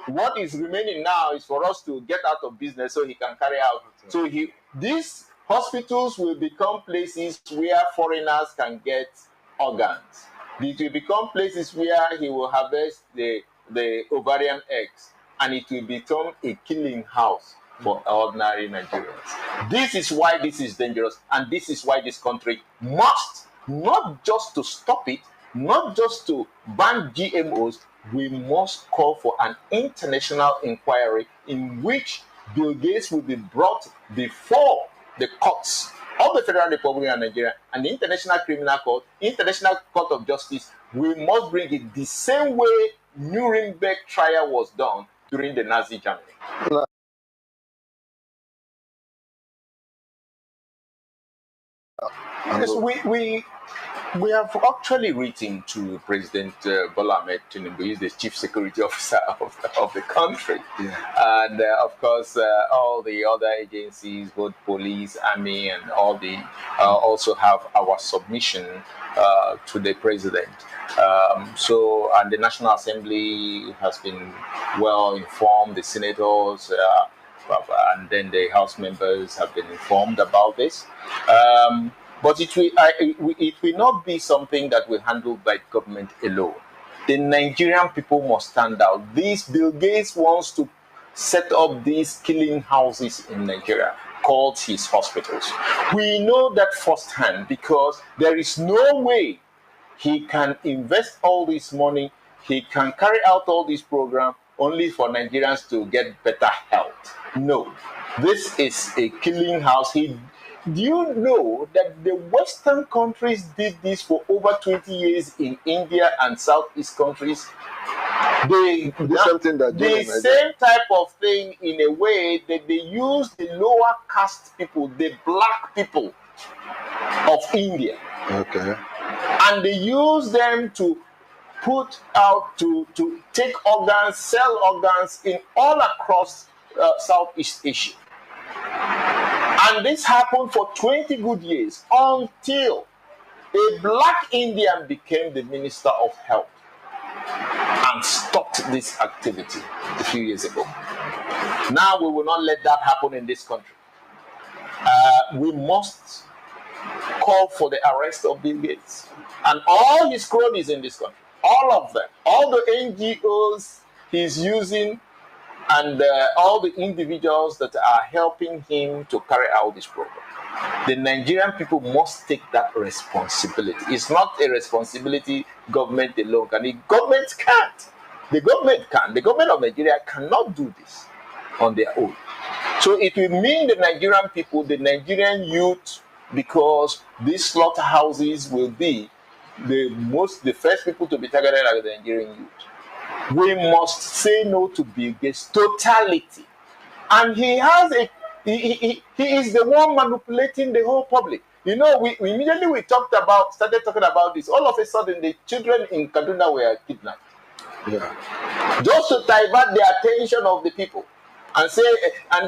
What is remaining now is for us to get out of business so he can carry out. So these hospitals will become places where foreigners can get organs. It will become places where he will harvest the ovarian eggs, and it will become a killing house for ordinary Nigerians. This is why this is dangerous, and this is why this country must, not just to stop it, not just to ban GMOs, we must call for an international inquiry in which Bill Gates will be brought before the courts of the Federal Republic of Nigeria and the International Criminal Court, International Court of Justice. We must bring it the same way Nuremberg trial was done during the Nazi Germany. Yes, we have actually written to President Bola Ahmed Tinubu. He's the Chief Security Officer of the country. Yeah. And of course, all the other agencies, both police, army, and all the also have our submission to the president. And the National Assembly has been well informed, the senators, and then the House members have been informed about this. But it will not be something that will handle by government alone. The Nigerian people must stand out. Bill Gates wants to set up these killing houses in Nigeria called his hospitals. We know that firsthand because there is no way he can invest all this money, he can carry out all these programs only for Nigerians to get better health. No, this is a killing house. Do you know that the Western countries did this for over 20 years in India and Southeast countries? The same type of thing in a way that they use the lower caste people, the black people of India. Okay. And they use them to put out, to take organs, sell organs in all across Southeast Asia. And this happened for 20 good years until a black Indian became the Minister of Health and stopped this activity a few years ago. Now we will not let that happen in this country. We must call for the arrest of Bill Gates and all his cronies in this country. All of them. All the NGOs he's using and all the individuals that are helping him to carry out this program. The Nigerian people must take that responsibility. It's not a responsibility government alone can. The government can't. The government can. The government of Nigeria cannot do this on their own. So it will mean the Nigerian people, the Nigerian youth, because these slaughterhouses will be the first people to be targeted are the Nigerian youth. We must say no to Bill Gates totality, and he is the one manipulating the whole public. You know, we immediately started talking about this. All of a sudden, the children in Kaduna were kidnapped. Yeah. Just to divert the attention of the people, and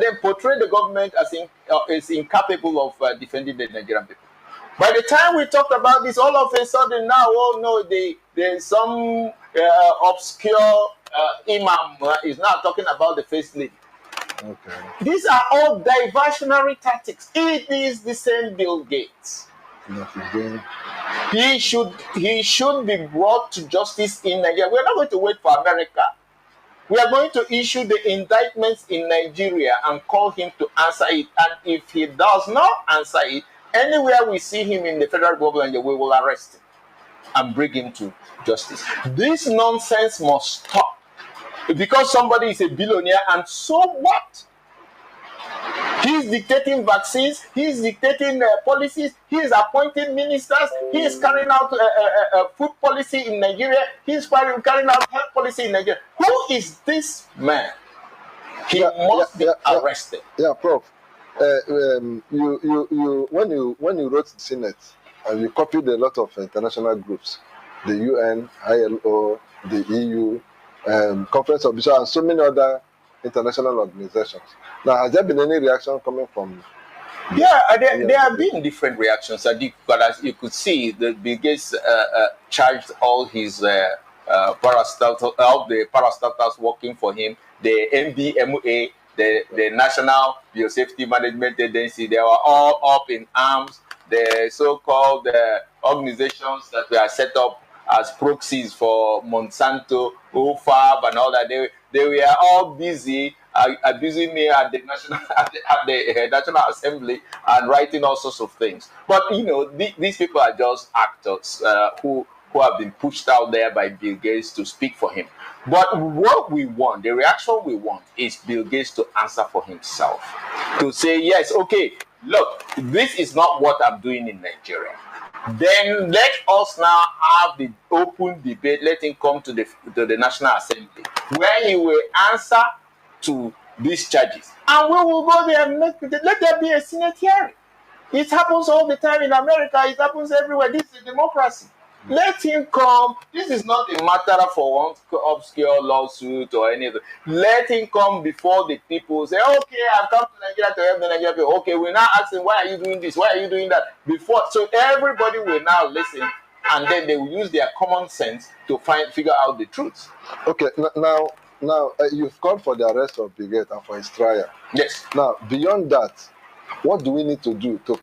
then portray the government as incapable of defending the Nigerian people. By the time we talked about this, all of a sudden now, oh no, there's some obscure imam is now talking about the first lady. Okay. These are all diversionary tactics. It is the same Bill Gates. He should be brought to justice in Nigeria. We're not going to wait for America. We are going to issue the indictments in Nigeria and call him to answer it. And if he does not answer it, anywhere we see him in the Federal Government, we will arrest him and bring him to justice. This nonsense must stop. Because somebody is a billionaire, and so what? He's dictating vaccines, he's dictating policies, he's appointing ministers, he's carrying out food policy in Nigeria, he's carrying out health policy in Nigeria. Who is this man? He must be arrested. Yeah, Prof. You when you wrote the Senate, you copied a lot of international groups, the UN, ILO, the EU, Conference of Bishops, and so many other international organizations. Now, has there been any reaction coming from? Yeah, there have been different reactions. But as you could see, the Bill Gates charged all his parastatals working for him, the NBMA, the National Biosafety Management Agency, they were all up in arms. The so-called organizations that were set up as proxies for Monsanto, OFAB, and all that, they were all busy abusing me at the National Assembly and writing all sorts of things. But you know, these people are just actors who have been pushed out there by Bill Gates to speak for him. But what we want, the reaction we want, is Bill Gates to answer for himself, to say, yes, okay, look, this is not what I'm doing in Nigeria. Then let us now have the open debate. Let him come to the National Assembly, where he will answer to these charges, and we will go there and let there be a Senate hearing. It happens all the time in America. It happens everywhere. This is a democracy. Let him come. This is not a matter for one obscure lawsuit or anything. Let him come before the people. Say, okay, I've come to Nigeria to help the Nigerian people. Okay, we now ask him, why are you doing this? Why are you doing that? Before, so everybody will now listen, and then they will use their common sense to figure out the truth. Okay, now you've called for the arrest of Bill Gates and for his trial. Yes. Now, beyond that, what do we need to do to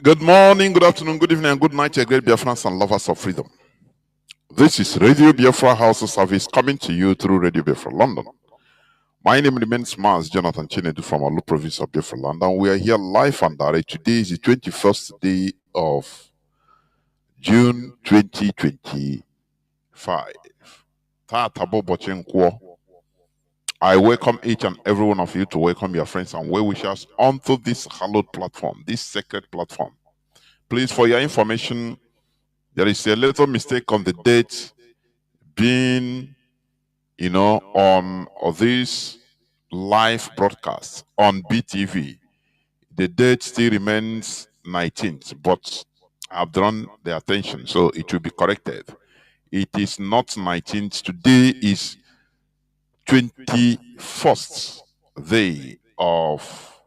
Good morning, good afternoon, good evening, and good night, to great Biafrans and lovers of freedom. This is Radio Biafra House of Service coming to you through Radio Biafra London. My name remains Mazi Johnathan Chinedu from Alu province of Biafra London. We are here live and direct. Today is the 21st day of June 2025. Taatabo Bochenkwo. I welcome each and every one of you to welcome your friends and well-wishers onto this hallowed platform, this sacred platform. Please, for your information, there is a little mistake on the date being, on this live broadcast on BTV. The date still remains 19th, but I've drawn the attention, so it will be corrected. It is not 19th. Today is 21st day of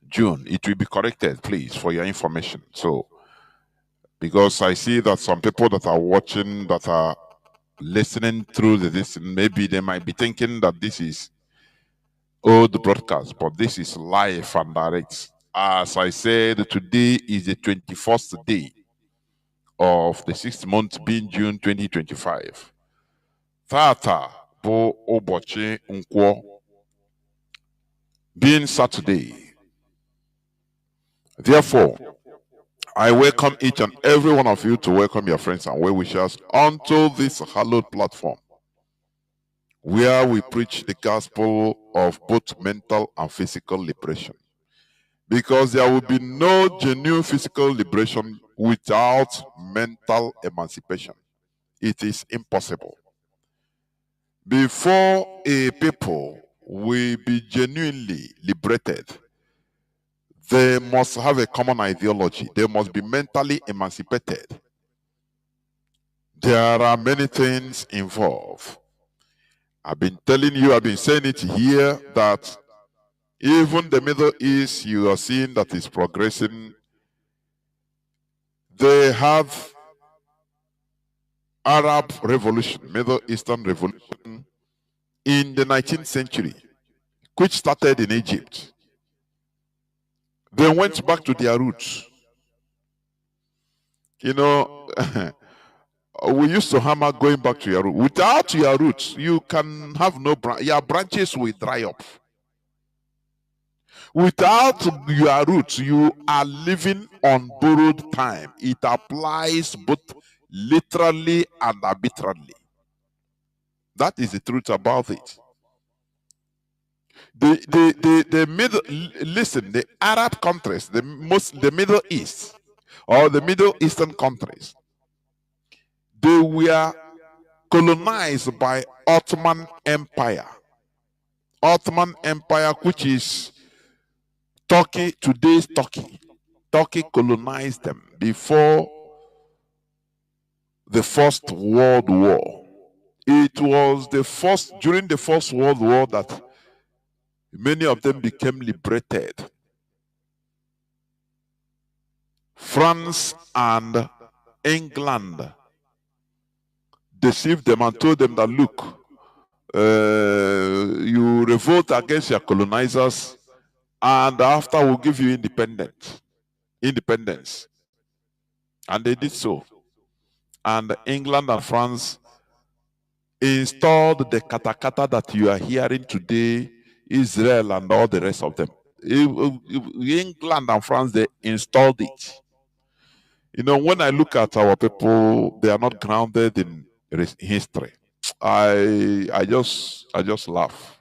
June. It will be corrected, please, for your information. So, because I see that some people that are watching, that are listening through this, maybe they might be thinking that this is old broadcast, but this is live and direct. As I said, today is the 21st day of the 6th month, being June 2025. Tata bo obochi nkwo, being Saturday. Therefore, I welcome each and every one of you to welcome your friends and well-wishers onto this hallowed platform, where we preach the gospel of both mental and physical liberation. Because there will be no genuine physical liberation without mental emancipation. It is impossible. Before a people will be genuinely liberated, they must have a common ideology. They must be mentally emancipated. There are many things involved. I've been telling you, I've been saying it here, that even the Middle East, you are seeing that is progressing. They have Arab Revolution, Middle Eastern Revolution in the 19th century, which started in Egypt. They went back to their roots. We used to hammer going back to your roots. Without your roots, you can have no branch. Your branches will dry up. Without your roots, you are living on borrowed time. It applies both literally and arbitrarily. That is the truth about it. The Arab countries, the Middle East, or the Middle Eastern countries, they were colonized by Ottoman Empire. Ottoman Empire, which is Turkey, today's Turkey. Turkey colonized them before the First World War. It was during the First World War that many of them became liberated. France and England deceived them and told them that, look, you revolt against your colonizers, and after we'll give you independence. And they did so. And England and France installed the katakata that you are hearing today, Israel and all the rest of them. England and France, they installed it. When I look at our people, they are not grounded in history. I just laugh.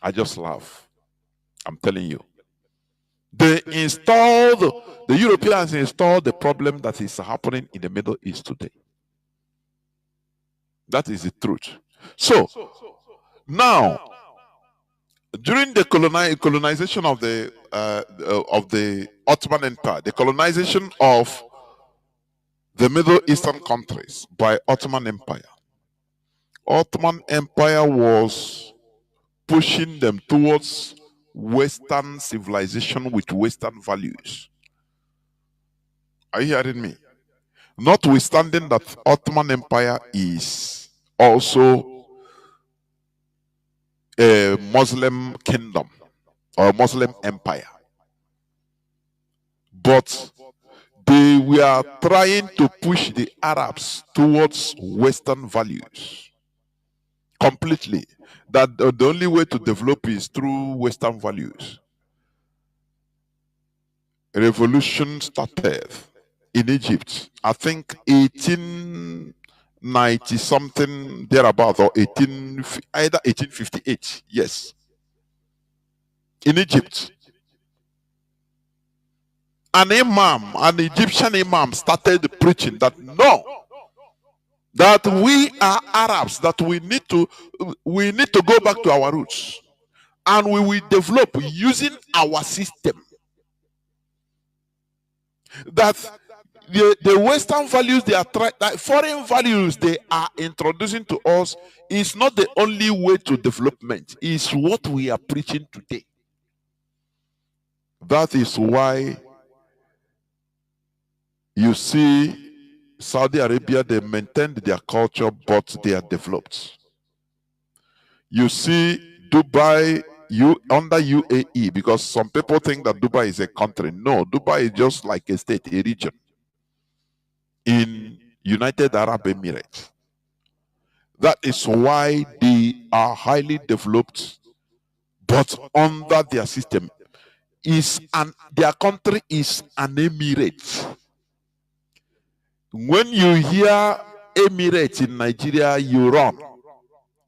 I just laugh. I'm telling you. The Europeans installed the problem that is happening in the Middle East today. That is the truth. So now, during the colonization of the Ottoman Empire, the colonization of the Middle Eastern countries by Ottoman Empire was pushing them towards Western civilization with Western values. Are you hearing me? Notwithstanding that Ottoman Empire is also a Muslim kingdom or Muslim empire, but they were trying to push the Arabs towards Western values completely. That the only way to develop is through Western values. A revolution started in Egypt, I think 1890 something thereabout, or either 1858. Yes, in Egypt, an Egyptian imam, started preaching that no, that we are Arabs, that we need to go back to our roots, and we will develop using our system. That the Western values foreign values they are introducing to us is not the only way to development. It's what we are preaching today. That is why you see Saudi Arabia, they maintained their culture, but they are developed. You see Dubai, under UAE, because some people think that Dubai is a country. No, Dubai is just like a state, a region in United Arab Emirates. That is why they are highly developed, but under their system their country is an emirate. When you hear emirate in Nigeria, you run.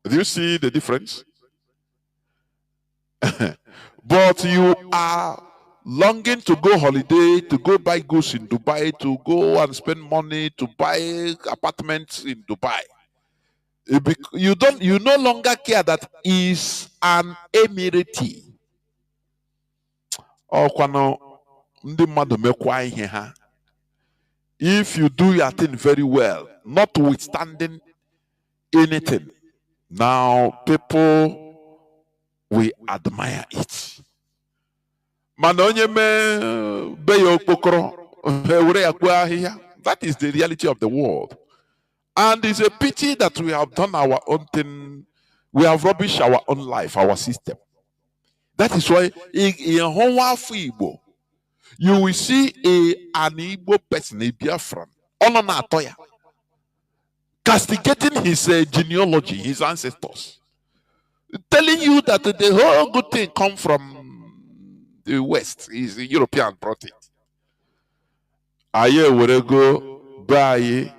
Do you see the difference? But you are longing to go holiday, to go buy goods in Dubai, to go and spend money to buy apartments in Dubai. You no longer care that is an emirate. If you do your thing very well, notwithstanding anything, now people will admire it. That is the reality of the world. And it's a pity that we have done our own thing. We have rubbished our own life, our system. That is why in Igbo, you will see an Igbo person, a Biafran, castigating his genealogy, his ancestors, telling you that the whole good thing comes from the West. Is the European brought it. Aye, we go buy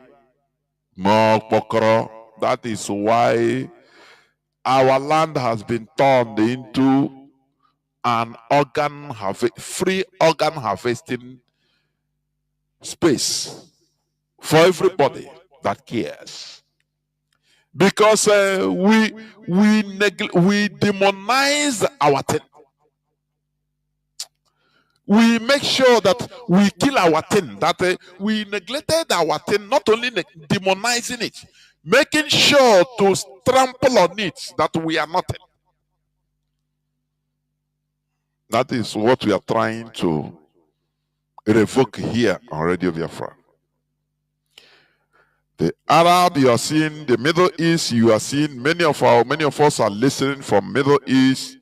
more pokoro. That is why our land has been turned into an free organ harvesting space for everybody that cares. Because we demonize our thing. We make sure that we kill our thing, that we neglected our thing, not only demonizing it, making sure to trample on it, that we are nothing. That is what we are trying to revoke here on Radio Biafra. The Arab you are seeing, the Middle East you are seeing, many of us are listening from Middle East.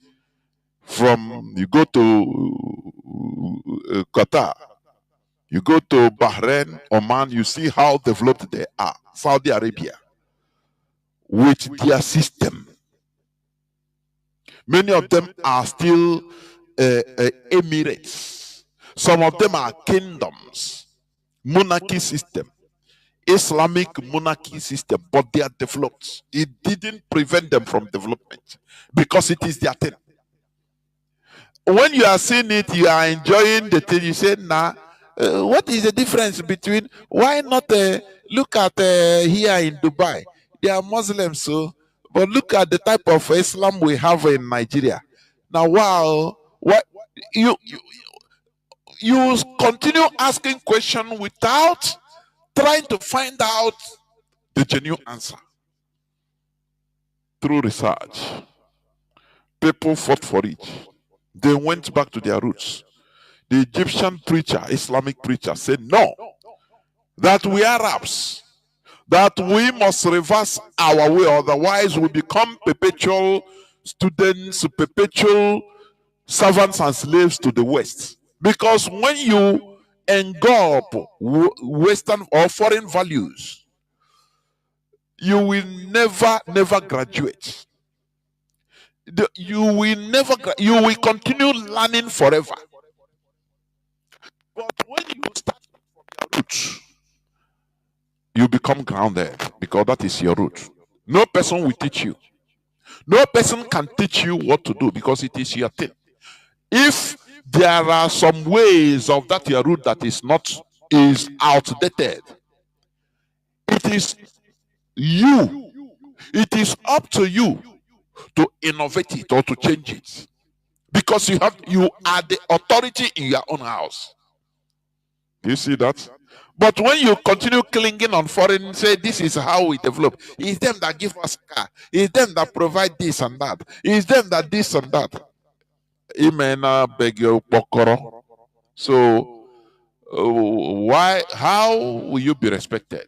You go to Qatar, you go to Bahrain, Oman, you see how developed they are. Saudi Arabia, with their system. Many of them are still emirates. Some of them are kingdoms, monarchy system. Islamic monarchy system, but they are developed. It didn't prevent them from development because it is their thing. When you are seeing it, you are enjoying the thing. You say, "Nah, what is the difference between? Why not look at here in Dubai? They are Muslims, so but look at the type of Islam we have in Nigeria. Now, wow, what you you continue asking questions without trying to find out the genuine answer through research. People fought for it. They went back to their roots. The Egyptian preacher, Islamic preacher, said no, that we Arabs, that we must reverse our way, otherwise we become perpetual students, perpetual servants and slaves to the West. Because when you engulf Western or foreign values, you will never graduate. You you will continue learning forever. But when you start from your roots, you become grounded because that is your root. No person will teach you. No person can teach you what to do because it is your thing. If there are some ways of that your root that is outdated, it is you. It is up to you to innovate it or to change it. Because you are the authority in your own house. Do you see that? But when you continue clinging on foreign, say this is how we develop. It's them that give us car. It's them that provide this and that. It's them that this and that. Imena beg your pokoro. So how will you be respected?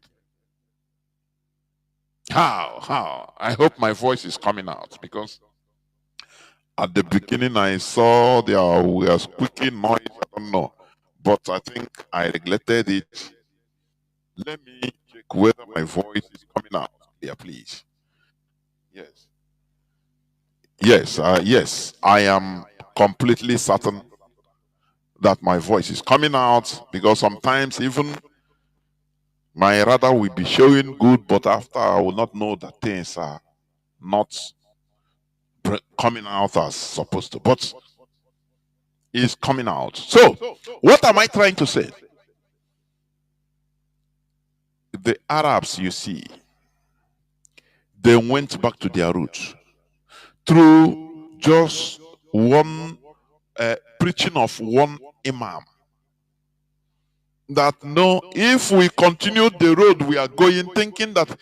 How? I hope my voice is coming out because at the beginning I saw there was squeaking noise. I don't know. But I think I neglected it. Let me check whether my voice is coming out here, please. Yes. Yes, I am completely certain that my voice is coming out because sometimes even my radar will be showing good, but after I will not know that things are not coming out as supposed to. But it's coming out. So, what am I trying to say? The Arabs, you see, they went back to their roots through just one preaching of one imam. That no, if we continue the road we are going, thinking that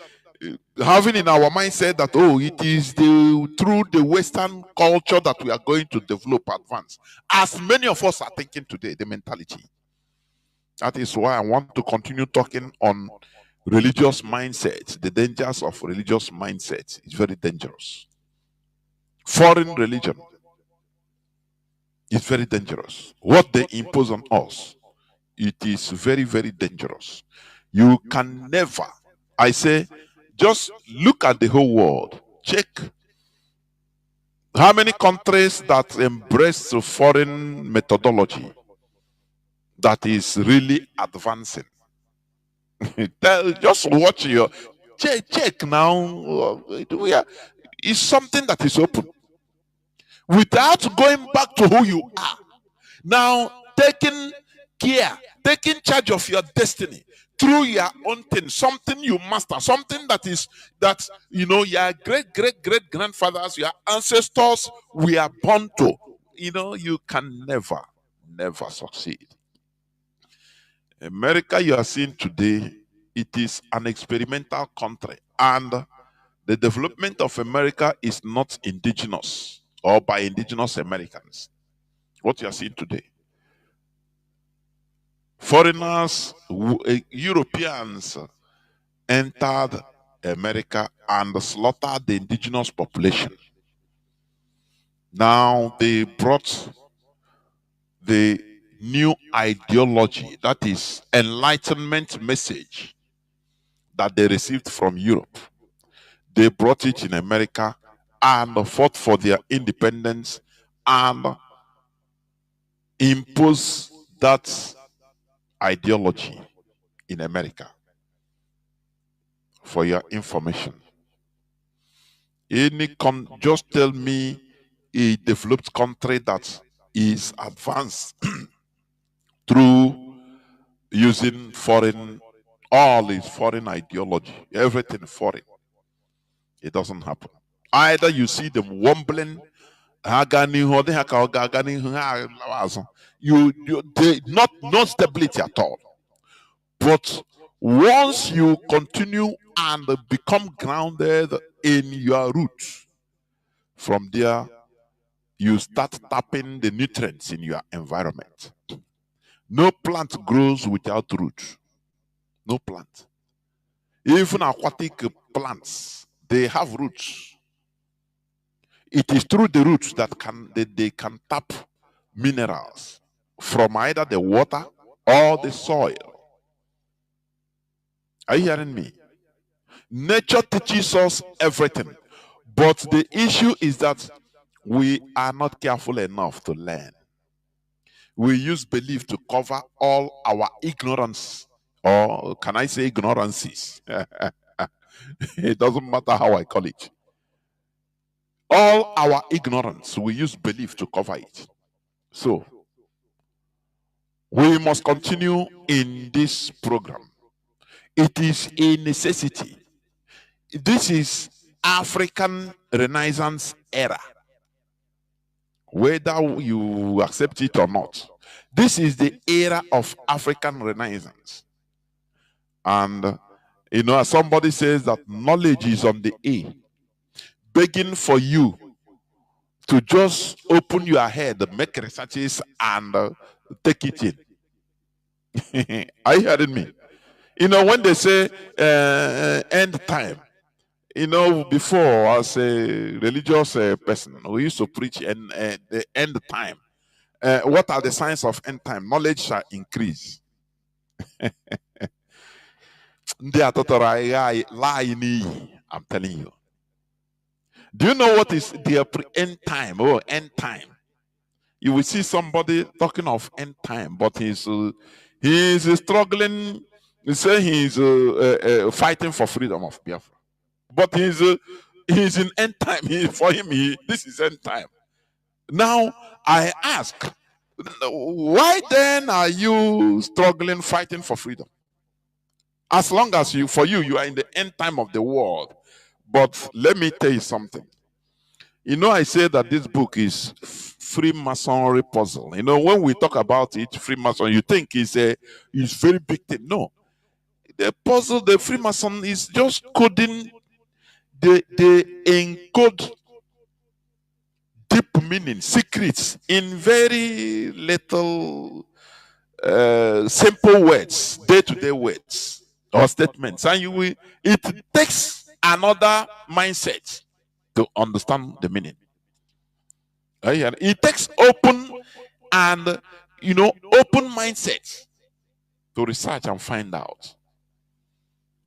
having in our mindset that it is through the Western culture that we are going to develop, advance, as many of us are thinking today, the mentality. That is why I want to continue talking on religious mindset. The dangers of religious mindset is very dangerous. Foreign religion is very dangerous. What they impose on us, it is very dangerous. You can never, I say, just look at the whole world. Check how many countries that embrace the foreign methodology that is really advancing. Just watch your check now. It's something that is open without going back to who you are. Now taking care, taking charge of your destiny through your own thing, something you master, something that your great grandfathers, your ancestors were born to. You can never succeed. America you are seeing today, it is an experimental country, and the development of America is not indigenous or by indigenous Americans. What you are seeing today, foreigners, Europeans entered America and slaughtered the indigenous population. Now they brought the new ideology, that is enlightenment message that they received from Europe. They brought it in America and fought for their independence and imposed that ideology in America. for your information. Just tell me a developed country that is advanced through using all is foreign ideology, everything foreign. It doesn't happen. Either you see them wombling, no stability at all. But once you continue and become grounded in your roots, from there you start tapping the nutrients in your environment. No plant grows without roots. No plant. Even aquatic plants, they have roots. It is through the roots that they can tap minerals from either the water or the soil. Are you hearing me? Nature teaches us everything. But the issue is that we are not careful enough to learn. We use belief to cover all our ignorance, or can I say ignorances? It doesn't matter how I call it. All our ignorance, we use belief to cover it. So, we must continue in this program. It is a necessity. This is African Renaissance era. Whether you accept it or not, this is the era of African Renaissance. And, as somebody says that knowledge is on the A, begging for you to just open your head, make researches, and take it in. Are you hearing me? When they say end time, before as a religious person, we used to preach the end time. What are the signs of end time? Knowledge shall increase. I'm telling you. Do you know what is the end time? Oh, end time. You will see somebody talking of end time, but he's struggling. He say he's fighting for freedom of Biafra. But he's in end time. For him, this is end time. Now, I ask, why then are you struggling, fighting for freedom? As long as you are in the end time of the world. But let me tell you something. I say that this book is Freemasonry puzzle. When we talk about it, Freemason, you think it's very big thing. No. The puzzle, the Freemason is just coding. They encode deep meaning, secrets in very little simple words, day-to-day words or statements. And it takes another mindset to understand the meaning. It takes open mindset to research and find out.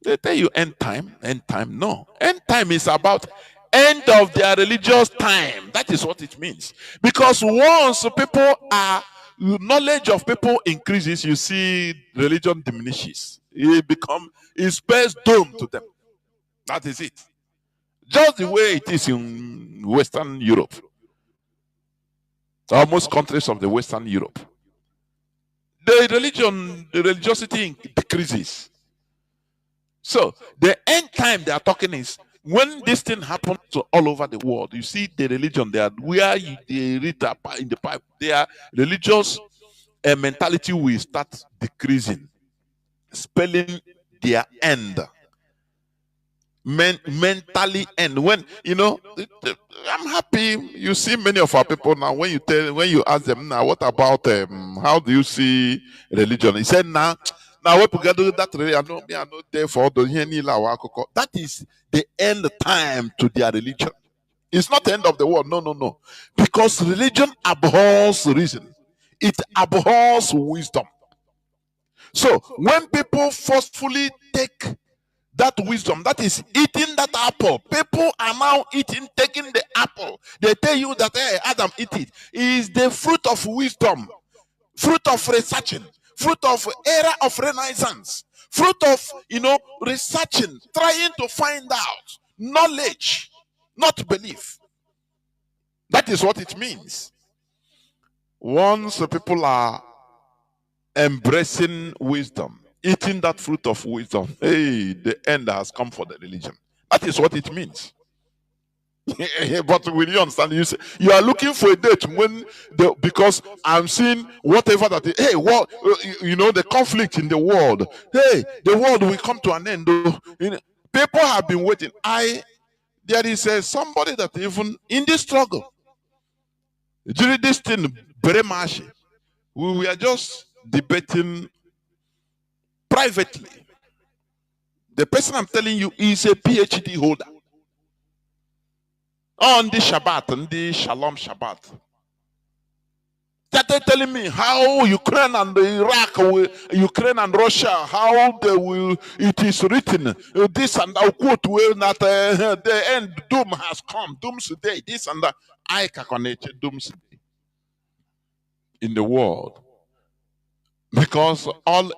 They tell you end time. No. End time is about end of their religious time. That is what it means. Because once knowledge of people increases, you see religion diminishes. It spells doom to them. That is it. Just the way it is in Western Europe. Most countries of the Western Europe. The religiosity decreases. So the end time they are talking is when this thing happens to all over the world. You see the religion there, where they read in the Bible, their religious mentality will start decreasing, spelling their end. Mentally end. When I'm happy. You see many of our people now. When you ask them now, what about how do you see religion? He said now we do that. I know there for the that is the end time to their religion. It's not the end of the world. No. Because religion abhors reason. It abhors wisdom. So when people forcefully take that wisdom, that is eating that apple. People are now taking the apple. They tell you that, hey, Adam, eat it. It is the fruit of wisdom, fruit of researching, fruit of era of Renaissance, Fruit of, researching, trying to find out knowledge, not belief. That is what it means. Once the people are embracing wisdom, eating that fruit of wisdom, hey, the end has come for the religion. That is what it means. But will you understand? You are looking for a date when because I'm seeing whatever that is, hey, what the conflict in the world. Hey, the world will come to an end. People have been waiting. There is somebody that even in this struggle, during this thing, very much, we are just debating privately. The person I'm telling you is a PhD holder. On the Shabbat, on the Shalom Shabbat. They're telling me how Ukraine and Iraq, Ukraine and Russia, how it is written, this and that, quote, that the end, doom has come, doomsday, this and that. I calculated doomsday in the world. Because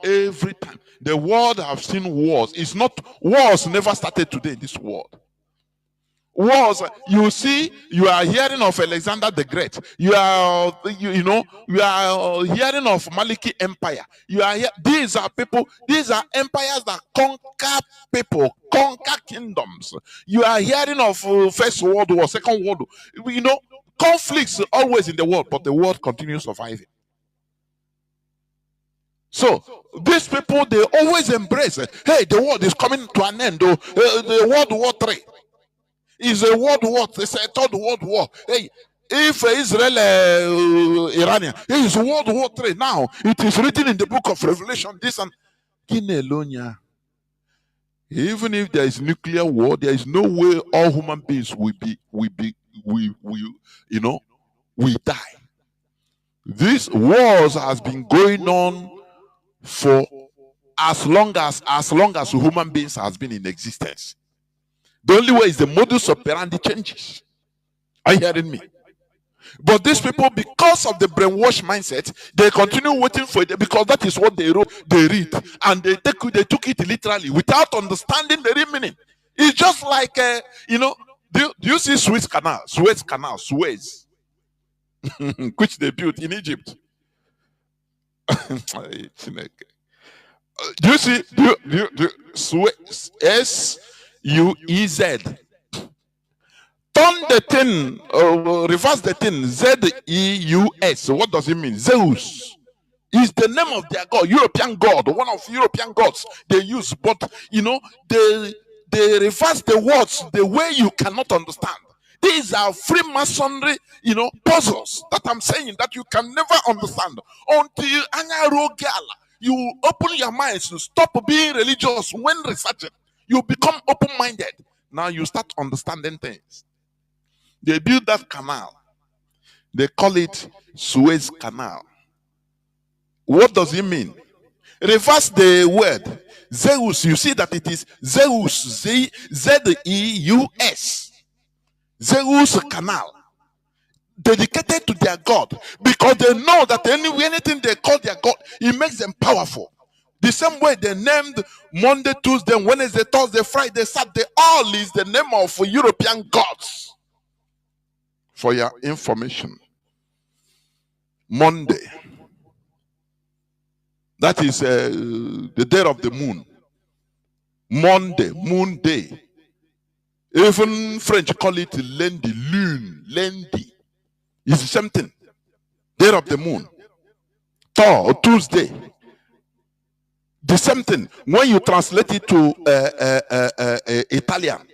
every time, the world have seen wars. It's not, wars never started today in this world. Wars, you see, you are hearing of Alexander the Great. You are hearing of Maliki Empire. These are people, these are empires that conquer people, conquer kingdoms. You are hearing of First World War, Second World War. Conflicts always in the world, but the world continues surviving. So these people, they always embrace it. Hey, the world is coming to an end. The World War III is a World War. It's a third World War. Hey, if Israel, Iranian, it is World War III. Now it is written in the book of Revelation. This and Kinelonia. Even if there is nuclear war, there is no way all human beings will die. This wars has been going on for as long as human beings has been in existence. The only way is the modus operandi changes. Are you hearing me? But these people, because of the brainwash mindset, they continue waiting for it because that is what they wrote, they read, and they took it literally without understanding the real meaning. It's just like do you see Suez Canal, which they built in Egypt? Do you see? Do you Suez, S-U-E-Z? Turn the thing, reverse the thing, Z-E-U-S. What does it mean? Zeus is the name of their god, European god, one of European gods they use. But they reverse the words the way you cannot understand. These are Freemasonry, puzzles that I'm saying that you can never understand until you open your minds to stop being religious when researching. You become open-minded. Now you start understanding things. They built that canal. They call it Suez Canal. What does it mean? Reverse the word. Zeus, you see that it is Zeus, Z-E-U-S. Zeus Canal. Dedicated to their God. Because they know that anything they call their God, it makes them powerful. The same way they named Monday, Tuesday, Wednesday, Thursday, Friday, Saturday, all is the name of European gods. For your information, Monday, that is the day of the moon. Monday, moon day. Even French call it lundi, lune, lundi. It's the same thing. Day of the moon. Tuesday. The same thing. When you translate it to Italian,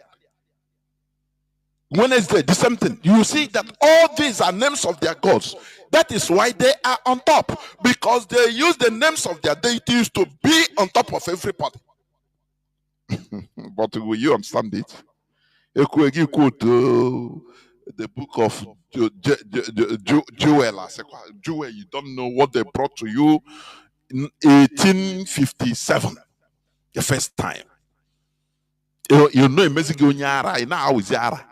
Wednesday, the same thing. You see that all these are names of their gods. That is why they are on top. Because they use the names of their deities to be on top of everybody. But will you understand it? You quote the book of Joel. Joel, you don't know what they brought to you in 1857. The first time. You know, Mazi Johnathan, you know how is Yara.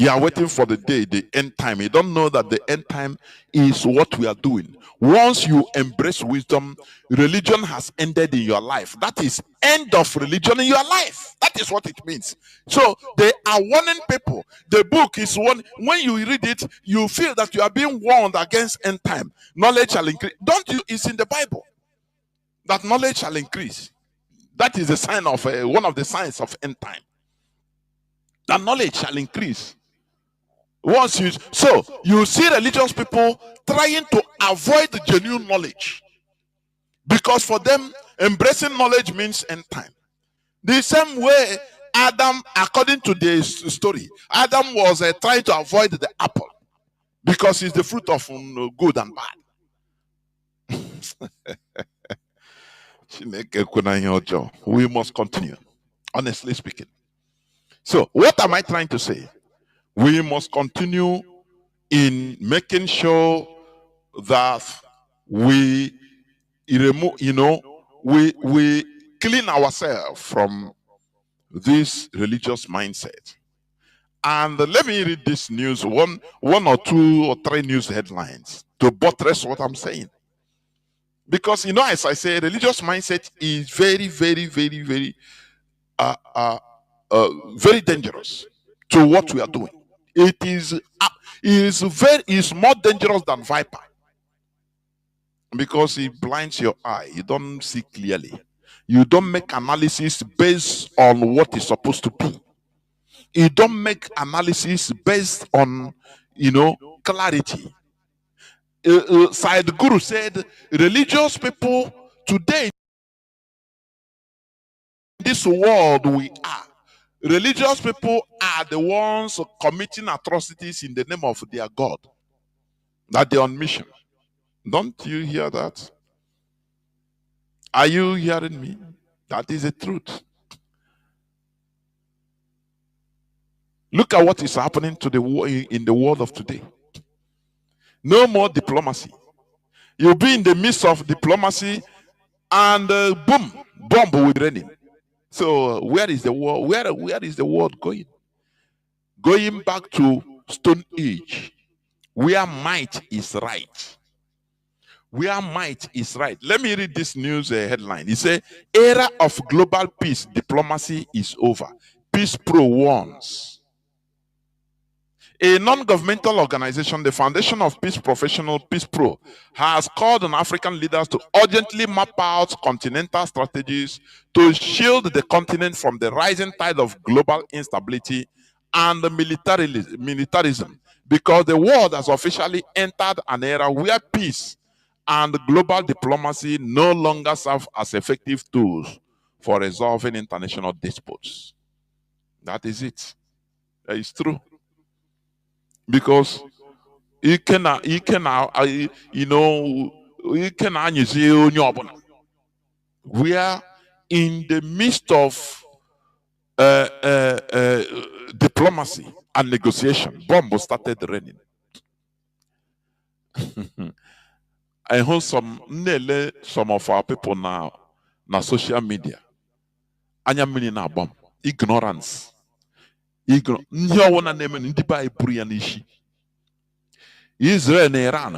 You are waiting for the day, the end time. You don't know that the end time is what we are doing. Once you embrace wisdom, religion has ended in your life. That is end of religion in your life. That is what it means. So they are warning people. The book is one. When you read it, you feel that you are being warned against end time. Knowledge shall increase. Don't you? It's in the Bible that knowledge shall increase. That is a sign of one of the signs of end time. That knowledge shall increase. Once you see religious people trying to avoid genuine knowledge, because for them embracing knowledge means end time. The same way Adam, according to the story, Adam was trying to avoid the apple because it's the fruit of good and bad. We must continue, honestly speaking. So what am I trying to say? We must continue in making sure that we remove, we clean ourselves from this religious mindset. And let me read this news, one or two or three news headlines to buttress what I'm saying. Because as I say, religious mindset is very, very, very, very, very dangerous to what we are doing. It is more dangerous than viper, because it blinds your eye. You don't see clearly. You don't make analysis based on what is supposed to be. You don't make analysis based on clarity. Said Guru said, religious people today, in this world we are, religious people are the ones committing atrocities in the name of their God, that they're on mission. Don't you hear that? Are you hearing me? That is the truth. Look at what is happening to in the world of today. No more diplomacy. You'll be in the midst of diplomacy, and boom, bomb will be raining. So where is the world? Where is the world going? Going back to Stone Age, where might is right. Where might is right. Let me read this news headline. It says, "Era of global peace diplomacy is over. Peace Pro warns." A non-governmental organization, the Foundation of Peace Professional, Peace Pro, has called on African leaders to urgently map out continental strategies to shield the continent from the rising tide of global instability and militarism, because the world has officially entered an era where peace and global diplomacy no longer serve as effective tools for resolving international disputes. That is it. It's true. Because we are in the midst of diplomacy and negotiation. Bomb started raining. I heard some of our people now na social media. Anya mini na bomb. Ignorance. Israel and Iran,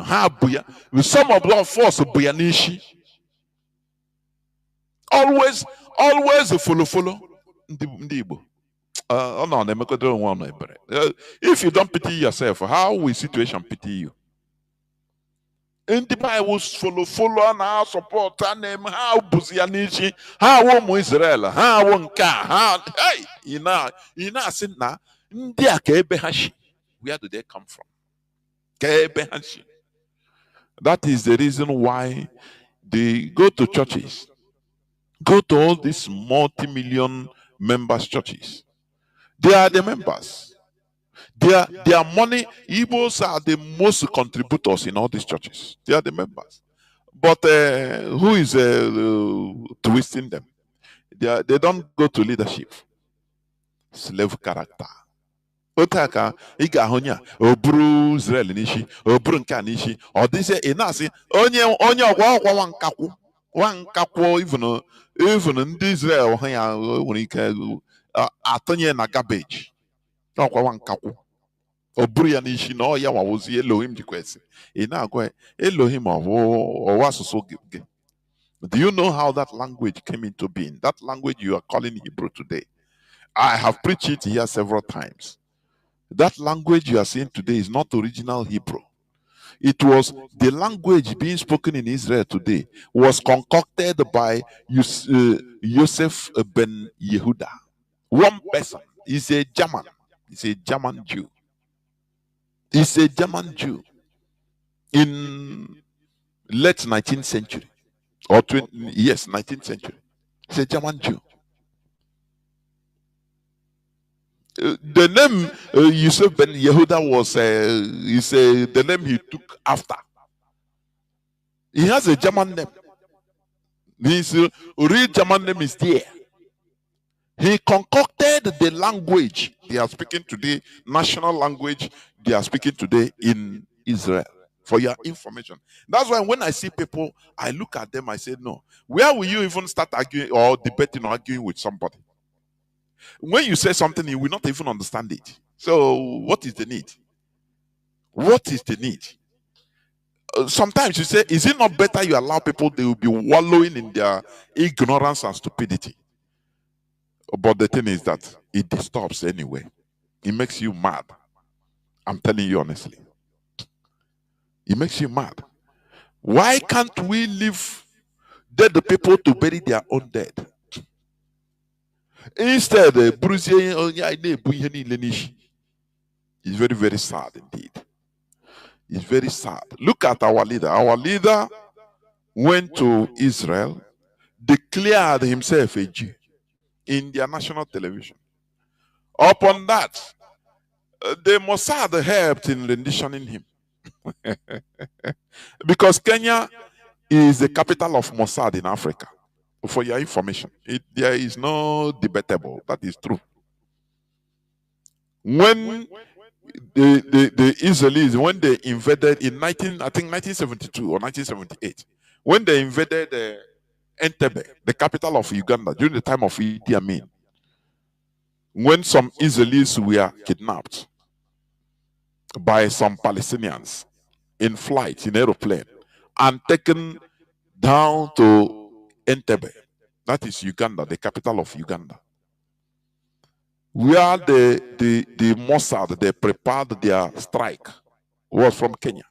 some of our force buyanishi. Always follow. If you don't pity yourself, how will situation pity you? In the Bible, follow and support and how Buzianishi, how Israel, how hey, sin na India Kebehashi. Where do they come from? That is the reason why they go to churches, go to all these multi-million members churches. They are the members. Their money, Igbos are the most contributors in all these churches. They are the members. But who is twisting them? They don't go to leadership. Slave character. Otaka Igahonya, Obru Israel Nishi, Obrun Kanishi, or this Enasi, Onya one kaku, even in Israel, when he can Atonia na garbage. No one kaku. Oburi and Ishino Yawa was Elohim Jikwesi. Inagwe Elohim or Wasuso. Do you know how that language came into being? That language you are calling Hebrew today. I have preached it here several times. That language you are seeing today is not original Hebrew. It was the language being spoken in Israel today was concocted by Yosef ben Yehuda. One person is a German. He's a German Jew. He's a German Jew in late 19th century or 19th century. He's a German Jew. The name Yosef ben Yehuda was the name he took after. He has a German name. His real German name is there. He concocted the language they are speaking today, national language they are speaking today in Israel. For your information. That's why when I see people, I look at them, I say, no. Where will you even start arguing or debating or arguing with somebody? When you say something, you will not even understand it. So what is the need? What is the need? Sometimes you say, is it not better you allow people, they will be wallowing in their ignorance and stupidity? But the thing is that it disturbs anyway. It makes you mad. I'm telling you honestly. It makes you mad. Why can't we leave dead people to bury their own dead? Instead, it's very, very sad indeed. It's very sad. Look at our leader. Our leader went to Israel, declared himself a Jew in their national television. Upon that, the Mossad helped in renditioning him. Because Kenya is the capital of Mossad in Africa. For your information, there is no debatable. That is true. When the Israelis, when they invaded in 1972 or 1978, when they invaded Entebbe, the capital of Uganda, during the time of Idi Amin, when some Israelis were kidnapped by some Palestinians in flight, in aeroplane, and taken down to Entebbe, that is Uganda, the capital of Uganda, where the Mossad, they prepared their strike, was from Kenya,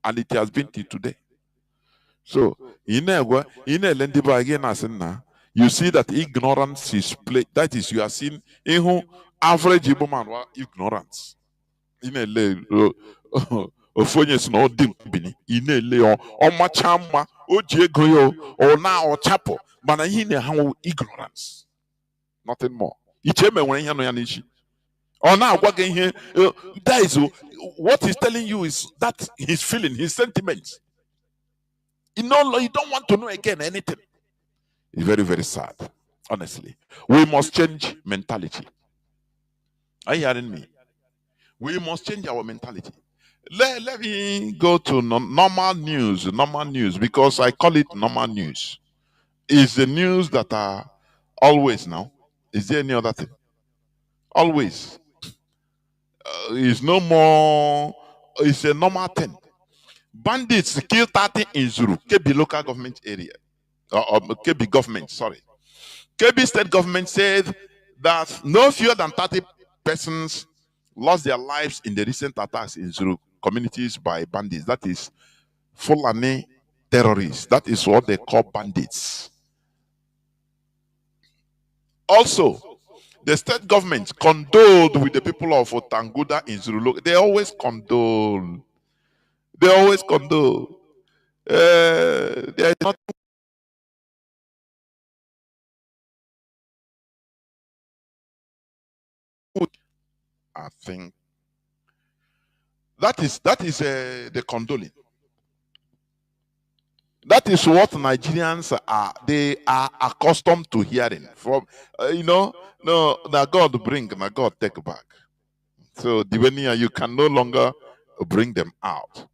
and it has been till today. So, you see that ignorance is played. That is, you are seeing in who average Igbo man wa ignorance. Ofonye no dim bini inele o machama o jego yo o na o chapo mana ihe na ha ignorance, nothing more. Icheme nwere ihe no ya n'ishi o na agwa gị ihe. That is what he's telling you, is that his feeling, his sentiments. You don't want to know again anything. It's very, very sad, honestly. We must change mentality. Are you hearing me? We must change our mentality. Let me go to normal news, because I call it normal news. It's the news that are always now. Is there any other thing? Always. It's no more. It's a normal thing. Bandits kill 30 in Zuru, KB local government area. KB government, sorry. KB state government said that no fewer than 30 persons lost their lives in the recent attacks in Zuru communities by bandits. That is Fulani terrorists. That is what they call bandits. Also, the state government condoled with the people of Otanguda in Zuru. They always condole. They always condole. There is not. I think that is the condoling. That is what Nigerians are. They are accustomed to hearing from. No, now God bring, now God take back. So Divania, you can no longer bring them out.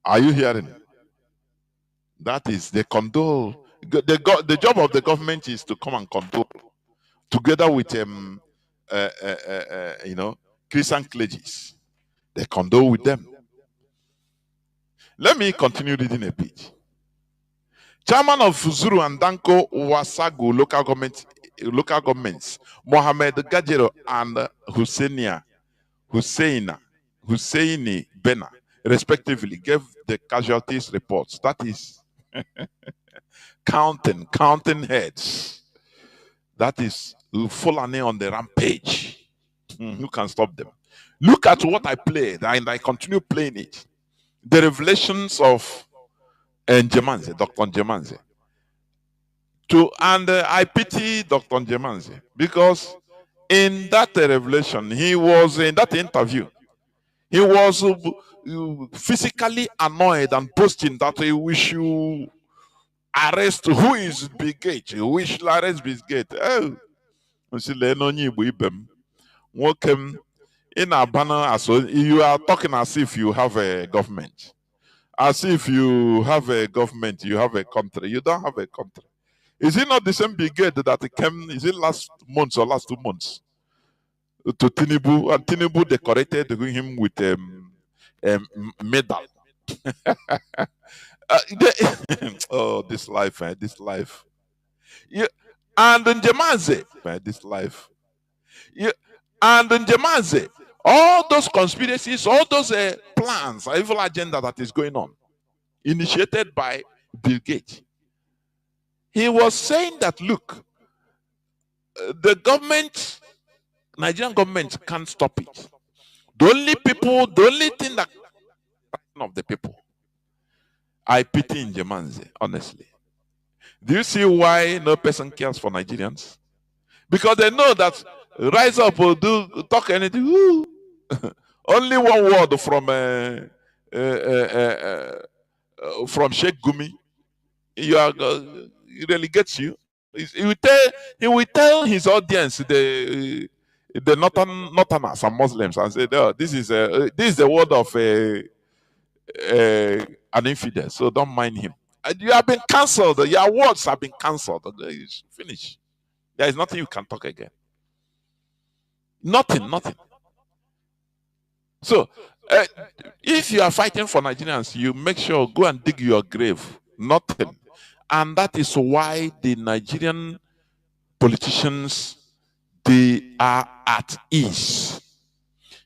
Are you hearing? That is the condole. The job of the government is to come and condole together with Christian clergies. They condole with them. Let me continue reading a page. Chairman of Zuru and Danko Wasagu local governments, Mohammed Gajero and Husseini Bena, respectively, gave the casualties reports. That is counting heads. That is Fulani on the rampage. Who can stop them? Look at what I played, and I continue playing it. The revelations of Njemanze, Dr. Njemanze. I pity Dr. Njemanze because in that revelation, he was in that interview, he was physically annoyed and boasting that we should arrest who is Bigate. We should arrest Bigate. Oh, in Abana, you are talking as if you have a government. As if you have a government, you have a country. You don't have a country. Is it not the same brigade that came, is it last month or last 2 months, to Tinubu, and Tinubu decorated him with a medal? Oh, this life, this life. Yeah. And in Jemaze, this life. Yeah. And in Jemaze, all those conspiracies, all those plans, evil agenda that is going on, initiated by Bill Gates. He was saying that, look, the government, Nigerian government can't stop it. The only thing that of the people. I pity Njemanze, honestly. Do you see why no person cares for Nigerians? Because they know that rise up or talk anything. Only one word from Sheikh Gumi, it really gets you. He will tell his audience, the Northerners and Muslims, and say, "Oh, this is the word of an infidel, so don't mind him. You have been cancelled. Your words have been cancelled. Finish. There is nothing you can talk again. Nothing. So, if you are fighting for Nigerians, you make sure go and dig your grave. Nothing. And that is why the Nigerian politicians, they are at ease.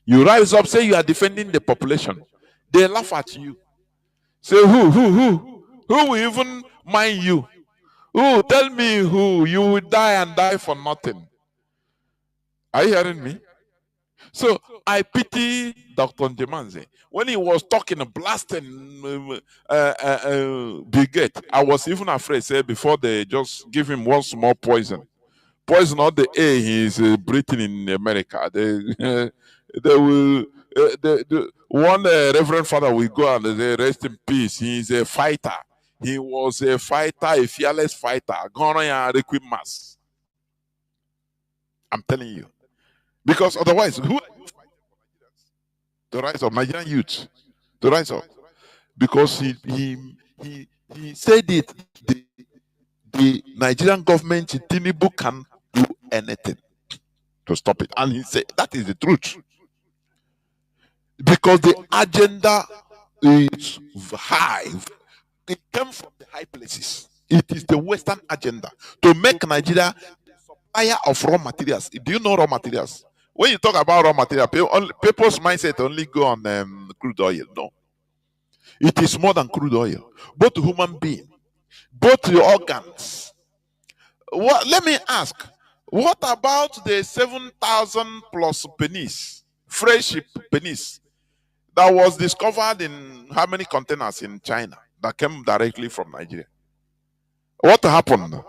You rise up, say you are defending the population. They laugh at you. Say, who will even mind you? Who? Tell me who. You will die and die for nothing. Are you hearing me? So I pity Dr. Njemanze. When he was talking, blasting Brigade, I was even afraid, say, before they just give him one small poison. Poison not the air he is breathing in America. They will. One Reverend Father will go and say, rest in peace. He is a fighter. He was a fighter, a fearless fighter. Mass. I'm telling you. Because otherwise, who are you fighting for Nigerians? The rise of Nigerian youth. The rise of. Because he said it. The Nigerian government, Tinubu, can do anything to stop it. And he said that is the truth. Because the agenda is high. It came from the high places. It is the Western agenda to make Nigeria the supplier of raw materials. Do you know raw materials? When you talk about raw material, people's mindset only go on crude oil. No. It is more than crude oil. Both human being, both your organs. Let me ask, what about the 7,000 plus penis, fresh penis, that was discovered in how many containers in China that came directly from Nigeria? What happened?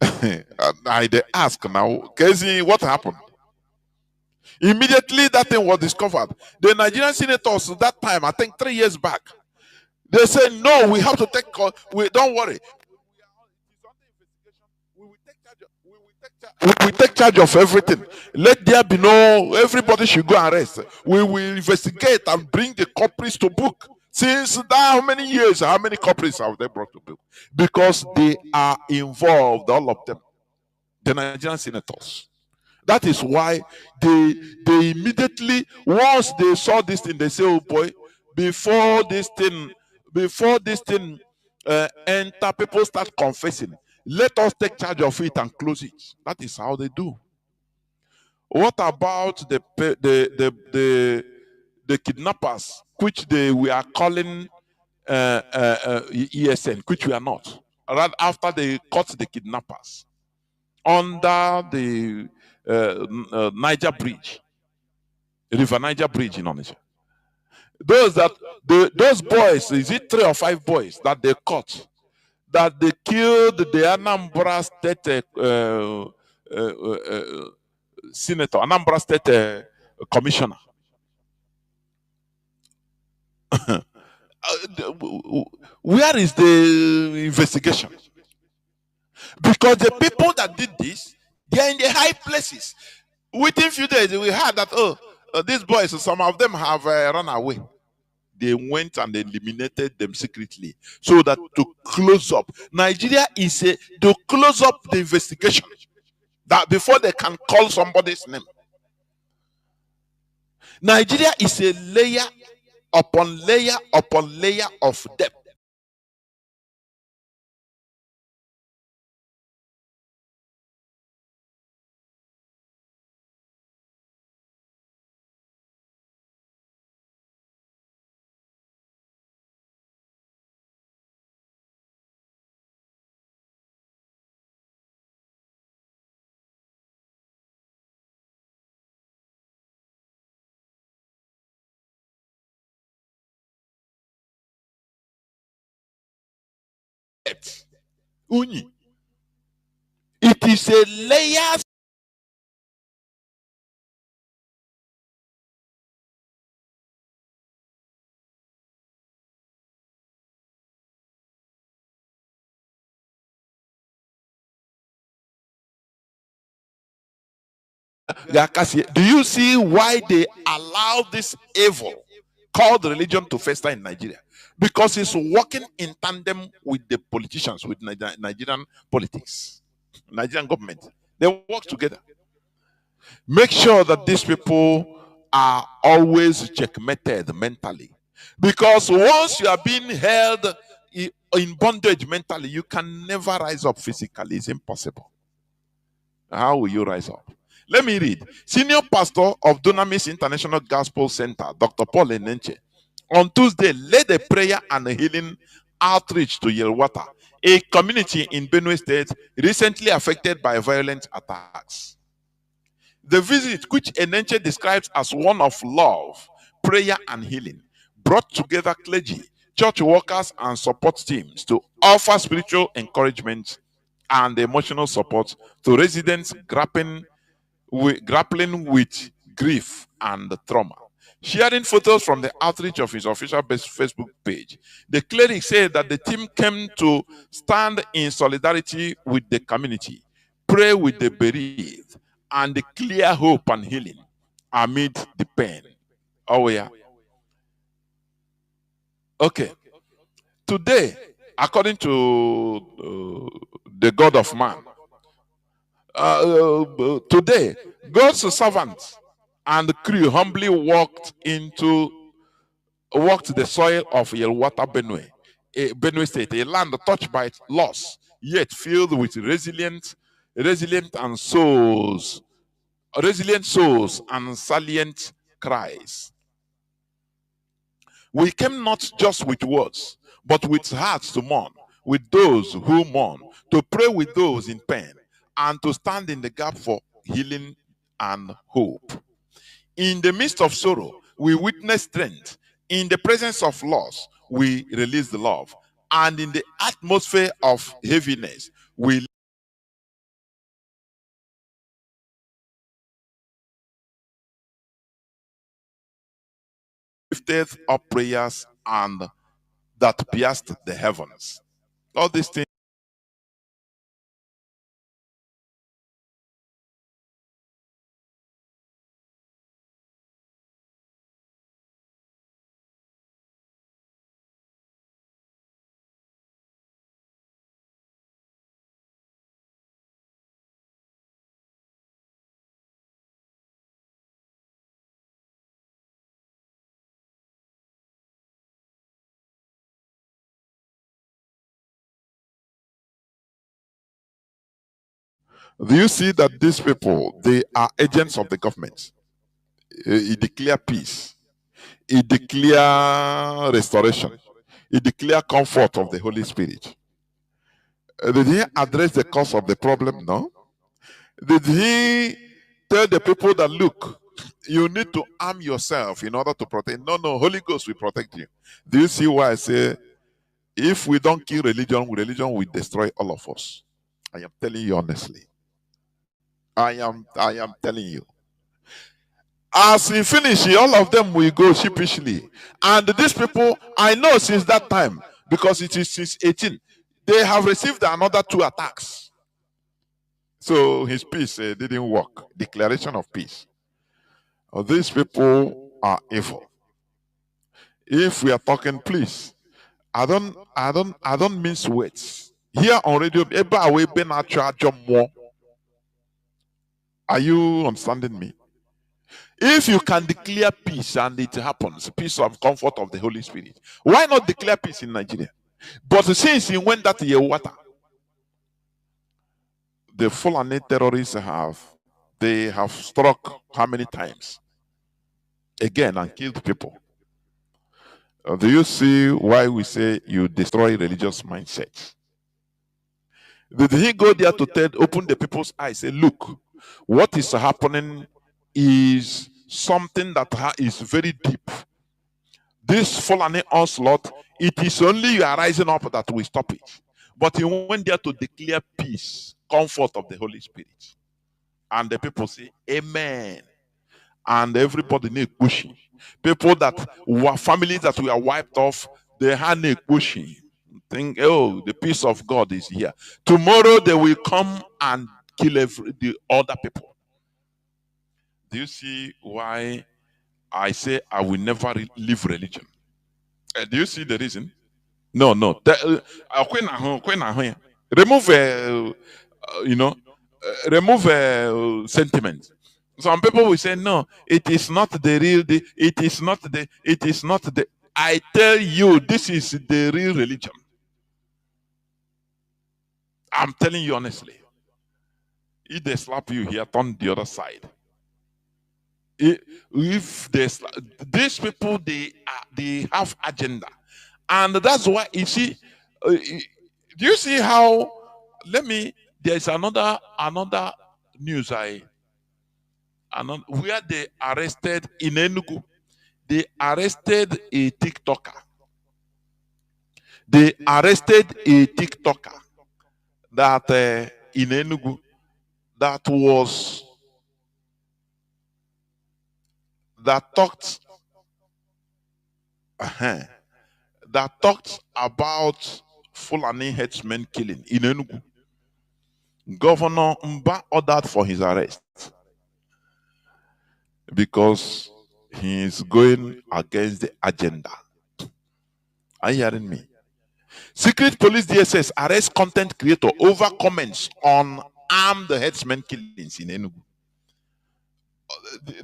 I ask now, Casey, what happened? Immediately that thing was discovered. The Nigerian senators at that time, I think 3 years back, they said, no, we have to don't worry. We will take charge of everything. Let there be everybody should go and rest. We will investigate and bring the culprits to book. Since that, how many years, how many culprits have they brought to book? Because they are involved, all of them. The Nigerian senators. That is why they immediately, once they saw this thing, they say, "Oh boy, before this thing, enter, people start confessing. Let us take charge of it and close it." That is how they do. What about the kidnappers, which we are calling ESN, which we are not? Right after they caught the kidnappers under the Niger Bridge, River Niger Bridge in Onitsha. Those boys, is it 3 or 5 boys that they caught, that they killed the Anambra State senator, Anambra State commissioner? Where is the investigation? Because the people that did this, they are in the high places. Within few days, we heard that these boys, some of them have run away. They went and eliminated them secretly, so that to close up Nigeria is to close up the investigation, that before they can call somebody's name. Nigeria is a layer upon layer upon layer of debt. It is a layer. Do you see why they allow this evil called religion to fester in Nigeria? Because it's working in tandem with the politicians, with Nigerian politics, Nigerian government. They work together. Make sure that these people are always checkmated mentally. Because once you are being held in bondage mentally, you can never rise up physically. It's impossible. How will you rise up? Let me read. Senior pastor of Dunamis International Gospel Center, Dr. Paul Enenche, on Tuesday led a prayer and a healing outreach to Yelwata, a community in Benue State recently affected by violent attacks. The visit, which Enenche describes as one of love, prayer, and healing, brought together clergy, church workers, and support teams to offer spiritual encouragement and emotional support to residents grappling with grief and trauma. Sharing photos from the outreach of his official Facebook page, the cleric said that the team came to stand in solidarity with the community, pray with the bereaved, and declare hope and healing amid the pain. Oh, yeah. Okay. Today, according to the God of man, today, God's servants and the crew humbly walked the soil of Yelwata Benue State, a land touched by loss, yet filled with resilient souls and salient cries. We came not just with words, but with hearts to mourn, with those who mourn, to pray with those in pain, and to stand in the gap for healing and hope. In the midst of sorrow, we witness strength. In the presence of loss, we release the love. And in the atmosphere of heaviness, we lifted up prayers and that pierced the heavens. All these things. Do you see that these people, they are agents of the government? He declare peace. He declare restoration. He declare comfort of the Holy Spirit. Did he address the cause of the problem? No. Did he tell the people that, look, you need to arm yourself in order to protect? No, no, Holy Ghost will protect you. Do you see why I say, if we don't kill religion, religion will destroy all of us? I am telling you honestly. I am telling you. As we finish, all of them will go sheepishly. And these people, I know since that time, because it is since 18, they have received another 2 attacks. So his peace didn't work. Declaration of peace. These people are evil. If we are talking, please, I don't mince words. Here on radio, are you understanding me? If you can declare peace and it happens, peace of comfort of the Holy Spirit, why not declare peace in Nigeria? But since he went that year water, the Fulani terrorists they have struck how many times? Again, and killed people. Do you see why we say you destroy religious mindsets? Did he go there to open the people's eyes? Say, look, what is happening is something that is very deep. This Fulani onslaught, it is only you are rising up that will stop it. But he went there to declare peace, comfort of the Holy Spirit. And the people say, amen. And everybody need pushing. People that were families that were wiped off, they had need pushing. Think, oh, the peace of God is here. Tomorrow they will come and kill the other people. Do you see why I say I will never leave religion? Do you see the reason? No. Remove, remove sentiment. Some people will say, no, it is not the real, it is not the. I tell you, this is the real religion. I'm telling you honestly. If they slap you here, turn the other side. If they these people, they have agenda, and that's why you see. Do you see how? There's another news where they arrested in Enugu. They arrested a TikToker. They arrested a TikToker that in Enugu that talked about Fulani headsmen killing in Enugu. Governor Mba ordered for his arrest because he is going against the agenda. Are you hearing me? Secret Police DSS arrest content creator over comments on armed headsmen killings in Enugu.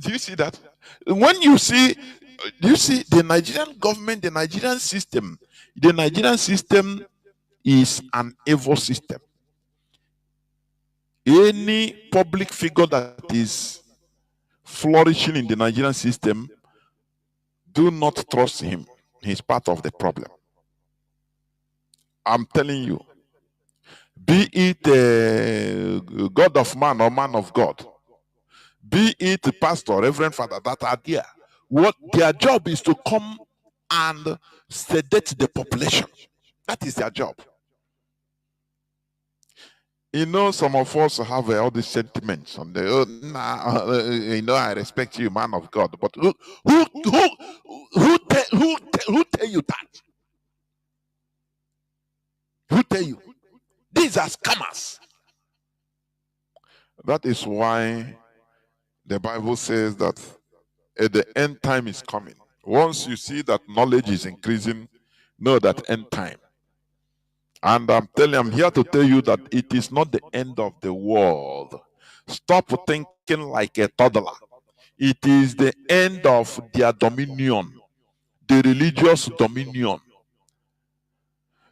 Do you see that? When you see, do you see the Nigerian government, the Nigerian system? The Nigerian system is an evil system. Any public figure that is flourishing in the Nigerian system, do not trust him. He's part of the problem. I'm telling you. Be it a God of man or man of God, be it a pastor, reverend father that are there, what their job is to come and sedate the population. That is their job. You know, some of us have all these sentiments on the I respect you, man of God, but who tell you that? Who tell you? These are scammers. That is why the Bible says that at the end time is coming. Once you see that knowledge is increasing, know that end time. And I'm here to tell you that it is not the end of the world. Stop thinking like a toddler. It is the end of their dominion, the religious dominion.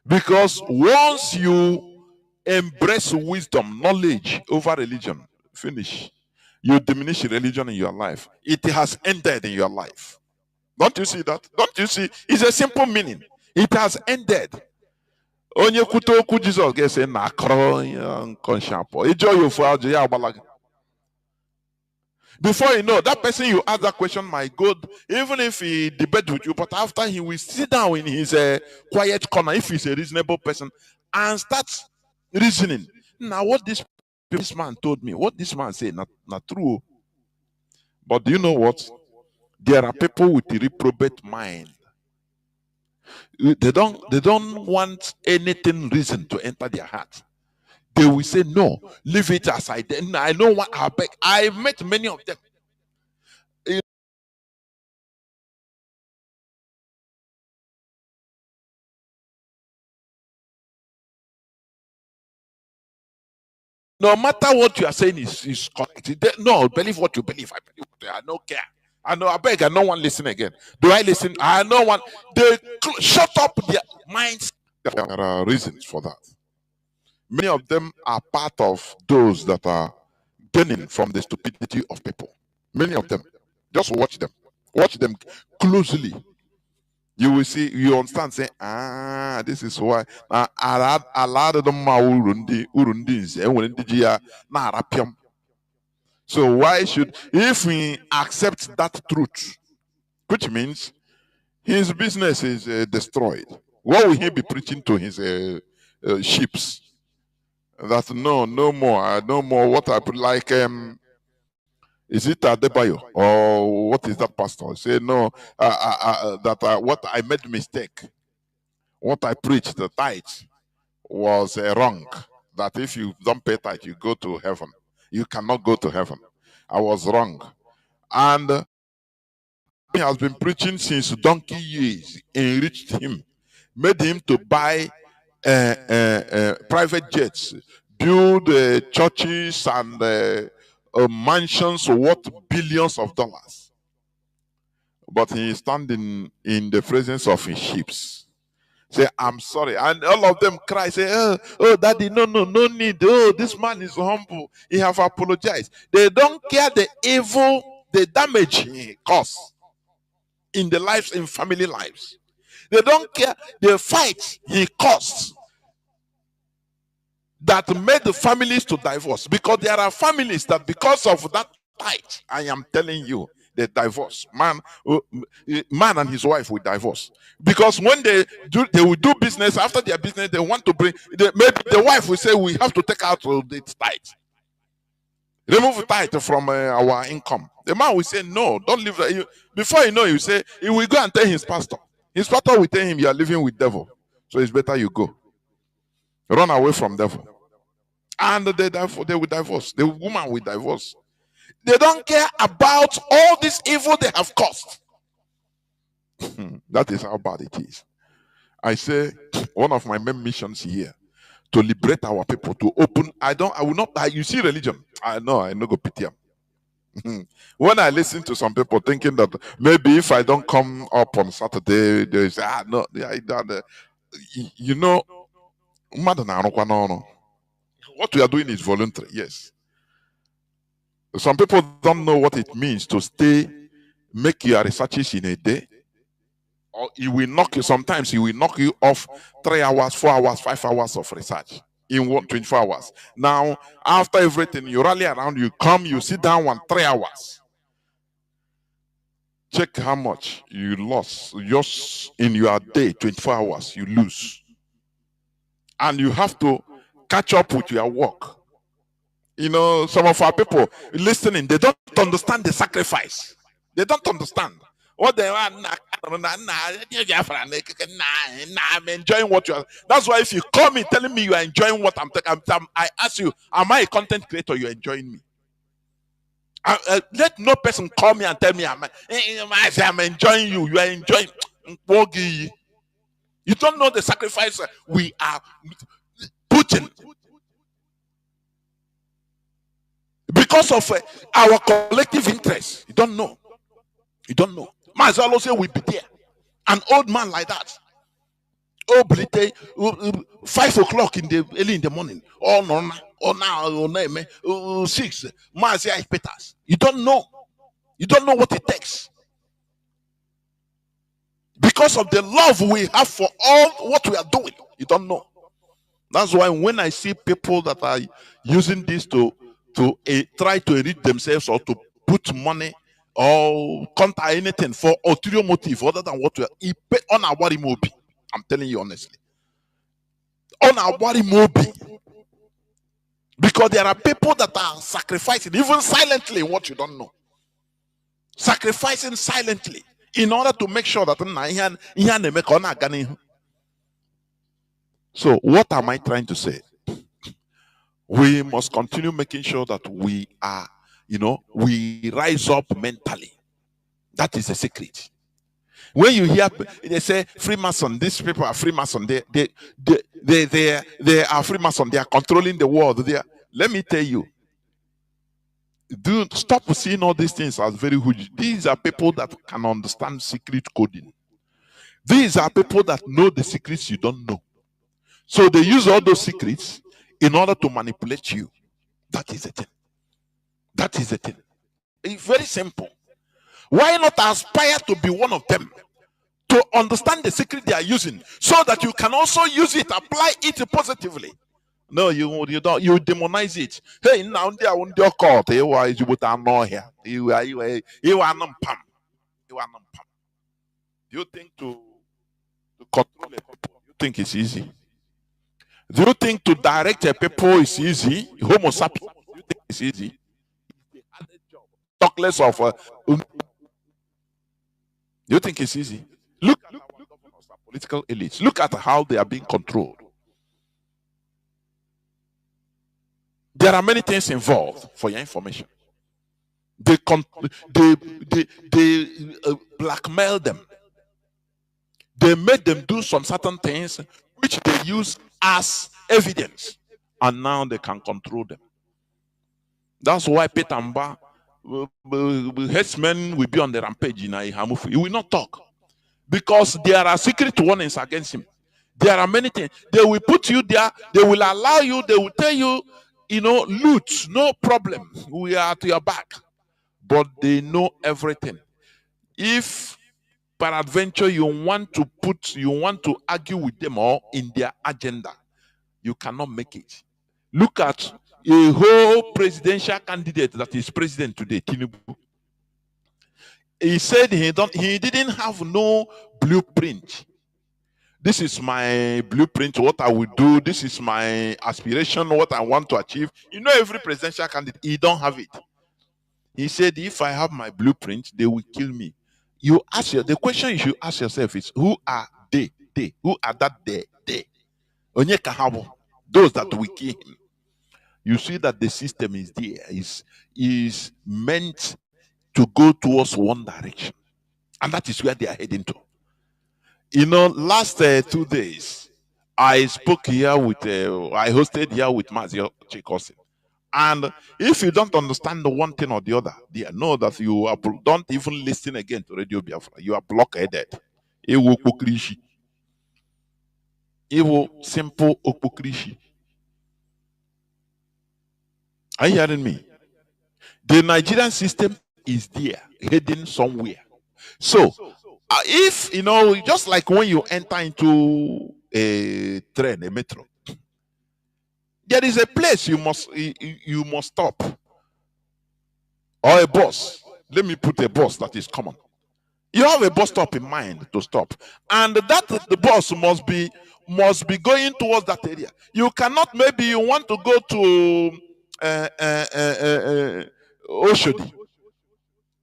Because once you Embrace wisdom, knowledge over religion. Finish. You diminish religion in your life. It has ended in your life. Don't you see that? Don't you see? It's a simple meaning. It has ended. Onye kwute okwu Jesus ga-ese na akọrọ nkọnshapo. Ịjọ ya ofu ajọ ya agbala gị. Before you know, that person you ask that question might go, even if he debate with you, but after he will sit down in his quiet corner, if he's a reasonable person, and start reasoning. Now, what this man told me, what this man said, not true. But do you know what? There are people with a reprobate mind. They don't want anything reason to enter their heart. They will say, no, leave it aside. I know what I beg. I met many of them. No matter what you are saying is correct. No, believe what you believe. I believe. I don't care. I know. I beg. I no one listen again. Do I listen? I no one. They shut up their minds. There are reasons for that. Many of them are part of those that are gaining from the stupidity of people. Many of them. Just watch them. Watch them closely. You will see, you understand, say, this is why. A lot of them are urundis. So why should, if we accept that truth, which means his business is destroyed, what will he be preaching to his sheeps? That no more, no more. What I put like is it Adebayo or what is that pastor? Say no, what I made mistake, what I preached, the tithe was wrong. That if you don't pay tithe, you go to heaven. You cannot go to heaven. I was wrong, and he has been preaching since donkey years. Enriched him, made him to buy private jets, build churches and mansions worth billions of dollars. But he is standing in the presence of his sheep. Say, I'm sorry. And all of them cry, say, oh, daddy, no need. Oh, this man is humble. He have apologized. They don't care the evil, the damage he caused in the lives, in family lives. They don't care the fight he caused that made the families to divorce. Because there are families that because of that fight, I am telling you, they divorce. Man and his wife will divorce. Because when they will do business, after their business, they want to bring, maybe the wife will say, we have to take out the tithe. Remove tithe from our income. The man will say, no, don't leave that. Before you know, you say, he will go and tell his pastor. His pastor will tell him, you are living with devil. So it's better you go. Run away from devil. And they will divorce. The woman will divorce. They don't care about all this evil they have caused. That is how bad it is. I say, one of my main missions here, to liberate our people, to open. I will not. You see religion. I know go pity them. When I listen to some people thinking that maybe if I don't come up on Saturday, they say, no, you know, what we are doing is voluntary. Yes. Some people don't know what it means to make your researches in a day. Or he will knock you, sometimes he will knock you off 3 hours, 4 hours, 5 hours of research in 24 hours. Now, after everything, you rally around, you come, you sit down 3 hours. Check how much you lost just in your day, 24 hours, you lose. And you have to catch up with your work. You know, some of our people listening, they don't understand the sacrifice. They don't understand. What they are, I'm enjoying what you are. That's why if you call me telling me you are enjoying what I'm taking, I ask you, am I a content creator? You're enjoying me. Let no person call me and tell me I'm enjoying you. You are enjoying. You don't know the sacrifice we are putting because of our collective interest. You don't know. You don't know. Might as well say we be there. An old man like that. Oh, 5 o'clock in the early in the morning. Oh no, oh now, oh no, 6. Mazi Peters. You don't know. You don't know what it takes. Because of the love we have for all what we are doing. You don't know. That's why when I see people that are using this to try to enrich themselves or to put money or counter anything for ulterior motive other than what we are on our body mobi. I'm telling you honestly. On our body mobi. Because there are people that are sacrificing, even silently, what you don't know. Sacrificing silently in order to make sure that so what am I trying to say? We must continue making sure that we are, we rise up mentally. That is a secret. When you hear they say Freemason, these people are Freemason, they are Freemason, they are controlling the world. Let me tell you, do stop seeing all these things as very huge. These are people that can understand secret coding. These are people that know the secrets you don't know. So they use all those secrets in order to manipulate you. That is the thing. That is the thing. It's very simple. Why not aspire to be one of them? To understand the secret they are using so that you can also use it, apply it positively. No, you don't. You demonize it. Hey, now they are on your court. You are here. You are numpam. You are numpam. Do you think to control a people? You think it's easy? Do you think to direct a people is easy? Homo sapiens. Do you think it's easy? Talk less of. Do you think it's easy? Look at our governors, our political elites. Look at how they are being controlled. There are many things involved for your information. They blackmail them. They made them do some certain things which they use as evidence, and now they can control them. That's why Petamba, headsmen will be on the rampage in Ihamufu. He will not talk because there are secret warnings against him. There are many things. They will put you there. They will allow you. They will tell you, loot, no problem. We are at your back. But they know everything. If peradventure you want to argue with them all in their agenda, you cannot make it. Look at a whole presidential candidate that is president today, Tinubu. He said he didn't have no blueprint. This is my blueprint, what I will do. This is my aspiration, what I want to achieve. Every presidential candidate, he don't have it. He said, if I have my blueprint, they will kill me. The question you should ask yourself is, who are they? Who are that they? Those that will kill him. You see that the system is there, is meant to go towards one direction. And that is where they are heading to. Last 2 days, I spoke here I hosted here with Mazi Johnathan. And if you don't understand the one thing or the other, know that you don't even listen again to Radio Biafra. You are blockheaded. Ewo simple okpokrishi. Are you hearing me? The Nigerian system is there, heading somewhere. So, if, just like when you enter into a train, a metro, there is a place you must stop. Or a bus. Let me put a bus that is common. You have a bus stop in mind to stop. And the bus must be going towards that area. You cannot, maybe you want to go to Oshodi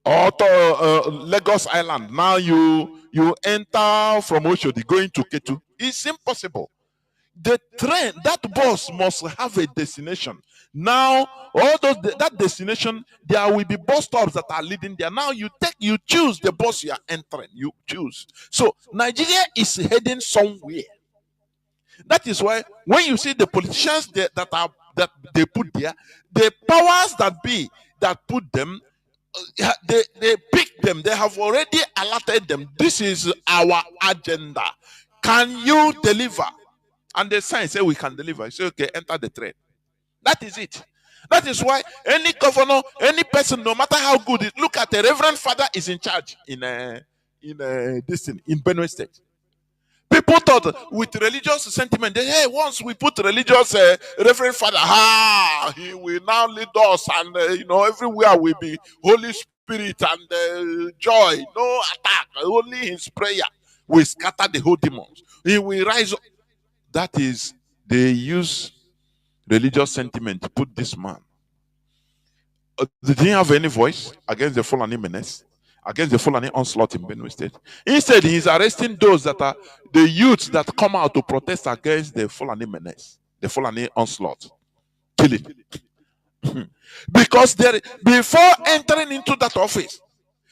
or to Lagos Island. Now you enter from Oshodi going to Ketu. It's impossible. The train, that bus must have a destination. Now, that destination, there will be bus stops that are leading there. Now you choose the bus you are entering. You choose. So Nigeria is heading somewhere. That is why when you see the politicians that they put there, the powers that put them, they pick them. They have already allotted them. This is our agenda. Can you deliver? And the sign say we can deliver. Say, okay, enter the train. That is it. That is why any governor, any person, no matter how good it, look at the Reverend Father is in charge in this thing, in Benue State. People thought with religious sentiment, hey, once we put religious Reverend Father, he will now lead us, and everywhere will be Holy Spirit and joy, no attack, only His prayer will scatter the whole demons. He will rise up. That is, they use religious sentiment to put this man. They didn't have any voice against the Fulani menace, against the Fulani onslaught in Benue State. Instead, he's arresting those that are the youths that come out to protest against the Fulani menace, the Fulani onslaught. Kill it. Because before entering into that office,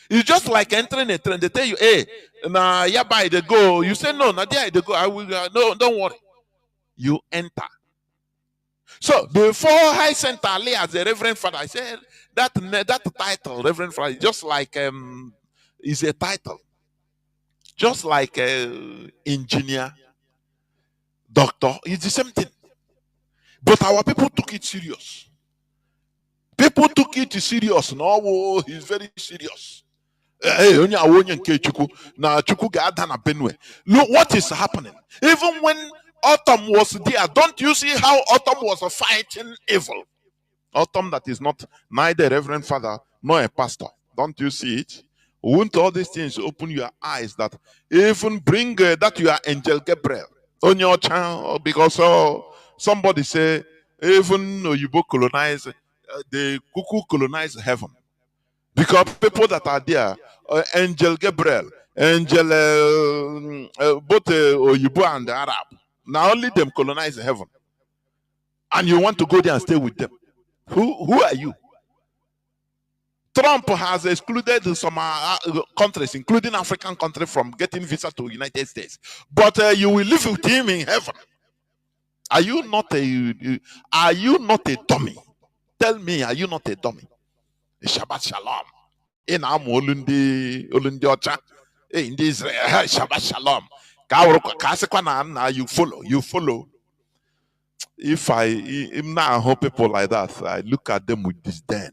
it's just like entering a train. They tell you, hey, nah, yeah, by the go. You say, no, nah, there they go. I will, no, don't worry. You enter. So before I sent Ali as a Reverend Father, I said that title, Reverend Father, just like is a title, just like engineer, doctor, it's the same thing. But our people took it serious. People took it serious. No, he's very serious. Look what is happening. Even when Autumn was there, don't you see how Autumn was fighting evil? Autumn that is not neither Reverend Father nor a pastor. Don't you see it? Won't all these things open your eyes that even bring that you are Angel Gabriel on your channel? Because somebody say even you both colonize the cuckoo colonize heaven. Because people that are there, Angel Gabriel, Angel both Oyibo and the Arab, now only them colonize heaven. And you want to go there and stay with them. Who are you? Trump has excluded some countries, including African countries, from getting visa to United States. But you will live with him in heaven. Are you not a dummy? Tell me, are you not a dummy? Shabbat Shalom. In Olundi Ocha. In this Shabbat Shalom. You follow. If I now people like that, I look at them with disdain.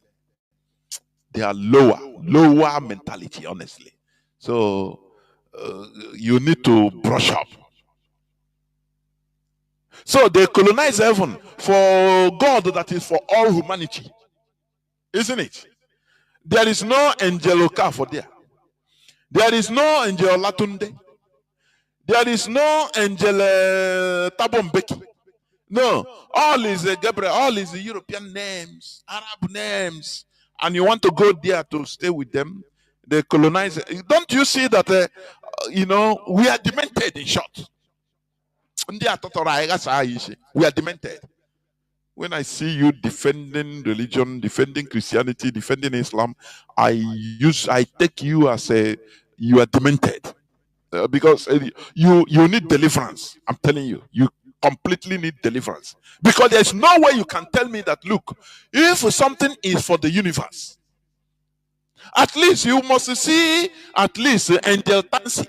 They are lower mentality, honestly. So you need to brush up. So they colonize heaven for God that is for all humanity, isn't it? There is no Angel Okafor there. There is no Angel Latunde. There is no Angel Tabombeki. No, all is Gabriel, all is European names, Arab names. And you want to go there to stay with them, they colonize. Don't you see that, we are demented in short. We are demented. When I see you defending religion, defending Christianity, defending Islam, I take you as you are demented. Because you need deliverance. I'm telling you, you completely need deliverance. Because there's no way you can tell me that, look, if something is for the universe, at least you must see at least Angel Tansi,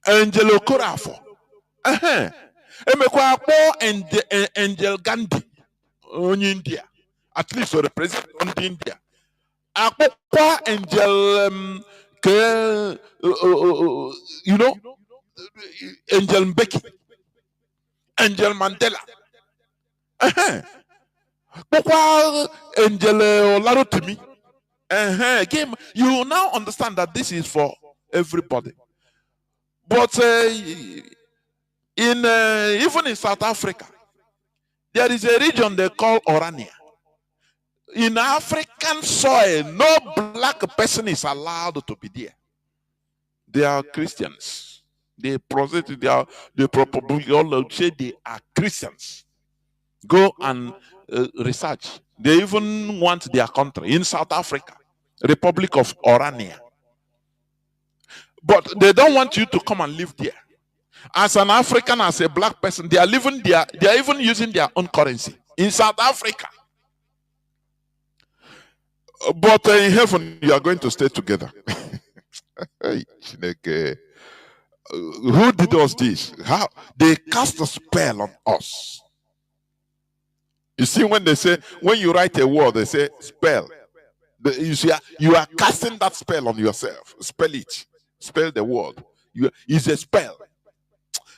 Angel Okorafor, Angel Gandhi on India, at least to represent on India. Angel Angel Mbeki, Angel Mandela, Angel Olarotimi. Again, you now understand that this is for everybody. But even in South Africa, there is a region they call Orania. In African soil, no black person is allowed to be there. They are Christians. They probably all say they are Christians. Go and research. They even want their country in South Africa, Republic of Orania. But they don't want you to come and live there. As an African, as a black person, they are living there. They are even using their own currency in South Africa. But in heaven, you are going to stay together. Who did us this? How they cast a spell on us. You see, when they say, when you write a word, they say spell. You see, you are casting that spell on yourself. Spell it. Spell the word. It's a spell.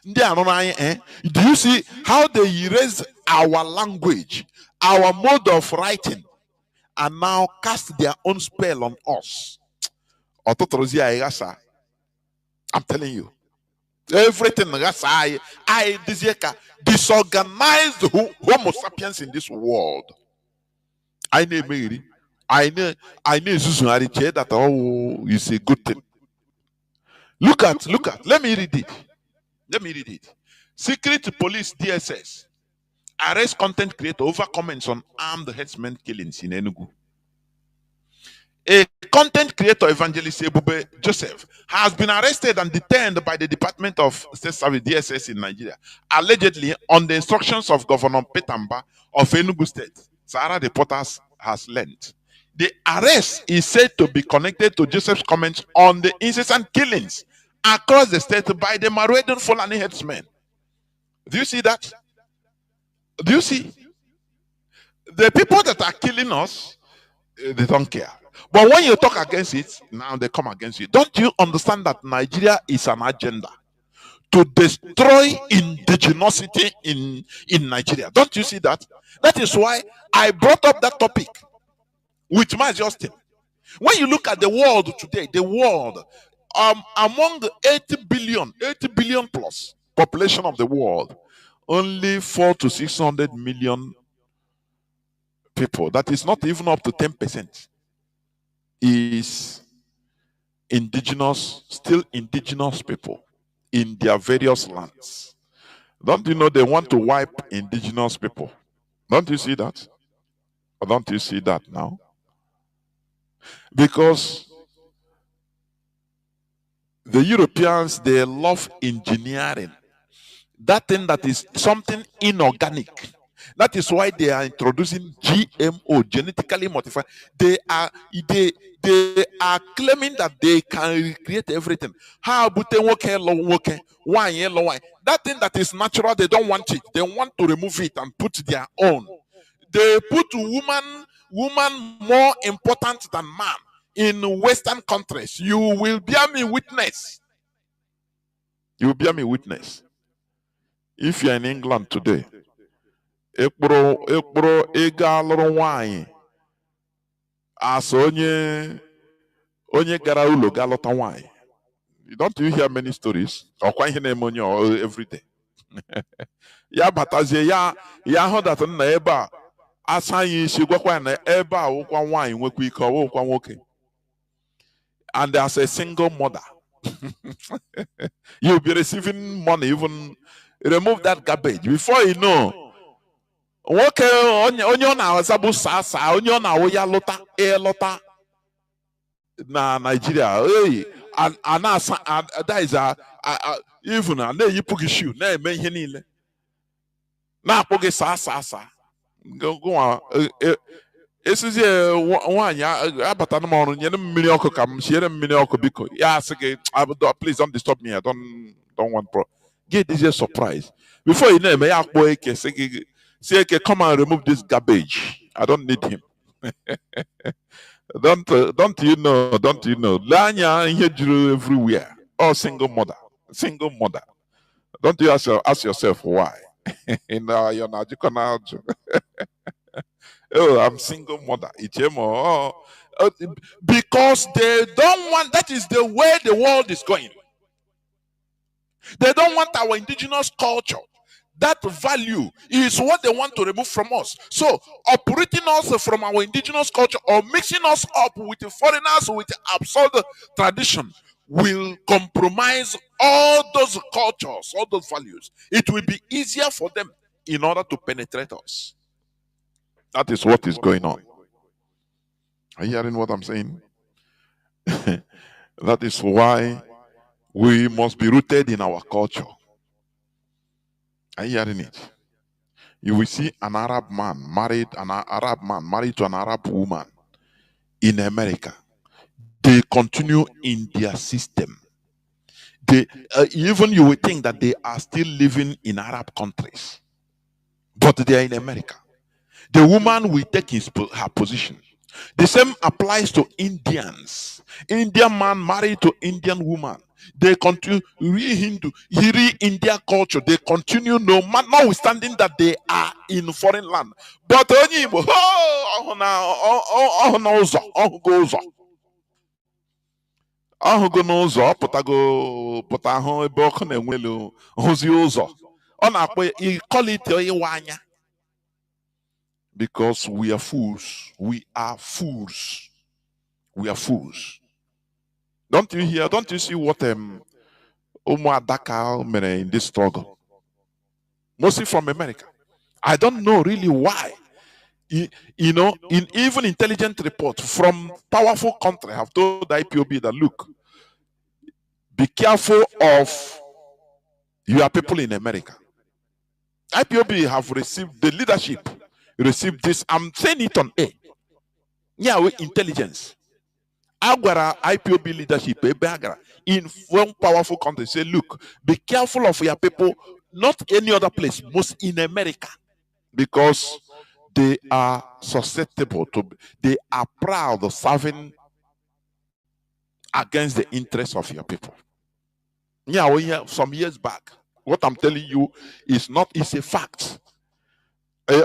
Do you see how they erase our language, our mode of writing, and now cast their own spell on us? I'm telling you. Everything I disorganized Homo sapiens in this world. I know Mary. I know that is a good thing. Look at. Let me read it. Secret Police DSS arrest content creator over comments on armed herdsmen killings in Enugu. A content creator, evangelist Ebube Joseph, has been arrested and detained by the Department of State Service DSS in Nigeria, allegedly on the instructions of Governor Petamba of Enugu State. Sahara Reporters has learned. The arrest is said to be connected to Joseph's comments on the incessant killings across the state by the Maruedan Fulani herdsmen. Do you see that? Do you see? The people that are killing us, they don't care. But when you talk against it, now they come against you. Don't you understand that Nigeria is an agenda to destroy indigenosity in Nigeria? Don't you see that? That is why I brought up that topic with Mazi Johnathan. When you look at the world today, the world, among the 80 billion plus population of the world, only 400 to 600 million people, that is not even up to 10%, is still indigenous people in their various lands. Don't you know they want to wipe indigenous people? Don't you see that? Or don't you see that now? Because the Europeans, they love engineering. That thing that is something inorganic. That is why they are introducing GMO, genetically modified. They are claiming that they can recreate everything. How about wine? That thing that is natural, they don't want it. They want to remove it and put their own. They put woman more important than man in Western countries. You will bear me witness. You will bear me witness. If you're in England today, ekporo ega lụrụ nwanyị as onye gara ụlọ ga lụta nwanyị. Don't you hear many stories? Ọkwa ihe na-eme onye every day. Ya batazie ya hụ that nna ebe a asa anyị isi gwakwa ya na ebe a wụkwa nwanyị nwekwa ike ọwụkwa nwoke. And as a single mother, you'll be receiving money, even remove that garbage. Before you know, onye na-azabu sasa, onye na-awụ ya lọta na Nigeria. That is even na-eyipụ gị shoe, na-eme ihe niile. Na-akpụ gị sasa. Esizie nwanyị abata na ọrụ nyere mmiri ọkụ ka m siere mmiri ọkụ biko. Ya sị gị, please don't disturb me. I don't want problem. Get this surprise. Before you know, may I say, come and remove this garbage. I don't need him. Don't you know? Lanya here everywhere. Oh, single mother. Don't you ask yourself why? You're not. Oh, I'm single mother. Because they don't want. That is the way the world is going. They don't want our indigenous culture. That value is what they want to remove from us. So, uprooting us from our indigenous culture or mixing us up with the foreigners with absurd tradition will compromise all those cultures, all those values. It will be easier for them in order to penetrate us. That is what is going on. Are you hearing what I'm saying? That is why we must be rooted in our culture. Are you hearing it? You will see an Arab man married to an Arab woman in America. They continue in their system. They even you would think that they are still living in Arab countries, but they are in America. The woman will take her position. The same applies to Indians. Indian man married to Indian woman. They continue Hindu, India culture. They continue no matter, notwithstanding that they are in foreign land. But ahụgo n'ụzọ ọ pụta ahụ ebe ọkụ na-enwe elu hụzi ụzọ ọ na-akpọ ikolite ịwa anya because we are fools. We are fools. We are fools. Don't you hear? Don't you see what Adaka made in this struggle? Mostly from America. I don't know really why. You know, in even intelligent reports from powerful countries have told the IPOB that look, be careful of your people in America. IPOB have received the leadership, received this. I'm saying it on air. Yeah, with intelligence. Agwara IPOB leadership in one powerful country say, look, be careful of your people, not any other place, most in America, because they are susceptible to, they are proud of serving against the interests of your people. Yeah, some years back, what I'm telling you is not, it's a fact. Do you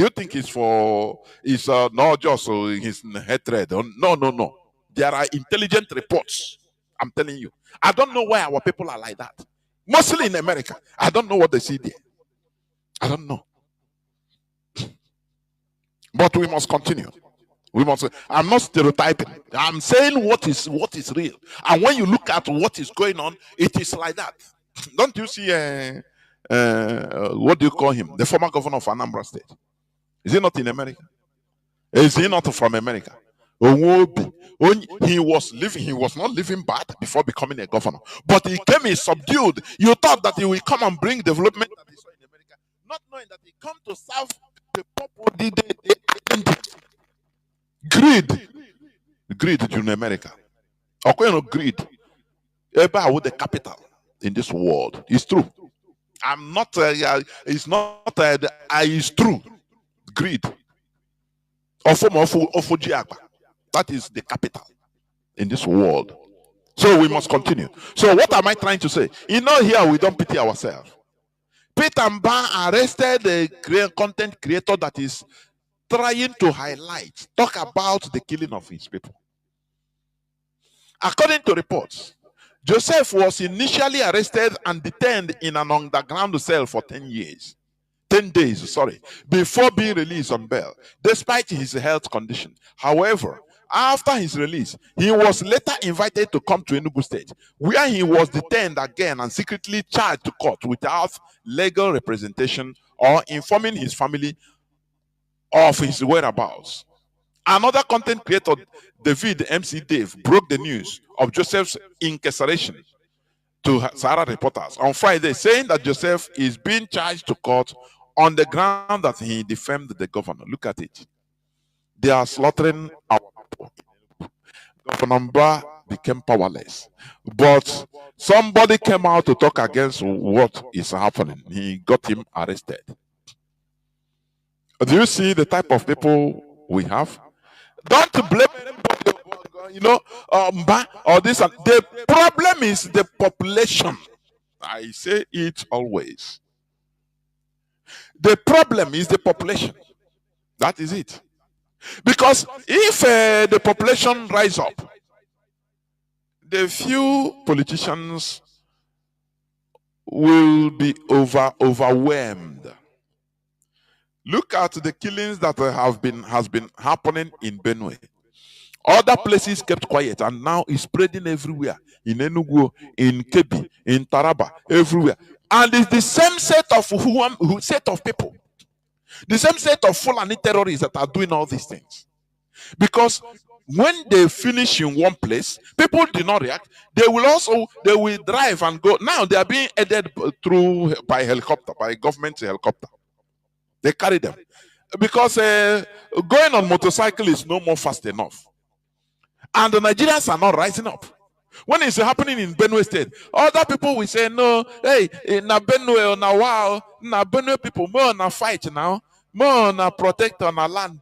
think it's for, it's not just his hatred? No. There are intelligent reports. I'm telling you. I don't know why our people are like that. Mostly in America. I don't know what they see there. I don't know. But we must continue. We must. I'm not stereotyping. I'm saying what is real. And when you look at what is going on, it is like that. Don't you see? What do you call him? The former governor of Anambra State. Is he not in America? Is he not from America? He was not living bad before becoming a governor, but he came in subdued. You thought that he will come and bring development that he saw in America, not knowing that he come to serve the people. Greed in America. Greed about the capital in this world. It's true. I'm not. It's not. It's true. Greed. That is the capital in this world. So we must continue. So what am I trying to say? You know, here we don't pity ourselves. Peter Mba arrested a content creator that is trying to highlight, talk about the killing of his people. According to reports, Joseph was initially arrested and detained in an underground cell for 10 days, before being released on bail, despite his health condition. However, after his release, he was later invited to come to Enugu State, where he was detained again and secretly charged to court without legal representation or informing his family of his whereabouts. Another content creator, David MC Dave, broke the news of Joseph's incarceration to Sahara reporters on Friday, saying that Joseph is being charged to court on the ground that he defamed the governor. Look at it. They are slaughtering our people. Governor Mba became powerless. But somebody came out to talk against what is happening. He got him arrested. Do you see the type of people we have? Don't blame anybody, you know, Mba or this. The problem is the population. I say it always. The problem is the population. That is it. Because if the population rise up, the few politicians will be overwhelmed. Look at the killings that has been happening in Benue. Other places kept quiet, and now it's spreading everywhere. In Enugu, in Kebbi, in Taraba, everywhere. And it's the same set of people. The same set of Fulani terrorists that are doing all these things. Because when they finish in one place, people do not react. They will drive and go. Now they are being aided by helicopter, by government helicopter. They carry them. Because going on motorcycle is no more fast enough. And the Nigerians are not rising up. When it's happening in Benue State, other people will say, no, hey, na Benue or na wow, na Benue people, more na fight now, more na protect on our land,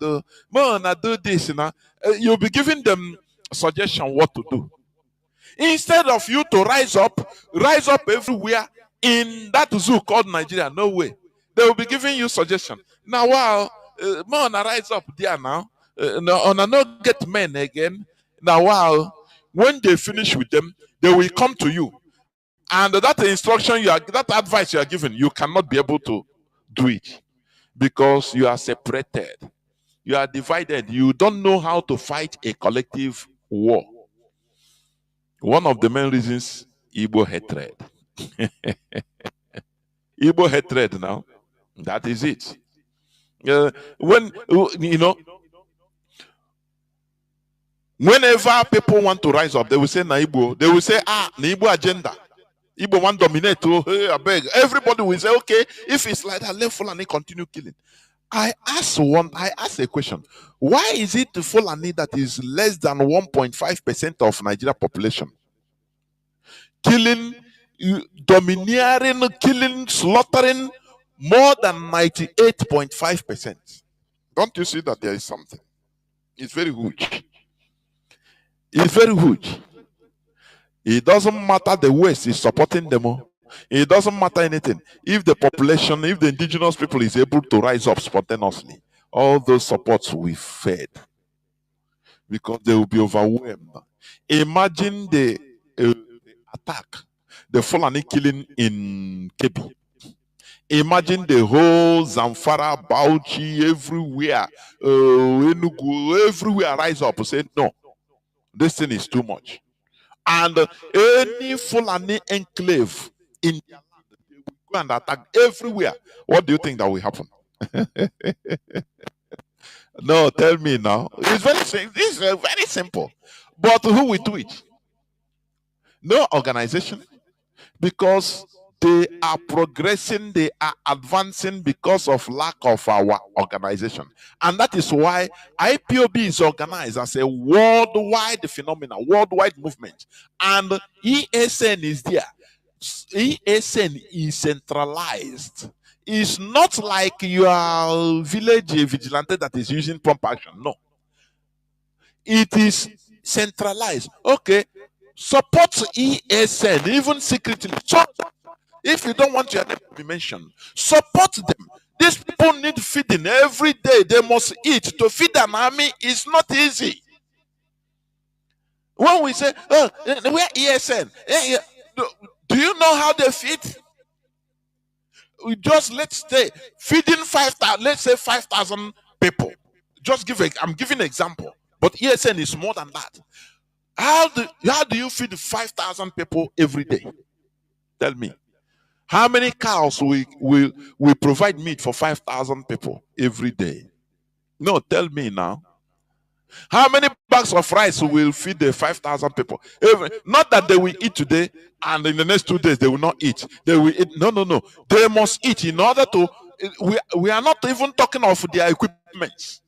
more na do this now. You'll be giving them suggestion what to do. Instead of you to rise up everywhere in that zoo called Nigeria, no way. They will be giving you suggestion. Now, wow, more na rise up there now. No, not get men again. Now, wow, when they finish with them, they will come to you. And that instruction that advice you are given, you cannot be able to do it because you are separated. You are divided. You don't know how to fight a collective war. One of the main reasons, Igbo hatred. Igbo hatred now, that is it. When, you know, whenever people want to rise up, they will say, na Igbo. They will say, na Igbo agenda. Igbo want to dominate. Oh, hey, I beg. Everybody will say, okay, if it's like that, let Fulani continue killing. I ask a question. Why is it Fulani that is less than 1.5% of Nigeria population? Killing, domineering, killing, slaughtering more than 98.5%. Don't you see that there is something? It's very huge. It's very huge. It doesn't matter the West is supporting them all. It doesn't matter anything. If the population, if the indigenous people is able to rise up spontaneously, all those supports will fade because they will be overwhelmed. Imagine the attack, the Fulani killing in Kebi. Imagine the whole Zamfara, Bauchi, everywhere, Enugu, everywhere rise up and say, no, this thing is too much. And any Fulani enclave in their land, they will go and attack everywhere. What do you think that will happen? No, tell me now. It's very simple. This is very simple. But who will do it? No organization. Because they are progressing, they are advancing because of lack of our organization. And that is why IPOB is organized as a worldwide phenomenon, worldwide movement. And ESN is there. ESN is centralized. It's not like your village vigilante that is using pump action. No. It is centralized. Okay. Support ESN, even secretly. So, if you don't want your name to be mentioned, support them. These people need feeding every day. They must eat. To feed an army is not easy. When we say, oh, we're ESN, do you know how they feed? We just, let's say, feeding 5,000, let's say 5,000 people. Just I'm giving an example. But ESN is more than that. How do you feed 5,000 people every day? Tell me. How many cows we provide meat for 5,000 people every day? No, tell me now. How many bags of rice will feed the 5,000 people? Not that they will eat today and in the next 2 days they will not eat. They will eat. No. They must eat in order to. We are not even talking of their equipment.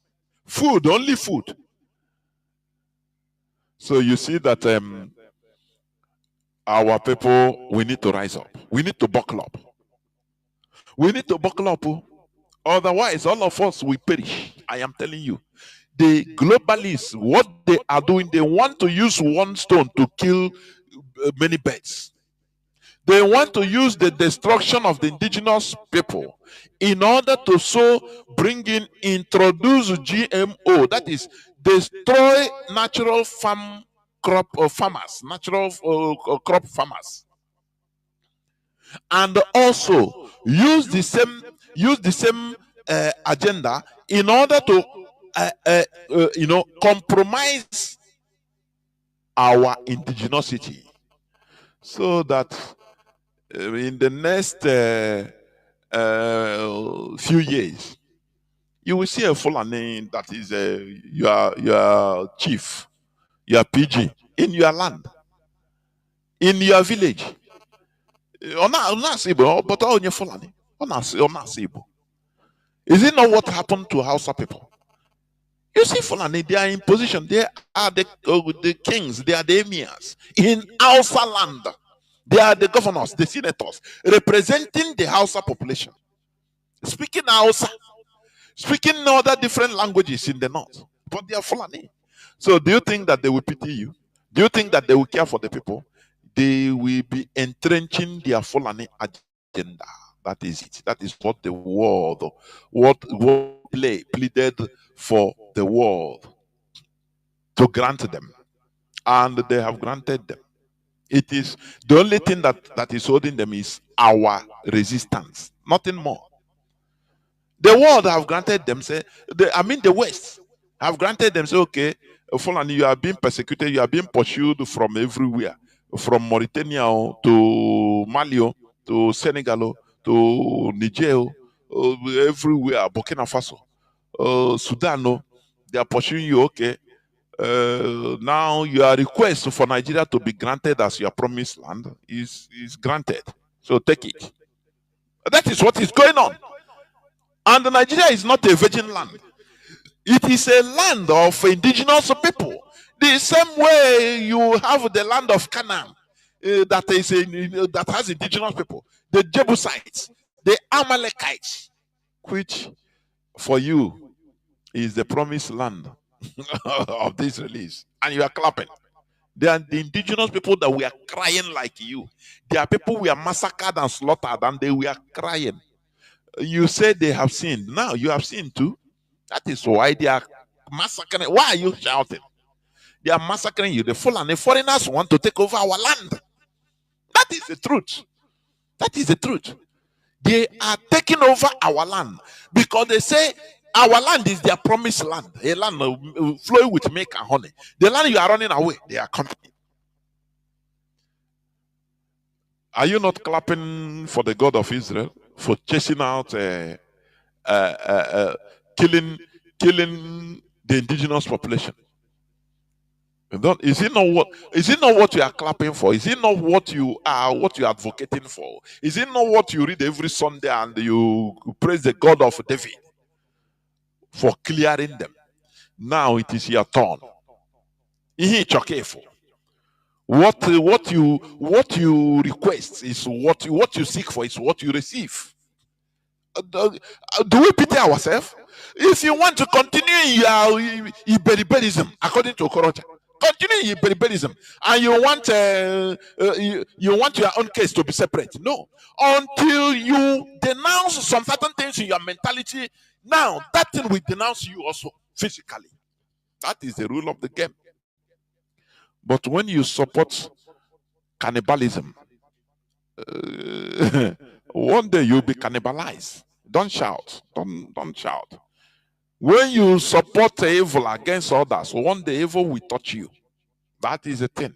Food, only food. So you see that our people, we need to rise up. We need to buckle up. We need to buckle up. Otherwise, all of us will perish. I am telling you. The globalists, what they are doing, they want to use one stone to kill many birds. They want to use the destruction of the indigenous people in order to introduce GMO, that is, destroy natural crop farmers, natural crop farmers, and also use the same agenda in order to compromise our indigenosity, so that in the next few years, you will see a Fulani that is your chief, your PG in your land, in your village. Is it not what happened to Hausa people? You see, Fulani, they are in position. They are the kings, they are the emirs in Hausa land. They are the governors, the senators, representing the Hausa population. Speaking Hausa, speaking other different languages in the north. But they are Fulani. So do you think that they will pity you? Do you think that they will care for the people? They will be entrenching their Fulani agenda. That is it. That is what the world, what pleaded for the world to grant them. And they have granted them. It is the only thing that is holding them is our resistance, nothing more. The world have granted them, say, the West have granted them, say, okay, Fulani, you are being persecuted, you are being pursued from everywhere, from Mauritania to Mali to Senegal to Niger, everywhere, Burkina Faso, Sudan, they are pursuing you, okay. Now your request for Nigeria to be granted as your promised land is granted. So take it. That is what is going on. And Nigeria is not a virgin land. It is a land of indigenous people. The same way you have the land of Canaan that has indigenous people. The Jebusites, the Amalekites, which for you is the promised land of this release. And you are clapping. They are the indigenous people that we are crying like you. They are people we are massacred and slaughtered, and they were crying. You say they have sinned. Now you have sinned too. That is why they are massacring. Why are you shouting? They are massacring you. The Fulani foreigners want to take over our land. That is the truth. That is the truth. They are taking over our land because they say our land is their promised land, a land flowing with milk and honey. The land you are running away, they are coming. Are you not clapping for the God of Israel for chasing out, killing the indigenous population? Is it not what you are clapping for? Is it not what you are advocating for? Is it not what you read every Sunday and you praise the God of David for clearing them? Now it is your turn. What you request is what you seek for is what you receive. Do we pity ourselves? If you want to continue in your Iberiberism, according to Okorocha, continue in Iberiberism, and you want your own case to be separate. No, until you denounce some certain things in your mentality, now that thing will denounce you also physically. That is the rule of the game. But when you support cannibalism, one day you'll be cannibalized. Don't shout. Don't shout. When you support evil against others, one day evil will touch you. That is the thing.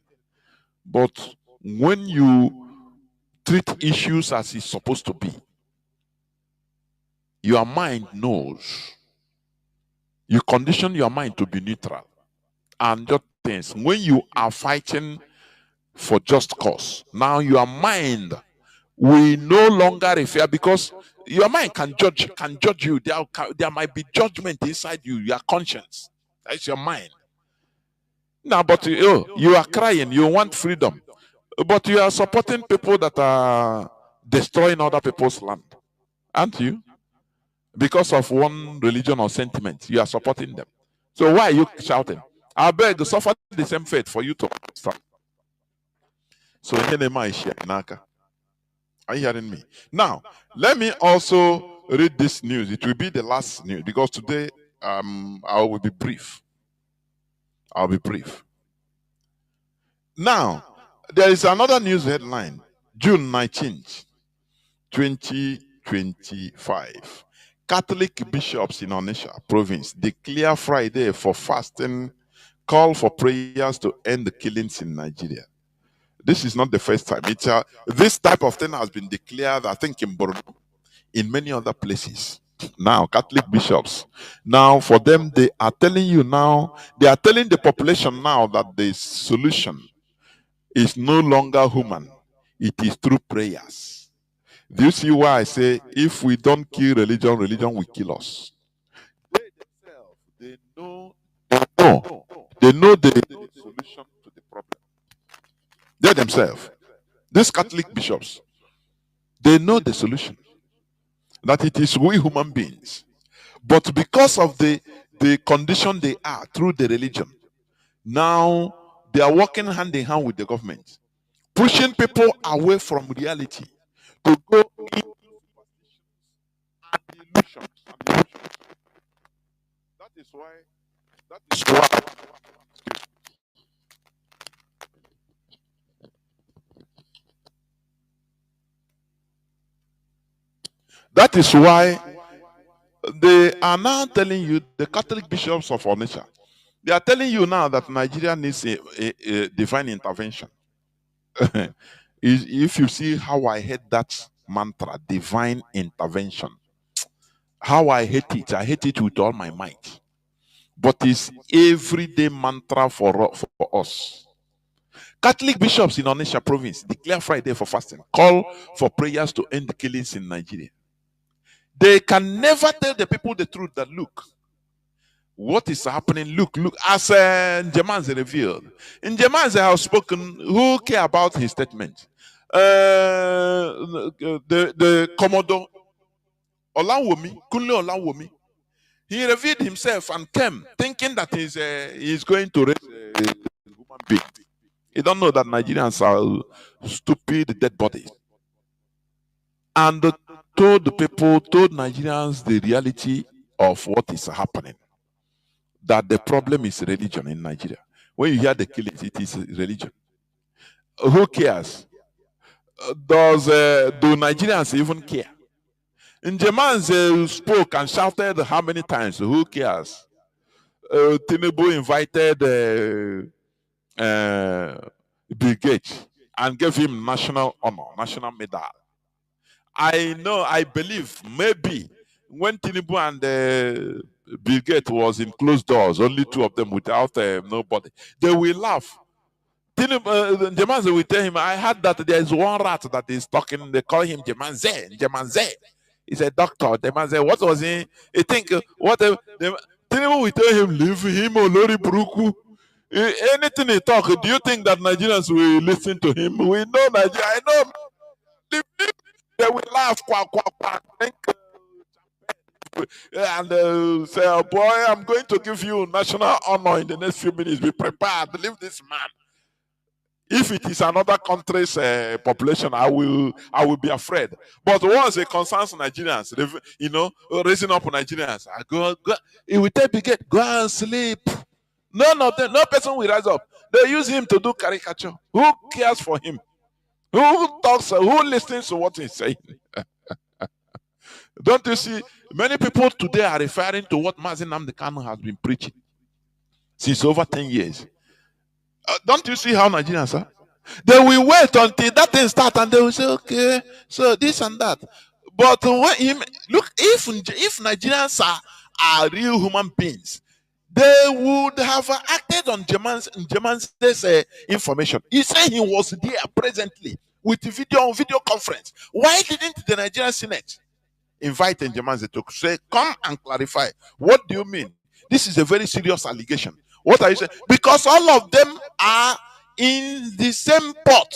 But when you treat issues as it's supposed to be, your mind knows. You condition your mind to be neutral. And just things. When you are fighting for just cause, now your mind will no longer refer, because your mind can judge you. There might be judgment inside you, your conscience. That's your mind. Now, but you are crying, you want freedom, but you are supporting people that are destroying other people's land, aren't you? Because of one religion or sentiment, you are supporting them. So why are you shouting? I beg, suffer the same fate for you to understand. So are you hearing me? Now, let me also read this news. It will be the last news because today I will be brief. I'll be brief. Now, there is another news headline, June 19th, 2025. Catholic bishops in Onitsha province declare Friday for fasting, call for prayers to end the killings in Nigeria. This is not the first time. This type of thing has been declared, I think, in Borno, in many other places. Now, Catholic bishops, now for them, they are telling you now, they are telling the population now that the solution is no longer human. It is through prayers. Do you see why I say, if we don't kill religion, religion will kill us? They themselves, they know know. They know the solution to the problem. They themselves, these Catholic bishops, they know the solution. That it is we human beings. But because of the condition they are through the religion, now they are working hand in hand with the government, pushing people away from reality to go into illusions. That is why. That is why they are now telling you, the Catholic bishops of Onitsha, they are telling you now that Nigeria needs a divine intervention. If you see how I hate that mantra, divine intervention, how I hate it with all my might. But it's everyday mantra for us. Catholic bishops in Onitsha province declare Friday for fasting, call for prayers to end killings in Nigeria. They can never tell the people the truth that look, what is happening? Look, as Njemanze revealed. In Njemanze has spoken, who care about his statement? The Commodore Kunle Olawomi, he revealed himself and came thinking that he's going to raise a human being. He don't know that Nigerians are stupid dead bodies. And told Nigerians the reality of what is happening. That the problem is religion in Nigeria. When you hear the killings, it is religion. Who cares? Do Nigerians even care? Njemanze spoke and shouted how many times? Who cares? Tinubu invited Bill Gates and gave him national honor, national medal. I believe maybe when Tinubu and Bill Gates was in closed doors, only two of them without nobody, they will laugh. Jemanze will tell him, I heard that there is one rat that is talking, they call him Jemanze. He's a doctor. Jemanze, what was he? He think, Tinubu will tell him, leave him, Olori Buruku. Anything he talk, do you think that Nigerians will listen to him? We know Nigeria. I know. They will laugh, quack, quack, quack. And say, oh boy, I'm going to give you national honor in the next few minutes. Be prepared. Leave this man. If it is another country's population, I will be afraid. But once it concerns Nigerians, raising up Nigerians, I go. It will take Brigade, go and sleep. None of them, no person will rise up. They use him to do caricature. Who cares for him? Who talks? Who listens to what he's saying? Don't you see? Many people today are referring to what Mazi Johnathan has been preaching since over 10 years. Don't you see how Nigerians are? They will wait until that thing starts and they will say, okay, so this and that. But look, if Nigerians are real human beings, they would have acted on Jemanze's information. He said he was there presently with video conference. Why didn't the Nigerian Senate invite Jemanze to say, come and clarify? What do you mean? This is a very serious allegation. What are you saying? Because all of them are in the same pot.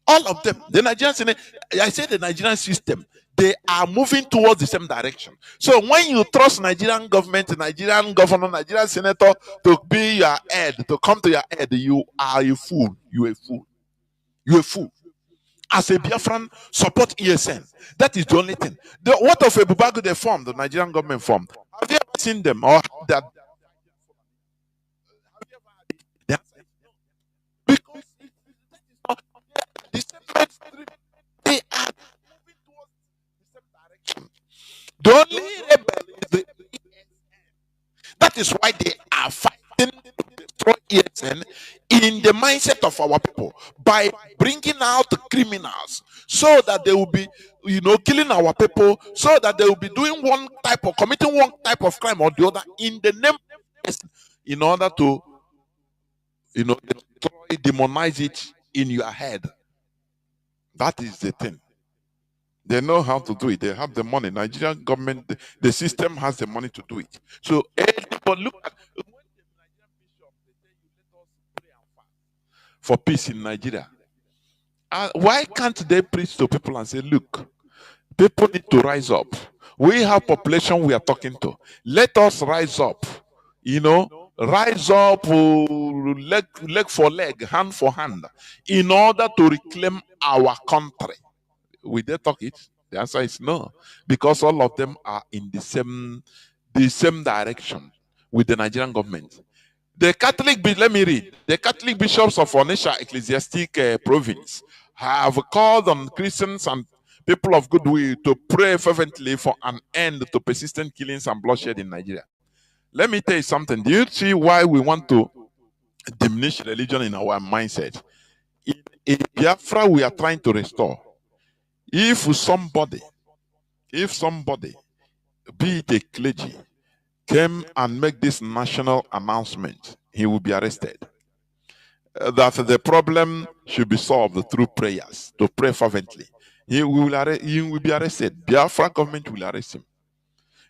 All of them. The Nigerian Senate, I say the Nigerian system, they are moving towards the same direction. So when you trust Nigerian government, Nigerian governor, Nigerian senator to be your head, to come to your head, you are a fool. You're a fool. You're a fool. As a Biafran, support ESN. That is the only thing. What of a Bubagu they formed, the Nigerian government formed? Have you ever seen them or that? Because the same they are moving towards the same direction. The only rebel is the ESN. That is why they are fighting to destroy ESN in the mindset of our people by bringing out the criminals so that they will be, killing our people, so that they will be doing committing one type of crime or the other in the name of ESN, in order to, destroy, demonize it in your head. That is the thing. They know how to do it. They have the money. Nigerian government, the system has the money to do it. So, but look at for peace in Nigeria. Why can't they preach to people and say, look, people need to rise up. We have population we are talking to. Let us rise up. Rise up leg for leg, hand for hand, in order to reclaim our country. Will they talk it? The answer is no, because all of them are in the same direction with the Nigerian government. The let me read. The Catholic bishops of Onitsha Ecclesiastic Province have called on Christians and people of goodwill to pray fervently for an end to persistent killings and bloodshed in Nigeria. Let me tell you something. Do you see why we want to diminish religion in our mindset? In Biafra, we are trying to restore. If somebody, be it a clergy, came and make this national announcement, he will be arrested. That the problem should be solved through prayers, to pray fervently. He will be arrested. Biafra government will arrest him.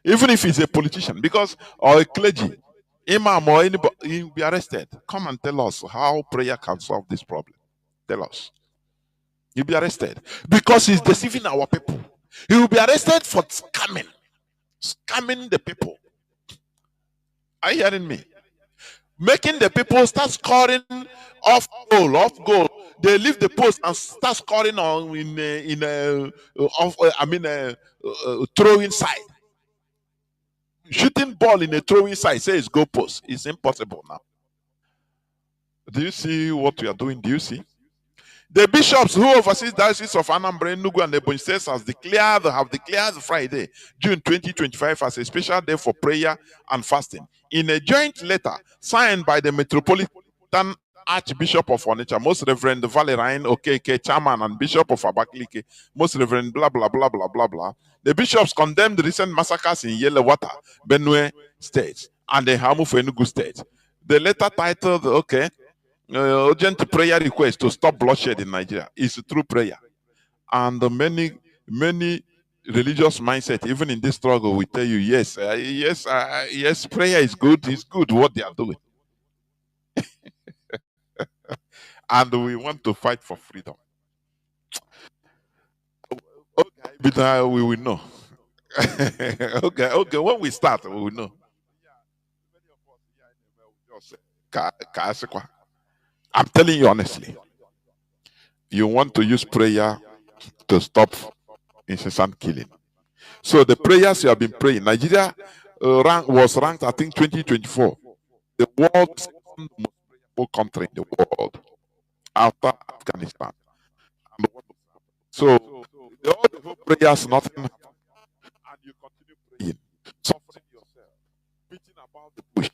Even if he's a politician, or a clergy, imam or anybody, he will be arrested. Come and tell us how prayer can solve this problem. Tell us. He'll be arrested because he's deceiving our people. He will be arrested for scamming the people. Are you hearing me? Making the people start scoring off goal. They leave the post and start scoring on throwing side. Shooting ball in a throwing side, say it's goal post. It's impossible now. Do you see what we are doing? Do you see? The bishops who oversee diocese of Anambra, Enugu, and Ebonyi States have declared Friday, June 2025, as a special day for prayer and fasting. In a joint letter signed by the Metropolitan Archbishop of Onitsha, Most Reverend Valerian Okeke, Chairman and Bishop of Abakaliki, Most Reverend blah blah blah blah blah blah, the bishops condemned the recent massacres in Yelewata, Benue State, and the Hamufu, Enugu State. The letter titled, urgent prayer request to stop bloodshed in Nigeria is through prayer. And many religious mindset, even in this struggle, we tell you, yes, prayer is good. It's good what they are doing. And we want to fight for freedom. Okay, but we will know. okay, when we start, we will know. I'm telling you honestly, you want to use prayer to stop incessant killing. So the prayers you have been praying, Nigeria was ranked, I think, 2024, the world's second most prayerful country in the world after Afghanistan. So all the whole prayers, nothing happened, and you continue praying, suffering yourself, beating about the bush.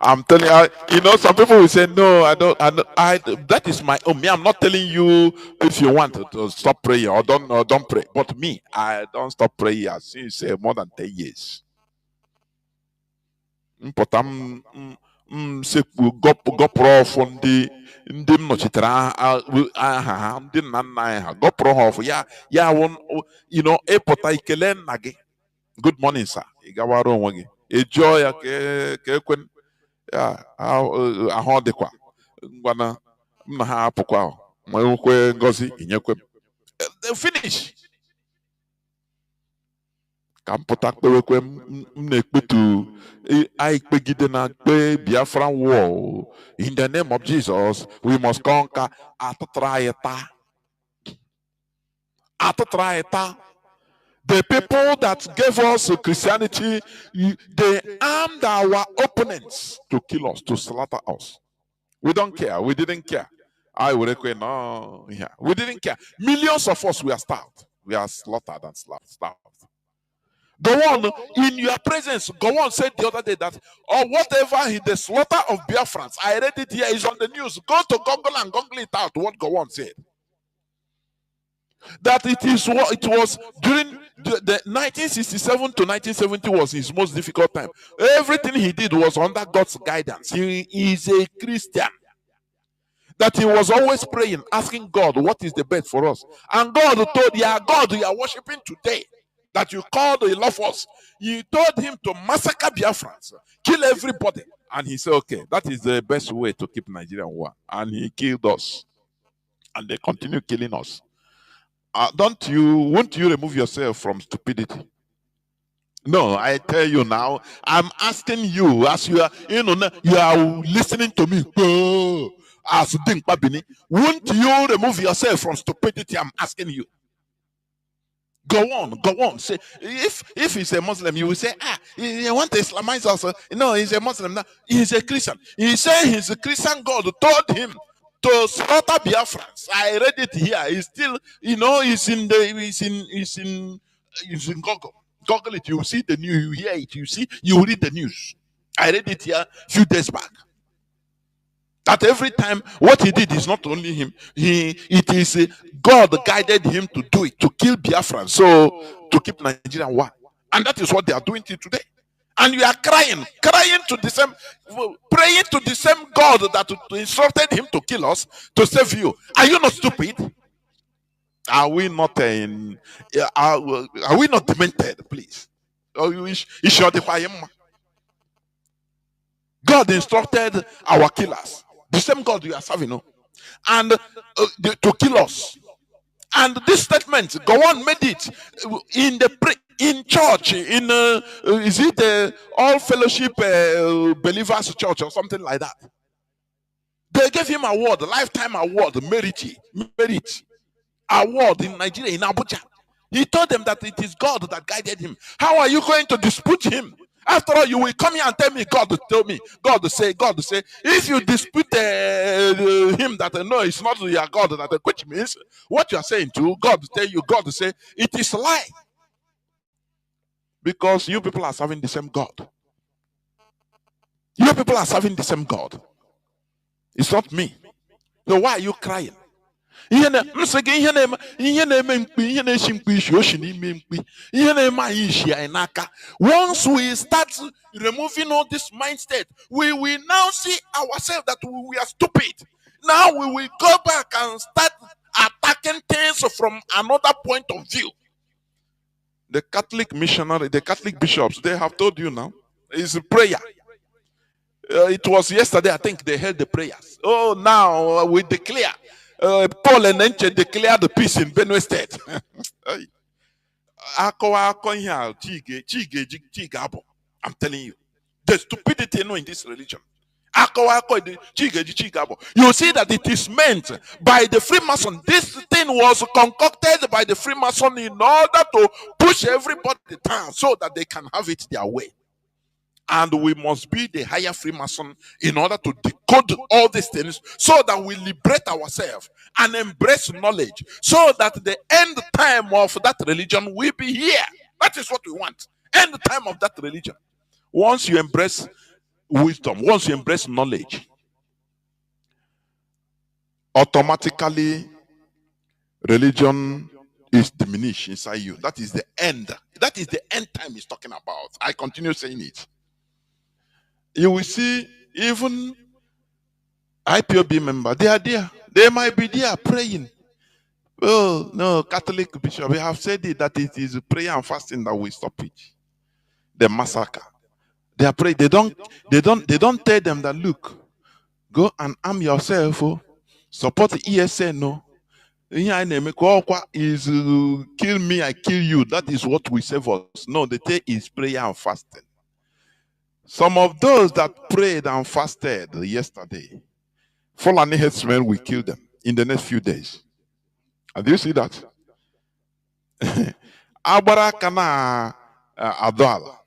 I'm telling you, some people will say, no, I don't, that is my own. Me, I'm not telling you if you want to stop praying or don't pray. But me, I don't stop praying since more than 10 years. But I'm go pro from the nnọchitere aha ndị nna nna anyị ha gọpụrụ ha ọfụ ya won ịpụta ikele nna gị, good morning sir, ị gawara onwe gị ejụọ ya ka ekwen ahụ dịkwa ngwana nna ha apụkwa ma enwekwe ngozi inyekwe finish. Ka mpụta kpewekwe m na-ekpetu anyị kpegide na kpe Biafran war. In the name of Jesus, we must conquer. Atatraita. The people that gave us Christianity, they armed our opponents to kill us, to slaughter us. We don't care. We didn't care. We didn't care. Millions of us were starved. We are slaughtered and starved. Go on, in your presence, go on said the other day that, or whatever the slaughter of Biafrans, I read it here, is on the news. Go to Google and Google it out, what go on said. That it was during the 1967 to 1970 was his most difficult time. Everything he did was under God's guidance. He is a Christian. that he was always praying, asking God, what is the best for us? And God told, yeah, God, you are worshiping today, that you called, you love us. You told him to massacre Biafrans, kill everybody. And he said, okay, that is the best way to keep Nigeria in war. And he killed us. And they continue killing us. Won't you remove yourself from stupidity? No, I tell you now, I'm asking you, as you are, you are listening to me. As Dinkpabini, won't you remove yourself from stupidity? I'm asking you. Go on. Say, if he's a Muslim, you will say, you want to Islamize also. No, he's a Muslim now. He's a Christian. He said he's a Christian. God told him to slaughter Biafrans. I read it here. He's still, he's in Google. Google it. You see the news. You hear it. You read the news. I read it here a few days back. That every time what he did is not only him, it is God guided him to do it, to kill Biafra, so to keep Nigeria war. And that is what they are doing till today. And you are crying to the same, praying to the same God that instructed him to kill us, to save you. Are you not stupid? Are we not are we not demented, please? Oh, you sure God instructed our killers, the same God you are serving, and to kill us. And this statement, go on, made it in church, in is it All Fellowship Believers Church or something like that? They gave him award, lifetime award, merit award in Nigeria, in Abuja. He told them that it is God that guided him. How are you going to dispute him? After all, you will come here and tell me, God to say, if you dispute him that no, it's not your God, that which means what you are saying to God to tell you, God to say, it is a lie. Because you people are serving the same God. You people are serving the same God. It's not me. So why are you crying? Once we start removing all this mindset, we will now see ourselves that we are stupid. Now we will go back and start attacking things from another point of view. The Catholic missionary, the Catholic bishops, they have told you now, it's a prayer. It was yesterday, I think they held the prayers. Oh, now we declare. Paul and Enche declared the peace in Benue State. I'm telling you, the stupidity in this religion. You see that it is meant by the Freemason. This thing was concocted by the Freemason in order to push everybody down so that they can have it their way. And we must be the higher Freemason in order to decode all these things so that we liberate ourselves and embrace knowledge so that the end time of that religion will be here. That is what we want. End time of that religion. Once you embrace wisdom, once you embrace knowledge, automatically religion is diminished inside you. That is the end. That is the end time he's talking about. I continue saying it. You will see even IPOB member, they are there. They might be there praying. Oh no, Catholic bishop, we have said it that it is prayer and fasting that will stop it. The massacre. They are praying. They don't tell them that look, go and arm yourself. Support the ESN. No. Is kill me, I kill you. That is what we say for us. No, the day is prayer and fasting. Some of those that prayed and fasted yesterday, Fulani headsmen will kill them in the next few days. And do you see that? Abara kana adwala.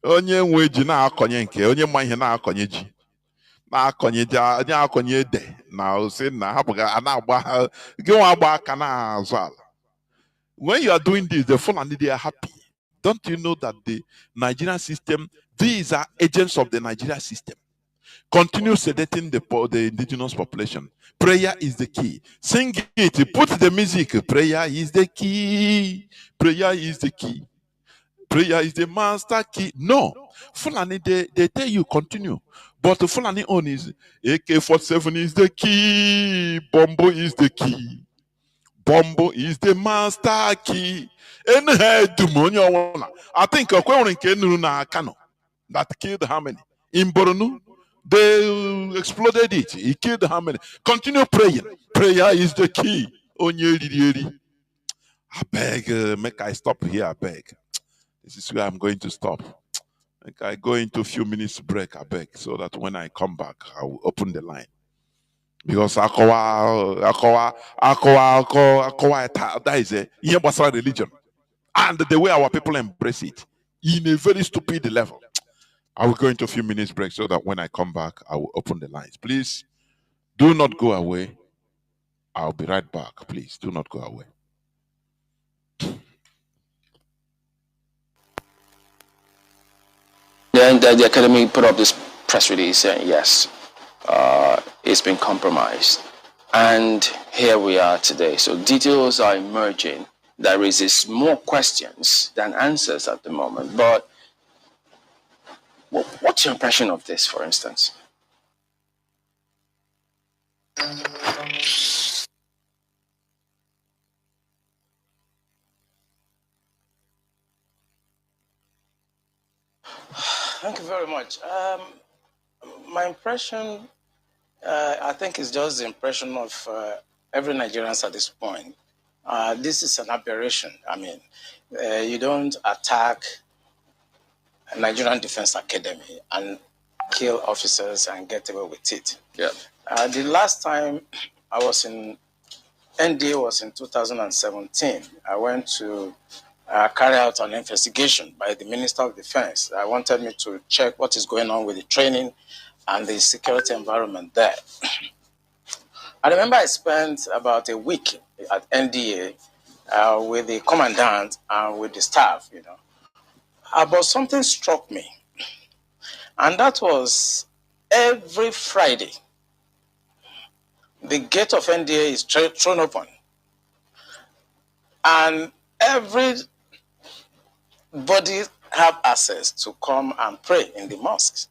Onye nwe ji na akonye nke, onye ma ihe na akonye ji. Na akonye ja, onye akonye de na ose na habuga ana agba gị agba aka na azwala. When you are doing this, the Fulani, they are happy. Don't you know that the Nigerian system, these are agents of the Nigerian system. Continue sedating the indigenous population. Prayer is the key. Sing it. Put the music. Prayer is the key. Prayer is the key. Prayer is the master key. No. Fulani, they tell you continue. But the Fulani own is AK-47 is the key. Bombo is the key. Bombo is the master key. I think Kanu that killed how many? In Boronu, they exploded it. He killed how many? Continue praying. Prayer is the key. I beg, make I stop here, I beg. This is where I'm going to stop. Make I go into a few minutes break, I beg, so that when I come back, I will open the line. Because that is a religion. And the way our people embrace it in a very stupid level. I will go into a few minutes break so that when I come back, I will open the lines. Please do not go away. I'll be right back. Please do not go away. Then the academy put up this press release saying, yes, it's been compromised. And here we are today. So details are emerging that raises more questions than answers at the moment. But what's your impression of this, for instance? Thank you very much. My impression, I think, is just the impression of every Nigerian at this point. This is an aberration. I mean, you don't attack a Nigerian Defense Academy and kill officers and get away with it. Yeah. The last time I was in NDA was in 2017. I went to carry out an investigation by the Minister of Defense. I wanted me to check what is going on with the training and the security environment there. I remember I spent about a week at NDA with the commandant and with the staff, you know. But something struck me, and that was every Friday, the gate of NDA is thrown open, and everybody have access to come and pray in the mosques.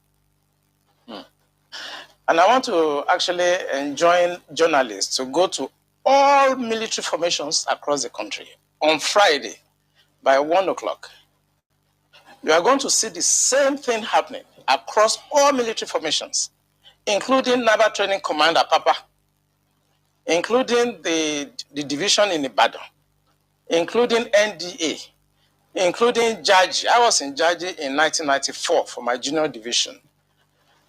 And I want to actually enjoin journalists to go to all military formations across the country on Friday by 1 o'clock. You are going to see the same thing happening across all military formations, including Naval Training Command at Papa, including the division in Ibadan, including NDA, including Jaji. I was in Jaji in 1994 for my junior division.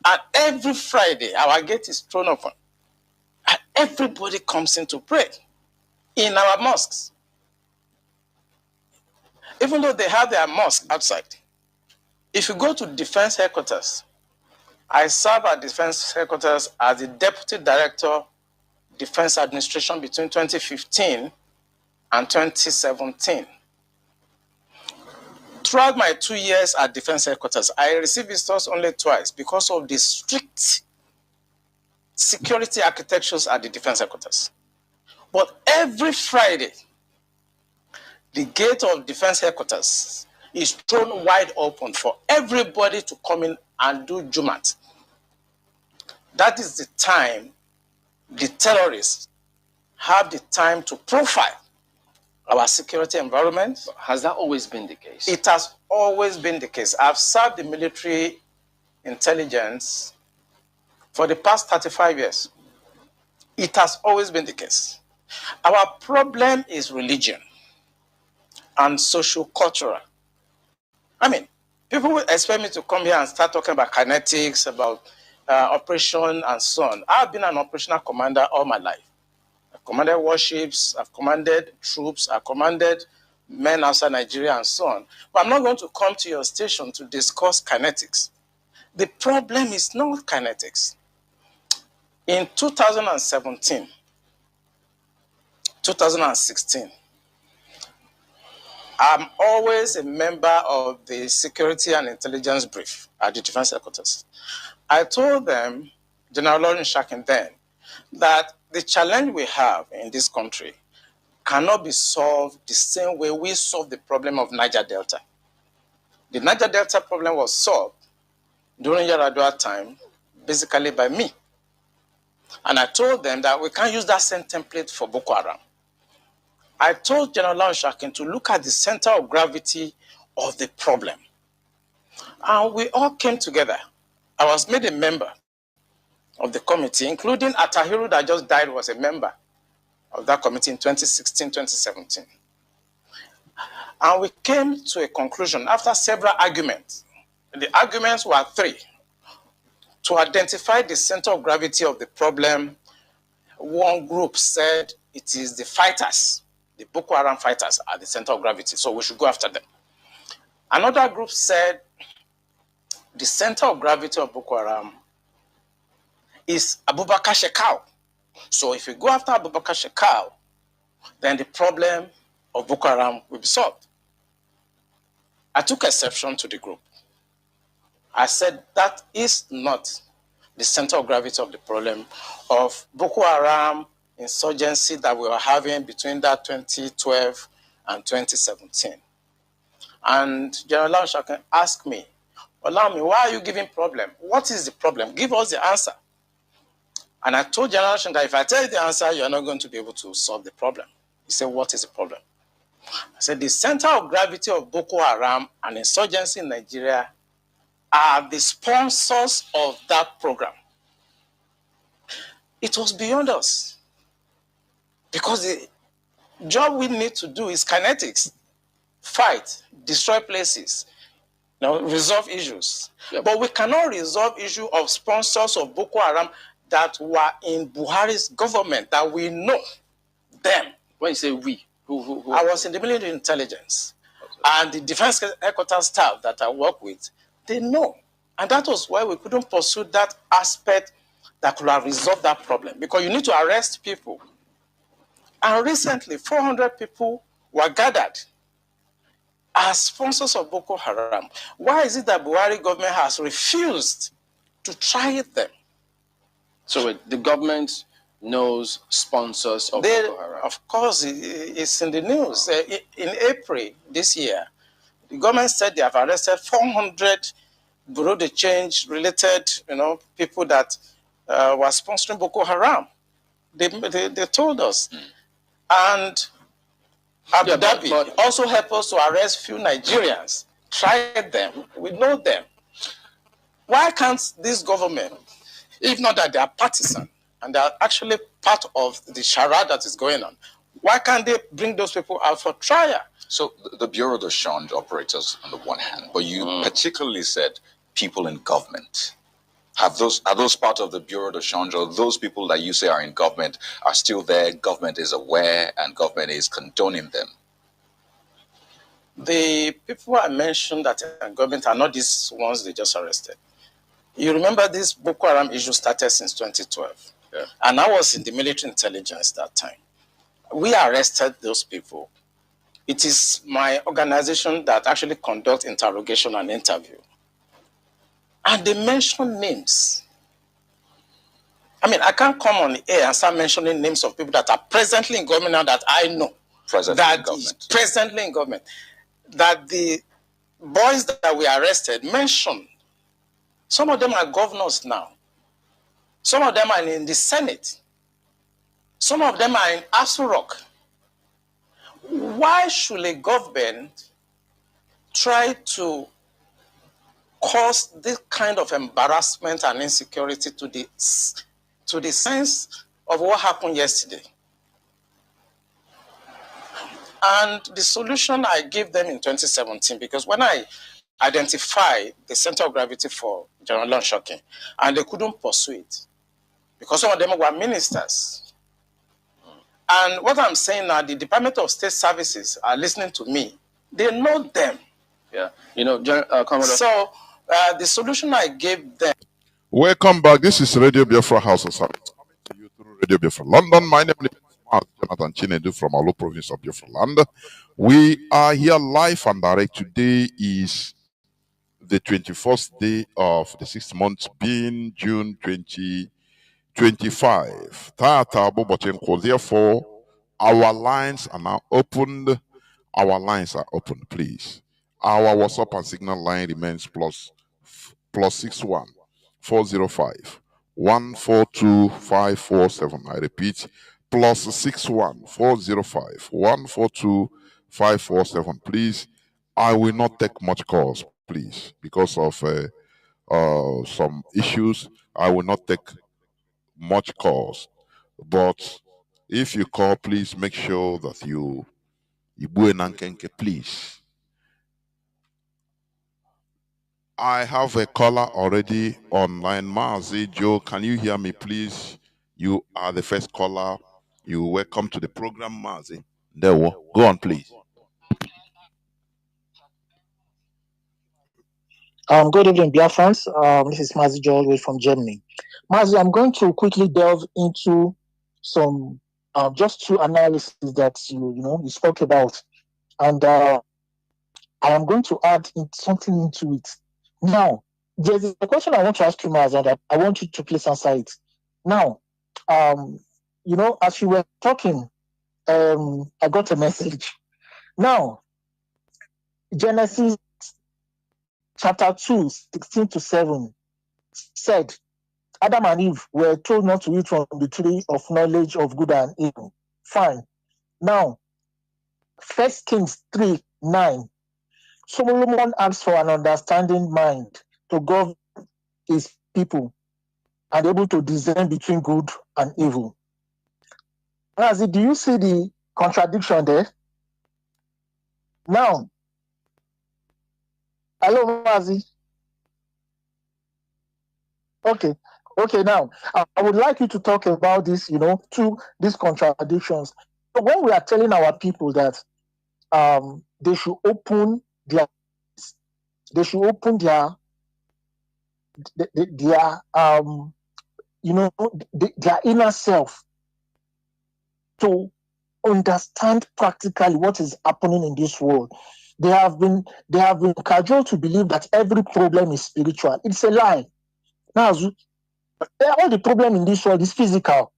And every Friday, our gate is thrown open. And everybody comes in to pray in our mosques. Even though they have their mosque outside. If you go to Defense Headquarters, I serve at Defense Headquarters as the Deputy Director, Defense Administration between 2015 and 2017. Throughout my 2 years at Defense Headquarters, I received visitors only twice because of the strict security architectures at the Defense Headquarters. But every Friday, the gate of Defense Headquarters is thrown wide open for everybody to come in and do Jumat. That is the time the terrorists have the time to profile our security environment. Has that always been the case? It has always been the case. I've served the military intelligence for the past 35 years. It has always been the case. Our problem is religion and social-cultural. I mean, people will expect me to come here and start talking about kinetics, about operation and so on. I've been an operational commander all my life. I've commanded warships, I've commanded troops, I've commanded men outside Nigeria and so on. But I'm not going to come to your station to discuss kinetics. The problem is not kinetics. In 2017, 2016, I'm always a member of the Security and Intelligence Brief at the Defense Headquarters. I told them, General Lawrence Shakin then, that the challenge we have in this country cannot be solved the same way we solved the problem of Niger Delta. The Niger Delta problem was solved during Yar'Adua time basically by me. And I told them that we can't use that same template for Boko Haram. I told General Shakin to look at the center of gravity of the problem. And we all came together. I was made a member of the committee, including Atahiru that just died was a member of that committee in 2016, 2017. And we came to a conclusion after several arguments. The arguments were three. To identify the center of gravity of the problem, one group said it is the fighters, the Boko Haram fighters are the center of gravity, so we should go after them. Another group said the center of gravity of Boko Haram is Abubakar Shekau. So if you go after Abubakar Shekau, then the problem of Boko Haram will be solved. I took exception to the group. I said that is not the center of gravity of the problem of Boko Haram insurgency that we were having between that 2012 and 2017. And General Shakin asked me, Olami, why are you giving problem? What is the problem? Give us the answer. And I told General Shakin that if I tell you the answer, you're not going to be able to solve the problem. He said, what is the problem? I said, the center of gravity of Boko Haram and insurgency in Nigeria are the sponsors of that program. It was beyond us. Because the job we need to do is kinetics. Fight, destroy places, resolve issues. Yep. But we cannot resolve issue of sponsors of Boko Haram that were in Buhari's government, that we know them. When you say we, who? I was in the military intelligence. Okay. And the defense headquarters staff that I work with, they know. And that was why we couldn't pursue that aspect that could have resolved that problem. Because you need to arrest people. And recently, 400 people were gathered as sponsors of Boko Haram. Why is it that Buhari government has refused to try them? So the government knows sponsors of Boko Haram? Of course, it's in the news. In April this year, the government said they have arrested 400 Bureau de Change related, people that were sponsoring Boko Haram. They told us. And Abu Dhabi also helped us to arrest few Nigerians, tried them, we know them. Why can't this government, if not that they are partisan, and they are actually part of the charade that is going on, why can't they bring those people out for trial? So the Bureau de Change operators on the one hand, but you particularly said people in government. Are those part of the Bureau de Change, or those people that you say are in government are still there, government is aware, and government is condoning them? The people I mentioned that are in government are not these ones they just arrested. You remember this Boko Haram issue started since 2012. Yeah. And I was in the military intelligence that time. We arrested those people. It is my organization that actually conducts interrogation and interview. And they mention names. I mean, I can't come on the air and start mentioning names of people that are presently in government now that I know. Presently in government. That the boys that we arrested mentioned. Some of them are governors now. Some of them are in the Senate. Some of them are in Asurok. Why should a government try to cause this kind of embarrassment and insecurity to the sense of what happened yesterday? And the solution I gave them in 2017, because when I identified the center of gravity for General Shakin, and they couldn't pursue it, because some of them were ministers. And what I'm saying now, the Department of State Services are listening to me. They know them. Yeah, so the solution I gave them. Welcome back. This is Radio Biafra House of Service, coming to you through Radio Biafra London. My name is Mazi Johnathan Chinedu from Alo province of Biafra land. We are here live and direct. Today is the 21st day of the 6th month, being June 2025. Therefore, our lines are now opened. Our lines are open, please. Our WhatsApp and Signal line remains plus +61 405 142 547. I repeat, +61 405 142 547. Please, I will not take much calls, please, because of some issues. I will not take much calls, but if you call, please make sure that you please. I have a caller already online. Mazi Joe, can you hear me, please? You are the first caller. You welcome to the program, Mazi. There we go on, please. Good evening, Biafrans. This is Mazi Johnathan from Germany. Mazi, I'm going to quickly delve into some just two analyses that you spoke about, and I am going to add something into it. Now, there's a question I want to ask you, Mazi, and I want you to please answer it. Now, as you were talking, I got a message. Now, Genesis chapter 2, 16 to 7 said, Adam and Eve were told not to eat from the tree of knowledge of good and evil. Fine. Now, 1 Kings 3:9, Solomon asked for an understanding mind to govern his people and able to discern between good and evil. Mazi, do you see the contradiction there? Now, hello, Mazi. Okay, now, I would like you to talk about this, these contradictions. So when we are telling our people that they should open their their inner self to understand practically what is happening in this world. They have been cajoled to believe that every problem is spiritual. It's a lie. Now, all the problem in this world is physical.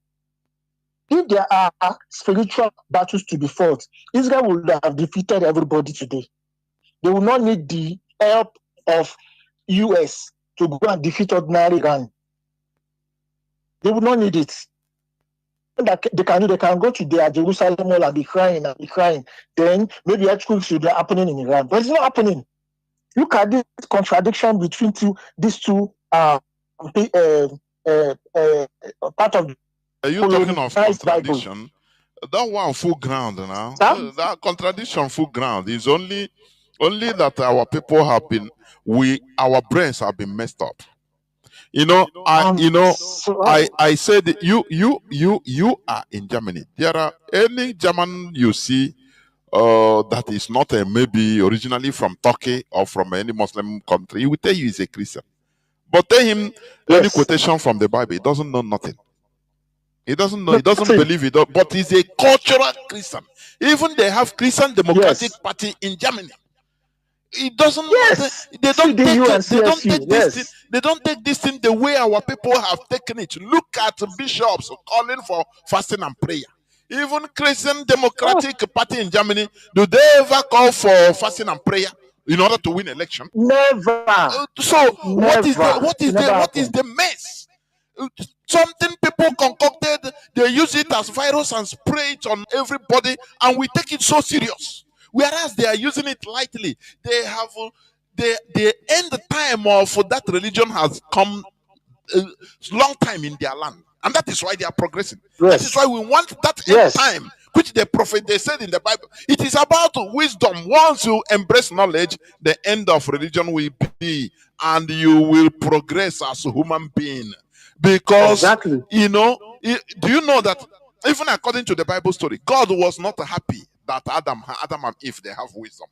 If there are spiritual battles to be fought, Israel would have defeated everybody today. They will not need the help of US to go and defeat ordinary Iran. They will not need it. They can go to their Jerusalem Mall and be crying. Then maybe earthquakes will be happening in Iran, but it's not happening. Look at this contradiction between these two part of. Are you talking of contradiction? Bible. That one full ground now. That contradiction full ground is only that our people have been our brains have been messed up. I said you are in Germany. There are any German you see that is not maybe originally from Turkey or from any Muslim country, he will tell you he's a Christian. But tell him any quotation from the Bible, he doesn't know nothing. He doesn't know, he doesn't believe it, but he's a cultural Christian. Even they have Christian Democratic Party in Germany. It doesn't they don't take this thing the way our people have taken it. Look at bishops calling for fasting and prayer. Even Christian Democratic Party in Germany, do they ever call for fasting and prayer in order to win election? Never. What is the mess? Something people concocted, they use it as virus and spray it on everybody, and we take it so serious. Whereas they are using it lightly. They have the end time of that religion has come a long time in their land, and that is why they are progressing. That is why we want that end time, which the prophet they said in the Bible. It is about wisdom. Once you embrace knowledge, the end of religion will be, and you will progress as a human being. Because do you know that even according to the Bible story, God was not happy that Adam and Eve they have wisdom.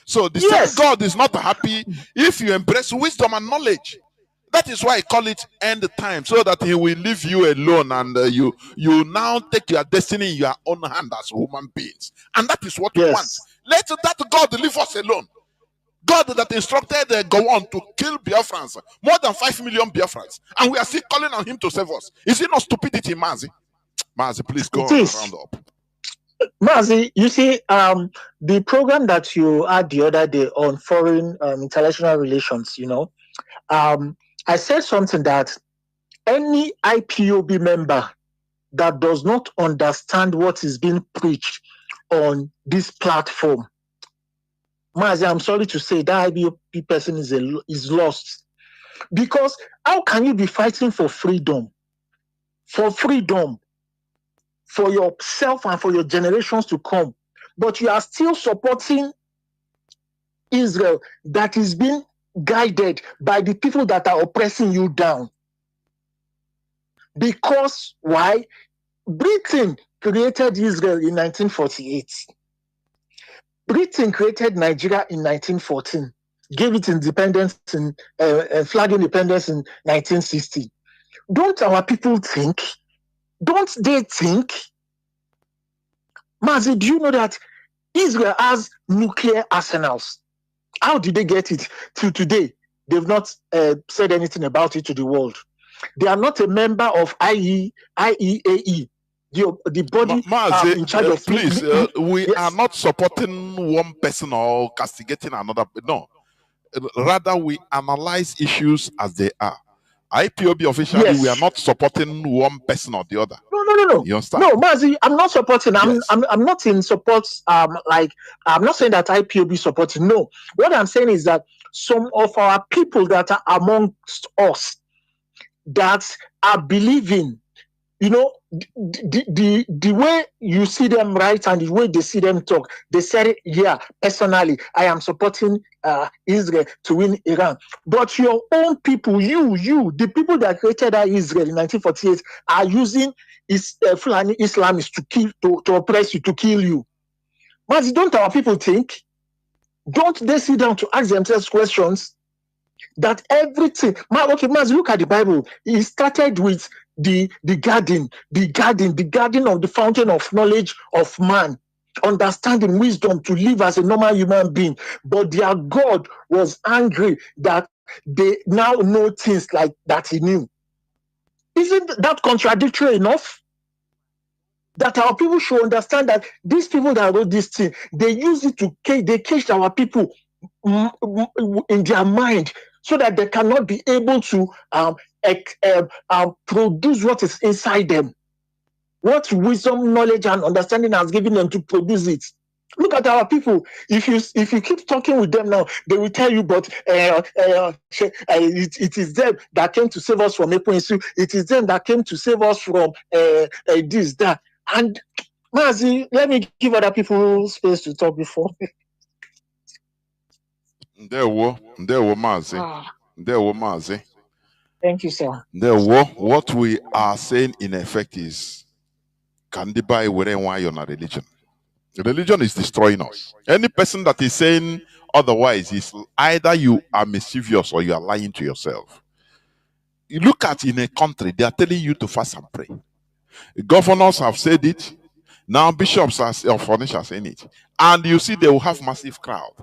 So the same God is not happy if you embrace wisdom and knowledge. That is why I call it end time, so that he will leave you alone and you now take your destiny in your own hand as human beings. And that is what we want. Let that God leave us alone. God that instructed Gowon to kill Biafrans, more than 5 million Biafrans, and we are still calling on him to save us. Is it not stupidity, Mazi? Mazi, please go on and round up. Mazi, you see, the program that you had the other day on foreign international relations, I said something that any IPOB member that does not understand what is being preached on this platform, Mazi, I'm sorry to say that IPOB person is lost. Because how can you be fighting for freedom, for yourself and for your generations to come, but you are still supporting Israel that is being guided by the people that are oppressing you down? Because why? Britain created Israel in 1948. Britain created Nigeria in 1914, gave it independence flag independence in 1960. Don't our people think? Don't they think? Mazi, do you know that Israel has nuclear arsenals? How did they get it? Till today, they've not said anything about it to the world. They are not a member of IEAE, the body Mazi, in charge of... please, we yes. are not supporting one person or castigating another. No. Rather, we analyze issues as they are. IPOB officially, Yes. we are not supporting one person or the other. No. You understand? No, Mazi, I'm not supporting. Yes. I'm not in support. Like, I'm not saying that IPOB supporting. No, what I'm saying is that some of our people that are amongst us that are believing, you know, the way you see them write and the way they see them talk, they said, yeah, personally, I am supporting Israel to win Iran. But your own people, the people that created Israel in 1948 are using Fulani Islamists to oppress you, to kill you. But don't our people think? Don't they sit down to ask themselves questions? That everything, okay, Maz, look at the Bible. It started with the garden of the fountain of knowledge of man, understanding, wisdom to live as a normal human being. But their God was angry that they now know things like that he knew. Isn't that contradictory enough? That our people should understand that these people that wrote this thing, they use it to cage our people in their mind, so that they cannot be able to produce what is inside them, what wisdom, knowledge, and understanding has given them to produce it. Look at our people. If you keep talking with them now, they will tell you, but it is them that came to save us from Epoinsu. It is them that came to save us from this, that. And Mazi, let me give other people space to talk before. There were Mazi. Thank you, sir. What we are saying in effect is, can they buy why you're not religion? Religion is destroying us. Any person that is saying otherwise is either you are mischievous or you are lying to yourself. You look at in a country, they are telling you to fast and pray. Governors have said it. Now bishops are saying it. And you see they will have massive crowd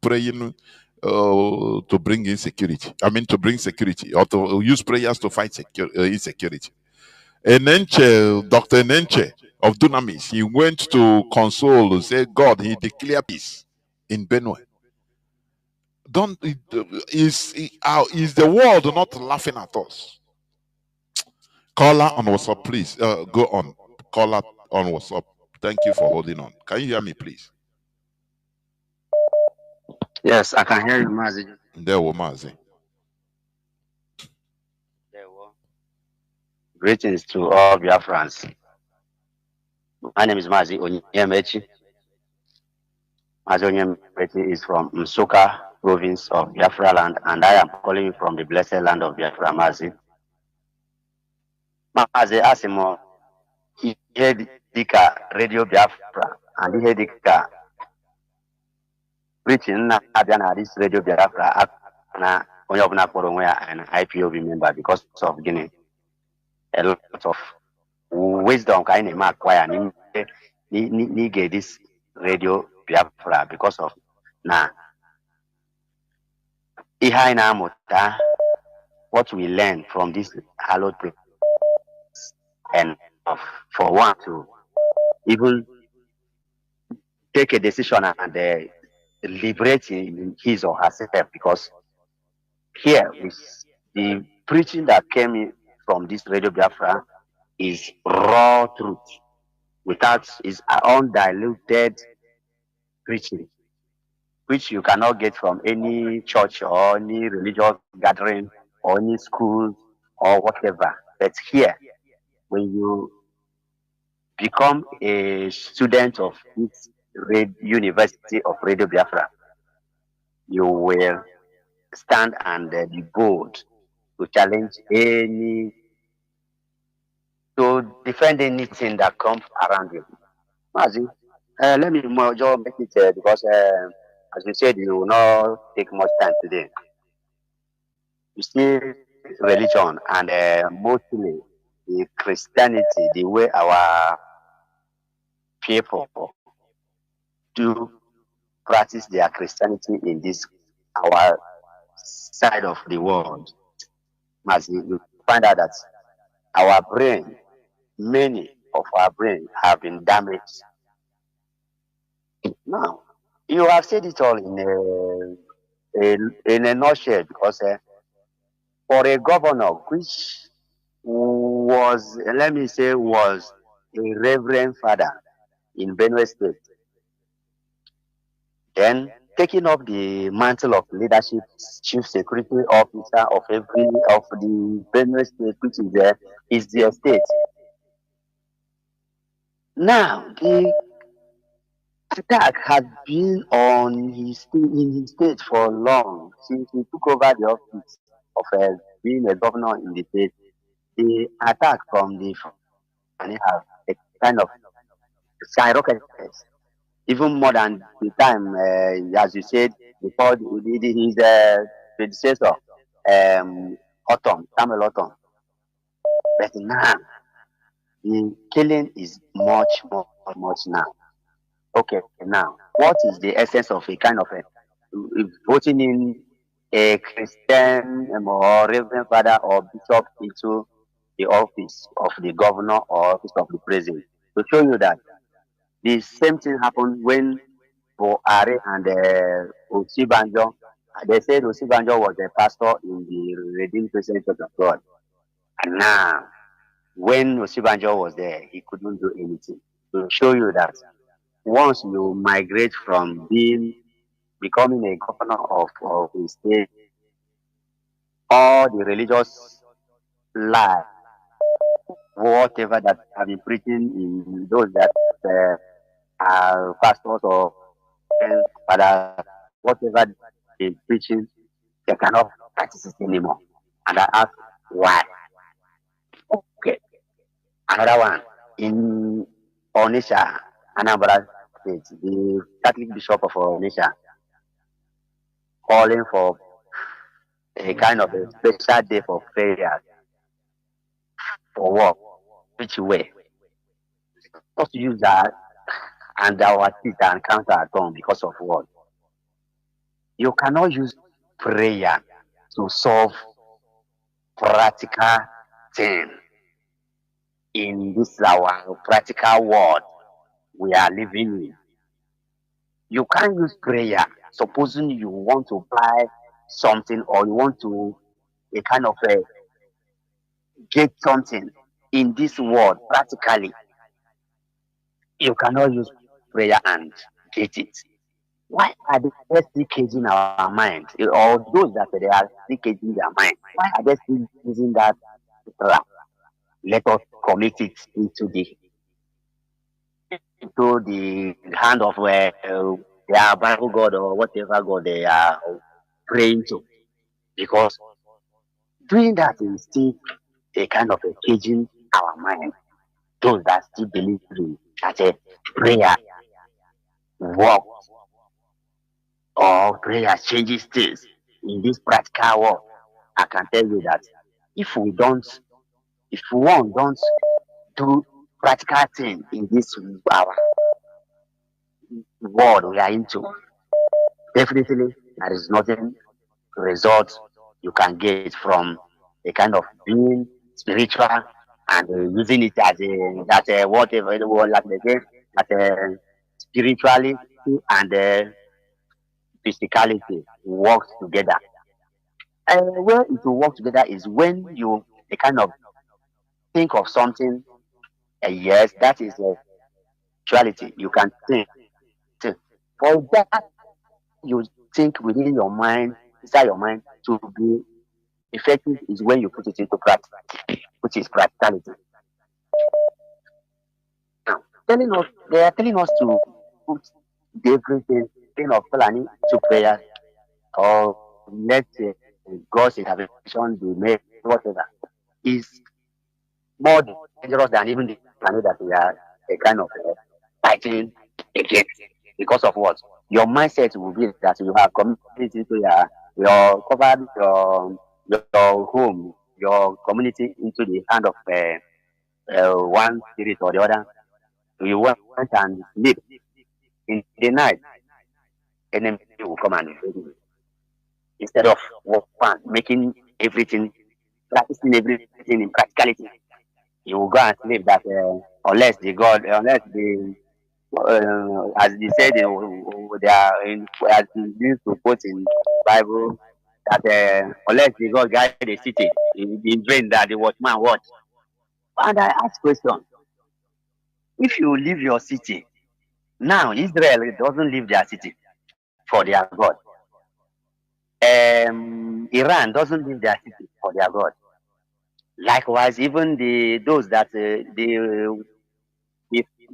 praying to bring in security. I mean, to bring security, or to use prayers to fight insecurity. Dr. Nenche of Dunamis, he went to console, say God, he declared peace in Benue. Is the world not laughing at us? Caller on WhatsApp, please. Go on. Caller on WhatsApp. Thank you for holding on. Can you hear me, please? Yes, I can hear you, Mazi. There we Mazi. Greetings to all Biafrans. My name is Mazi Onyemechi. Mazi Onyemechi is from Msuka province of Biafra land, and I am calling you from the blessed land of Biafra, Mazi. Mazi Asimo, ihe dịka Radio Biafra, and ihe dịka preaching na-abịa na this Radio Biafra na onye ọbụla kpọrọ onwe ya an IPOB member because of gịnị? A lot of wisdom ka anyị na-eme acquire n'ige this Radio Biafra because of na ihe anyị na-amụta, what we learn from this hallowed place, and for one to even take a decision and liberate his or herself, because here we the preaching that came in from this Radio Biafra is raw truth, without is undiluted preaching, which you cannot get from any church or any religious gathering or any school or whatever. But here, when you become a student of this University of Radio Biafra, you will stand and be bold to challenge to defend anything that comes around you. Mazi, let me just make it because, as you said, you will not take much time today. You see, religion and mostly the Christianity, the way our people do practice their Christianity in this our side of the world, Mazi, you find out that our brain, many of our brain have been damaged. Now, you have said it all in a nutshell because for a governor which was, let me say, was a reverend father in Benue State, then taking up the mantle of leadership, chief security officer of the Benue State, which is their state. Now, the attack has been in his state for long since he took over the office of being a governor in the state. The attack from the Fulani have a kind of skyrocketed, even more than the time, as you said, before his predecessor, Samuel Autumn. But now, the killing is much now. Okay, now, what is the essence of a kind of voting in a Christian or Reverend Father or Bishop into the office of the governor or office of the president? To show you that the same thing happened when Buhari and Osibanjo. They said Osibanjo was a pastor in the Redeemed Christian Church of God. And now, when Osibanjo was there, he couldn't do anything. To show you that once you migrate from becoming a governor of a state, all the religious life, whatever that have been preaching in those that are pastors or fathers, whatever they preaching, they cannot practice it anymore. And I ask why. Okay. Another one in Onisha, Anambra State, the Catholic Bishop of Onisha calling for a kind of a special day for prayer for work. Which way? Just use that and our teeth and counter at home because of what? You cannot use prayer to solve practical thing in this our practical world we are living in. You can't use prayer. Supposing you want to buy something or you want to a kind of get something in this world practically, you cannot use prayer and get it. Why are they still caging our mind? Or those that they are still caging their mind, why are they still using that trap? Let us commit it into the hand of their Bible God or whatever God they are praying to. Because doing that is still a kind of a caging our mind. Those that still believe that a prayer works or prayer changes things in this practical world. I can tell you that if one don't do practical thing in this our world we are into, definitely there is nothing result you can get from a kind of being spiritual and using it as a whatever the word like they say, as a spirituality and physicality works together. Where it will work together is when you kind of think of something. Yes, that is a actuality. You can think. For that, you think within your mind, inside your mind, to be effective is when you put it into practice, which is practicality. Now, they are telling us to put everything of planning to prayer or let God's intervention be made, whatever, is more dangerous than even the planet that we are a kind of fighting against. Because of what? Your mindset will be that you have committed into your covered your home, your community into the hand of one spirit or the other. You went and sleep in the night, enemy will come and invade you. Instead of making everything, practicing everything in practicality, you will go and sleep that unless the as they said, they are as they used to quote in Bible that unless the God guide the city, in vain that the watchman watch. And I ask question: if you leave your city now, Israel doesn't leave their city for their God. Iran doesn't leave their city for their God. Likewise, even those that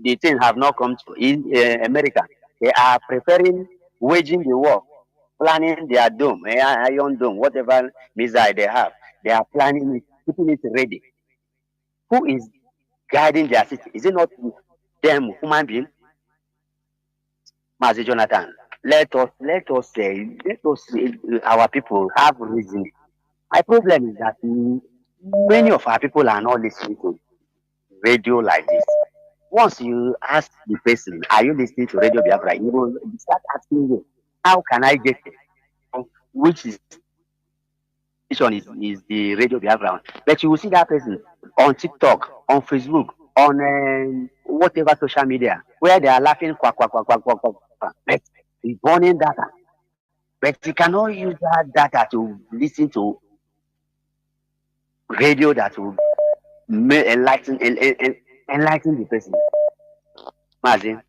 the thing have not come to in America, they are preparing, waging the war, planning their dome, iron dome, whatever missile they have. They are planning it, keeping it ready. Who is guiding their city? Is it not them, human beings? Mazi Johnathan, let us say, our people have reason. My problem is that many of our people are not listening to radio like this. Once you ask the person, are you listening to Radio Biafra? You will start asking you, how can I get it? Which is the Radio Biafra. But you will see that person on TikTok, on Facebook, on whatever social media, where they are laughing, quack, quack, quack, quack, quack, quack, quack. But it's burning data. But you cannot use that data to listen to radio that will enlighten the person. Imagine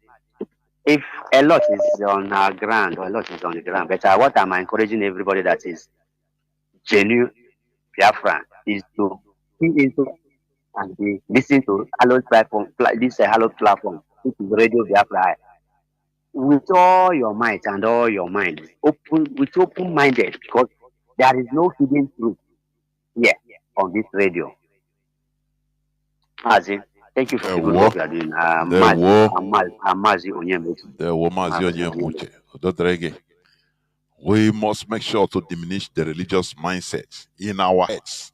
if a lot is on our ground or a lot is on the ground, but what I'm encouraging everybody that is genuine Biafran is to key into and be listen to hallowed platform, this hallowed platform, which is Radio Biafra, with all your might and all your mind, open minded, because there is no hidden truth here on this radio. Mazi, thank you for the good work you are doing. Mazi Onyembuche. We must make sure to diminish the religious mindset in our heads,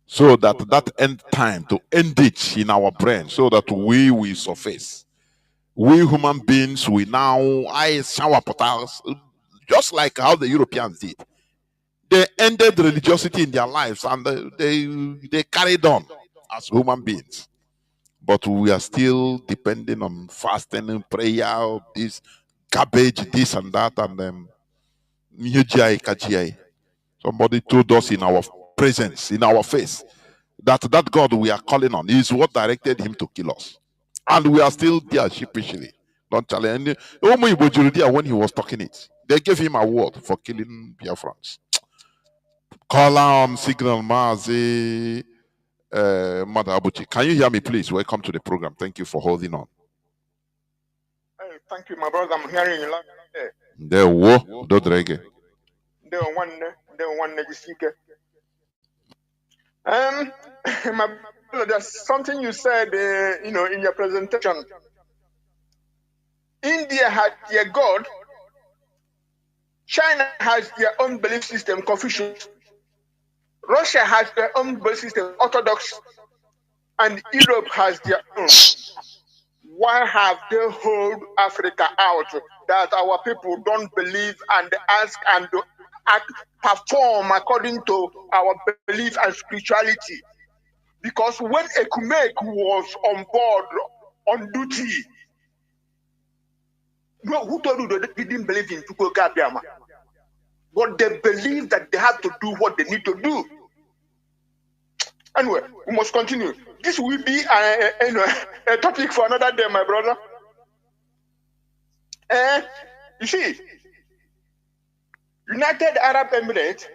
so that end time to end it in our brain, so that we will surface. We human beings, we now shower portals, just like how the Europeans did. They ended religiosity in their lives and they carried on as human beings. But we are still depending on fasting and prayer, this garbage, this and that, and somebody told us in our presence, in our face, that God we are calling on is what directed him to kill us. And we are still there sheepishly. Don't challenge. When he was talking it, they gave him a word for killing Biafrans. Call on Signal Mazi Mother Abuchi. Can you hear me, please? Welcome to the program. Thank you for holding on. Hey, thank you, my brother. I'm hearing you loud and There wo do drege. my brother, there's something you said, in your presentation. India has their God. China has their own belief system, Confucius. Russia has their own belief system, Orthodox. And Europe has their own. Why have they hold Africa out that our people don't believe and ask and act, perform according to our belief and spirituality? Because when Ekumek was on board, on duty, who told you they didn't believe in Chukwuka Biama? but they believe that they have to do what they need to do. Anyway, we must continue. This will be a topic for another day, my brother. You see, United Arab Emirates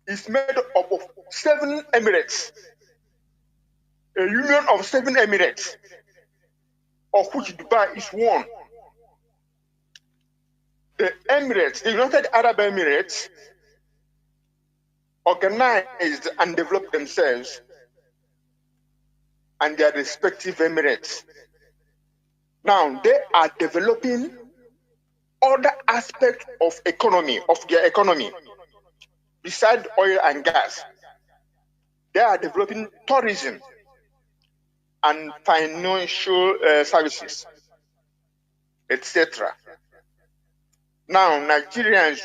is made up of 7 emirates, a union of 7 emirates, of which Dubai is one. The Emirates, the United Arab Emirates, organized and developed themselves and their respective emirates. Now they are developing other aspects of their economy, besides oil and gas. They are developing tourism and financial services, etc. Now Nigerians,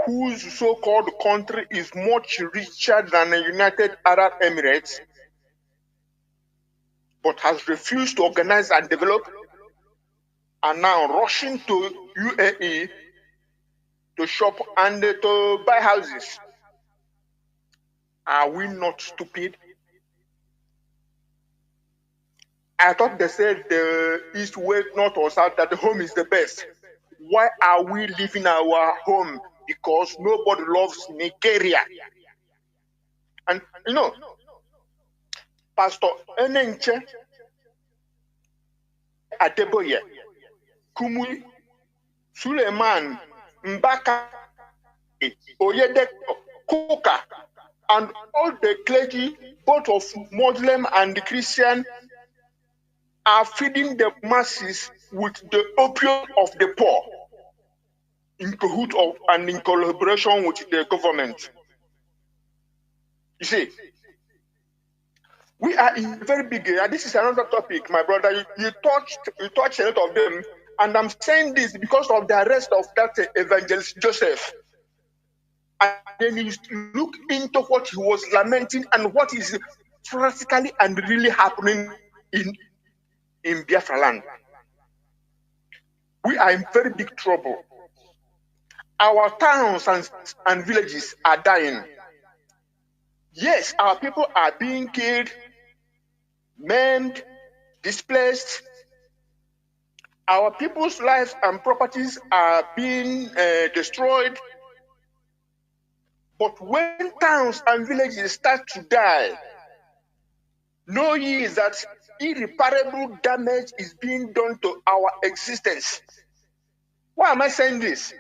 whose so-called country is much richer than the United Arab Emirates, but has refused to organize and develop, are now rushing to UAE to shop and to buy houses. Are we not stupid? I thought they said the east, west, north, or south, that the home is the best. Why are we leaving our home? Because nobody loves Nigeria. And you know, Pastor Enenche Adeboye, Kumu, Suleiman, Mbaka, Oyedeko, Kuka, and all the clergy, both of Muslim and Christian, are feeding the masses with the opium of the poor, in cahoots and in collaboration with the government. You see, we are in a very big area. This is another topic, my brother. You touched a lot of them, and I'm saying this because of the arrest of that evangelist Joseph. And then you look into what he was lamenting and what is practically and really happening in Biafra land. We are in very big trouble. Our towns and villages are dying. Yes, our people are being killed, maimed, displaced. Our people's lives and properties are being destroyed. But when towns and villages start to die, know ye that irreparable damage is being done to our existence. Why am I saying this?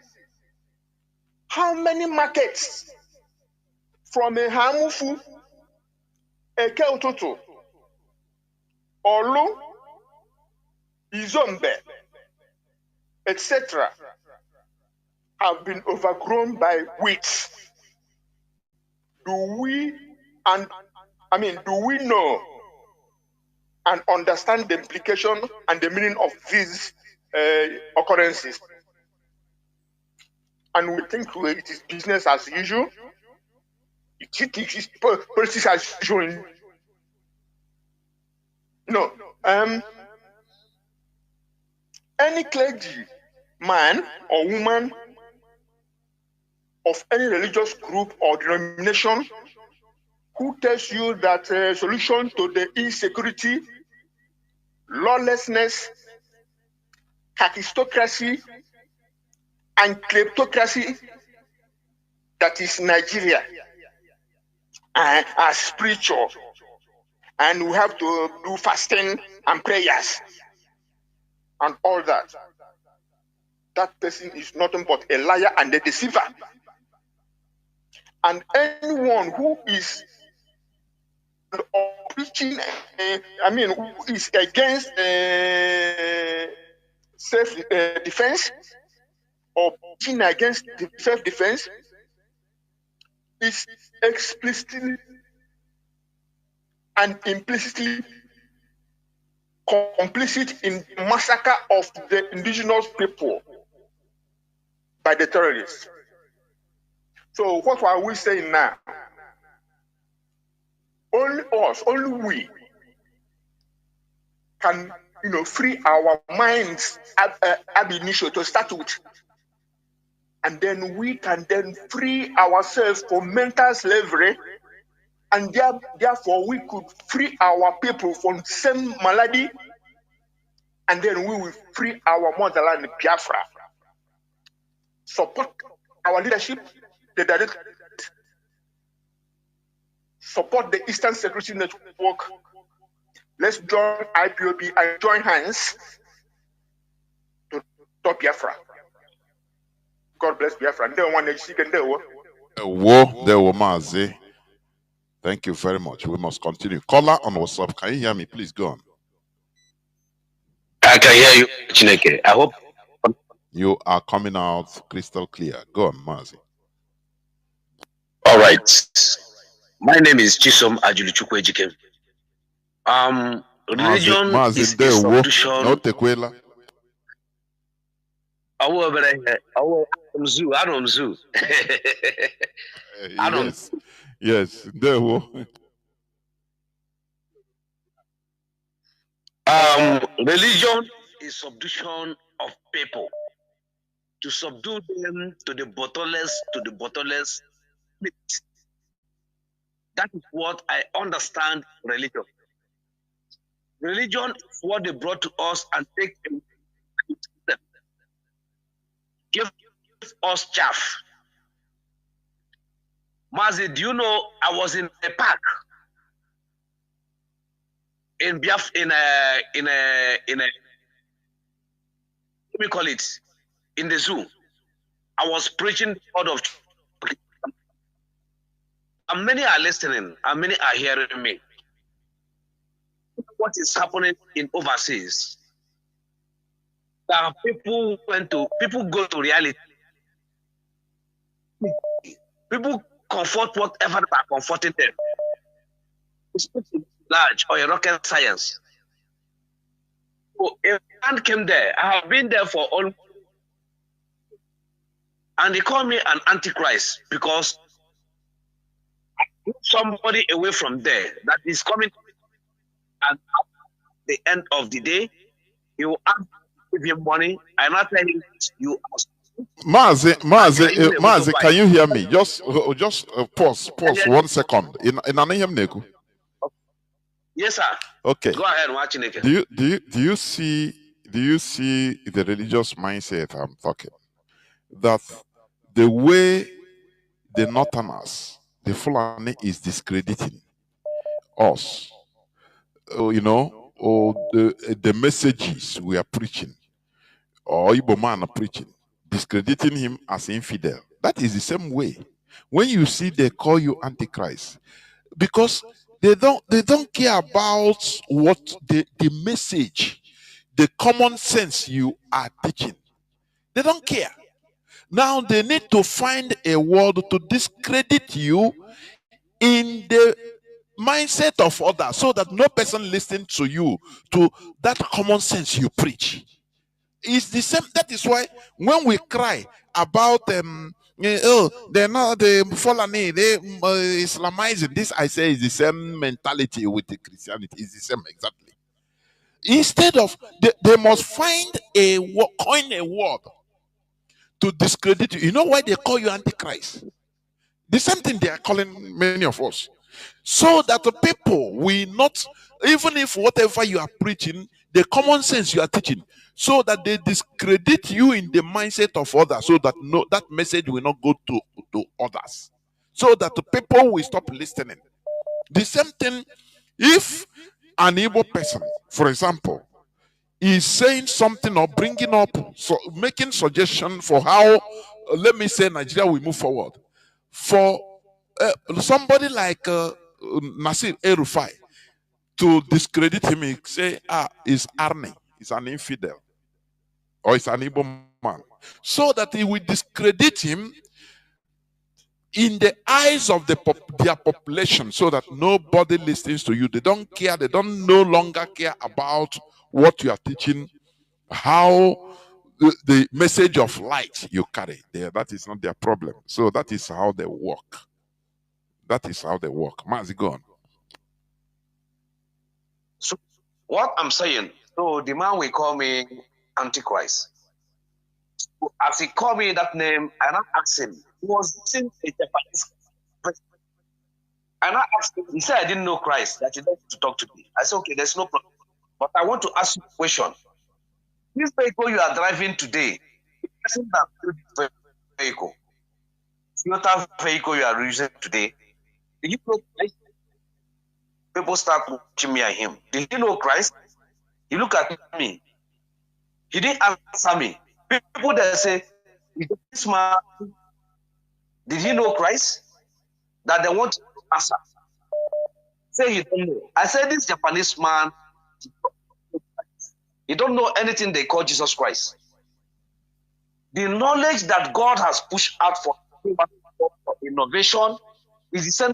How many markets from a Hamufu, a Keutoto, Olu, Izombe, etc., have been overgrown by weeds? Do we know and understand the implication and the meaning of these occurrences? And we think it is business as usual. It is politics as usual. No. Any clergy man or woman of any religious group or denomination who tells you that a solution to the insecurity, lawlessness, kakistocracy, and kleptocracy that is Nigeria are spiritual, and we have to do fasting and prayers and all that, that person is nothing but a liar and a deceiver. And anyone who is preaching, who is against self-defense or preaching against self-defense is explicitly and implicitly complicit in the massacre of the indigenous people by the terrorists. So what are we saying now? Only us, only we can, free our minds ab initio to start with. and then we can then free ourselves from mental slavery, and therefore we could free our people from same malady, and then we will free our motherland Biafra. Support our leadership, the direct support the Eastern Security Network. Let's join IPOB and join hands to stop Biafra. God bless Biafra. Mazi. Thank you very much. We must continue. Caller on WhatsApp. Can you hear me? Please go on. I can hear you, Chineke. I hope you are coming out crystal clear. Go on, Mazi. All right. My name is Chisom Ajulichukwu Ejike. Religion Mazi, is a substitution. No tequila. I don't zoo. Yes, there were. Religion is subduction of people. To subdue them to the bottomless pit. That is what I understand religion. Religion is what they brought to us and take them. Give us chaff. Mazi, do you know I was in a park in Biafra let me call it, in the zoo. I was preaching the word of, and many are listening and many are hearing me. What is happening in overseas? People go to reality. People comfort whatever they are comforting them. It's large or a rocket science. So a man came there. I have been there for all, and they call me an antichrist because I put somebody away from there that is coming, and at the end of the day, he will ask to give him money. I not tell him you ask. Mazi, can you hear me? Just pause 1 second. In an Yes, sir. Okay. Go ahead, watching it. Do you see the religious mindset I'm talking? That the way the Northerners, the Fulani, is discrediting us, or the messages we are preaching, or Igbo man are preaching, discrediting him as infidel. That is the same way. When you see they call you Antichrist, because they don't care about what the message, the common sense you are teaching. They don't care. Now they need to find a word to discredit you in the mindset of others, so that no person listens to you, to that common sense you preach. It's the same. That is why when we cry about they're not the Fulani, they Islamizing. This, I say, is the same mentality with the Christianity. It's the same exactly. Instead of they must find coin a word to discredit you. You know why they call you Antichrist? The same thing they are calling many of us. So that the people will not, even if whatever you are preaching, the common sense you are teaching, so that they discredit you in the mindset of others, so that that message will not go to others, so that the people will stop listening. The same thing, if an Igbo person, for example, is saying something or bringing up, making suggestion for how, let me say, Nigeria will move forward, for somebody like Nasir El-Rufai to discredit him, say, he's Arne, he's an infidel, or he's an Igbo man, so that he will discredit him in the eyes of their population, so that nobody listens to you. They don't care. They don't no longer care about what you are teaching, how the message of light you carry. That is not their problem. So that is how they work. That is how they work. Mazi, go on. So what I'm saying, so the man will call me Antichrist. So as he called me that name, and I asked him, he was using a Japanese person. And I asked him, he said, I didn't know Christ, that he wanted to talk to me. I said, okay, there's no problem. But I want to ask you a question. This vehicle you are driving today, the person that built this vehicle, Toyota vehicle you are using today, did you know Christ? People start watching me and him. Did he know Christ? He looked at me. He didn't answer me. People that say, this man, did he know Christ? That they want to answer. Say he don't know. I said, this Japanese man, he don't know anything they call Jesus Christ. The knowledge that God has pushed out for innovation is the same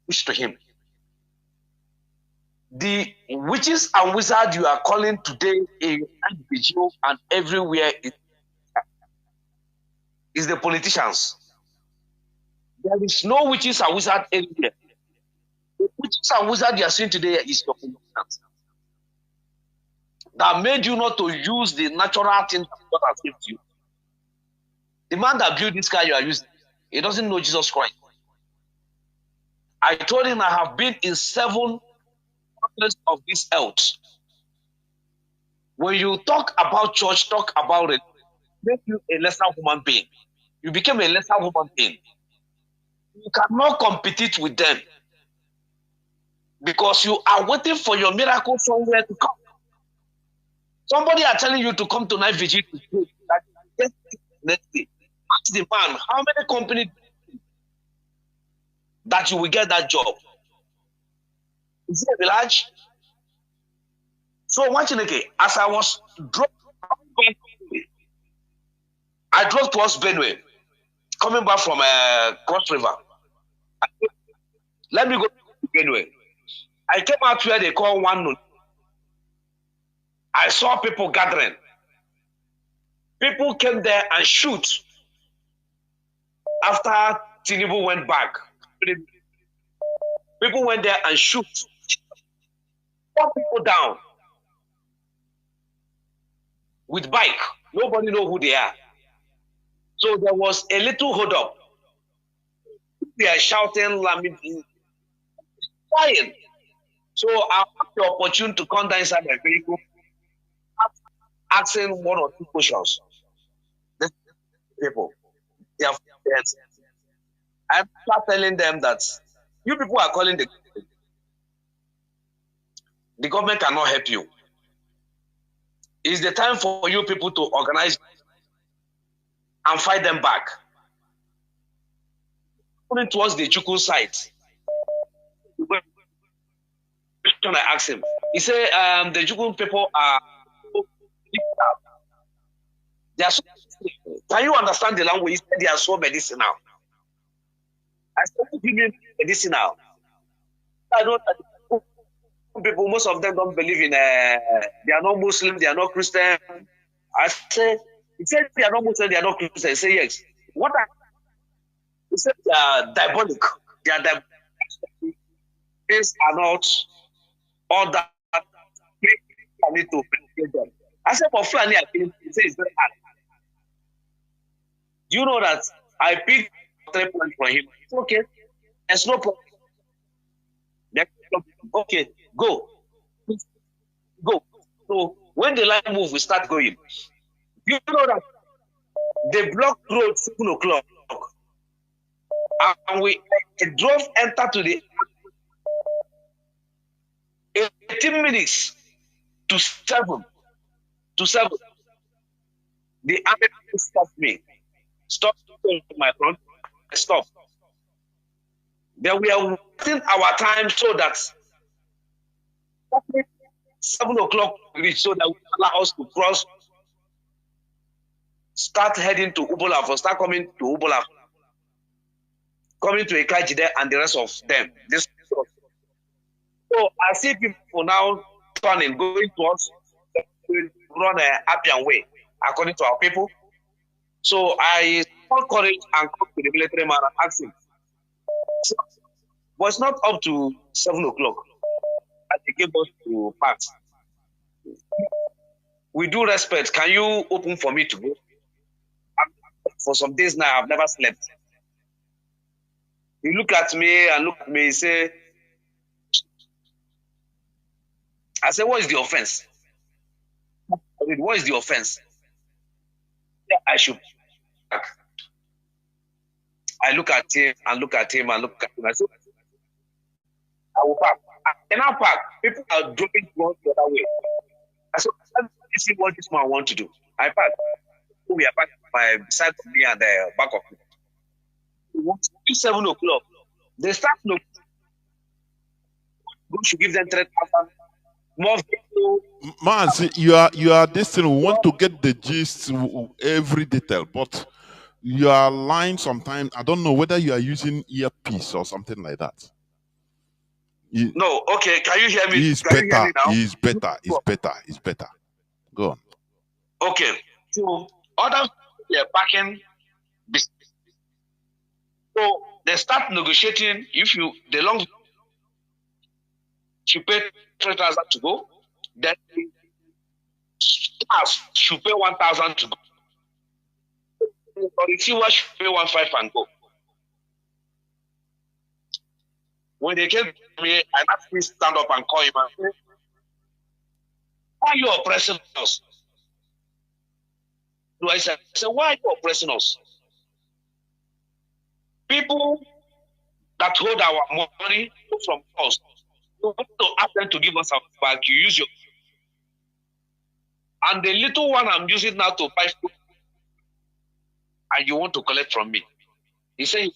push to him. The witches and wizards you are calling today in NGO and everywhere is the politicians. There is no witches and wizards anywhere. The witches and wizards you are seeing today is your politicians that made you not to use the natural thing that God has given you. The man that built this car you are using, he doesn't know Jesus Christ. I told him I have been in 7 continents of this earth. When you talk about church, talk about it, make you a lesser human being. You became a lesser human being. You cannot compete with them because you are waiting for your miracle somewhere to come. Somebody are telling you to come to night vigil to pray. Next day. Ask the man, how many companies that you will get that job? Is it a village? So watching again, as I was drove, I drove towards Benue, coming back from Cross River. Let me go to Benue. I came out where they call one. I saw people gathering. People came there and shoot after Tinubu went back. People went there and shoot. 4 people down with bike. Nobody know who they are. So there was a little hold up. They are shouting, flying. So I had the opportunity to come down inside my vehicle, asking 1 or 2 questions. The people, they are friends. I start telling them that you people are calling the government cannot help you. It's the time for you people to organize and fight them back. Going towards the Chukwu site. I asked him. He said, the Chukwu people are. They are so. Can you understand the language? He said they are so medicinal. I said, what do you mean medicinal? I don't. People, most of them don't believe in. They are not Muslim. They are not Christian. I said, he said they are not Muslim. They are not Christian. I say yes. What? He said they are diabolic. They are diabolic. These are not all that. I need to penetrate them. I said for Fulani, I think he said it's very hard. Do you know that I picked 3 points for him? It's okay. There's no problem. Okay, go. Go. So when the line move, we start going. You know that they blocked road 7 o'clock. And we drove enter to the 18 minutes to 7. The army stopped me. Stop my front. Stop. Then we are wasting our time so that 7 o'clock reach so that we allow us to cross, start heading to Ubolafo, start coming to Ubolafo, coming to Ekajide and the rest of them. So I see people now turning, going towards run a Appian way, according to our people. So I found courage and come to the military man and asked him. But it's not up to 7 o'clock. And they gave us to pass. We do respect. Can you open for me to go? For some days now, I've never slept. He look at me and look at me, he say, I said, what is the offense? I said, what is the offense? Yeah, I should pack. I look at him and look at him and look at him. I said, I will pack. I cannot pack. People are dropping guns the other way. I said, let's see what this man wants to do. I pack. We are back by side of me and the back of me. 7 o'clock. They start to go to give them 3,000 more people. Mazi, you are this thing. We want to get the gist, every detail, but you are lying sometimes. I don't know whether you are using earpiece or something like that. No, okay. Can you hear me? He's Can you hear better. me now? He's better. He's better. He's better. Go on. Okay. So others they're packing. So they start negotiating. If you the long you pay 3,000 to go, then the stars should pay 1,000 to go. The receiver should pay 1,500 and go. When they came to me, I asked me stand up and call him and say, why are you oppressing us? So I said, why are you oppressing us? People that hold our money from us, you want to ask them to give us our back, you use your. And the little one I'm using now to buy food, and you want to collect from me. He said,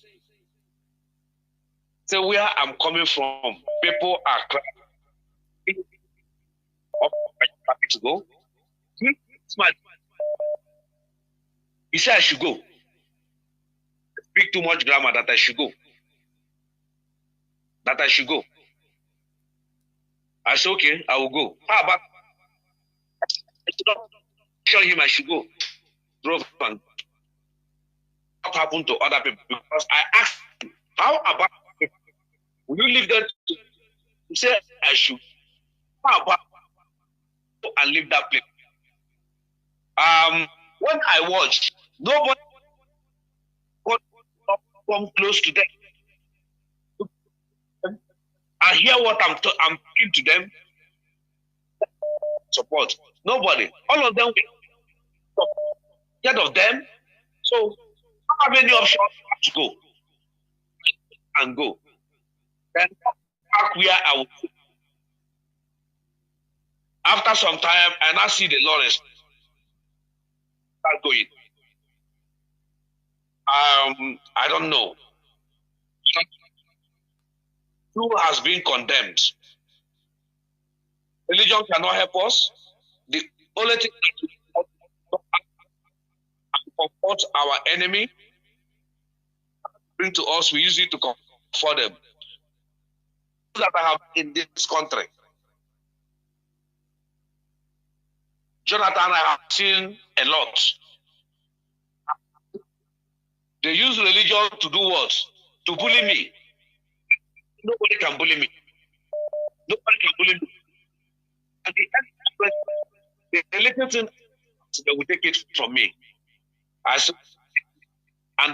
where I'm coming from, people are crying. To go. He said I should go. Speak too much grammar that I should go. That I should go. I said, okay, I will go. How about show him I should go? Drove and what happened to other people? Because I asked him, how about people? Will you leave them to say I should? How about and leave that place? When I watched, nobody come close to them. I hear what I'm talking to them. Support. Nobody. All of them scared of them. So I have any option to go and go. Then back where I would. After some time, I now see the Lawrence start going. I don't know. Who has been condemned? Religion cannot help us. The only thing that will comfort our enemy, bring to us, we use it to comfort them. That I have in this country. Jonathan, I have seen a lot. They use religion to do what? To bully me. Nobody can bully me. Nobody can bully me. And the little thing, they will take it from me. And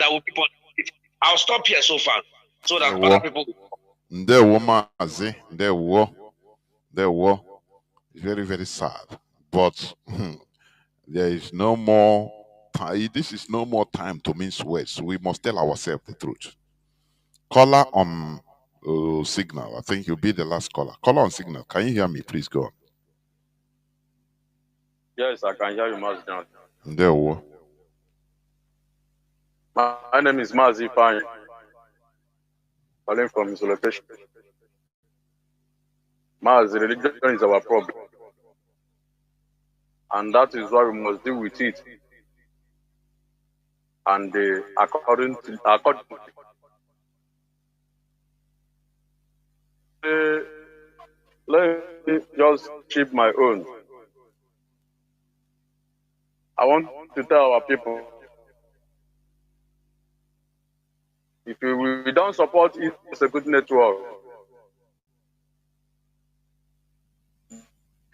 I will keep on it. I'll stop here so far. So that other people there were very, very sad. But there is no more time. This is no more time to mince words. We must tell ourselves the truth. Caller on signal. I think you'll be the last caller. Caller on signal. Can you hear me? Please go on. Yes, I can hear you, Mazi Johnathan. There were. My name is Mazi Johnathan. Calling from his location. Mazi, religion is our problem. And that is why we must deal with it. And according let me just keep my own. I want to tell our people, if we don't support it, it's a good network.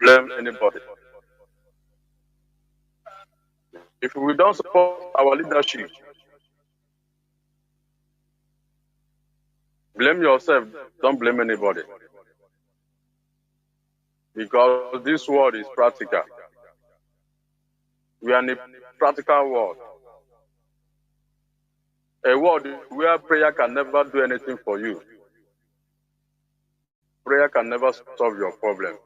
Blame anybody. If we don't support our leadership, Blame yourself. Don't blame anybody. Because this world is practical. We are in a practical world. A world where prayer can never do anything for you. Prayer can never solve your problem.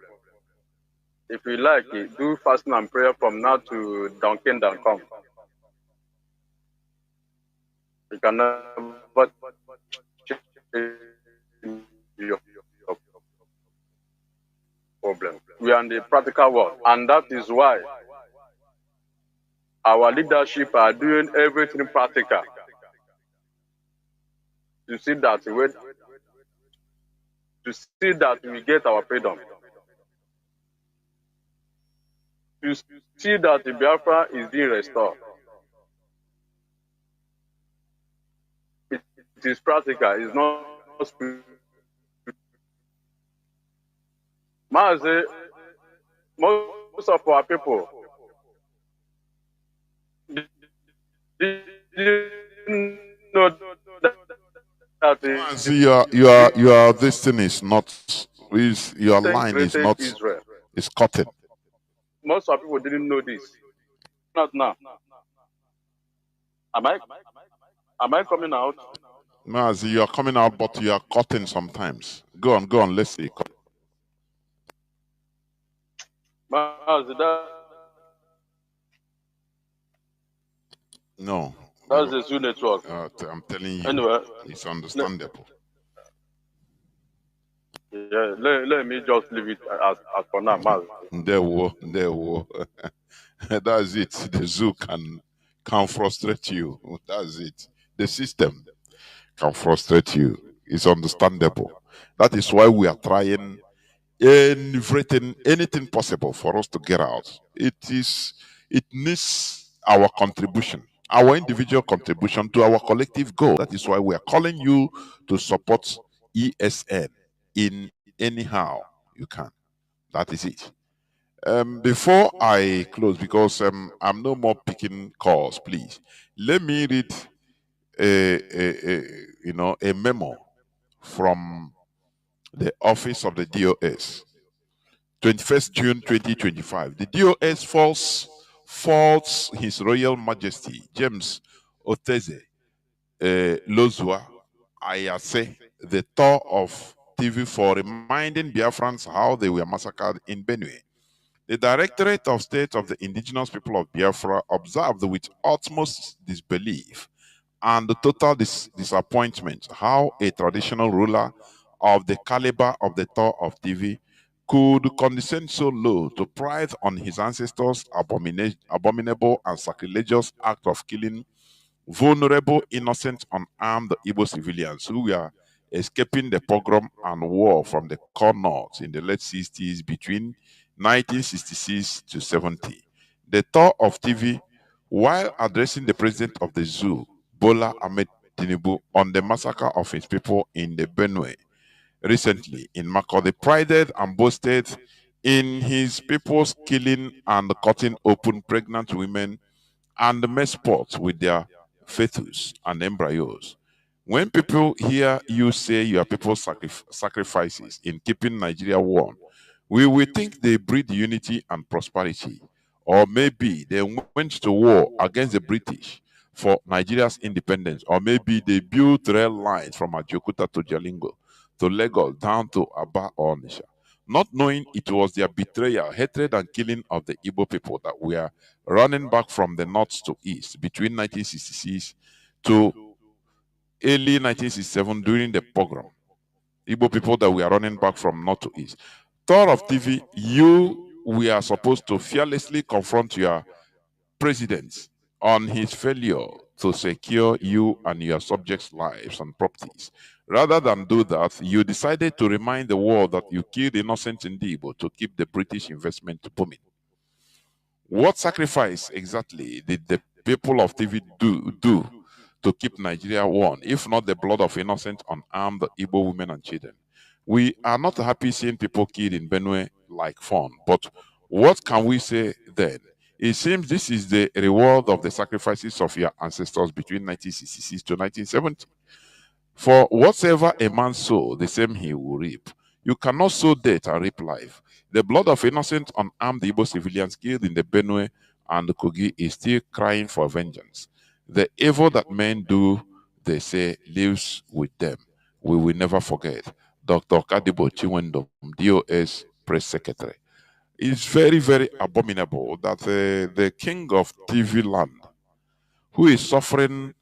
If you like it, do fasting and prayer from now to down kingdom come. You can never change your problem. We are in the practical world, and that is why our leadership are doing everything practical. To see that we get our freedom. To see that the Biafra is being restored. It is practical, it's not spiritual. Mazi, most of our people, did you know that this thing is not, your line is not, Israel. it's cutting. Most of people didn't know this. Not now. Am I coming out? Mazi, you are coming out, but you are cutting sometimes. Go on, let's see. Mazi, No. That's the Zoo network. I'm telling you, anyway, it's understandable. Yeah, let me just leave it as for now, Mazi. That's it. The zoo can frustrate you. That's it. The system can frustrate you. It's understandable. That is why we are trying anything possible for us to get out. It needs our contribution, our individual contribution to our collective goal. That is why we are calling you to support ESN in anyhow you can. That is it. Before I close, because I'm no more picking calls, please let me read a memo from the office of the DOS, 21st June 2025. The DOS faults His Royal Majesty James Oteze Lozua Ayase, the Thor of TV, for reminding Biafrans how they were massacred in Benue. The Directorate of State of the Indigenous People of Biafra observed with utmost disbelief and total disappointment how a traditional ruler of the caliber of the Thor of TV could condescend so low to pride on his ancestors' abominable and sacrilegious act of killing vulnerable, innocent, unarmed Igbo civilians who were escaping the pogrom and war from the core north in the late 60s between 1966 to 70. The Thor of TV, while addressing the president of the zoo, Bola Ahmed Tinubu, on the massacre of his people in the Benue recently in Makurdi, prided and boasted in his people's killing and cutting open pregnant women and mess sports with their fetus and embryos. When people hear you say your people's sacrifices in keeping Nigeria warm, we will think they breed unity and prosperity. Or maybe they went to war against the British for Nigeria's independence. Or maybe they built rail lines from Ajokuta to Jalingo, to Lagos, down to Aba or Nisha, not knowing it was their betrayal, hatred, and killing of the Igbo people that were running back from the north to east between 1966 to early 1967 during the pogrom. Igbo people that were running back from north to east. Thor of TV, we are supposed to fearlessly confront your president on his failure to secure you and your subjects' lives and properties. Rather than do that, you decided to remind the world that you killed innocent Igbo to keep the British investment booming. What sacrifice exactly did the people of TV do to keep Nigeria warm, if not the blood of innocent, unarmed Igbo women and children? We are not happy seeing people killed in Benue like fun, but what can we say then? It seems this is the reward of the sacrifices of your ancestors between 1966 to 1970. For whatsoever a man sow, the same he will reap. You cannot sow death and reap life. The blood of innocent unarmed Igbo civilians killed in the Benue and the Kogi is still crying for vengeance. The evil that men do, they say, lives with them. We will never forget. Dr. Kadibo Chiwendom, DOS Press Secretary. It's very, very abominable that the king of TV land, who is suffering,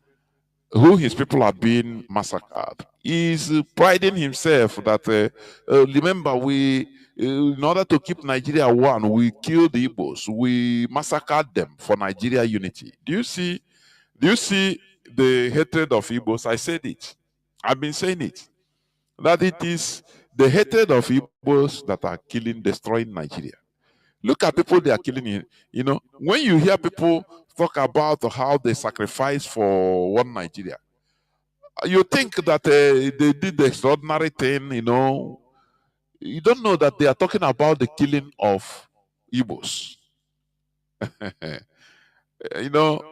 who his people are being massacred, is priding himself that, remember, we, in order to keep Nigeria one, we killed the Igbos, we massacred them for Nigeria unity. Do you see the hatred of Igbos? I said it. I've been saying it. That it is the hatred of Igbos that are killing, destroying Nigeria. Look at people they are killing. You know, when you hear people talk about how they sacrifice for one Nigeria, you think that they did the extraordinary thing. You know, you don't know that they are talking about the killing of Igbos. You know,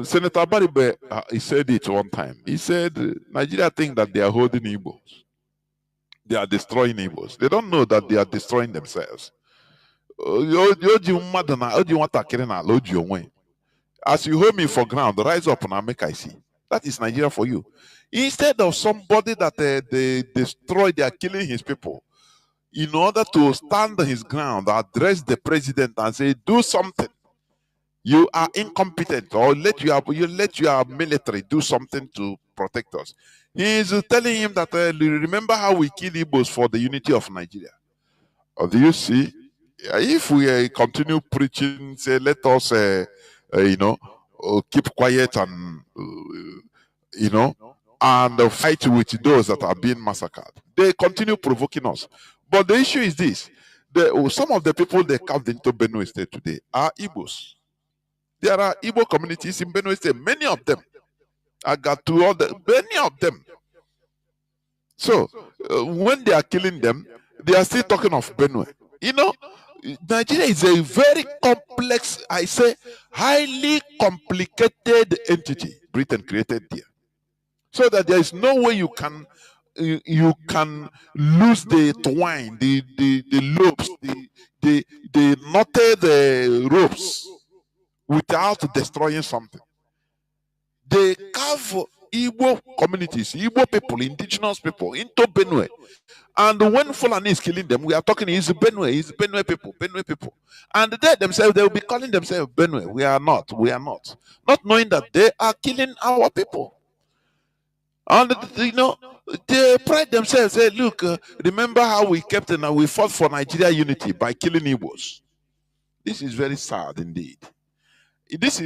Senator Baribe, he said it one time. He said Nigeria think that they are holding Igbos. They are destroying Igbos. They don't know that they are destroying themselves. As you hold me for ground, rise up and make I see. That is Nigeria for you. Instead of somebody that they destroy, they are killing his people. In order to stand his ground, address the president and say, do something. You are incompetent, or you let your military do something to protect us. He is telling him that remember how we killed Igbos for the unity of Nigeria. Or do you see? If we continue preaching, say, let us, keep quiet and, and fight with those that are being massacred, they continue provoking us. But the issue is this: some of the people they carved into Benue State today are Igbos. There are Igbo communities in Benue State, many of them. I got to all many of them. So when they are killing them, they are still talking of Benue. You know, Nigeria is a very complex, I say, highly complicated entity Britain created there. So that there is no way you can lose the twine, the loops, the knotted ropes without destroying something. They carve Igbo communities, Igbo people, indigenous people into Benue. And when Fulani is killing them, we are talking is Benue people. And they themselves, they will be calling themselves Benue. We are not. Not knowing that they are killing our people. And they pride themselves, say, look, remember how we kept and we fought for Nigeria unity by killing Igbos. This is very sad indeed. This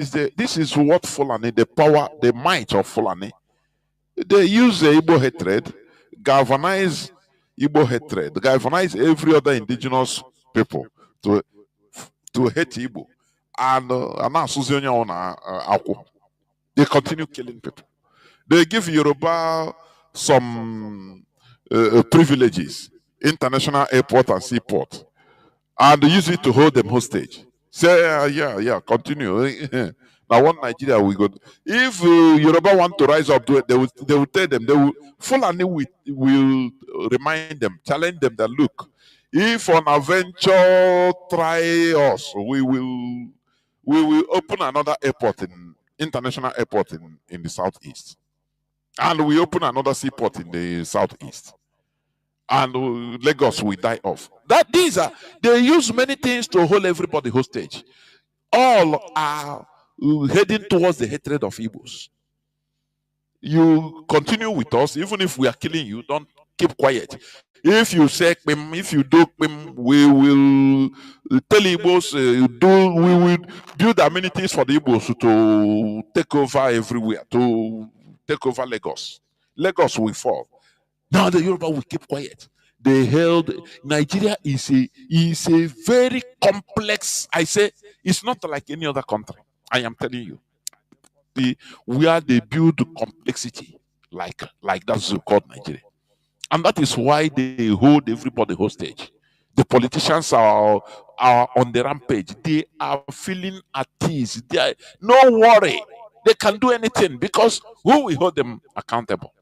is what Fulani, the power, the might of Fulani. They use the Igbo hatred, galvanize Igbo hatred, galvanize every other indigenous people to hate Igbo. And they continue killing people. They give Yoruba some privileges, international airport and seaport, and use it to hold them hostage. Say, yeah, continue. Now, one Nigeria we go. If Yoruba want to rise up, they will tell them. Fulani will remind them, challenge them that look, if on a venture try us, we will open another airport international airport in the southeast, and we open another seaport in the southeast, and Lagos will die off. They use many things to hold everybody hostage. All are heading towards the hatred of Igbos. You continue with us, even if we are killing you, don't keep quiet. If you say, if you do, we will tell Igbos, we will build amenities for the Igbos to take over everywhere, to take over Lagos. Lagos will fall. Now the Yoruba will keep quiet. They held Nigeria is a very complex. I say it's not like any other country. I am telling you, where they build complexity like that's called Nigeria, and that is why they hold everybody hostage. The politicians are on the rampage. They are feeling at ease. No worry. They can do anything because who will hold them accountable?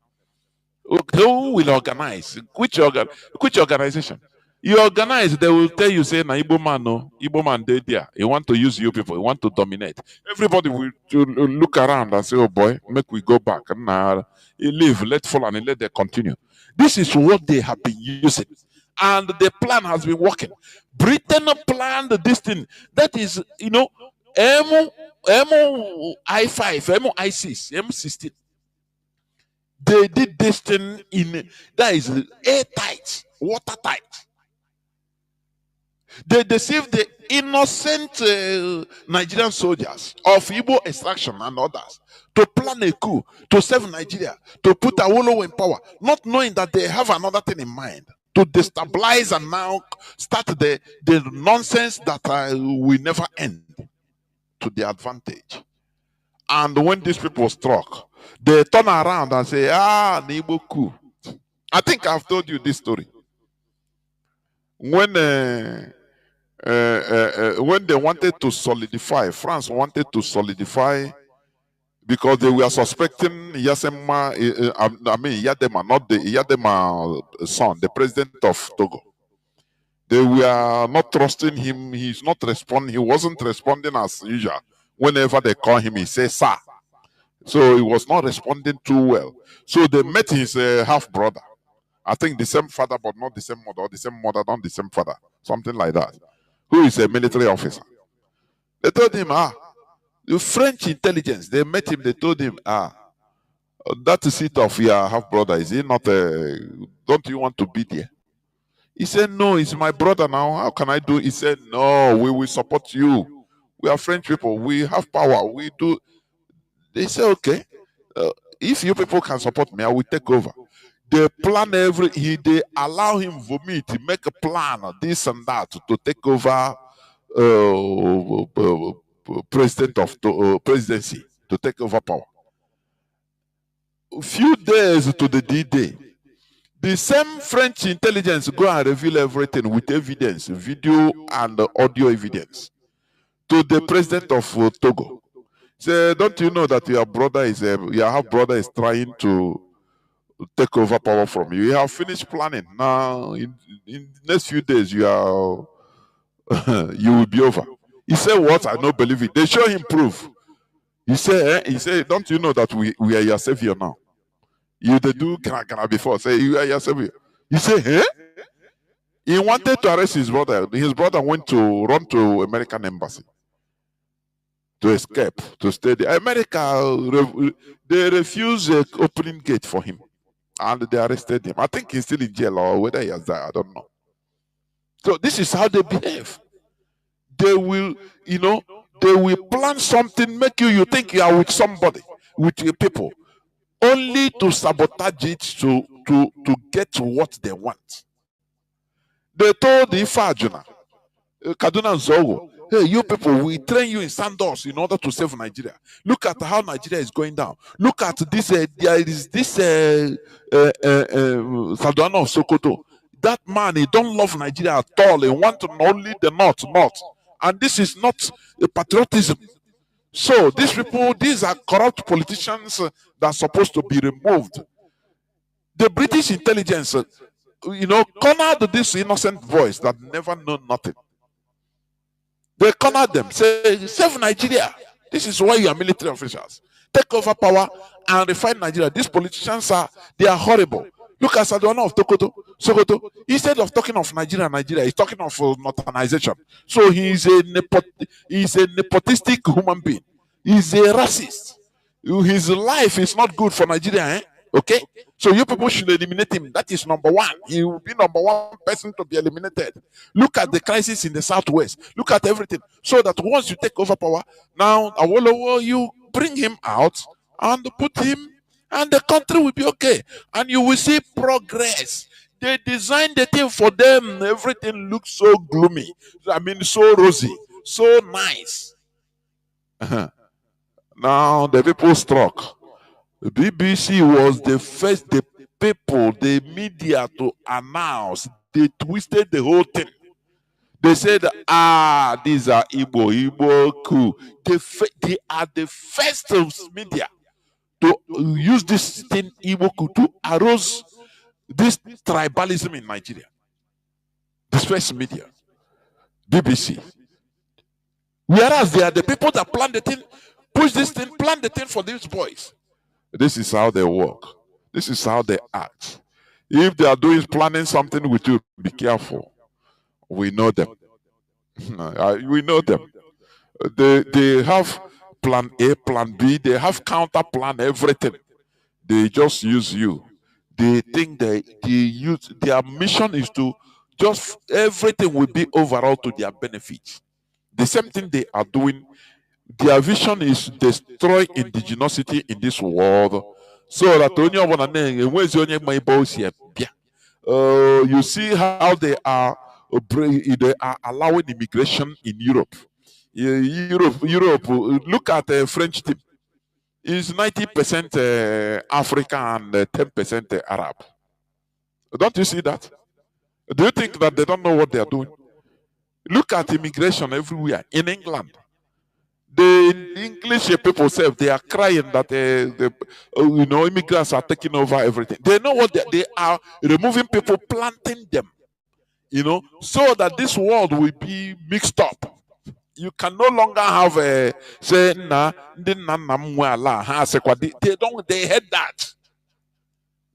Who will organize? Which organization? You organize, they will tell you, say, na Igbo man, no, Igbo man, they there. He want to use you people, he want to dominate. Everybody will to look around and say, oh boy, make we go back. Nah, he leave, let fall and let them continue. This is what they have been using. And the plan has been working. Britain planned this thing. That is, MI5, MI6, M16. They did this thing in that is airtight, watertight. They deceived the innocent Nigerian soldiers of Igbo extraction and others to plan a coup to save Nigeria, to put Awolowo in power, not knowing that they have another thing in mind to destabilize and now start the nonsense that will never end to their advantage. And when these people struck, they turn around and say, Igbo coup. I think I've told you this story. When they wanted to solidify, France wanted to solidify because they were suspecting Yadema, not the Yadema son, the president of Togo. They were not trusting him. He's not responding. He wasn't responding as usual. Whenever they call him, he says, sir. So he was not responding too well. So they met his half-brother. I think the same father, but not the same mother, or the same mother, not the same father. Something like that. Who is a military officer. They told him, the French intelligence, they met him, they told him, that seat of your half-brother, is he not, don't you want to be there? He said, no, it's my brother now. How can I do it? He said, no, we will support you. We are French people. We have power. We do. They say, okay, if you people can support me, I will take over. They plan they allow him vomit, make a plan, this and that, to take over presidency, to take over power. A few days to the D-Day, the same French intelligence go and reveal everything with evidence, video and audio evidence, to the president of Togo. Say, don't you know that your half-brother is trying to take over power from you? You have finished planning. Now, in the next few days, you will be over. He said, what? I don't believe it. They show him proof. He said, don't you know that we are your savior now? You they do kana before. Say, you are your savior. He said, eh? He wanted to arrest his brother. His brother went to run to American embassy to escape, to stay there. America, they refused opening gate for him. And they arrested him. I think he's still in jail, or whether he has died, I don't know. So this is how they behave. They will, they will plan something, make you think you are with somebody, with your people, only to sabotage it to get what they want. They told the Ifajuna, Kaduna Zogo, hey, you people, we train you in sandals in order to save Nigeria. Look at how Nigeria is going down. Look at this, there is this Sadwana of Sokoto. That man, he don't love Nigeria at all. He wants only the north. And this is not a patriotism. So these people, these are corrupt politicians that are supposed to be removed. The British intelligence, cornered this innocent voice that never know nothing. They cornered them, say, save Nigeria. This is why you are military officials. Take over power and refine Nigeria. These politicians they are horrible. Look at Sadwana of Sokoto. Instead of talking of Nigeria, he's talking of northernization. So he's a nepotistic human being. He's a racist. His life is not good for Nigeria, Okay? So you people should eliminate him. That is number one. He will be number one person to be eliminated. Look at the crisis in the southwest. Look at everything. So that once you take over power, now Awolowo, you bring him out and put him, and the country will be okay. And you will see progress. They designed the thing for them. Everything looks so gloomy. So rosy. So nice. Now the people struck. The BBC was the people, the media, to announce. They twisted the whole thing. They said, these are Igbo coup. They are the first media to use this thing Igbo coup to arouse this tribalism in Nigeria. This first media, BBC. Whereas they are the people that plan the thing, push this thing, plan the thing for these boys. This is how they work. This is how they act. If they are doing planning something with you, be careful. We know them. We know them. They have plan A, plan B. They have counter plan everything. They just use you. They think they use their mission is to just everything will be overall to their benefit. The same thing they are doing. Their vision is destroy indigenosity in this world, so that you see how they are allowing immigration in Europe. Europe. Look at the French team. It's 90% African and 10% Arab. Don't you see that? Do you think that they don't know what they are doing? Look at immigration everywhere in England. The English people say they are crying that immigrants are taking over everything. They know what they are removing people, planting them, so that this world will be mixed up. You can no longer have a say they had that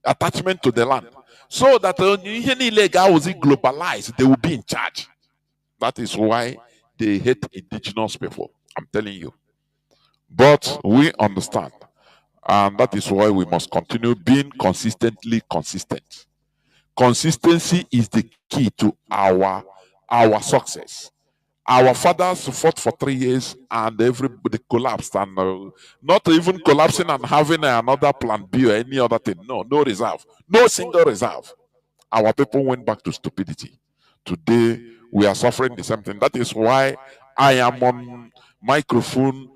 attachment to the land, so that any illegal was globalized, they will be in charge. That is why they hate indigenous people. I'm telling you. But we understand. And that is why we must continue being consistently consistent. Consistency is the key to our success. Our fathers fought for 3 years and everybody collapsed, and not even collapsing and having another plan B or any other thing. No reserve. No single reserve. Our people went back to stupidity. Today, we are suffering the same thing. That is why I am on microphone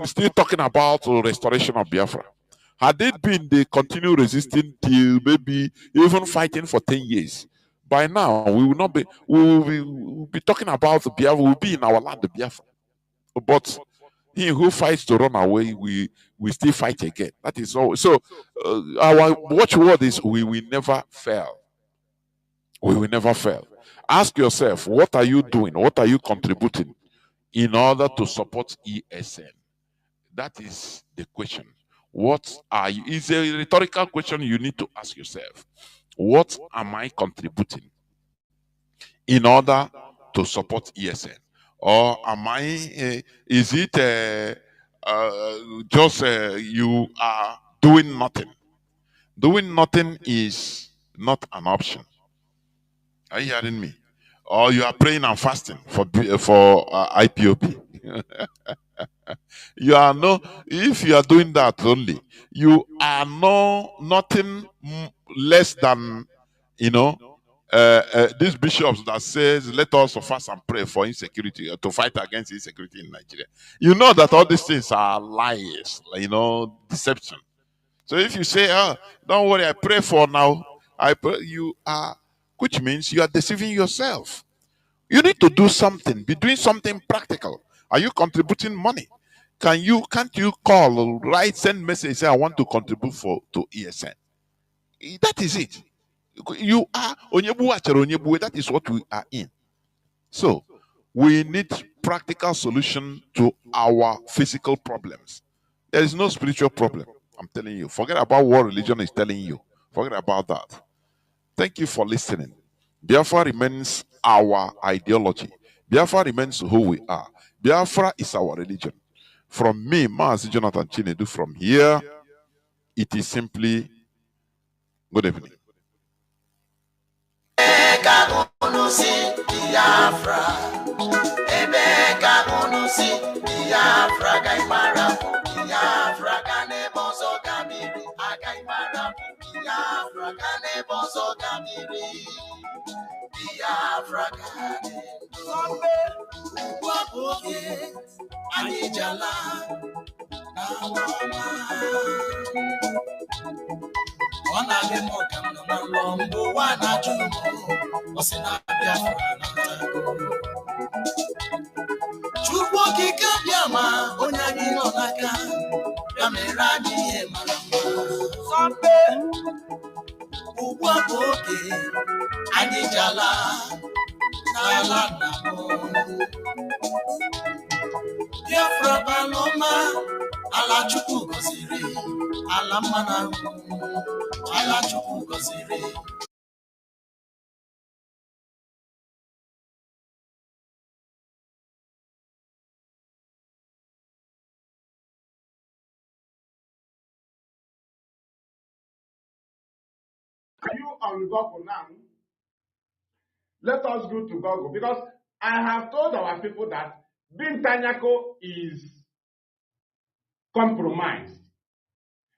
still talking about the restoration of Biafra. Had it been they continue resisting till maybe even fighting for 10 years, by now we will not be. We will be talking about Biafra. We will be in our land, Biafra. But he who fights to run away, we still fight again. That is all. So our watchword is: we will never fail. We will never fail. Ask yourself, what are you doing? What are you contributing in order to support ESN? That is the question. What are you? It's a rhetorical question you need to ask yourself. What am I contributing in order to support ESN? Or am I, is it just you are doing nothing? Doing nothing is not an option. Are you hearing me? Or you are praying and fasting for IPOB. You are if you are doing that only, you are nothing less than these bishops that says, let us fast and pray for insecurity, to fight against insecurity in Nigeria. You know that all these things are lies, deception. So if you say, don't worry, I pray for now, you are, which means you are deceiving yourself. You need to do something, be doing something practical. Are you contributing money? Can't you call, write, send message, say I want to contribute to ESN? That is it. You are Onyebu, that is what we are in. So we need practical solution to our physical problems. There is no spiritual problem. I'm telling you. Forget about what religion is telling you. Forget about that. Thank you for listening. Biafra remains our ideology. Biafra remains who we are. Biafra is our religion. From me, Mazi Johnathan Chinedu, from here, it is simply good evening. Biafra Paloma, ala Chukwu gọziri, ala mmanụ, ala Chukwu gọziri. Are you on Google now? Let us go to Google, because I have told our people that Bintanyako is compromised.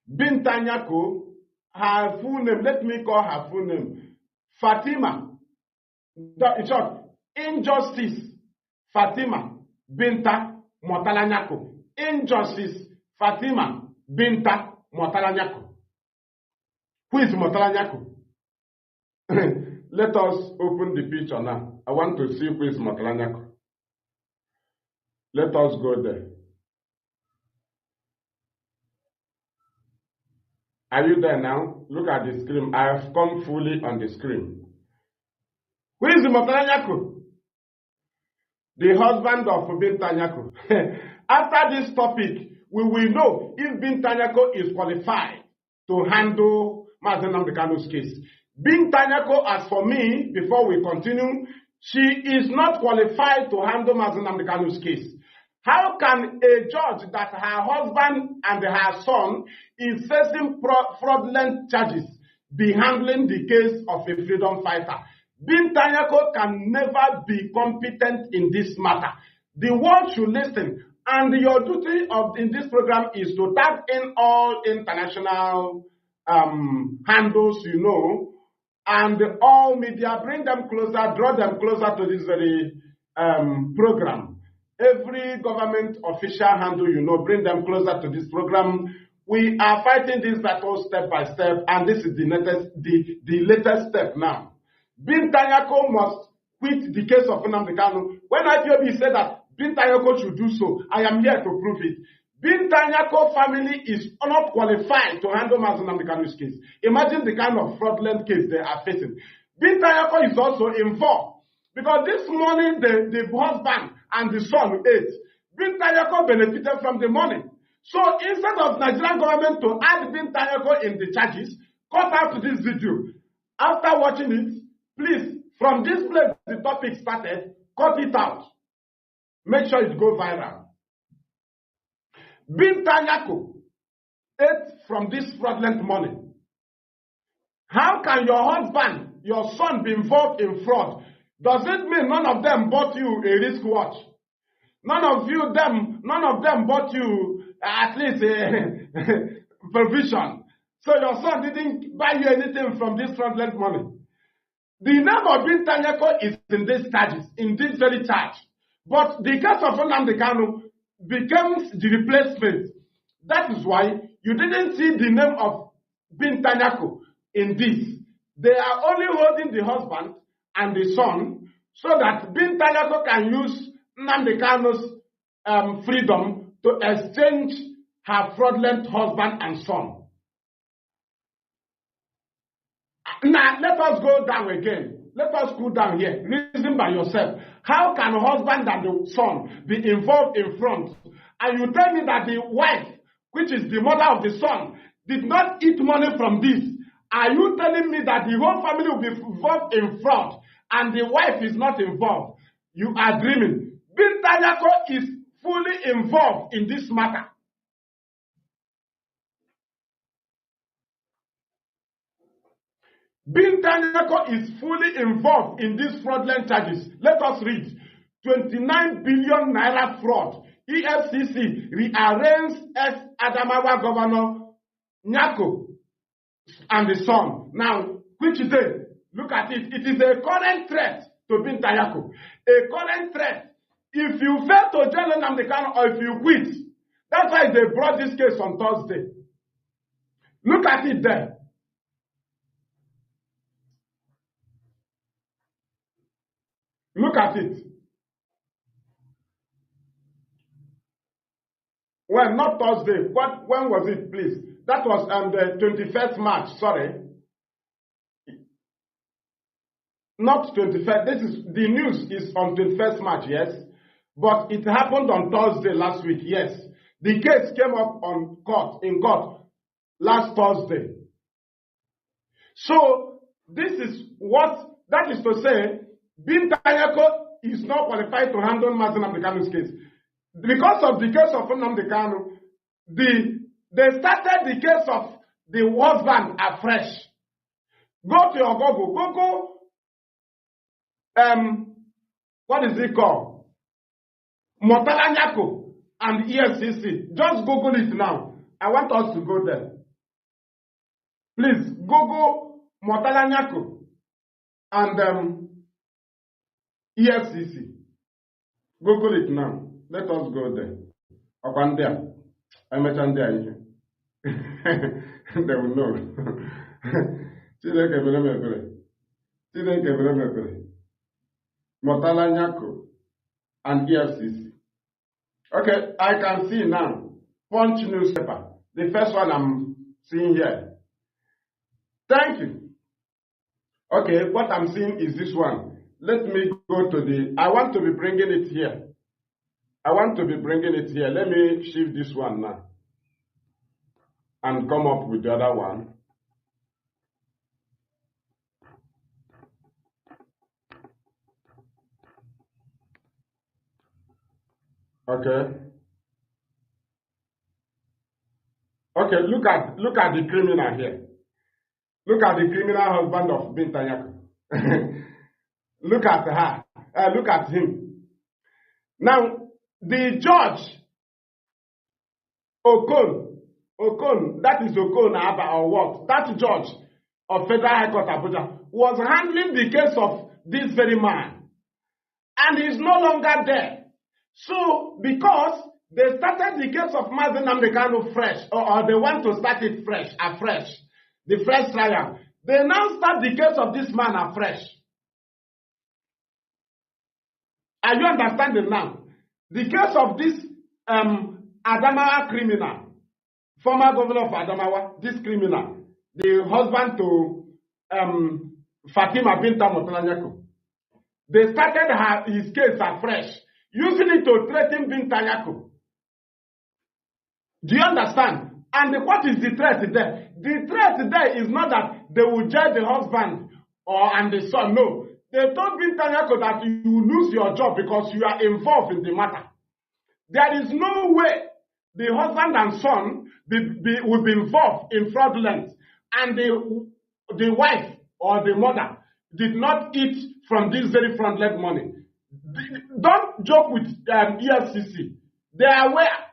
Bintanyako, her full name, let me call her full name, Fatima. In short, Injustice Fatima Binta Motalanyako. Injustice Fatima Binta Motalanyako. Who is Motalanyako? Let us open the picture now. I want to see who is Motalanyako. Let us go there. Are you there now? Look at the screen. I have come fully on the screen. Who is Motalanyako? The husband of Bintanyako. After this topic, we will know if Bintanyako is qualified to handle Mazi Johnathan Chinedu's case. Bintanyako, as for me, before we continue, she is not qualified to handle Mazi Johnathan Chinedu's case. How can a judge that her husband and her son is facing fraudulent charges be handling the case of a freedom fighter? Bintanyako can never be competent in this matter. The world should listen, and your duty in this program is to tap in all international handles, and all media, bring them closer, draw them closer to this very program. Every government official handle, bring them closer to this program. We are fighting this battle step by step, and this is the latest step now. Bintanyako must quit the case of Nnamdi. When IPOB said that Bintanyako should do so, I am here to prove it. Bintanyako family is not qualified to handle Mazi Johnathan's case. Imagine the kind of fraudulent case they are facing. Bintanyako is also involved, because this morning the husband and the son ate. Bintanyako benefited from the money. So instead of Nigerian government to add Bintanyako in the charges, cut out this video. After watching it, please, from this place the topic started, cut it out. Make sure it go viral. Bintanyako ate from this fraudulent money. How can your husband, your son be involved in fraud? Does it mean none of them bought you a wristwatch? None of them bought you at least a provision. So your son didn't buy you anything from this fraudulent money. The name of Bintanyako is in this charges, in this very charge. But the case of Nnamdi becomes the replacement. That is why you didn't see the name of Bintanyako in this. They are only holding the husband and the son so that Bintanyako can use Nnamdi freedom to exchange her fraudulent husband and son. Now, let us go down again. Let us cool down here. Reason by yourself. How can a husband and the son be involved in front? And you tell me that the wife, which is the mother of the son, did not eat money from this. Are you telling me that the whole family will be involved in fraud and the wife is not involved? You are dreaming. Bintanyako is fully involved in this matter. Bintanyako is fully involved in these fraudulent charges. Let us read. 29 billion naira fraud. EFCC rearranges Adamawa Governor Nyako and the son. Now, which is it? Look at it. It is a current threat to Bintanyako. A current threat. If you fail to join Nnamdi or if you quit, that's why they brought this case on Thursday. Look at it there. Look at it. Well, not Thursday. When was it, please? That was on the 21st March, sorry. Not 21st. The news is on 21st March, yes. But it happened on Thursday last week, yes. The case came up in court last Thursday. So, this is that is to say, Binta Nyako is not qualified to handle Mazi Nnamdi Kanu's case. Because of the case of Nnamdi Kanu, they started the case of the husband afresh. Go to your Google. What is it called? Motala Nyako and EFCC. Just Google it now. I want us to go there. Please, Google Motala Nyako and EFCC. Google it now. Let us go there. Up there. I mentioned there. They will know. Motala Nyako and EFCC. Okay, I can see now. Punch newspaper. The first one I'm seeing here. Thank you. Okay, what I'm seeing is this one. Let me go to I want to be bringing it here. Let me shift this one now. And come up with the other one. Okay. Okay, look at the criminal here. Look at the criminal husband of Binta Nyako. Look at her. Look at him. Now, the judge, Okon, that is Okon Aba or what? That judge of Federal High Court Abuja was handling the case of this very man. And he's no longer there. So, because they started the case of Mazi Nnamdi Kanu fresh, or they want to start it afresh, the fresh trial, they now start the case of this man afresh. Are you understanding now? The case of this Adamawa criminal, former governor of Adamawa, this criminal, the husband to Fatima Binta Nyako, they started his case afresh, using it to threaten Binta Nyako. Do you understand? And what is the threat there? The threat there is not that they will judge the husband and the son. No. They told Binta Nyako that you will lose your job because you are involved in the matter. There is no way the husband and son will be involved in fraudulence, and the wife or the mother did not eat from this very fraudulent money. Don't joke with EFCC. They are aware,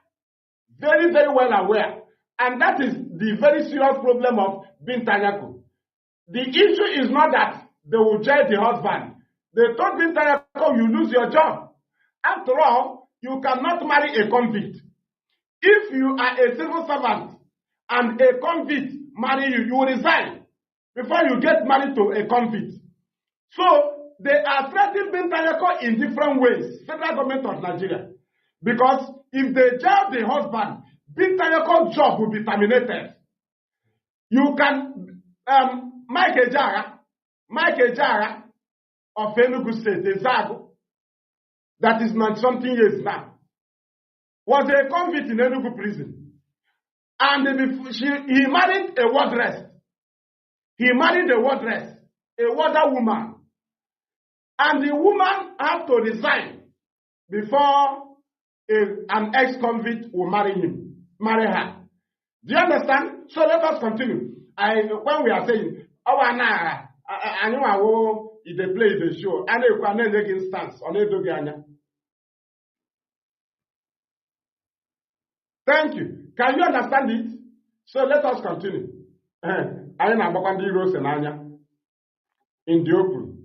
very, very well aware. And that is the very serious problem of Binta Nyako. The issue is not that they will jail the husband. They told Binta Nyako, you lose your job. After all, you cannot marry a convict. If you are a civil servant and a convict marry you, you will resign before you get married to a convict. So, they are threatening Binta Nyako in different ways, federal government of Nigeria. Because if they jail the husband, Binta Nyako's job will be terminated. You can, Mike Ejara of Enugu State, Ezago, that is not something years now, was a convict in Enugu prison. And he married a wardress. A warder woman. And the woman had to resign before an ex-convict will marry her. Do you understand? So let us continue. When we are saying, I know if they play the show, and they can instance on Edoganya. Thank you. Can you understand it? So let us continue. I am Abakandi Rose and Anya. In the open.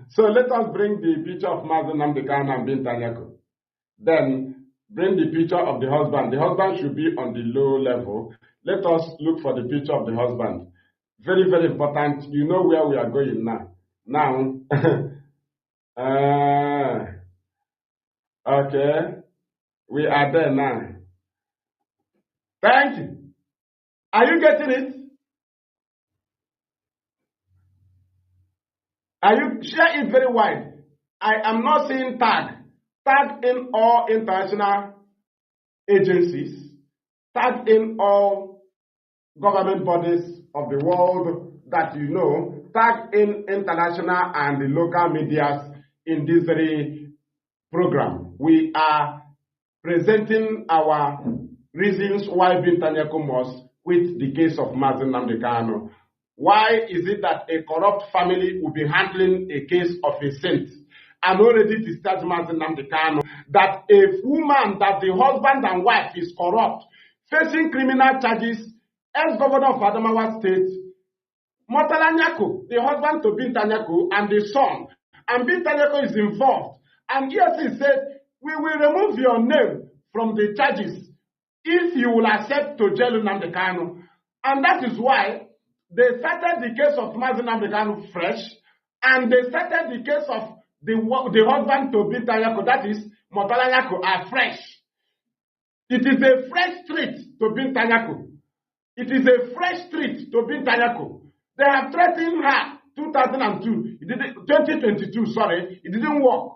So let us bring the picture of Mazi Nnamdi Kanu and Binta Nyako. Then bring the picture of the husband. The husband should be on the low level. Let us look for the picture of the husband. Very, very important. You know where we are going now. Now, Okay. We are there now. Thank you. Are you getting it? Are you share it very wide? I am not saying tag. Tag in all international agencies. Tag in all government bodies of the world that you know. Tag in international and the local medias in this very program. We are presenting our reasons why Bintanyako must quit the case of Mazi Nnamdi Kanu. Why is it that a corrupt family will be handling a case of a saint and already discharged Mazi Nnamdi Kanu? That a woman, that the husband and wife is corrupt, facing criminal charges, ex-governor of Adamawa State, Murtala Nyako, the husband to Bintanyako, and the son, and Bintanyako is involved. And EFCC said, we will remove your name from the charges if you will accept to jail Nnamdi Kanu. And that is why they started the case of Mazi Nnamdi Kanu fresh, and they started the case of the husband to Bintanyako, that is Murtala Nyako, afresh. It is a fresh street to Bintanyako. It is a fresh street to Bintanyako. They have threatened her 2002, 2022, sorry, it didn't work.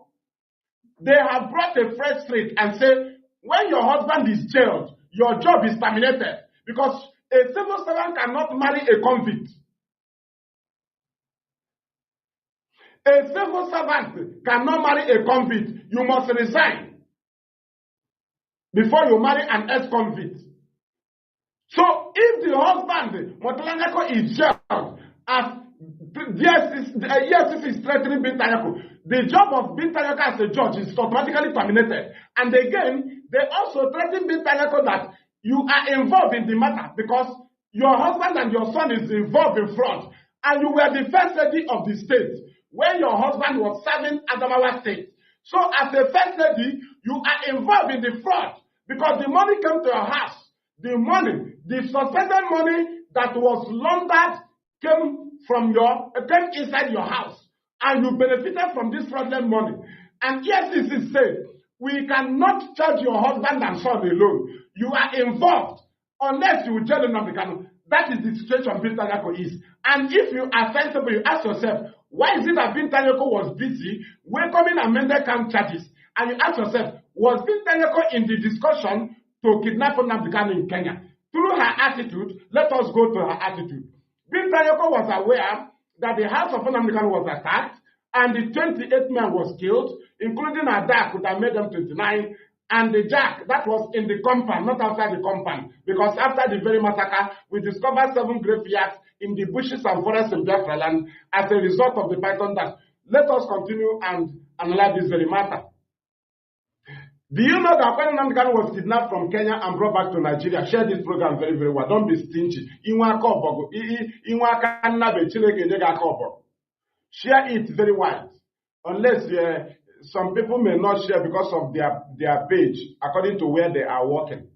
They have brought a fresh street and said, when your husband is jailed, your job is terminated because a civil servant cannot marry a convict. A civil servant cannot marry a convict. You must resign before you marry an ex-convict. So if the husband, Murtala Nyako, is jailed, as EFCC is threatening Bintanyako, the job of Bintanyako as a judge is automatically terminated. And again, they also threaten Bintanyako that you are involved in the matter because your husband and your son is involved in fraud. And you were the first lady of the state when your husband was serving Adamawa State. So as a first lady, you are involved in the fraud because the money came to your house. The money, the suspended money that was laundered came inside your house, and you benefited from this fraudulent money. And EFCC said, we cannot charge your husband and son alone. You are involved unless you jail Nnamdi Kanu. That is the situation Bintanyako is. And if you are sensible, you ask yourself, why is it that Bintanyako was busy welcoming amended camp charges? And you ask yourself, was Bintanyako in the discussion to kidnap Nnamdi Kanu in Kenya? Through her attitude, let us go to her attitude. Bintanyako was aware that the house of Nnamdi Kanu was attacked and the 28th man was killed, including her dad, who had made them 29, and the jack that was in the compound, not outside the compound. Because after the very massacre, we discovered 7 graveyards in the bushes and forests in Biafra land as a result of the python dance. Let us continue and analyze this very matter. Do you know that when Nnamdi Kanu was kidnapped from Kenya and brought back to Nigeria, share this program very, very well. Don't be stingy. Share it very wide. Unless some people may not share because of their page, according to where they are working.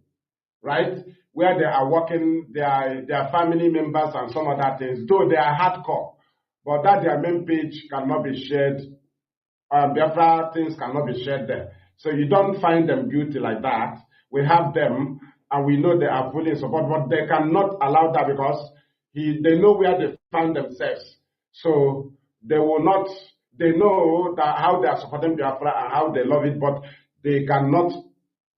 Right? Where they are working, their family members and some other things, though they are hardcore. But that their main page cannot be shared. Biafra things cannot be shared there. So you don't find them guilty like that. We have them, and we know they are fully in support, but they cannot allow that because they know where they find themselves. So they will not, they know that how they are supporting Biafra and how they love it, but they cannot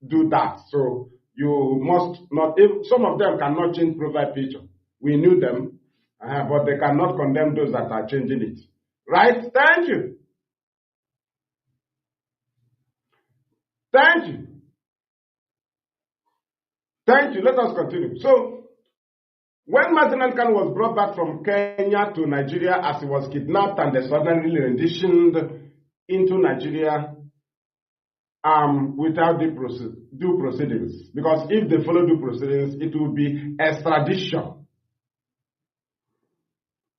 do that. So you must not, if some of them cannot change profile picture. We knew them, but they cannot condemn those that are changing it. Right? Thank you. Thank you. Thank you. Let us continue. So, when Mazi Nnamdi Kanu was brought back from Kenya to Nigeria as he was kidnapped and suddenly renditioned into Nigeria without due proceedings, because if they follow due proceedings, it will be extradition.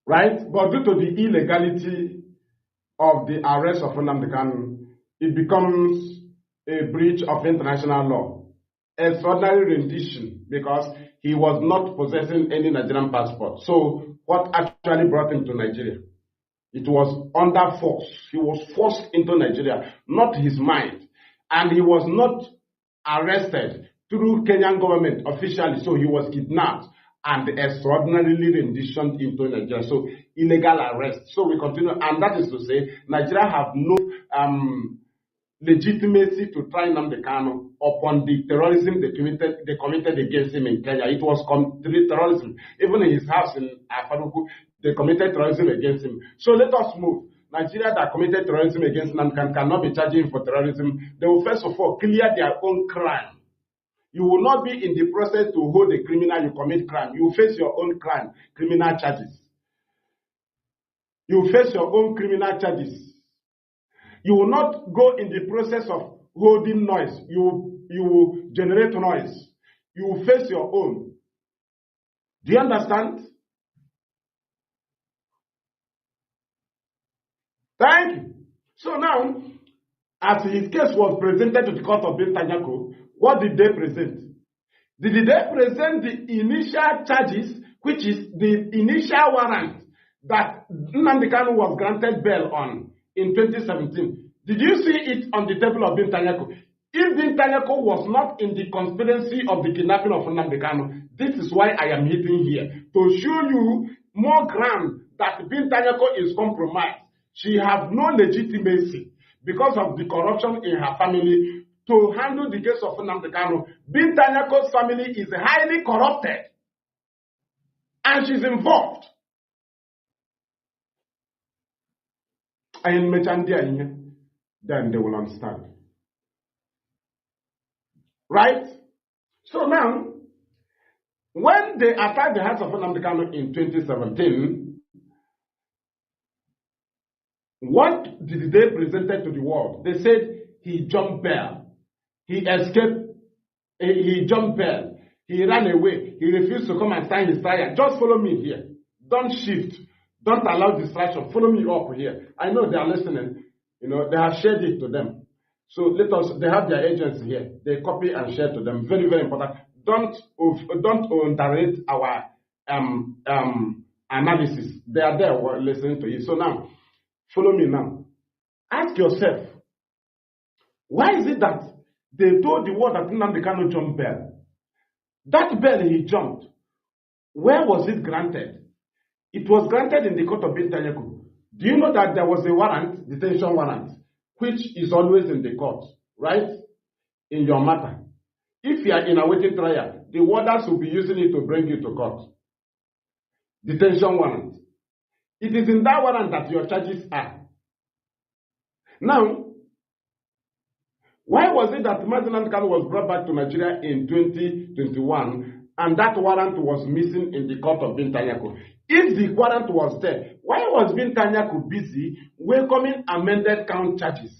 Right? But due to the illegality of the arrest of Nnamdi Kanu, it becomes a breach of international law. Extraordinary rendition because he was not possessing any Nigerian passport. So what actually brought him to Nigeria? It was under force. He was forced into Nigeria, not his mind. And he was not arrested through Kenyan government officially, so he was kidnapped and extraordinarily renditioned into Nigeria. So illegal arrest. So we continue, and that is to say, Nigeria have no legitimacy to try Nnamdi Kanu upon the terrorism they committed against him in Kenya. It was terrorism. Even in his house in Afaruku, they committed terrorism against him. So let us move. Nigeria that committed terrorism against Nnamdi cannot be charging him for terrorism. They will first of all clear their own crime. You will not be in the process to hold a criminal, you commit crime. You face your own crime, criminal charges. You face your own criminal charges. You will not go in the process of holding noise. You will generate noise. You will face your own. Do you understand? Thank you. So now, as his case was presented to the court of Bintanyako, what did they present? Did they present the initial charges, which is the initial warrant that Nnamdi Kanu was granted bail on in 2017? Did you see it on the table of Bintanyako? If Bintanyako was not in the conspiracy of the kidnapping of Nnamdi Kanu, this is why I am hitting here, to show you more ground that Bintanyako is compromised. She has no legitimacy because of the corruption in her family to handle the case of Nnamdi Kanu. Bintanyako's family is highly corrupted and she's involved. And then they will understand. Right? So now, when they attacked the house of Nnamdi Kanu in 2017, what did they present to the world? They said he jumped bail. He escaped. He jumped bail. He ran away. He refused to come and sign his trial. Just follow me here. Don't shift. Don't allow distraction. Follow me up here. I know they are listening. You know, they have shared it to them. So they have their agents here. They copy and share to them. Very, very important. Don't underrate our analysis. They are there listening to you. So now, follow me now. Ask yourself, why is it that they told the world that Nnamdi Kanu jumped bail? That bail he jumped, where was it granted? It was granted in the court of Bintanyako. Do you know that there was a warrant, detention warrant, which is always in the court, right? In your matter. If you are in a waiting trial, the warders will be using it to bring you to court. Detention warrant. It is in that warrant that your charges are. Now, why was it that Mazi Johnathan Chinedu was brought back to Nigeria in 2021 and that warrant was missing in the court of Bintanyako? If the warrant was there, why was Bintanyako busy welcoming amended count charges?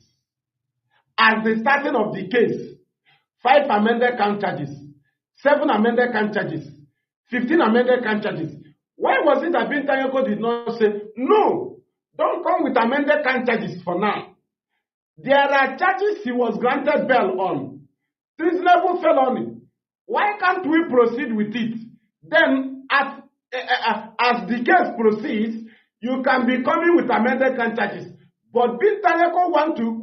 At the starting of the case, 5 amended count charges, 7 amended count charges, 15 amended count charges. Why was it that Bintanyako did not say, no, don't come with amended count charges for now? There are charges he was granted bail on. Treasonable felony. Why can't we proceed with it? Then, as the case proceeds, you can be coming with amended count charges. But Bintanyako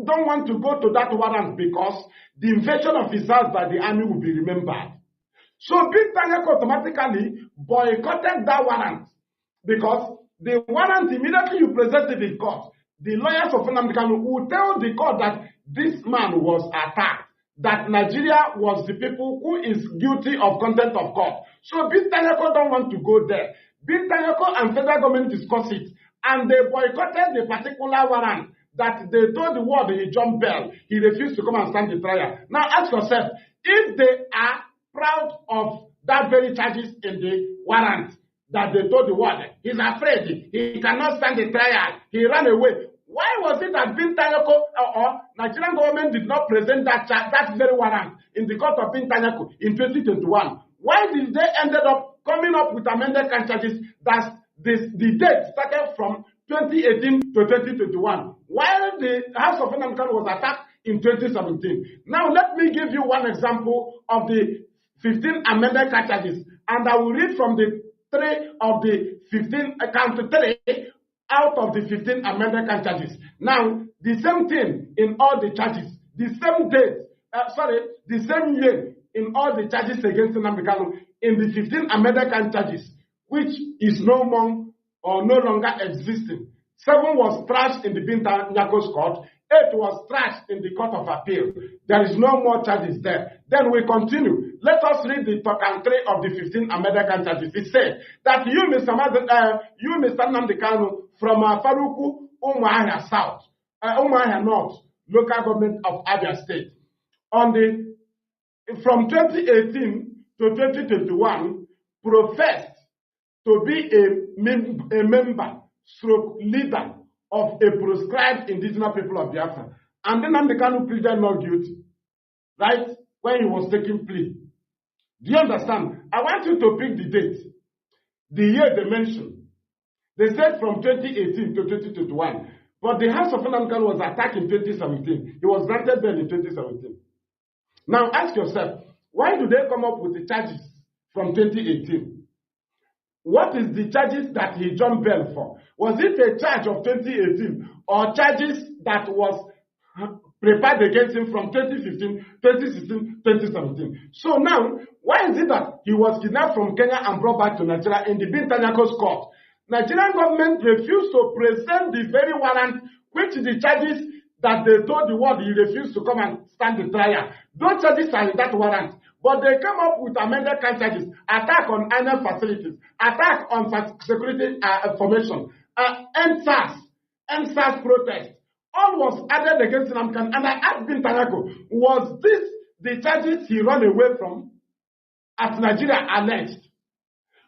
don't want to go to that warrant because the invasion of his house by the army will be remembered. So Bintanyako automatically boycotted that warrant because the warrant immediately you presented in court. The lawyers of Nnamdi Kanu will tell the court that this man was attacked, that Nigeria was the people who is guilty of contempt of court. So Bintanyako don't want to go there. Bintanyako and federal government discuss it, and they boycotted the particular warrant that they told the world he jumped bail. He refused to come and stand the trial. Now ask yourself, if they are proud of that very charges in the warrant that they told the world, he's afraid, he cannot stand the trial, he ran away. Why was it that Bintanyako or Nigerian government did not present that very warrant in the court of Bintanyako in 2021? Why did they ended up coming up with amended charges that the date started from 2018 to 2021, while the House of Nnamdi Kanu was attacked in 2017? Now let me give you one example of the 15 amended charges, and I will read from the 3 of the 15 count 3. out of the 15 amended charges. Now, the same thing in all the charges, the same date, the same year in all the charges against Nnamdi Kanu in the 15 amended charges, which is no more or no longer existing. 7 was trashed in the Binta Nyako's court. 8 was trashed in the Court of Appeal. There is no more charges there. Then we continue. Let us read the talk and tray of the 15 amended charges. It said that you, Mr. Nnamdi Kanu, from Faruku, Umuahia South, Umuahia North, local government of Abia State, from 2018 to 2021, professed to be a member, stroke leader of a proscribed indigenous people of Biafra. And then Nnamdi Kanu pleaded not guilty, right? When he was taking plea. Do you understand? I want you to pick the date, the year they mentioned. They said from 2018 to 2021. But the House of Nnamdi Kanu was attacked in 2017. He was granted bail in 2017. Now ask yourself, why do they come up with the charges from 2018? What is the charges that he jumped bail for? Was it a charge of 2018 or charges that was prepared against him from 2015, 2016, 2017? So now, why is it that he was kidnapped from Kenya and brought back to Nigeria in the Binta Nyako's court? Nigerian government refused to present the very warrant which the charges that they told the world he refused to come and stand the trial. Those charges are in that warrant. But they come up with amended charges, attack on annual facilities, attack on security information, NSAS protest. All was added against Nnamdi Kanu. And I asked Binta Nyako, was this the charges he ran away from, as Nigeria alleged?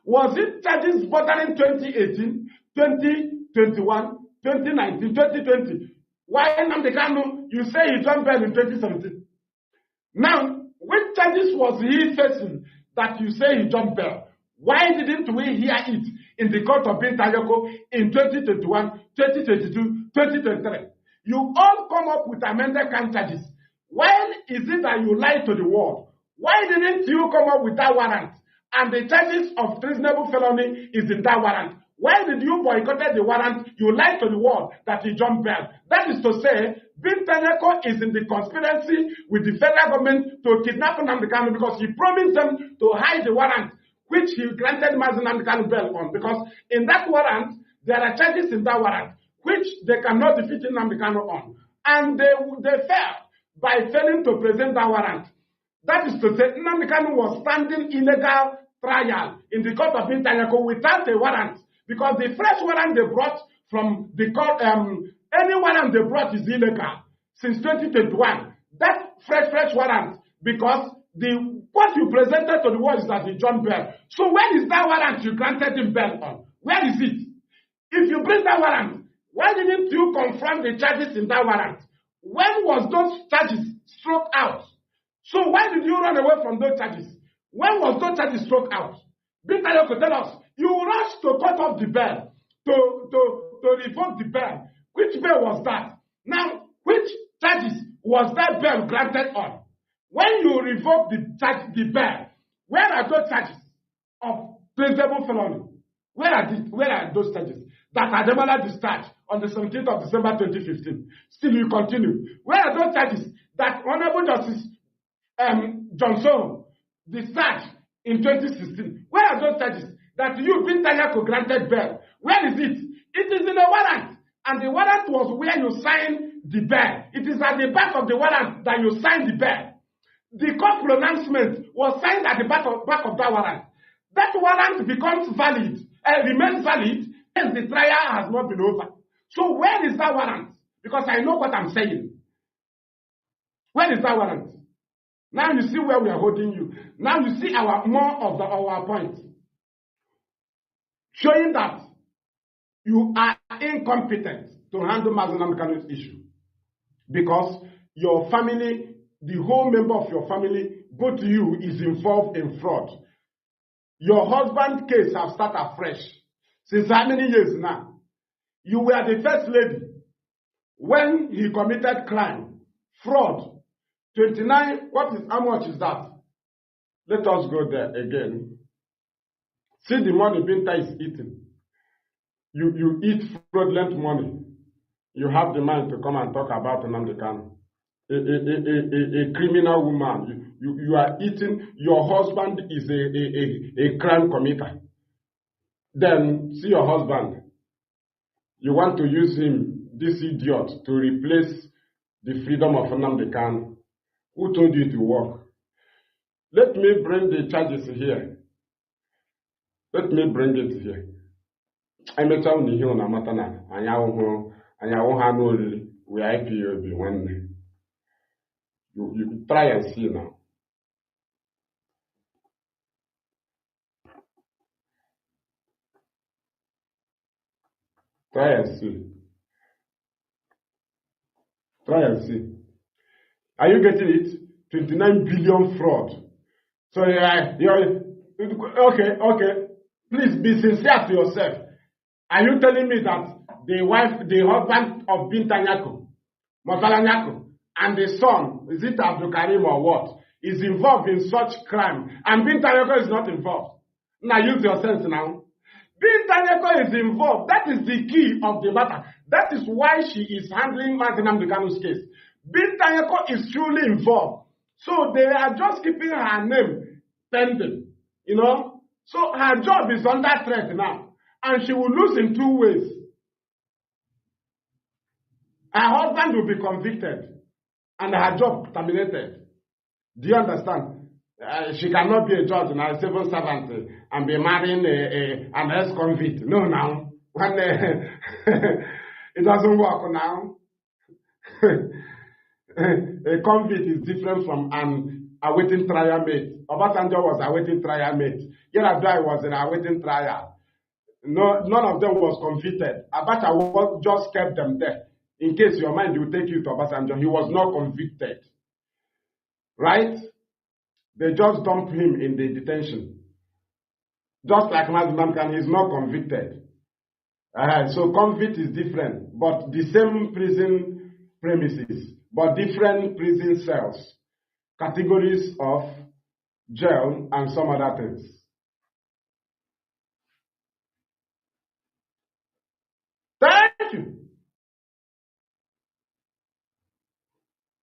Was it charges bordering 2018, 2021, 2019, 2020? Why Nnamdi Kanu, you say he jumped bail in 2017? Now, which charges was he facing that you say he jumped bail? Why didn't we hear it in the court of Binta Nyako in 2021, 2022, 2023? You all come up with amended charges. Why is it that you lied to the world? Why didn't you come up with that warrant? And the charges of treasonable felony is in that warrant. Why did you boycott the warrant? You lied to the world that he jumped bail. That is to say, Binta Nyako is in the conspiracy with the federal government to kidnap Nnamdi Kanu because he promised them to hide the warrant, which he granted Mazi Nnamdi Kanu bail on. Because in that warrant, there are charges in that warrant, which they cannot defeat Nnamdi Kanu on. And they failed by failing to present that warrant. That is to say, Nnamdi Kanu was standing illegal trial in the court of Binta Nyako without a warrant. Because the fresh warrant they brought from the court, any warrant they brought is illegal since 2021. That fresh warrant, because what you presented to the world is that he jumped bail. So where is that warrant you granted him bail on? Where is it? If you bring that warrant, why didn't you confront the charges in that warrant? When was those charges struck out? So why did you run away from those charges? When was those charges struck out? Binta Nyako, tell us. You rushed to cut off the bail, to revoke the bail. Which bail was that? Now, which charges was that bail granted on? When you revoke the bail, where are those charges of treasonable felony? Where are those charges that are demanded discharged on the 17th of December 2015? Still, you continue. Where are those charges that Honorable Justice Johnson discharged in 2016? Where are those charges that you, Binta Nyako, granted bail? Where is it? It is in a warrant. And the warrant was where you signed the bail. It is at the back of the warrant that you signed the bail. The court pronouncement was signed at the back of that warrant. That warrant becomes valid, remains valid, as the trial has not been over. So where is that warrant? Because I know what I'm saying. Where is that warrant? Now you see where we are holding you. Now you see our point. Showing that you are incompetent to handle Mazi Nnamdi Kanu's issue. Because your family, the whole member of your family, both you, is involved in fraud. Your husband's case has started afresh. Since how many years now? You were the first lady when he committed crime, fraud. 29, how much is that? Let us go there again. See the money Binta is eating. You eat fraudulent money, you have the mind to come and talk about Nnamdi Kanu. A criminal woman. You are eating, your husband is a crime committer. Then see your husband. You want to use him, this idiot, to replace the freedom of Nnamdi Kanu. Who told you to work? Let me bring the charges here. Let me bring it here. I met out here on a matana. I know how we IPOB when you try and see now. Try and see. Try and see. Are you getting it? 29 billion fraud. So okay. Please be sincere to yourself. Are you telling me that the husband of Binta Nyako, Motala Nyako, and the son, is it Abdul Karim or what, is involved in such crime, and Binta Nyako is not involved? Now use your sense now. Binta Nyako is involved. That is the key of the matter. That is why she is handling Nnamdi Kanu's case. Binta Nyako is truly involved. So they are just keeping her name pending. You know? So her job is under threat now. And she will lose in two ways. Her husband will be convicted. And her job terminated. Do you understand? She cannot be a judge and a civil servant and be marrying an ex-convict. No, now. When, it doesn't work now. A convict is different from an awaiting trial mate. Obasanjo was awaiting trial mate. Yar'Adua was an awaiting trial. No, none of them was convicted. Abacha just kept them there. In case your mind will take you to Obasanjo, he was not convicted. Right? They just dumped him in the detention. Just like Mazi Johnathan, he's not convicted. So convict is different, but the same prison premises, but different prison cells, categories of jail, and some other things. Thank you.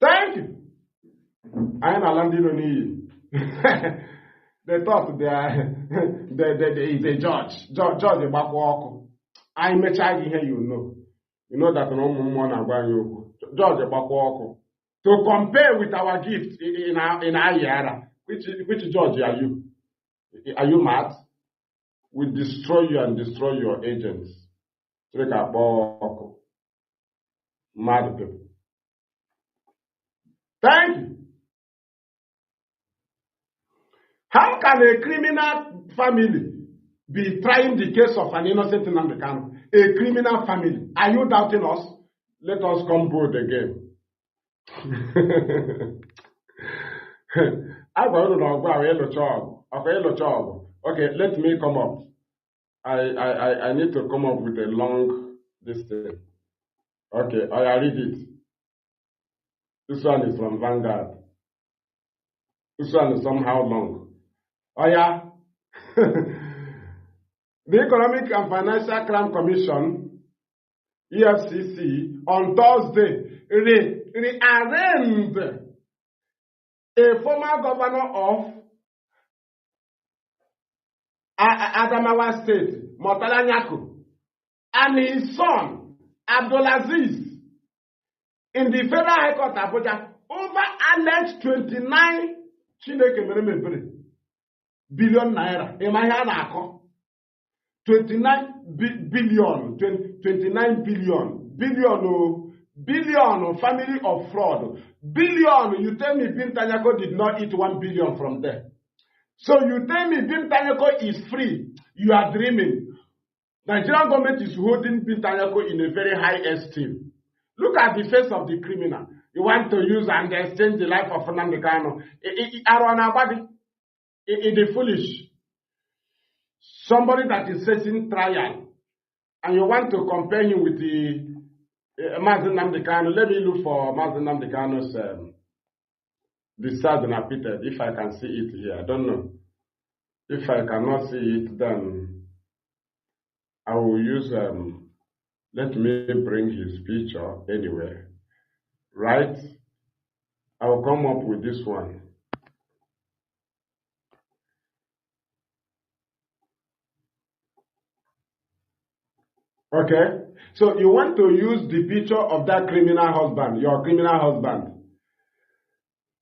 Thank you. I am Nnamdi. They thought they is a judge. Judge about walk. I may charge here, you know. You know that no one about you. Judge about walk. To compare with our gift in our year, which judge are you? Are you mad? We destroy you and destroy your agents. Mad people. Thank you. How can a criminal family be trying the case of an innocent Nnamdi Kanu? A criminal family. Are you doubting us? Let us come bold again. Okay, let me come up. I need to come up with a long thing. Okay, I read it. This one is from Vanguard. This one is somehow long. Oh yeah. The Economic and Financial Crime Commission, EFCC, on Thursday, rearraigned a former governor of Adamawa State, Motala Nyako, and his son, Abdulaziz, in the Federal High Court, Abuja, over alleged 29 billion naira. 29 billion, 29 billion, family of fraud. Billion, you tell me Binta Nyako did not eat 1 billion from there. So you tell me Binta Nyako is free. You are dreaming. Nigerian government is holding Binta Nyako in a very high esteem. Look at the face of the criminal. You want to use and exchange the life of Nnamdi Kanu. It's foolish. Somebody that is facing trial, and you want to compare him with the Mazi Nnamdi Kanu. Let me look for Mazi Nnamdi Kanu's discharge and appeated, if I can see it here. I don't know. If I cannot see it, then I will use Let me bring his picture anyway. Right? I will come up with this one. Okay? So you want to use the picture of that criminal husband, your criminal husband.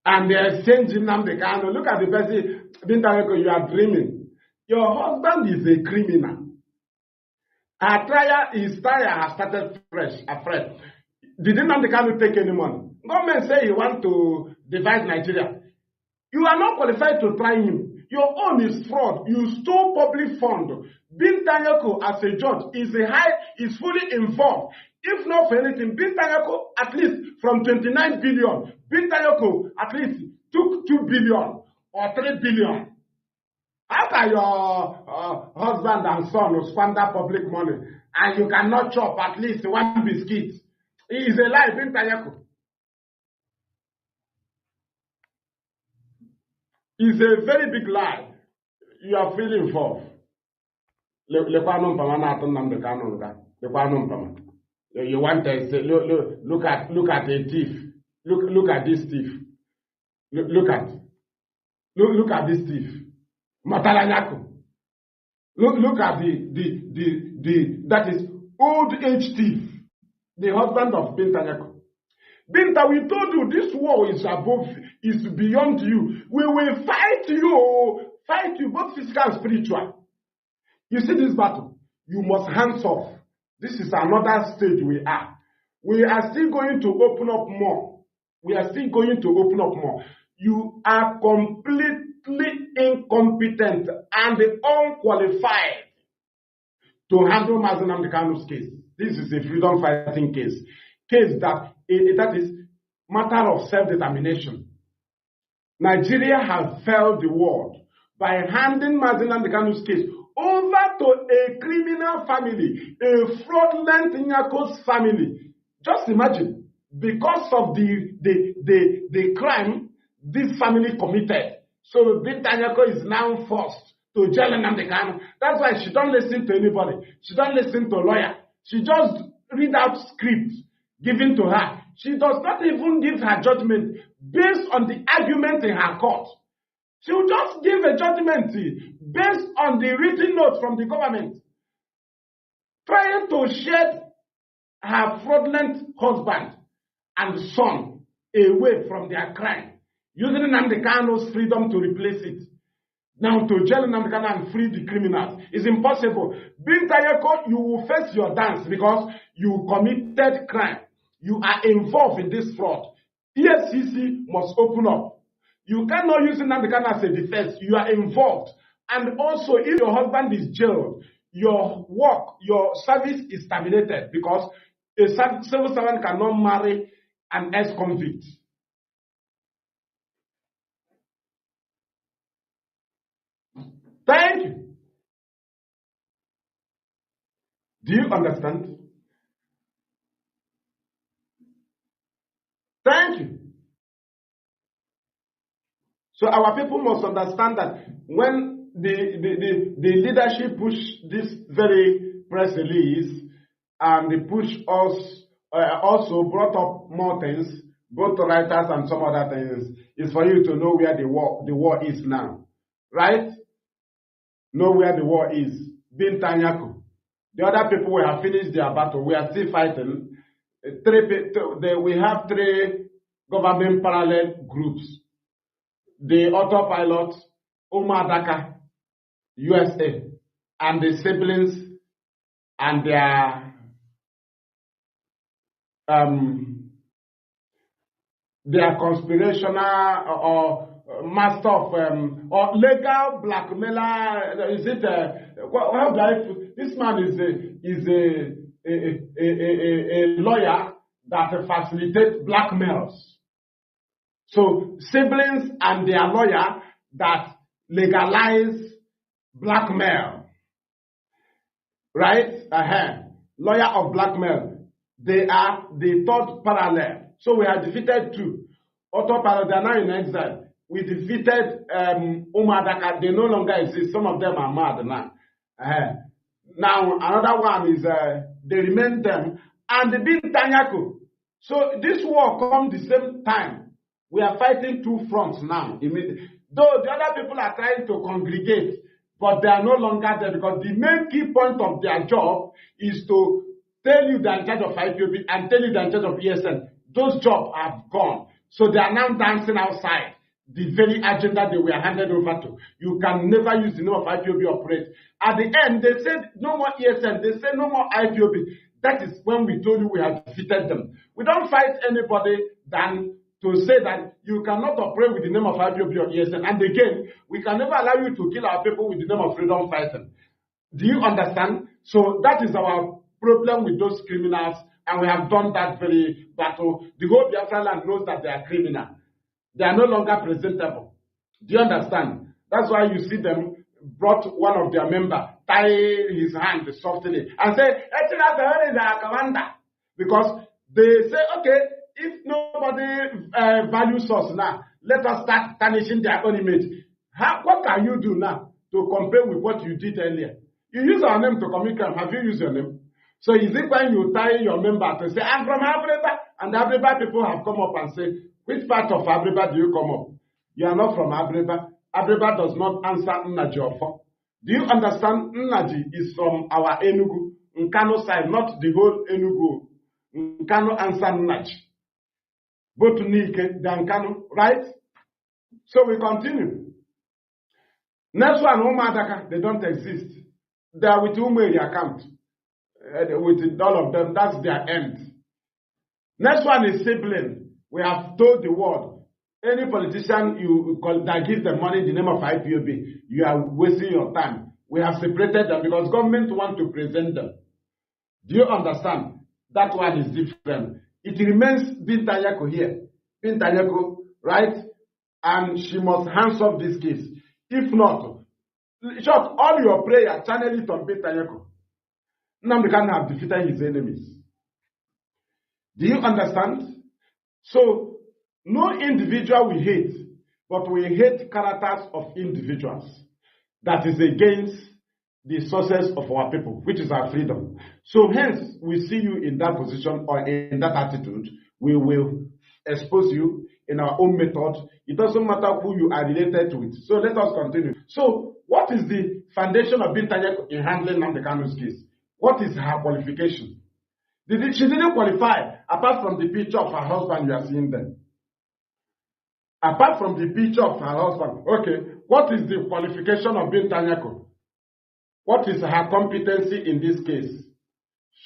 And they exchange Nnamdi Kanu. Look at the person, you are dreaming. Your husband is a criminal. His trial has started afresh. Did Nnamdi Kanu take any money? Government say you want to divide Nigeria. You are not qualified to try him. Your own is fraud. You stole public fund. Bintanyako as a judge is fully involved. If not for anything, Bintanyako at least from 29 billion, Bintanyako at least took 2 billion or 3 billion. How can your husband and son squander public money and you cannot chop at least one biscuit? He is a lie, Bintanyako. It's a very big lie. You are feeling involved. You want to say, look at a thief. Look at this thief. Look at this thief. Matalanyako. Look at that is old age thief. The husband of Bintanyako. Binta, we told you this war is beyond you. We will fight you both physical and spiritual. You see this battle, you must hands off. This is another stage we are. We are still going to open up more. You are completely incompetent and unqualified to handle Mazi Nnamdi Kanu's case. This is a freedom fighting case that is matter of self-determination. Nigeria has failed the world by handing Mazi Nnamdi Kanu's case over to a criminal family, a fraudulent Nyako's family. Just imagine, because of the crime this family committed, so Bintanyako is now forced to jail Nnamdi Kanu. That's why she don't listen to anybody. She don't listen to a lawyer. She just read out scripts given to her. She does not even give her judgment based on the argument in her court. She will just give a judgment based on the written note from the government, trying to shed her fraudulent husband and son away from their crime, using Nnamdi Kanu's freedom to replace it. Now, to jail Nnamdi Kanu and free the criminals is impossible. Bintanyako, you will face your dance because you committed crime. You are involved in this fraud. EFCC must open up. You cannot use Nnamdi Kanu as a defense. You are involved. And also, if your husband is jailed, your service is terminated because a civil servant cannot marry an ex-convict. Thank you. Do you understand? Thank you. So our people must understand that when the leadership push this very press release and they push us, also brought up more things, both writers and some other things, is for you to know where the war is now. Right? Know where the war is. Bintanyako. The other people will have finished their battle. We are still fighting. We have 3 government parallel groups. The autopilot, Umadaka, USA, and the siblings and their conspirational or master of or legal blackmailer. Is it how do I put this man is a lawyer that facilitates blackmails. So siblings and their lawyer that legalize blackmail. Right? Lawyer of blackmail. They are the 3rd parallel. So we have defeated 2. Otto parallel, they are now in exile. We defeated Umadaka. They no longer exist. Some of them are mad now. Now another one is they remain them, and the Bintanyako. So this war comes the same time. We are fighting two fronts now. Though the other people are trying to congregate, but they are no longer there because the main key point of their job is to tell you they're in charge of IPOB and tell you they're in charge of ESN. Those jobs have gone. So they are now dancing outside the very agenda they were handed over to. You can never use the name of IPOB operate. At the end, they said no more ESN. They said no more IPOB. That is when we told you we have defeated them. We don't fight anybody than to say that you cannot operate with the name of IPOB or ESN. And again, we can never allow you to kill our people with the name of freedom fighting. Do you understand? So that is our problem with those criminals, and we have done that very battle. The whole Biafra land knows that they are criminal. They are no longer presentable. Do you understand? That's why you see them brought one of their members, tie his hand softly, and say, "Where is our commander?" Because they say, okay, if nobody values us now, let us start tarnishing their own image. What can you do now to compare with what you did earlier? You use our name to commit crime. Have you used your name? So is it when you tie your member to say, I'm from Abreba, and Abreba people have come up and say, which part of Abreba do you come up? You are not from Abreba. Abreba does not answer Nnamdi Ofo. Do you understand? Nnamdi is from our Enugu, Nkano side, not the whole Enugu. Nkano answer Nnamdi. Both Nike, the Nkano, right? So we continue. Next one, Umadaka, they don't exist. They are with Umeri account. With all of them, that's their end. Next one is sibling. We have told the world, any politician that gives them money in the name of IPOB, you are wasting your time. We have separated them because government want to present them. Do you understand? That one is different. It remains Bintanyako here. Bintanyako, right? And she must hands off this case. If not, short, all your prayer, channel it on Bintanyako. Nnamdi can have defeated his enemies. Do you understand? So, no individual we hate, but we hate characters of individuals. That is against the sources of our people, which is our freedom. So hence, we see you in that position or in that attitude. We will expose you in our own method. It doesn't matter who you are related to it. So let us continue. So, what is the foundation of Bintanyako in handling Nnamdi Kanu's case? What is her qualification? She didn't qualify apart from the picture of her husband you are seeing there. Apart from the picture of her husband. Okay, what is the qualification of Bintanyako? What is her competency in this case?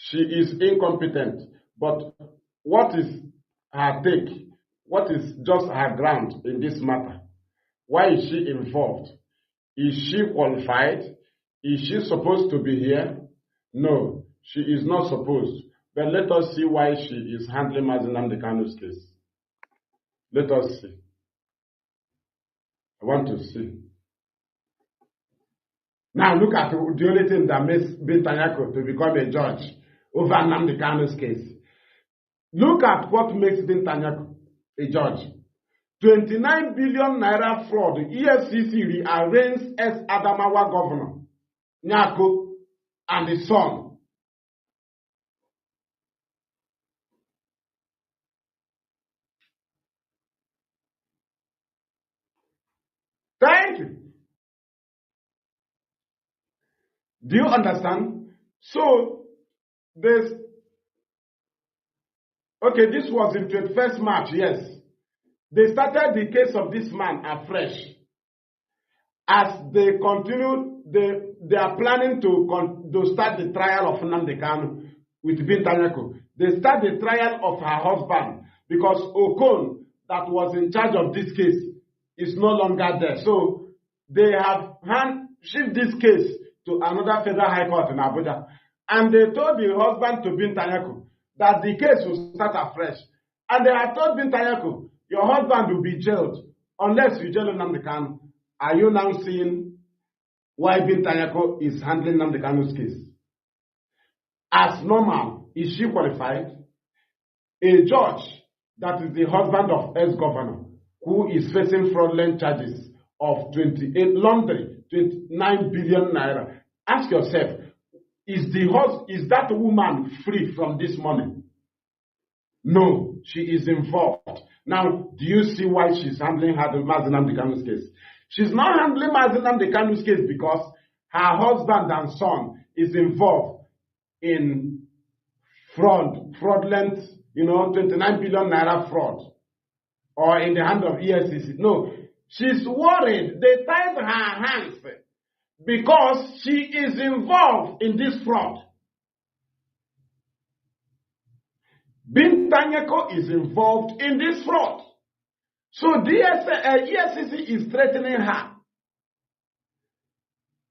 She is incompetent. But what is her take? What is just her ground in this matter? Why is she involved? Is she qualified? Is she supposed to be here? No, she is not supposed. But let us see why she is handling Mazi Nnamdi Kanu's case. Let us see. I want to see. Now look at the only thing that makes Bintanyako to become a judge over Nnamdi Kanu's case. Look at what makes Bintanyako a judge. 29 billion naira fraud. EFCC rearranges ex-Adamawa governor, Nyako, and his son. Thank you. Do you understand? So, this was in 21st March, yes. They started the case of this man afresh. As they continue, they are planning to start the trial of Nnamdi Kanu with Bintanyako. They start the trial of her husband because Okon, that was in charge of this case, is no longer there. So they have shifted this case to another federal high court in Abuja. And they told the husband to Bintanyako that the case will start afresh. And they have told Bintanyako, your husband will be jailed unless you jail Nnamdi Kanu. Are you now seeing why Bintanyako is handling Nnamdi Kanu's case? As normal, is she qualified? A judge that is the husband of ex-governor who is facing fraudulent charges of 29 billion naira. Ask yourself, Is that woman free from this money? No, she is involved. Now, do you see why she's handling Mazi Nnamdi Kanu's case? She's not handling Mazi Nnamdi Kanu's case because her husband and son is involved in fraudulent, 29 billion naira fraud, or in the hand of EFCC. No, she's worried. They tied her hands because she is involved in this fraud. Bintanyako is involved in this fraud. So EFCC is threatening her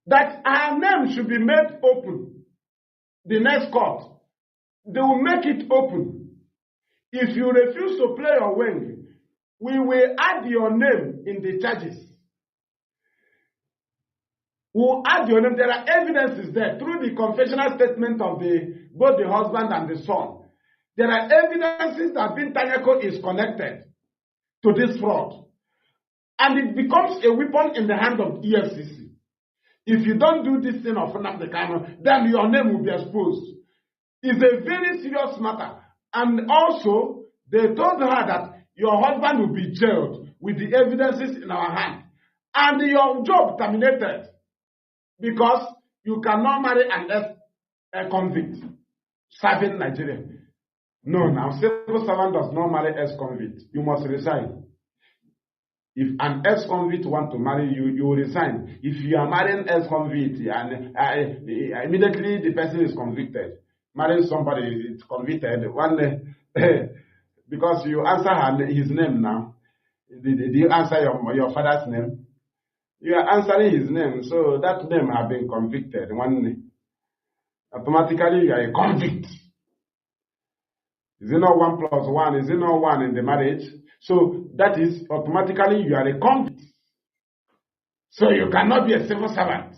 that her name should be made open. The next court, they will make it open. If you refuse to play your wing, we will add your name in the charges. We'll add your name. There are evidences there through the confessional statement of both the husband and the son. There are evidences that Bintanyako is connected to this fraud. And it becomes a weapon in the hand of EFCC. If you don't do this thing of Nnamdi Kanu, then your name will be exposed. It's a very serious matter. And also, they told her that your husband will be jailed with the evidences in our hand. And your job terminated because you cannot marry a convict serving Nigeria. No, now, civil servant does not marry ex-convict. You must resign. If an ex-convict wants to marry you, you will resign. If you are marrying ex-convict and immediately the person is convicted, marrying somebody is convicted, because you answer his name now. Did you answer your father's name? You are answering his name, so that name has been convicted. Automatically you are a convict. Is it not 1 plus 1? Is it not 1 in the marriage? So that is automatically you are a convict. So you cannot be a civil servant.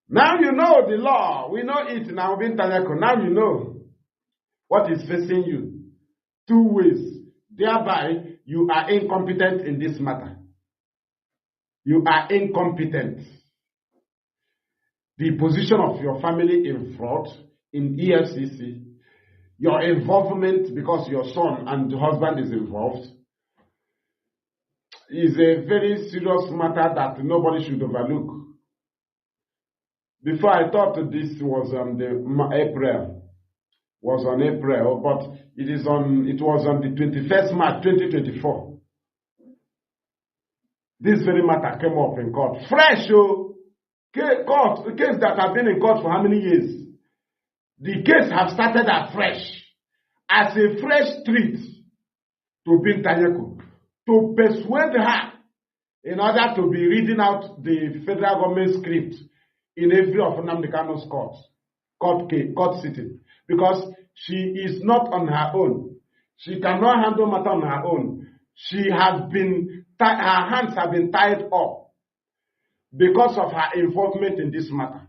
Now you know the law. We know it now. Now you know what is facing you. 2 ways. Thereby you are incompetent in this matter. You are incompetent. The position of your family in fraud, in EFCC, your involvement because your son and the husband is involved, is a very serious matter that nobody should overlook. Before I thought this was on April, but it was on the 21st March 2024. This very matter came up in court. Fresh, case that has been in court for how many years? The case has started afresh, as a fresh treat to Bintanyako, to persuade her in order to be reading out the federal government script in every of Nnamdi Kanu's court sitting, because she is not on her own. She cannot handle matter on her own. Her hands have been tied up because of her involvement in this matter.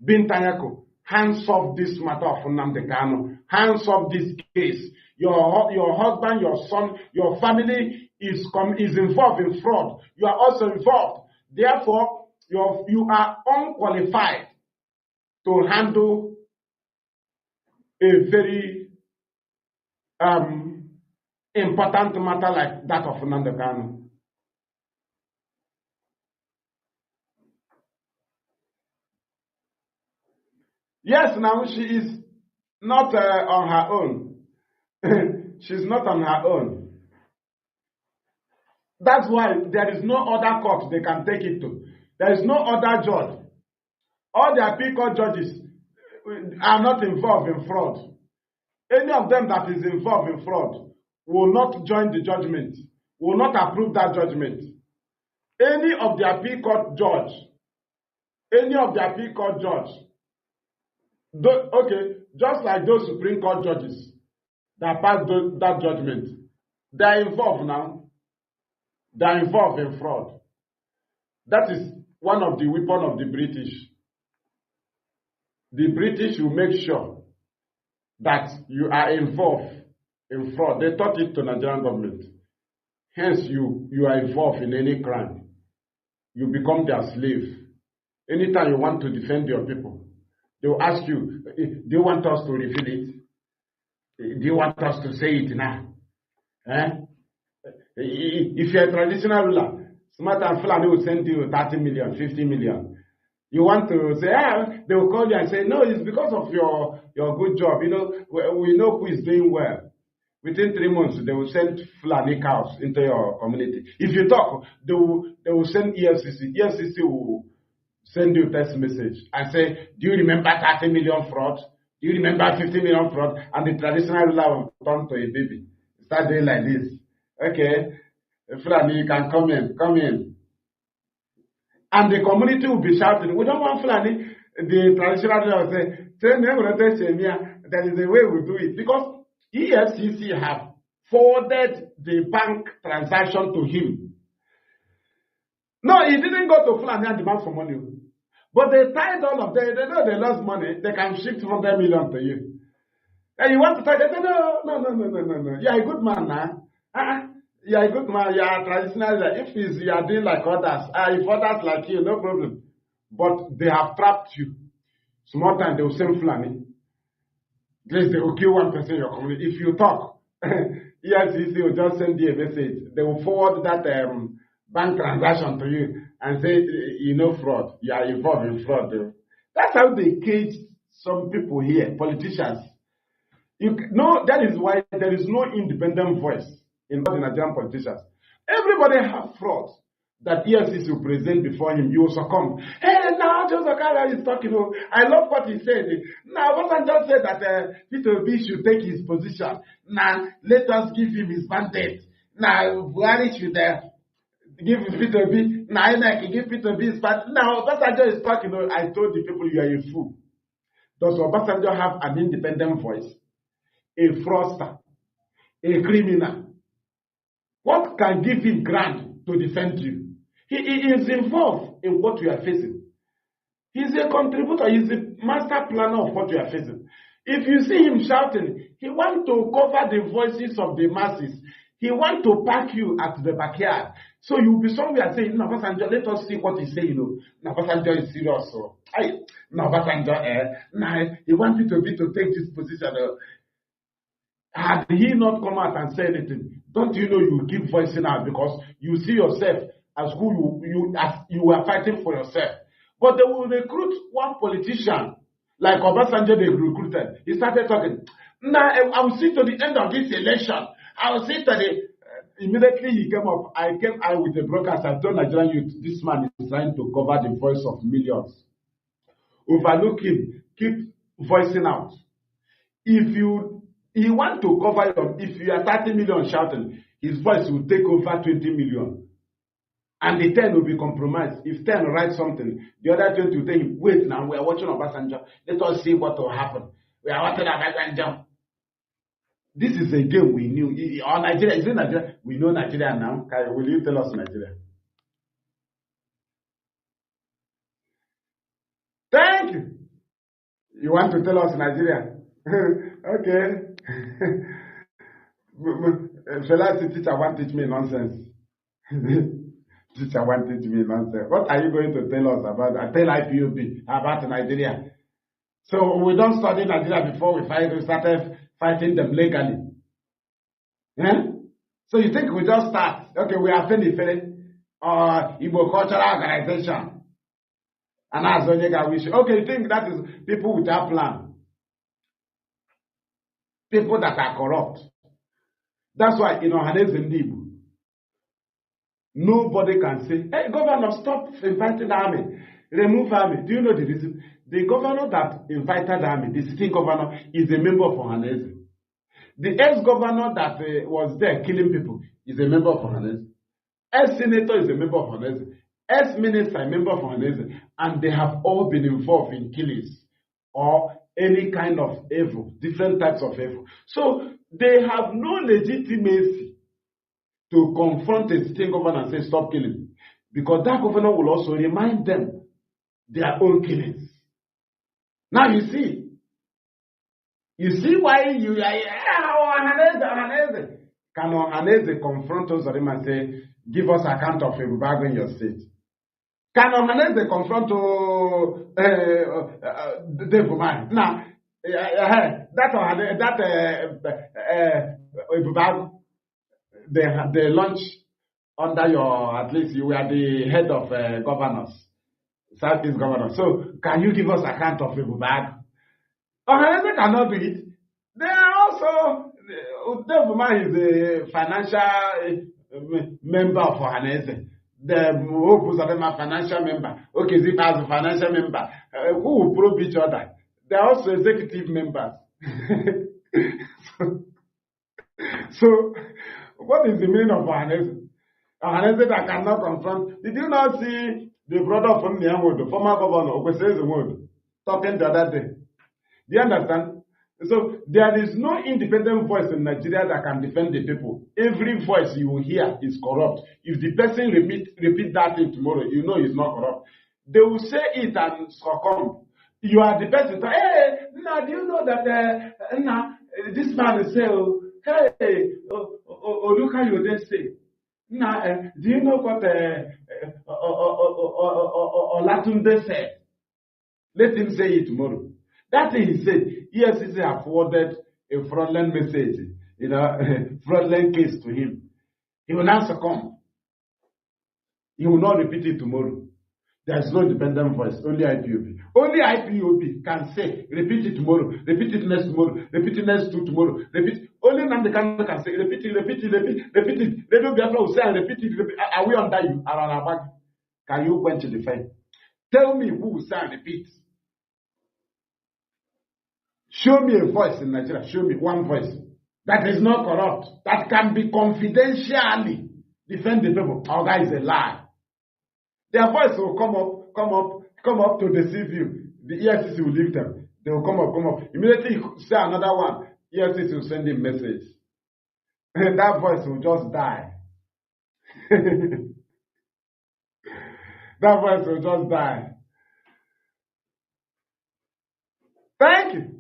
Bintanyako, hands off this matter of Nnamdi Kanu. Hands off this case. Your husband, your son, your family is involved in fraud. You are also involved. Therefore, you are unqualified to handle a very important matter like that of Nnamdi Kanu. Yes, now she is not on her own. She's not on her own. That's why there is no other court they can take it to. There is no other judge. All the appeal court judges are not involved in fraud. Any of them that is involved in fraud will not join the judgment, will not approve that judgment. Any of the appeal court judge, just like those Supreme Court judges that passed that judgment, they are involved now. They are involved in fraud. That is one of the weapons of the British. The British will make sure that you are involved in fraud. They taught it to Nigerian government. Hence, you are involved in any crime. You become their slave. anytime you want to defend your people, they will ask you, do you want us to reveal it? Do you want us to say it now? If you're a traditional ruler, Smart and Fulani will send you 30 million, 50 million. You want to say, they will call you and say, no, it's because of your good job. You know, we know who is doing well. Within 3 months, they will send Fulani cows into your community. If you talk, they will send EFCC. EFCC will send you a text message and say, do you remember 30 million fraud? Do you remember 50 million fraud? And the traditional ruler will turn to a baby. Start doing like this. Okay, Fulani, you can come in. And the community will be shouting, we don't want Fulani. The traditional ruler will say, that is the way we do it. Because EFCC have forwarded the bank transaction to him. No, he didn't go to Fulani and demand for money. But they tied all of them. They know they lost money. They can shift 100 million to you. And you want to tie, they say, no. You're a good man now. You're a good man. You are traditional. If you are doing like others, if others like you, no problem. But they have trapped you. Small time, they will send Fulani. They will kill one person in your community. If you talk, EFCC will just send you a message. They will forward that bank transaction to you and say, you know, fraud. You are involved in fraud. That's how they cage some people here, politicians. That is why there is no independent voice in the Nigerian politicians. Everybody has frauds that EFCC will present before him. You will succumb. Hey, now Joseph Kala is talking. I love what he said. Now, what I just said that Peter B should take his position. Now, let us give him his mandate. Now, Buhari should give Peter B. Now, I can give Peter B his mandate. Now, Obasanjo is talking. I told the people you are a fool. Does Obasanjo have an independent voice? A fraudster, a criminal. What can give him ground to defend you? He is involved in what you are facing. He's a contributor. He's the master planner of what you are facing. If you see him shouting, he wants to cover the voices of the masses. He wants to park you at the backyard. So you'll be somewhere saying, Obasanjo, let us see what he's saying. Obasanjo is serious. Obasanjo, he wants you to take this position. Had he not come out and said anything, don't you know you give voice out because you see yourself as who you are fighting for yourself. But they will recruit one politician like Obasanjo they recruited. He started talking. Now I will see to the end of this election. I will see to the immediately he came up. I came out with the broadcast. I told Nigerian youth, this man is trying to cover the voice of millions. Overlook him. Keep voicing out. If you want to cover if you are 30 million shouting, his voice will take over 20 million. And the 10 will be compromised. If 10 write something, the other 20 will think, wait now, we are watching Obasanjo. Let us see what will happen. We are watching Obasanjo. This is a game we knew. Nigeria, is it Nigeria? We know Nigeria now. Will you tell us Nigeria? Thank you. You want to tell us Nigeria? Okay. Felati teacher want to teach me nonsense. Teacher want to teach me nonsense. What are you going to tell us about? Tell IPOB about Nigeria. So we don't study Nigeria before we started fighting them legally. Yeah? So you think we just start? Okay, we are Feli Igbo Cultural Organization. And as okay, you think that is people without plan? People that are corrupt. That's why, Nnamdi, nobody can say, hey, governor, stop inviting the army. Remove army. Do you know the reason? The governor that invited the army, the sitting governor, is a member of Ohanese. The ex-governor that was there killing people is a member of Ohanese. Ex-senator is a member of Ohanese. Ex-minister, a member of Ohanese. And they have all been involved in killings or any kind of evil, different types of evil. So they have no legitimacy to confront a sitting governor and say, stop killing. Because that governor will also remind them their own killings. Now you see why you are, can Ohanese confront us and say, give us account of a bag in your state? Can Ohaneze confront the woman? Now, they launch under your, at least you were the head of governors, Southeast governors. So, can you give us account of Ibubag? Ohaneze cannot do it. They are also, the woman is a financial member of Ohaneze. The Hope a financial member. Okay, Zip as a financial member. Who will probe each other? They are also executive members. So, what is the meaning of Ohaneze? Ohaneze that cannot confront. Did you not see the brother from Niamwood, the former governor, Okwesezemwood, talking the other day? Do you understand? So there is no independent voice in Nigeria that can defend the people. Every voice you will hear is corrupt. If the person repeat that thing tomorrow, you know it's not corrupt. They will say it and succumb. You are the person. Hey, now do you know that this man is saying, hey, look how you just say. Now, do you know what Olatunde said? Let him say it tomorrow. That thing he said, EFCC have forwarded a fraudulent message, fraudulent case to him. He will now succumb. He will not repeat it tomorrow. There is no independent voice, only IPOB. Only IPOB can say, repeat it tomorrow, repeat it next tomorrow, repeat it next tomorrow, repeat. Only Nnamdi Kanu can say, repeat it. Radio Biafra will say, repeat it. Are we under you? Are on our back? Can you quench the fire? Tell me who will say and repeat. Show me a voice in Nigeria. Show me one voice that is not corrupt, that can be confidentially defend the people. Our guy is a lie. Their voice will come up to deceive you. The EFCC will leave them. They will come up. Immediately you say another one, EFCC will send him message. And that voice will just die. That voice will just die. Thank you.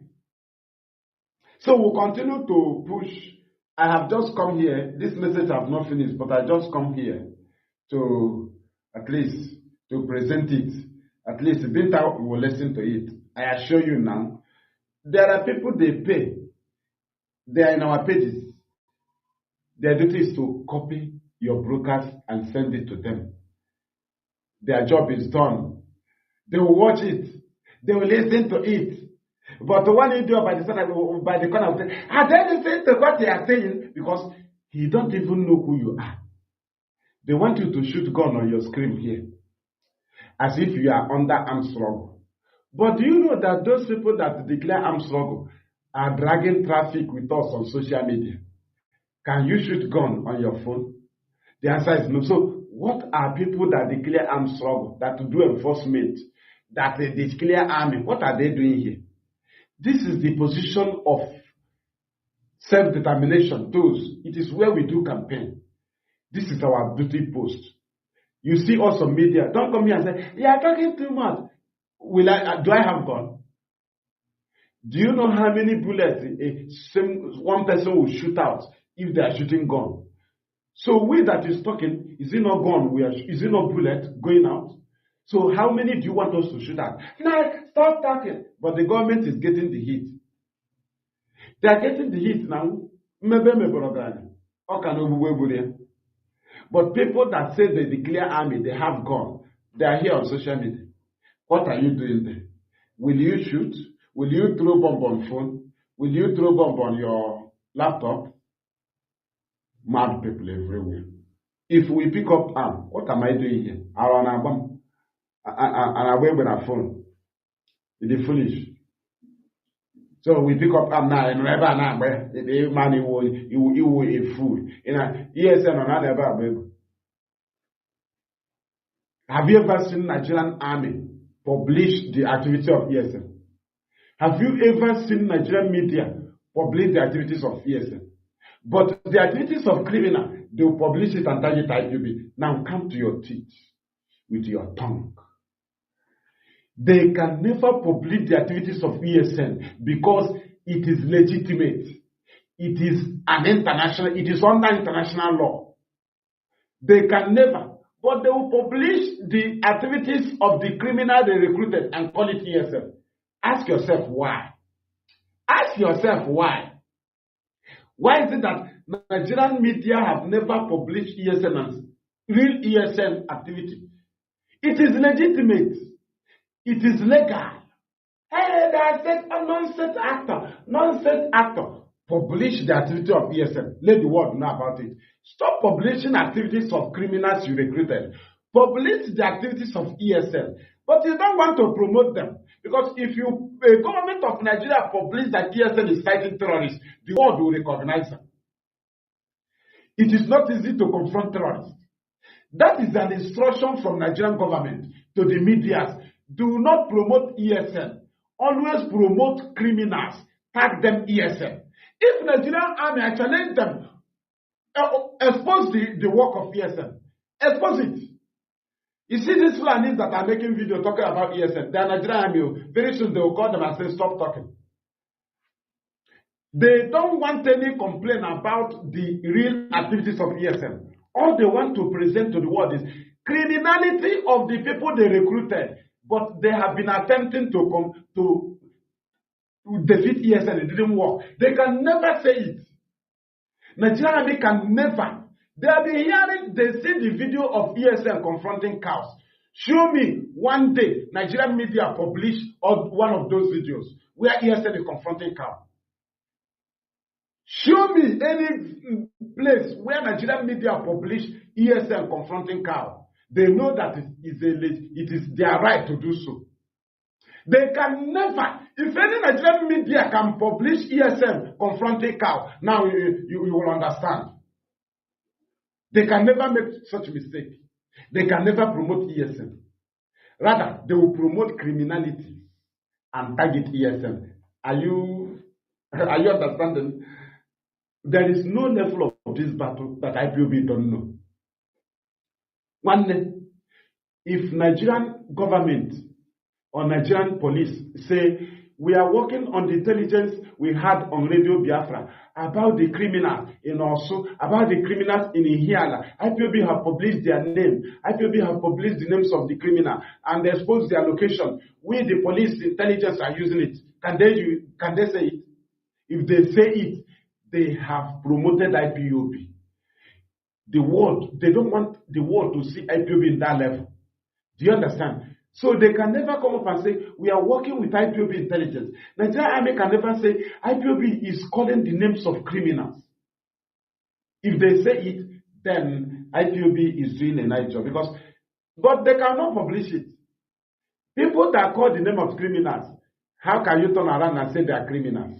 So we'll continue to push. I have just come here. This message I have not finished, but I just come here to at least to present it. At least Binta will listen to it. I assure you now, there are people they pay. They are in our pages. Their duty is to copy your broadcast and send it to them. Their job is done. They will watch it. They will listen to it. But the one idiot by the corner will say, I don't listen to what they are saying because he don't even know who you are. They want you to shoot gun on your screen here as if you are under armed struggle. But do you know that those people that declare armed struggle are dragging traffic with us on social media? Can you shoot gun on your phone? The answer is no. So what are people that declare armed struggle, that do enforcement, that they declare army? What are they doing here? This is the position of self-determination. It is where we do campaign. This is our duty post. You see us on media. Don't come here and say, you are talking too much. Do I have gun? Do you know how many bullets one person will shoot out if they are shooting gun? So we that is talking, is it not gun? Is it not bullet going out? So how many do you want us to shoot at? No, stop talking. But the government is getting the heat. They are getting the heat now. But people that say they declare army, they have gun, they are here on social media. What are you doing there? Will you shoot? Will you throw bomb on phone? Will you throw bomb on your laptop? Mad people everywhere. If we pick up arm, what am I doing here? I run a bomb. And I wait with a phone. It is foolish. So we pick up arm now and remember now, the man he was a fool. ESN or not ever. Have you ever seen Nigerian army publish the activity of ESN? Have you ever seen Nigerian media publish the activities of ESN? But the activities of criminal, they will publish it and target IPOB. Now come to your teeth with your tongue. They can never publish the activities of ESN because it is legitimate. It is under international law. They can never. but they will publish the activities of the criminal they recruited and call it ESN. Ask yourself why. Ask yourself why. Why is it that Nigerian media have never published ESN as real ESN activity? It is legitimate. It is legal. Hey, they said a nonsense actor. Publish the activity of ESN. Let the world know about it. Stop publishing activities of criminals you recruited. Publish the activities of ESN. But you don't want to promote them. Because if the government of Nigeria publish that ESN is fighting terrorists, the world will recognize them. It is not easy to confront terrorists. That is an instruction from Nigerian government to the media. Do not promote ESN. Always promote criminals. Tag them ESN. If Nigerian army, I challenge them, expose the work of ESN. Expose it. You see these Fulanis that are making video talking about ESN, they are Nigerian army. Very soon they will call them and say, stop talking. They don't want any complaint about the real activities of ESN. All they want to present to the world is criminality of the people they recruited, but they have been attempting to defeat ESN. It didn't work. They can never say it. Nigerian army can never. They have been hearing, they see the video of ESN confronting cows. Show me one day Nigerian media publish one of those videos where ESN is confronting cows. Show me any place where Nigerian media publish ESN confronting cow. They know that it is their right to do so. They can never, if any Nigerian media can publish ESN confronting cow, now you will understand. They can never make such a mistake. They can never promote ESN. Rather, they will promote criminality and target ESN. Are you understanding? There is no level of this battle that IPOB don't know. One day, if Nigerian government or Nigerian police say, we are working on the intelligence we had on Radio Biafra about the criminals in Osu, about the criminals in Ihiala. IPOB have published their name. IPOB have published the names of the criminal and they expose their location. We, the police intelligence, are using it. Can they say it? If they say it, they have promoted IPOB. They don't want the world to see IPOB in that level. Do you understand? So they can never come up and say, we are working with IPOB intelligence. Nigerian army can never say, IPOB is calling the names of criminals. If they say it, then IPOB is doing a nice job. But they cannot publish it. People that call the name of criminals, how can you turn around and say they are criminals?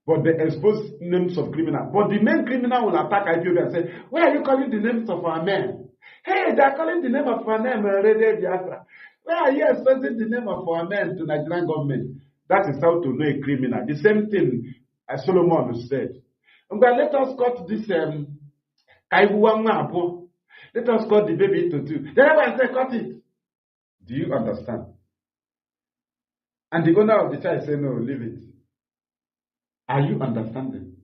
But they expose names of criminals. But the main criminal will attack IPOB and say, why are you calling the names of our men? Hey, they are calling the name of our name, Radio Biafra. Why are you exposing the name of our men to Nigerian government? That is how to know a criminal. The same thing as Solomon said. Let us cut this Kaibuwang. Let us cut the baby into two. Then everyone say, cut it. Do you understand? And the owner of the child say, no, leave it. Are you understanding?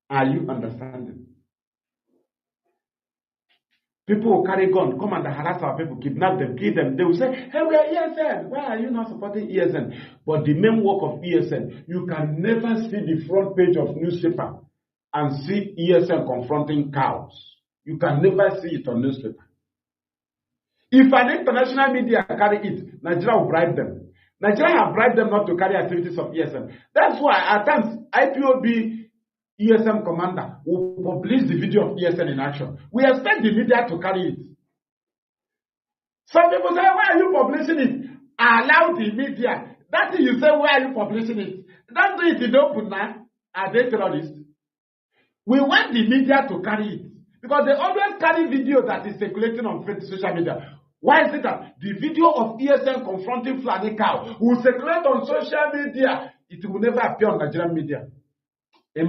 Are you understanding? People will carry gun, come and harass our people, kidnap them, kill them. They will say, hey, we are ESN. Why are you not supporting ESN? But the main work of ESN, you can never see the front page of newspaper and see ESN confronting cows. You can never see it on newspaper. If an international media carry it, Nigeria will bribe them. Nigeria have bribed them not to carry activities of ESN. That's why at times IPOB ESM commander will publish the video of ESN in action. We expect the media to carry it. Some people say, why are you publishing it? Allow the media. That thing you say, why are you publishing it? Don't do it in the open now. Are they terrorists? We want the media to carry it. Because they always carry video that is circulating on social media. Why is it that the video of ESN confronting Fulani cow will circulate on social media? It will never appear on Nigerian media. They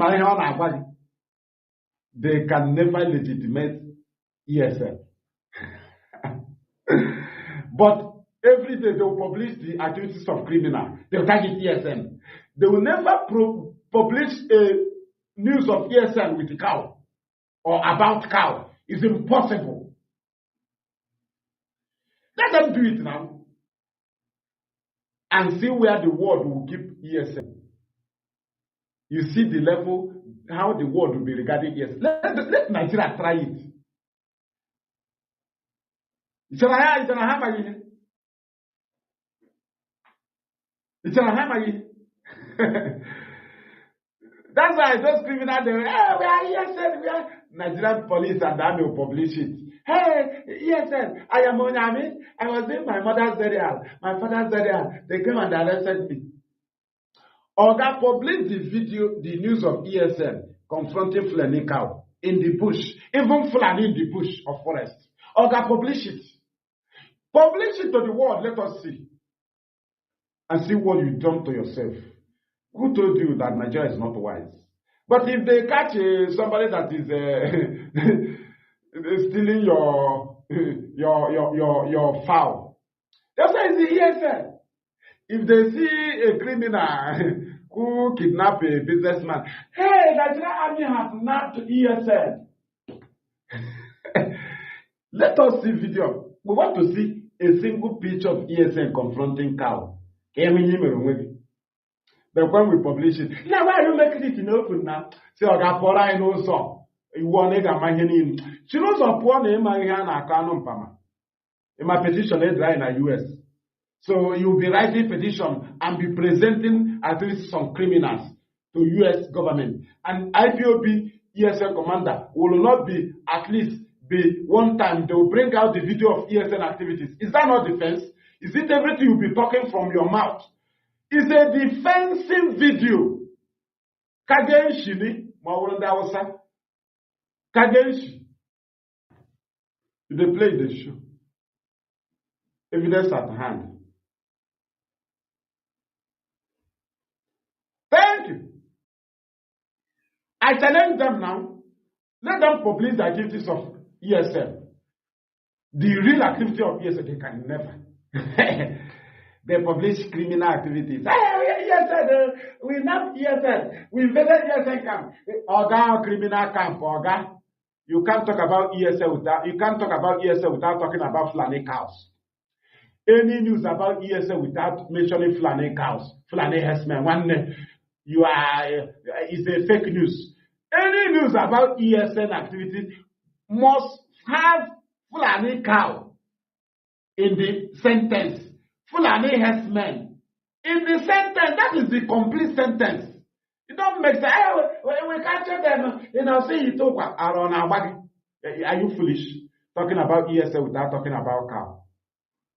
can never legitimate ESN. But every day they will publish the activities of criminal. They will target ESN. They will never publish a news of ESN with the cow or about cow. It's impossible. Let them do it now. And see where the world will keep ESN. You see the level, how the world will be regarding ESN. Let Nigeria try it. It's gonna happen. That's why those criminals, they we are ESN, we are Nigerian police and army will publish it. Hey, ESN, I am Nnamdi. I was in my mother's burial, my father's burial. They came and arrested me. Oga published the video, the news of ESN confronting Fulani cow in the bush, even Fulani in the bush of forest. Oga publish it. Publish it to the world, let us see. And see what you done to yourself. Who told you that Nigeria is not wise? But if they catch somebody that is stealing your fowl, that's why it's the ESN. If they see a criminal who kidnapped a businessman, hey, Nigeria army has nabbed ESN. Let us see video. We want to see a single picture of ESN confronting cow. But when we publish it, now why are you making it in open now? Say, okay, for I know so. You want to get my hand. She knows of poor name, my hand, I can't pama. In my petition, it's right in the US. So you'll be writing petition and be presenting at least some criminals to US government. And IPOB ESN commander will not be at least be one time they will bring out the video of ESN activities. Is that not defense? Is it everything you'll be talking from your mouth? It's a defensive video. Kagenshi ni Mawurunda Wasa. Kagenshi. They play the show. Evidence at hand. Thank you. I challenge them now. Let them publish the activities of ESN. The real activity of ESN, they can never. They publish criminal activities. Hey, ESN, we not ESN. We visit ESN camp. Oga criminal camp, Oga. You can't talk about ESN without talking about Fulani cows. Any news about ESN without mentioning Fulani cows, Fulani herdsmen, one you are is a fake news. Any news about ESN activities must have Fulani cow in the sentence. Fulani herdsmen in the sentence. That is the complete sentence. You don't make sense. We capture them. See you talk around our body. Are you foolish? Talking about ESN without talking about cow.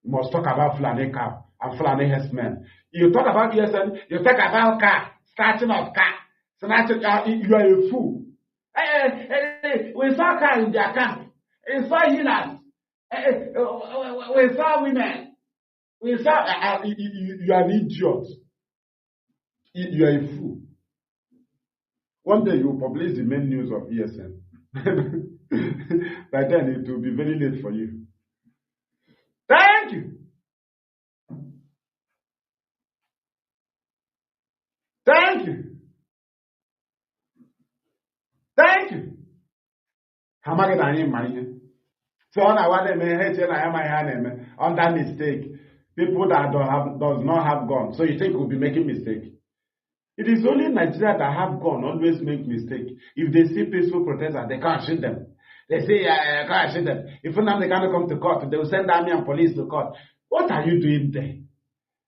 You must talk about Fulani cow and Fulani herdsmen. You talk about ESN, you talk about car, starting of car. You are a fool. We saw car in their camp. We saw healers. We saw women. We saw you are an idiot. You are a fool. One day you will publish the main news of ESN. By then it will be very late for you. Thank you. Thank you. Thank you. How am I getting money? So on our under mistake. People that does not have gun. So you think we'll be making mistake? It is only Nigeria that have gun always make mistake. If they see peaceful protesters, they can't shoot them. They say, I can't shoot them. If they can't come to court, they will send army and police to court. What are you doing there?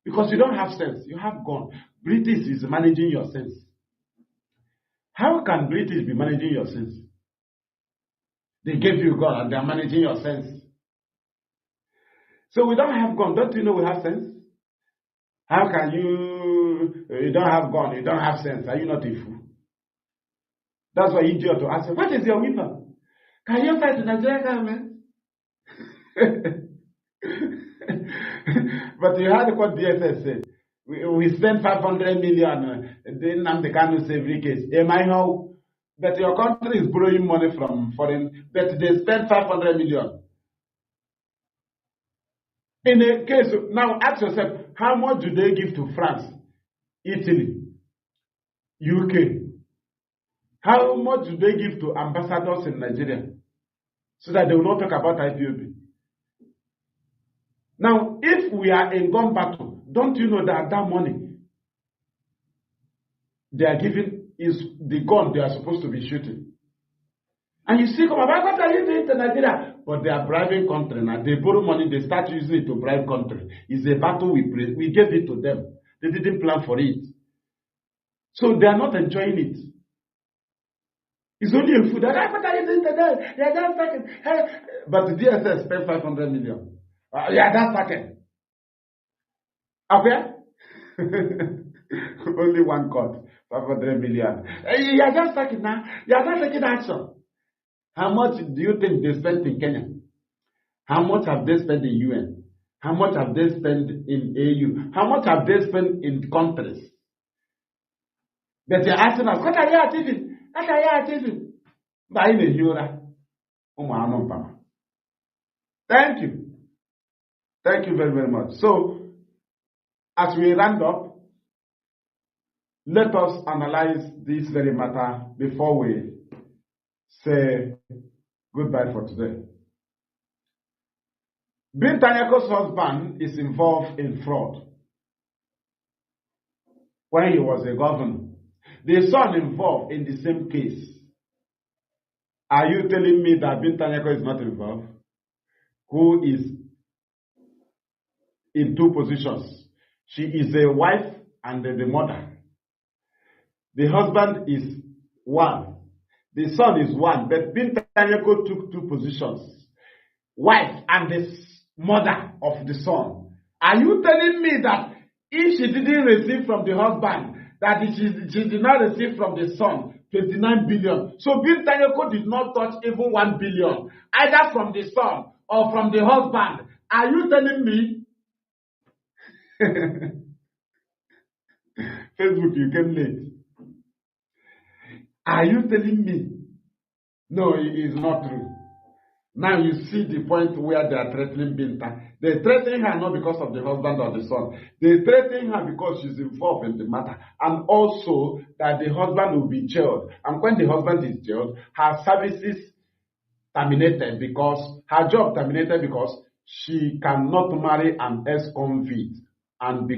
Because you don't have sense. You have gun. British is managing your sense. How can British be managing your sense? They gave you gun and they are managing your sense. So we don't have gun. Don't you know we have sense? How can you don't have gun, you don't have sense? Are you not a fool? That's why idiot to ask, what is your weapon? Can you fight the Nigerian government? But you heard what DSS said. We spent 500 million. Then Nnamdi Kanu every case. Am I know that your country is borrowing money from foreign, but they spent 500 million. In a case, now ask yourself, how much do they give to France, Italy, UK? How much do they give to ambassadors in Nigeria? So that they will not talk about IPOB. Now, if we are in gun battle, don't you know that that money they are giving is the gun they are supposed to be shooting? And you see, come about, what are you doing to Nigeria? But they are bribing country now. They borrow money, they start using it to bribe country. It's a battle we gave it to them. They didn't plan for it. So they are not enjoying it. It's only a food. What are you doing today? Yeah, that's second. But the DSS spent 500 million. Yeah, that's second. Okay? Only one court, 500 million. Yeah, just second now. Yeah, just taking action. How much do you think they spent in Kenya? How much have they spent in UN? How much have they spent in AU? How much have they spent in countries? But you're asking us, what are you achieving? What are you achieving? Buying a euro. Thank you. Thank you very, very much. So, as we round up, let us analyze this very matter before we say goodbye for today. Binta Nyako's husband is involved in fraud when he was a governor. The son involved in the same case. Are you telling me that Binta Nyako is not involved? Who is in two positions? She is a wife and the mother. The husband is one. The son is one. But Binta Nyako took two positions. Wife and the mother of the son. Are you telling me that if she didn't receive from the husband, that she did not receive from the son 29 billion? So Binta Nyako did not touch even 1 billion, either from the son or from the husband. Are you telling me? Facebook, you came late. Are you telling me? No, it is not true. Now you see the point where they are threatening Binta. They threaten her not because of the husband or the son. They threaten her because she's involved in the matter. And also that the husband will be jailed. And when the husband is jailed, her services terminated because, her job terminated because she cannot marry an ex-convict and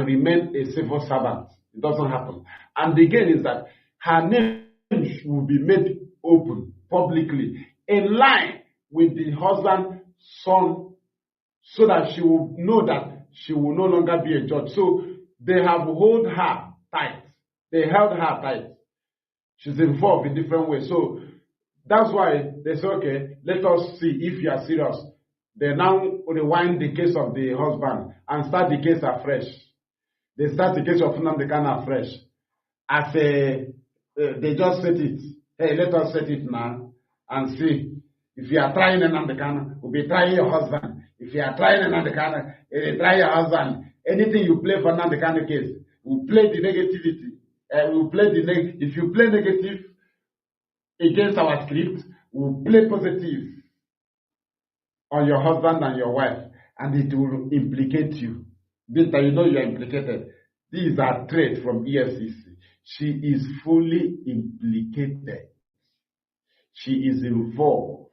remain a civil servant. It doesn't happen. And again is that her name will be made open publicly in line with the husband, son, so that she will know that she will no longer be a judge. So they have held her tight. They held her tight. She's involved in different ways. So that's why they say, okay, let us see if you are serious. They now rewind the case of the husband and start the case afresh. They start the case of Nnamdi Kanu afresh. As they just set it. Hey, let us set it now and see. If you are trying Nnamdi Kanu, we'll be trying your husband. If you are trying Nnamdi Kanu, we'll try your husband. Anything you play for Nnamdi Kanu case, we'll play the negativity. If you play negative against our script, we'll play positive on your husband and your wife, and it will implicate you. Binta, you know you are implicated. These are threats from EFCC. She is fully implicated. She is involved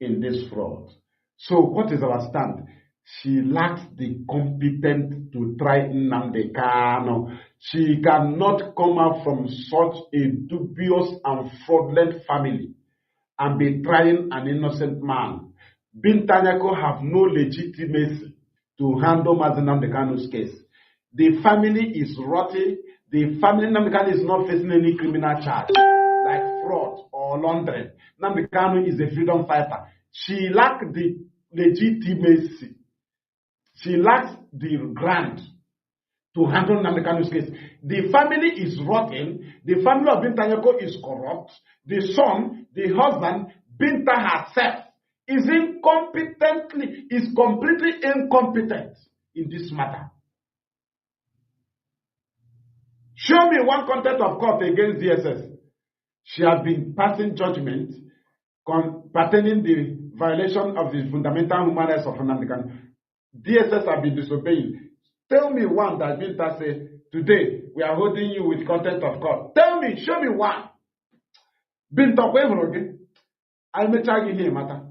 in this fraud. So what is our stand? She lacks the competence to try Nnamdi Kanu. She cannot come out from such a dubious and fraudulent family and be trying an innocent man. Binta Nyako have no legitimacy to handle Mazi Nnamdi Kanu's case. The family is rotten. The family Nnamdi Kanu is not facing any criminal charge like fraud or laundering. Nnamdi Kanu is a freedom fighter. She lacks the legitimacy. She lacks the grant to handle Nnamdi Kanu's case. The family is rotten. The family of Binta Nyako is corrupt. The son, the husband, Binta herself, is completely incompetent in this matter. Show me one contempt of court against DSS. She has been passing judgment pertaining the violation of the fundamental human rights of Nnamdi Kanu. DSS have been disobeying. Tell me one that Binta say, today we are holding you with contempt of court. Tell me, show me one. Binta, I may charge you here, matter.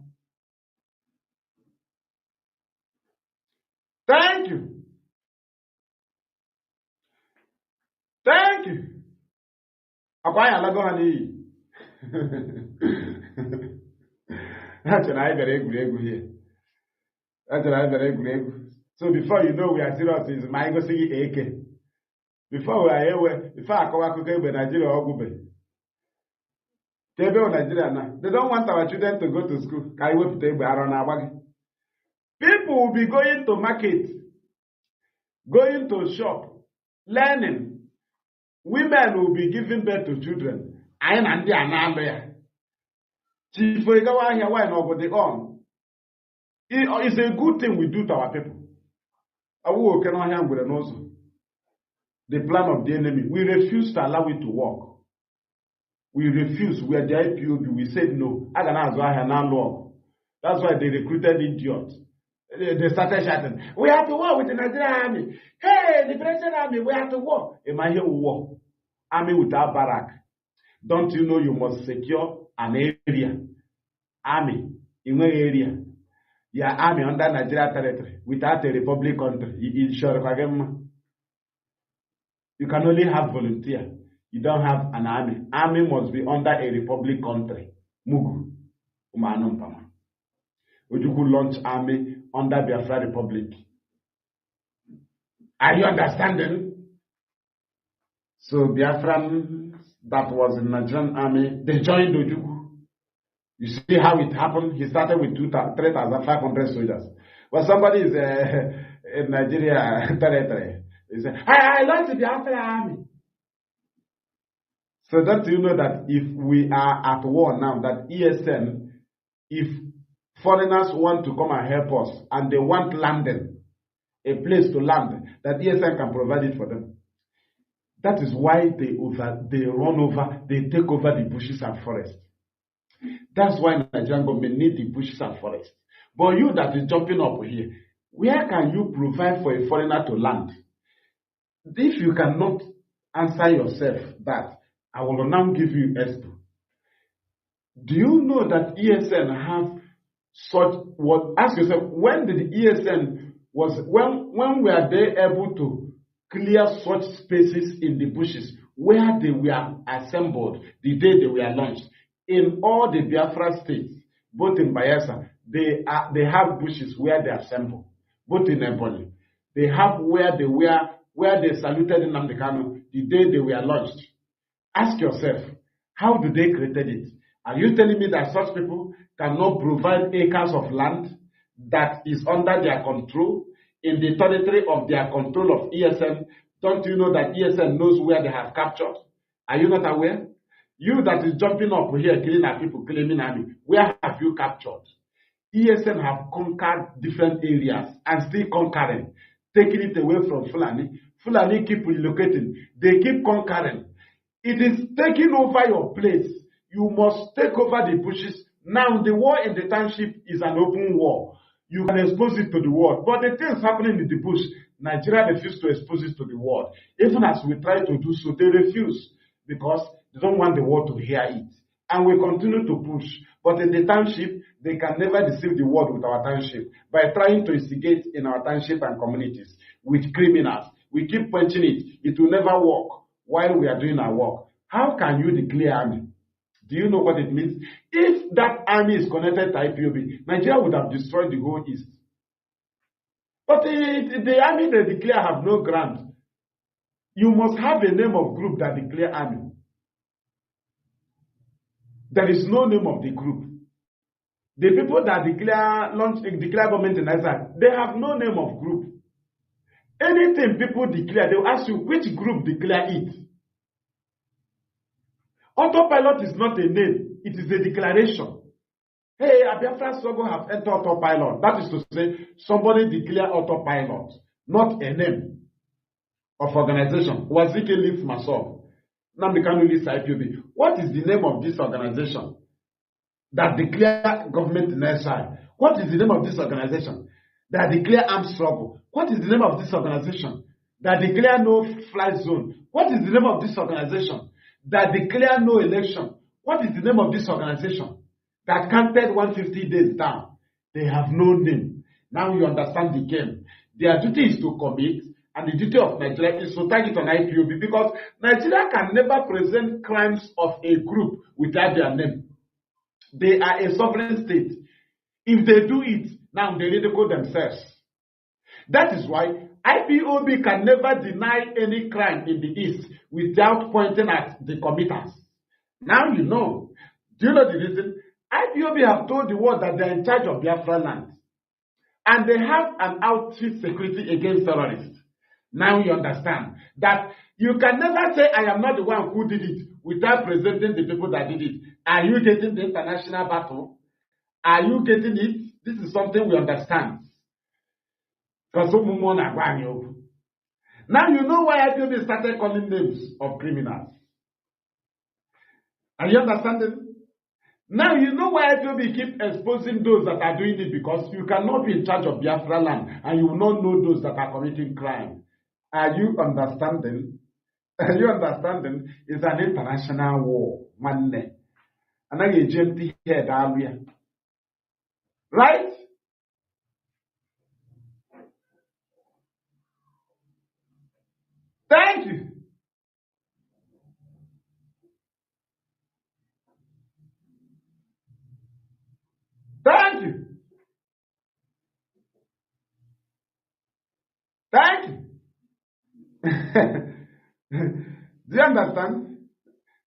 Thank you. Thank you. Akwai alago hani. That's an I very good here. That's an I very good. So before you know we are serious, is my go see AK. Before we are here, before I come back to Nigeria or Gube. Nigeria now. They don't want our children to go to school. People will be going to market, going to shop, learning. Women will be giving birth to children. I am the Anambra. Chief Ogawa here, why not go on? It's a good thing we do to our people. The plan of the enemy. We refuse to allow it to work. We refuse. We are the IPOB. We said no. That's why they recruited idiots. They started shouting, we have to war with the Nigerian army. Hey, the French army, we have to war. Am I here war? Army without barrack. Don't you know you must secure an area? Army in one area. Your army under Nigeria territory without a republic country. You can only have volunteer. You don't have an army. Army must be under a republic country. Mugu. You could launch army under Biafra Republic. Are you understanding? So Biafrans that was in the Nigerian army, they joined Ojukwu. You see how it happened? He started with 3,500 soldiers. But somebody is in Nigeria territory. He said, I launched the Biafra army. So don't you know that if we are at war now, that ESN, if foreigners want to come and help us and they want landing, a place to land, that ESN can provide it for them. That is why they run over, they take over the bushes and forests. That's why the Nigerian government need the bushes and forests. But you that is jumping up here, where can you provide for a foreigner to land? If you cannot answer yourself that, I will now give you Expo. Do you know that ESN have such what? Ask yourself, when did the ESN when were they able to clear such spaces in the bushes where they were assembled the day they were launched? In all the Biafra states, both in Bayelsa, they have bushes where they assemble. Both in Ebonyi, they have where they saluted Nnamdi Kanu the day they were launched. Ask yourself, how do they created it? Are you telling me that such people cannot provide acres of land that is under their control, in the territory of their control of ESN? Don't you know that ESN knows where they have captured? Are you not aware? You that is jumping up here, killing our people, claiming army, where have you captured? ESN have conquered different areas and still conquering, taking it away from Fulani. Fulani keep relocating. They keep conquering. It is taking over your place. You must take over the bushes. Now the war in the township is an open war. You can expose it to the world. But the things happening in the bush, Nigeria refuses to expose it to the world. Even as we try to do so, they refuse because they don't want the world to hear it. And we continue to push. But in the township, they can never deceive the world with our township by trying to instigate in our township and communities with criminals. We keep punching it. It will never work while we are doing our work. How can you declare army? Do you know what it means? If that army is connected to IPOB, Nigeria would have destroyed the whole East. But the army they declare have no grant. You must have a name of group that declare army. There is no name of the group. The people that declare government in Nigeria, they have no name of group. Anything people declare, they will ask you which group declare it. Autopilot is not a name, it is a declaration. Hey, Biafra struggle have entered autopilot. That is to say, somebody declare autopilot, not a name of organization. Wazike leaves myself. Nnamdi Kanu leaves IPOB. What is the name of this organization that declare government in exile? What is the name of this organization that declare armed struggle? What is the name of this organization that declare no fly zone? What is the name of this organization that declare no election? What is the name of this organization that counted 150 days down? They have no name. Now you understand the game. Their duty is to commit, and the duty of Nigeria is to tag it on IPOB, because Nigeria can never present crimes of a group without their name. They are a sovereign state. If they do it, now they ridicule themselves. That is why IPOB can never deny any crime in the East without pointing at the committers. Now you know. Do you know the reason? IPOB have told the world that they are in charge of Biafra land. And they have an outfit security against terrorists. Now you understand that you can never say, I am not the one who did it, without presenting the people that did it. Are you getting the international battle? Are you getting it? This is something we understand. Now you know why IPOB started calling names of criminals. Are you understanding? Now you know why IPOB keep exposing those that are doing it, because you cannot be in charge of Biafra land and you will not know those that are committing crime. Are you understanding? Are you understanding? It's an international war, man. And I get empty head area. Right? Thank you. Thank you. Thank you. Do you understand?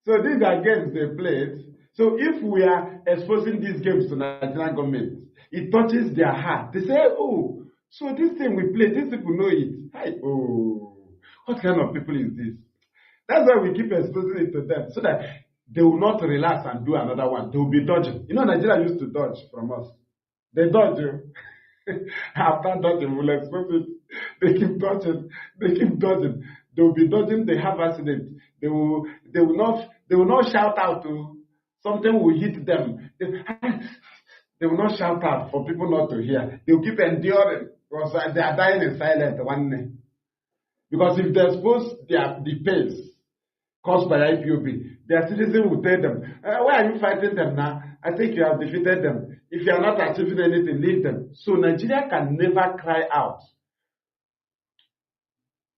So these are games they played. So if we are exposing these games to Nigerian government, it touches their heart. They say, oh, so this thing we play, these people know it. Hi, oh, what kind of people is this? That's why we keep exposing it to them, so that they will not relax and do another one. They will be dodging. You know, Nigeria used to dodge from us. They dodge you. After dodging, we'll expose it. They keep dodging. They keep dodging. They will be dodging. They have accidents. They will not shout out to something will hit them. They will not shout out for people not to hear. They will keep enduring, because they are dying in silence one day. Because if they expose the pains caused by IPOB, their citizens will tell them, why are you fighting them now? I think you have defeated them. If you are not achieving anything, leave them. So Nigeria can never cry out.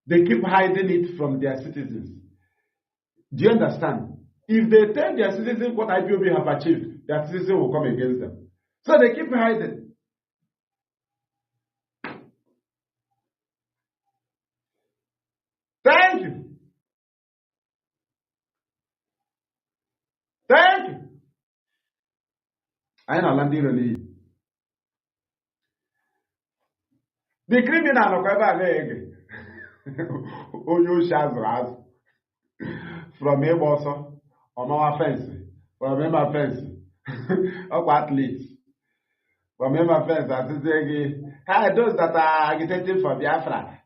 They keep hiding it from their citizens. Do you understand? If they tell their citizens what IPOB have achieved, their citizens will come against them. So they keep hiding. Thank you. Thank you. I know Nnamdi. The criminal from Eboso, on our fence, from my fence, of athletes, from my fence, those that are agitating for Biafra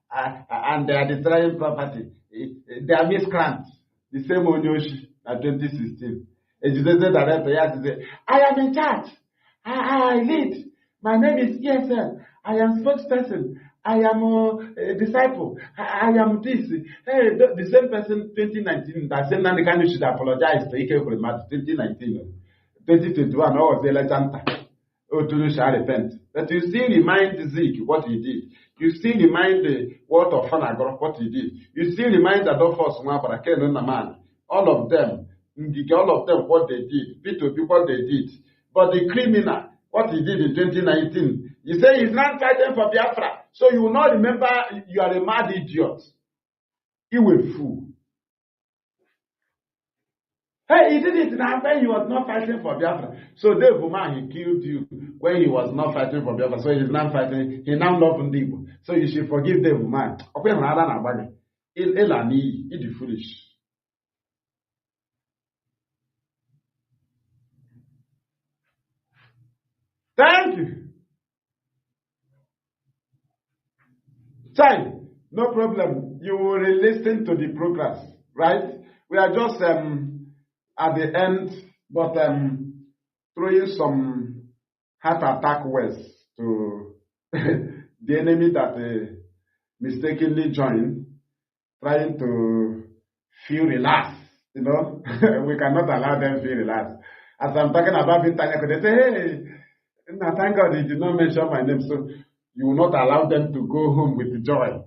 and they are destroying property, they are miscreants. The same Onyoshi at 2016. Educated director, yes, I am in charge. I lead. My name is ESL. I am spokesperson. I am a disciple. I am this. Hey, the same person 2019 that said Nnamdi Kanu should apologize to Ike Okuremadu 2019. 2021, was the legend. Otunu shall repent. But you still remind Zeke what he did. You still remind the word of Fanagor what he did. You still remind Adolphus Mwabara, Nnamdi, all of them what they did. P2P what they did. But the criminal, what he did in 2019, you say he's not fighting for Biafra. So you will not remember you are a mad idiot. You will fool. Hey, he did it now when he was not fighting for Biafra. So Dave Woman, he killed you when he was not fighting for Biafra. So he's now fighting, he now loves Ndibo. So you should forgive Dave Woman. He's foolish. Thank you. Child, no problem. You will listen to the progress, right? We are just at the end, but throwing some heart attack words to the enemy that mistakenly joined, trying to feel relaxed. You know, we cannot allow them to feel relaxed. As I'm talking about Bintanya, they say, hey, thank God he did not mention my name. So You will not allow them to go home with joy.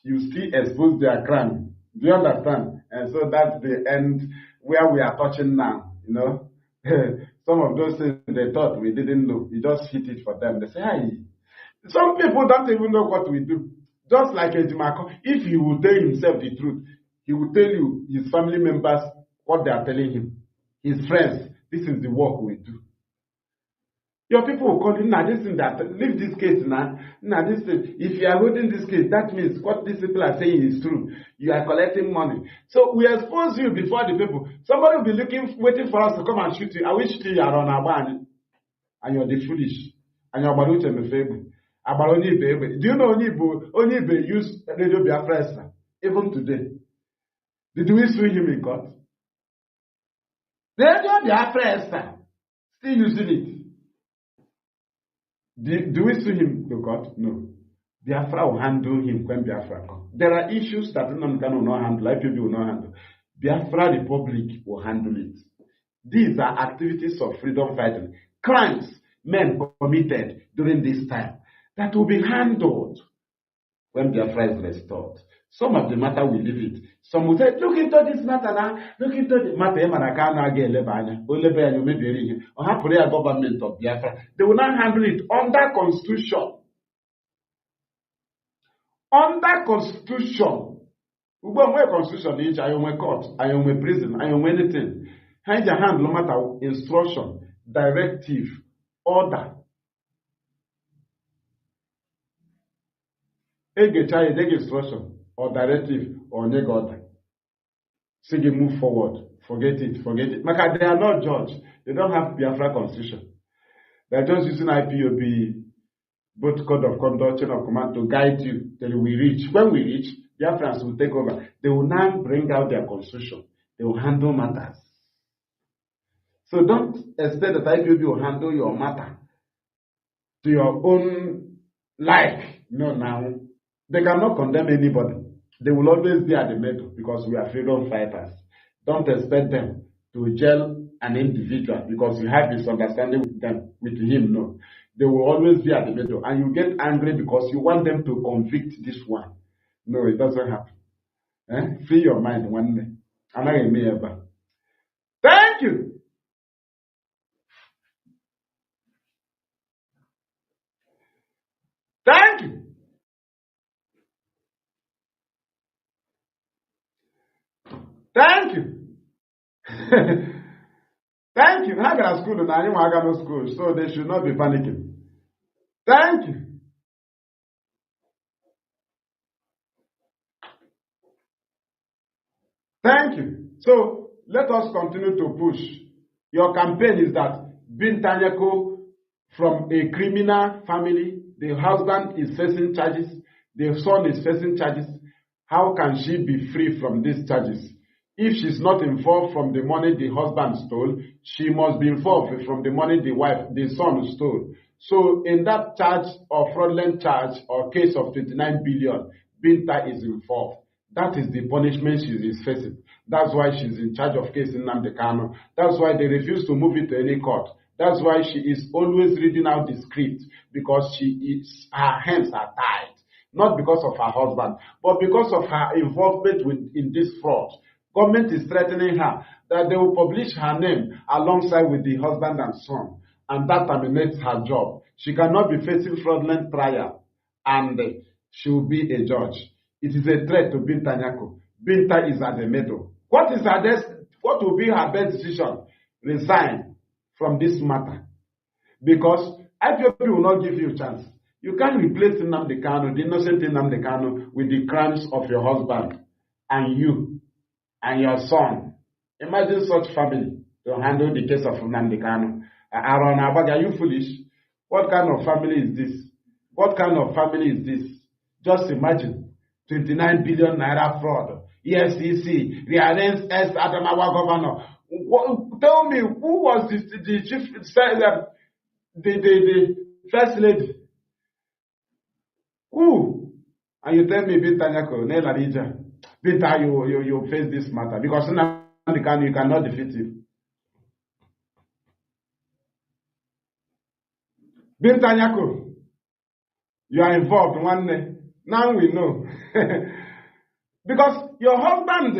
You still expose their crime. Do you understand? And so that's the end where we are touching now, you know. Some of those things they thought we didn't know. We just hit it for them. They say, hey. Some people don't even know what we do. Just like Ejimako, if he will tell himself the truth, he will tell you, his family members, what they are telling him. His friends, this is the work we do. Your people will call you, now this thing that, leave this case now. Now this thing, if you are holding this case, that means what these people are saying is true. You are collecting money. So we expose you before the people. Somebody will be waiting for us to come and shoot you. I wish you are on our band. And you're the foolish. And you're about to be favored. About only baby. Do you know only be use Radio Biafra even today? Did we sue him in court? Radio Biafra still using it. Do we sue him to court? No. Biafra will handle him when Biafra comes. There are issues that Nnamdi will not handle, IPOB will not handle. Biafra Republic will handle it. These are activities of freedom fighting. Crimes men committed during this time that will be handled when Biafra is restored. Some of the matter will leave it. Some will say, look into this matter now. Look into the matter. Or government of Biafra. They will not handle it under constitution. Under constitution. Constitution, I am a court, I am a prison, I am anything. Hand your hand, no matter instruction, directive, order. Take instruction or directive or neg order. Say you move forward. Forget it. Because they are not judge. They don't have Biafra constitution. They are just using IPOB, both code of conduct, chain of command to guide you till we reach. When we reach, Biafrans will take over. They will now bring out their constitution. They will handle matters. So don't expect that IPOB will handle your matter to your own like. No, now. They cannot condemn anybody. They will always be at the middle because we are freedom fighters. Don't expect them to jail an individual because you have this understanding with them, with him. No. They will always be at the middle. And you get angry because you want them to convict this one. No, it doesn't happen. Free your mind one day. I'm not me ever. Thank you. Thank you. Thank you. Thank you. I got school and I got no school, so they should not be panicking. Thank you. Thank you. So let us continue to push. Your campaign is that Bintanyako from a criminal family, the husband is facing charges, the son is facing charges. How can she be free from these charges? If she's not involved from the money the husband stole, she must be involved from the money the son stole. So in that charge or fraudulent charge or case of 29 billion, Binta is involved. That is the punishment she is facing. That's why she's in charge of case in Nnamdi Kanu. That's why they refuse to move it to any court. That's why she is always reading out the script, because her hands are tied. Not because of her husband, but because of her involvement in this fraud. Government is threatening her that they will publish her name alongside with the husband and son, and that terminates her job. She cannot be facing fraudulent trial, and she will be a judge. It is a threat to Binta Nyako. Binta is at the middle. What will be her best decision? Resign from this matter. Because IPOB will not give you a chance. You can't replace Nnamdi Kanu, the innocent Nnamdi Kanu, with the crimes of your husband and you and your son. Imagine such family to handle the case of Nnamdi Kanu. Aaron Abag, are you foolish? What kind of family is this? What kind of family is this? Just imagine. 29 billion naira fraud. EFCC rearrange Adamawa governor. Tell me, who was the chief, the first lady? Who? And you tell me, Binta Nyako, Nela Rija, Binta, you face this matter because you cannot defeat him. Binta Nyako, You are involved one day. Now we know. Because your husband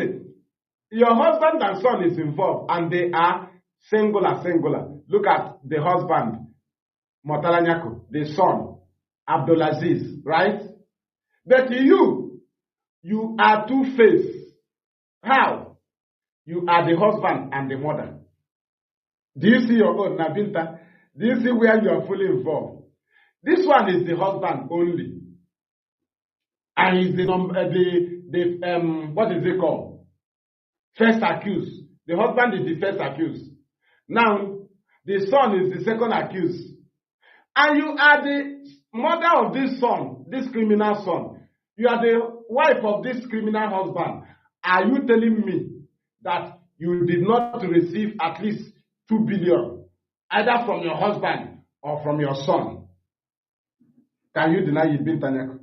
and son is involved, and they are singular. Look at the husband, Motalanyako, the son, Abdulaziz, right? But you are two-faced. How? You are the husband and the mother. Do you see your own, Nabinta? Do you see where you are fully involved? This one is the husband only. And he's what is it called? First accused. The husband is the first accused. Now, the son is the second accused. And you are the mother of this son, this criminal son. You are the wife of this criminal husband. Are you telling me that you did not receive at least 2 billion, either from your husband or from your son? Can you deny it, Bintanyako?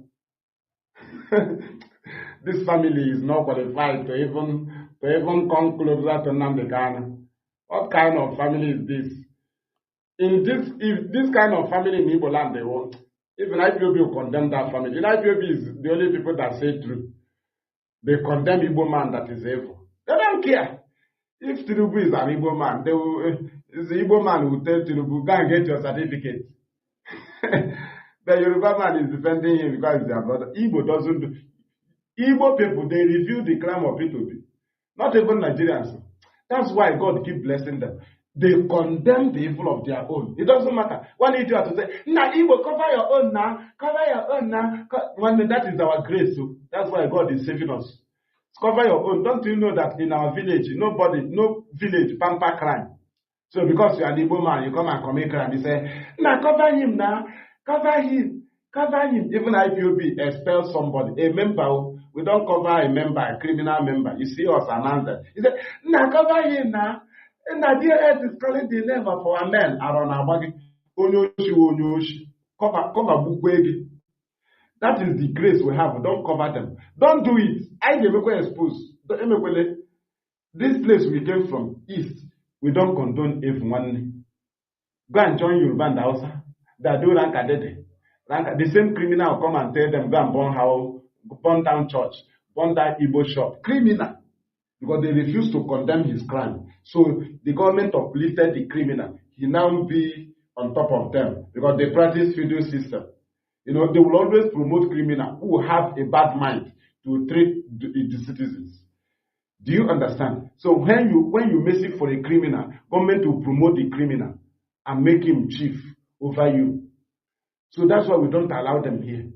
This family is not qualified to even come closer to Nnamdi. What kind of family is this? If this kind of family in Igbo land they want, even IPOB will condemn that family. And IPOB is the only people that say truth. They condemn Igbo man that is evil. They don't care. If Tinubu is an Igbo man, the Igbo man will tell Tinubu, go and get your certificate. The Yoruba man is defending him because he's their brother. Igbo doesn't do. Igbo people, they review the crime of P2B. Not even Nigerians. That's why God keep blessing them. They condemn the evil of their own. It doesn't matter. One idiot to say, nah, Igbo, cover your own now. Cover your own now. That is our grace. So that's why God is saving us. Cover your own. Don't you know that in our village, no village pamper crime. So because you are the Igbo man, you come and commit crime. You say, nah, cover him now. Cover him. Even IPOB expel somebody, a member. We don't cover a member, a criminal member. You see us announce that. He said, nah, cover him now. And the DLS is calling the name of our men. Cover Bukwegi. That is the grace we have. Don't cover them. Don't do it. I never expose. This place we came from, East, we don't condone everyone. Go and join Yoruba and Hausa. They do Rankadede. The same criminal will come and tell them, go and burn down church, burn down Igbo shop. Criminal. Because they refuse to condemn his crime. So the government uplifted the criminal. He now be on top of them. Because they practice feudal system. You know, they will always promote criminals who have a bad mind to treat the citizens. Do you understand? So when you message for a criminal, government will promote the criminal and make him chief over you. So that's why we don't allow them here.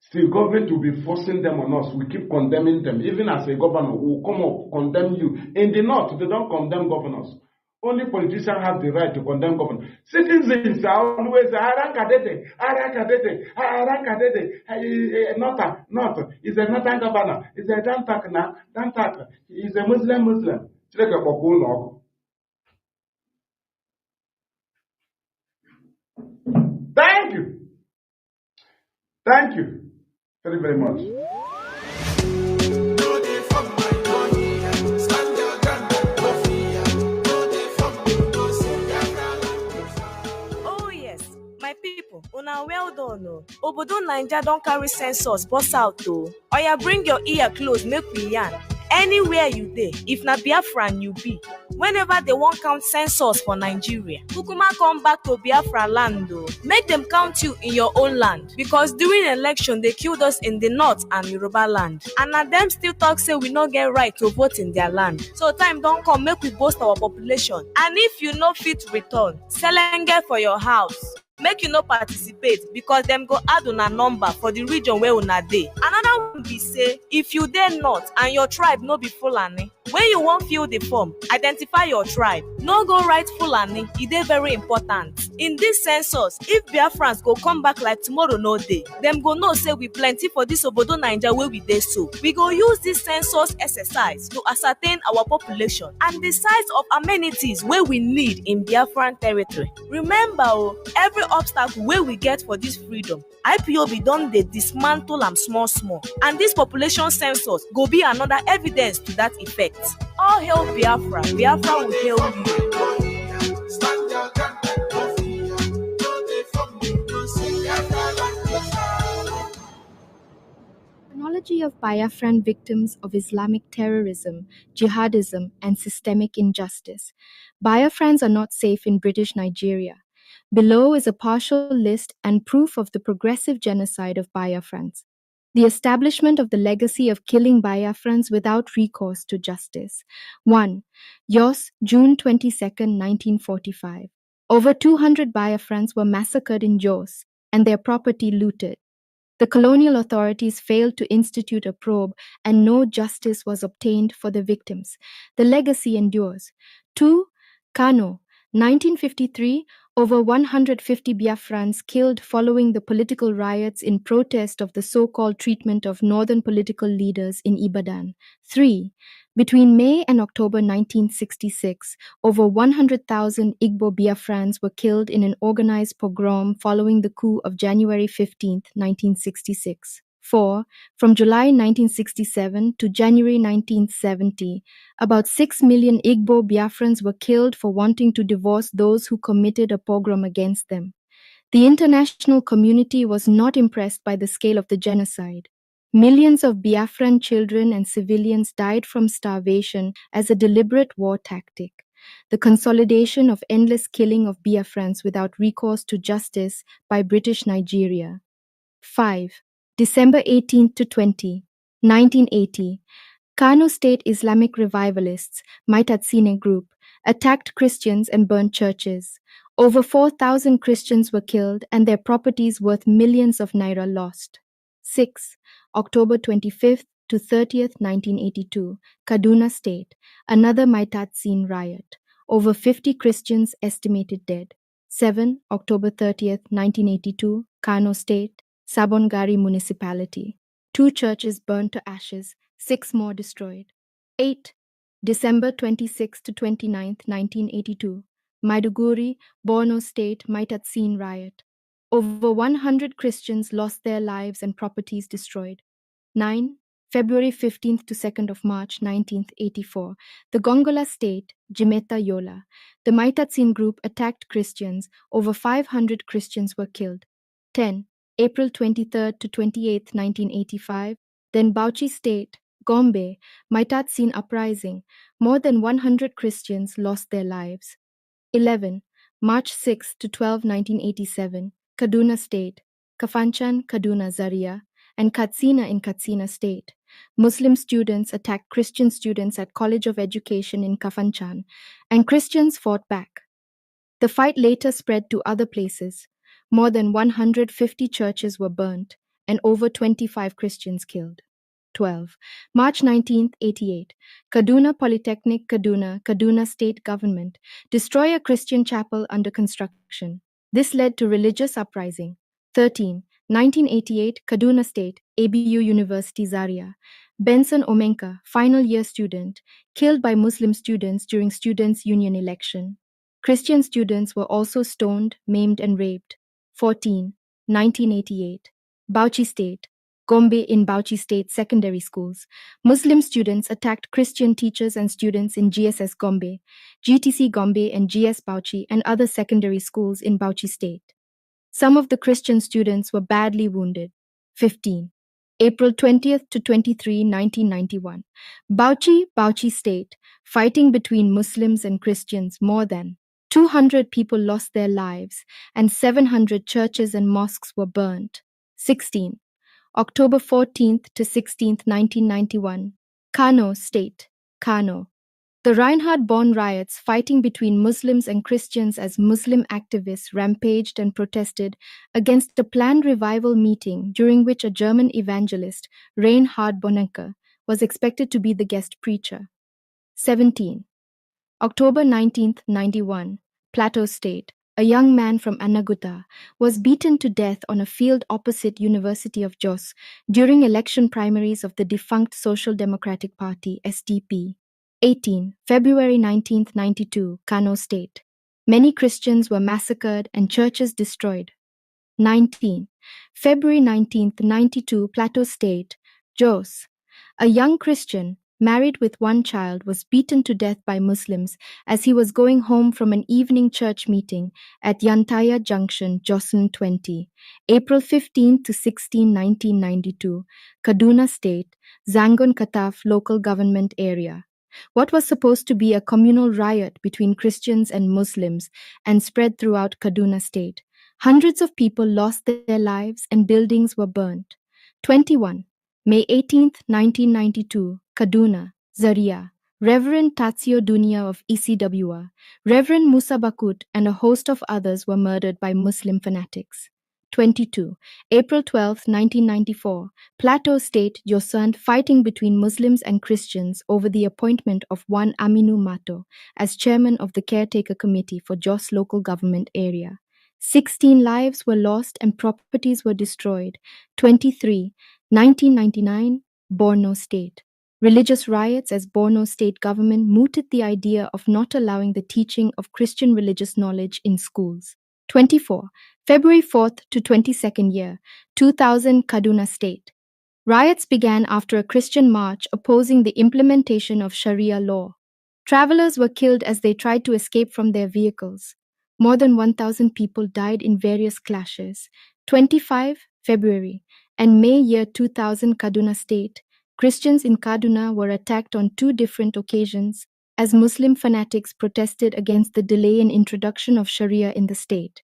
Still, government will be forcing them on us. We keep condemning them. Even as a governor, we will come up, condemn you. In the north, they don't condemn governors. Only politicians have the right to condemn governors. Citizens are always, not. He's a northern governor. He's a Dantak. He's a Muslim. Thank you very, very much. Oh yes, my people, una well done. Obodo Naija don carry census bust out o. Oya, bring your ear close, make we yarn. Anywhere you dey, if na Biafran you be, whenever they won't count census for Nigeria, Kukuma come back to Biafra land o. Make them count you in your own land, because during election they killed us in the north and Yoruba land, and na them still talk say we no get right to vote in their land. So time don't come, make we boost our population. And if you no fit return, selenge for your house. Make you no participate, because them go add una number for the region where una dey. Another one be say, if you dey north and your tribe no be Fulani, when you won't fill the form, identify your tribe. No go write Fulani, it dey very important. In this census, if Biafrans go come back like tomorrow no day, them go know say we plenty for this Obodo Naija where we dey so. We go use this census exercise to ascertain our population and the size of amenities where we need in Biafran territory. Remember, every obstacle where we get for this freedom, IPOB don dey dismantle am small, and this population census go be another evidence to that effect. All hail Biafra, Biafra will hail you. apology of Biafran victims of Islamic terrorism, jihadism, and systemic injustice. Biafrans are not safe in British Nigeria. Below is a partial list and proof of the progressive genocide of Biafrans. The establishment of the legacy of killing Biafrans without recourse to justice. 1. Jos, June 22, 1945. Over 200 Biafrans were massacred in Jos and their property looted. The colonial authorities failed to institute a probe and no justice was obtained for the victims. The legacy endures. 2. Kanu, 1953, over 150 Biafrans killed following the political riots in protest of the so-called treatment of northern political leaders in Ibadan. 3. Between May and October 1966, over 100,000 Igbo Biafrans were killed in an organized pogrom following the coup of January 15, 1966. 4. From July 1967 to January 1970, about 6 million Igbo Biafrans were killed for wanting to divorce those who committed a pogrom against them. The international community was not impressed by the scale of the genocide. Millions of Biafran children and civilians died from starvation as a deliberate war tactic. The consolidation of endless killing of Biafrans without recourse to justice by British Nigeria. 5. December 18 to 20, 1980. Kanu State Islamic Revivalists, Maitatsine Group, attacked Christians and burned churches. Over 4,000 Christians were killed and their properties worth millions of naira lost. 6. October 25th to 30th, 1982, Kaduna State, another Maitatsin riot. Over 50 Christians estimated dead. 7. October 30th, 1982, Kano State, Sabongari Municipality. 2 churches burned to ashes, 6 more destroyed. 8. December 26 to 29th, 1982, Maiduguri, Borno State Maitatsin riot. Over 100 Christians lost their lives and properties destroyed. 9. February 15th to 2nd of March 1984, the Gongola State, Jimeta Yola. The Maitatsin group attacked Christians. Over 500 Christians were killed. 10. April 23rd to 28th, 1985, then Bauchi State, Gombe, Maitatsin uprising. More than 100 Christians lost their lives. 11. March 6 to 12, 1987, Kaduna State, Kafanchan, Kaduna Zaria, and Katsina in Katsina State. Muslim students attacked Christian students at College of Education in Kafanchan, and Christians fought back. The fight later spread to other places. More than 150 churches were burnt, and over 25 Christians killed. 12. March 19, 88. Kaduna Polytechnic, Kaduna, Kaduna State Government. Destroy a Christian chapel under construction. This led to religious uprising. 13. 1988, Kaduna State, ABU University Zaria. Benson Omenka, final year student, killed by Muslim students during Students' Union election. Christian students were also stoned, maimed, and raped. 14. 1988. Bauchi State, Gombe in Bauchi State secondary schools. Muslim students attacked Christian teachers and students in GSS Gombe, GTC Gombe, and GS Bauchi and other secondary schools in Bauchi State. Some of the Christian students were badly wounded. 15. April 20th to 23, 1991. Bauchi State, fighting between Muslims and Christians. More than 200 people lost their lives and 700 churches and mosques were burnt. 16. October 14th to 16th, 1991. Kano State, Kano. The Reinhard-Bonn riots, fighting between Muslims and Christians as Muslim activists rampaged and protested against a planned revival meeting during which a German evangelist, Reinhard Bonhoeffer, was expected to be the guest preacher. 17. October 19th, 91. Plateau State. A young man from Anaguta was beaten to death on a field opposite University of Jos during election primaries of the defunct Social Democratic Party, SDP. 18. February 19, 92, Kano State. Many Christians were massacred and churches destroyed. 19. February 19, 92, Plateau State, Jos. A young Christian, married with one child, was beaten to death by Muslims as he was going home from an evening church meeting at Yantaya Junction, Joseon 20, April 15 to 16, 1992, Kaduna State, Zangon Kataf local government area. What was supposed to be a communal riot between Christians and Muslims and spread throughout Kaduna State. Hundreds of people lost their lives and buildings were burnt. 21. May 18, 1992, Kaduna, Zaria. Reverend Tatsio Dunia of ECWA, Reverend Musa Bakut, and a host of others were murdered by Muslim fanatics. 22. April 12, 1994, Plateau State, Joseon, fighting between Muslims and Christians over the appointment of one Aminu Mato as chairman of the caretaker committee for Jos local government area. 16 lives were lost and properties were destroyed. 23. 1999, Borno State. Religious riots as Borno state government mooted the idea of not allowing the teaching of Christian religious knowledge in schools. 24. February 4th to 22nd year, 2000 Kaduna State. Riots began after a Christian march opposing the implementation of Sharia law. Travelers were killed as they tried to escape from their vehicles. More than 1,000 people died in various clashes. 25 February and May year 2000 Kaduna State. Christians in Kaduna were attacked on 2 different occasions as Muslim fanatics protested against the delay in introduction of Sharia in the state.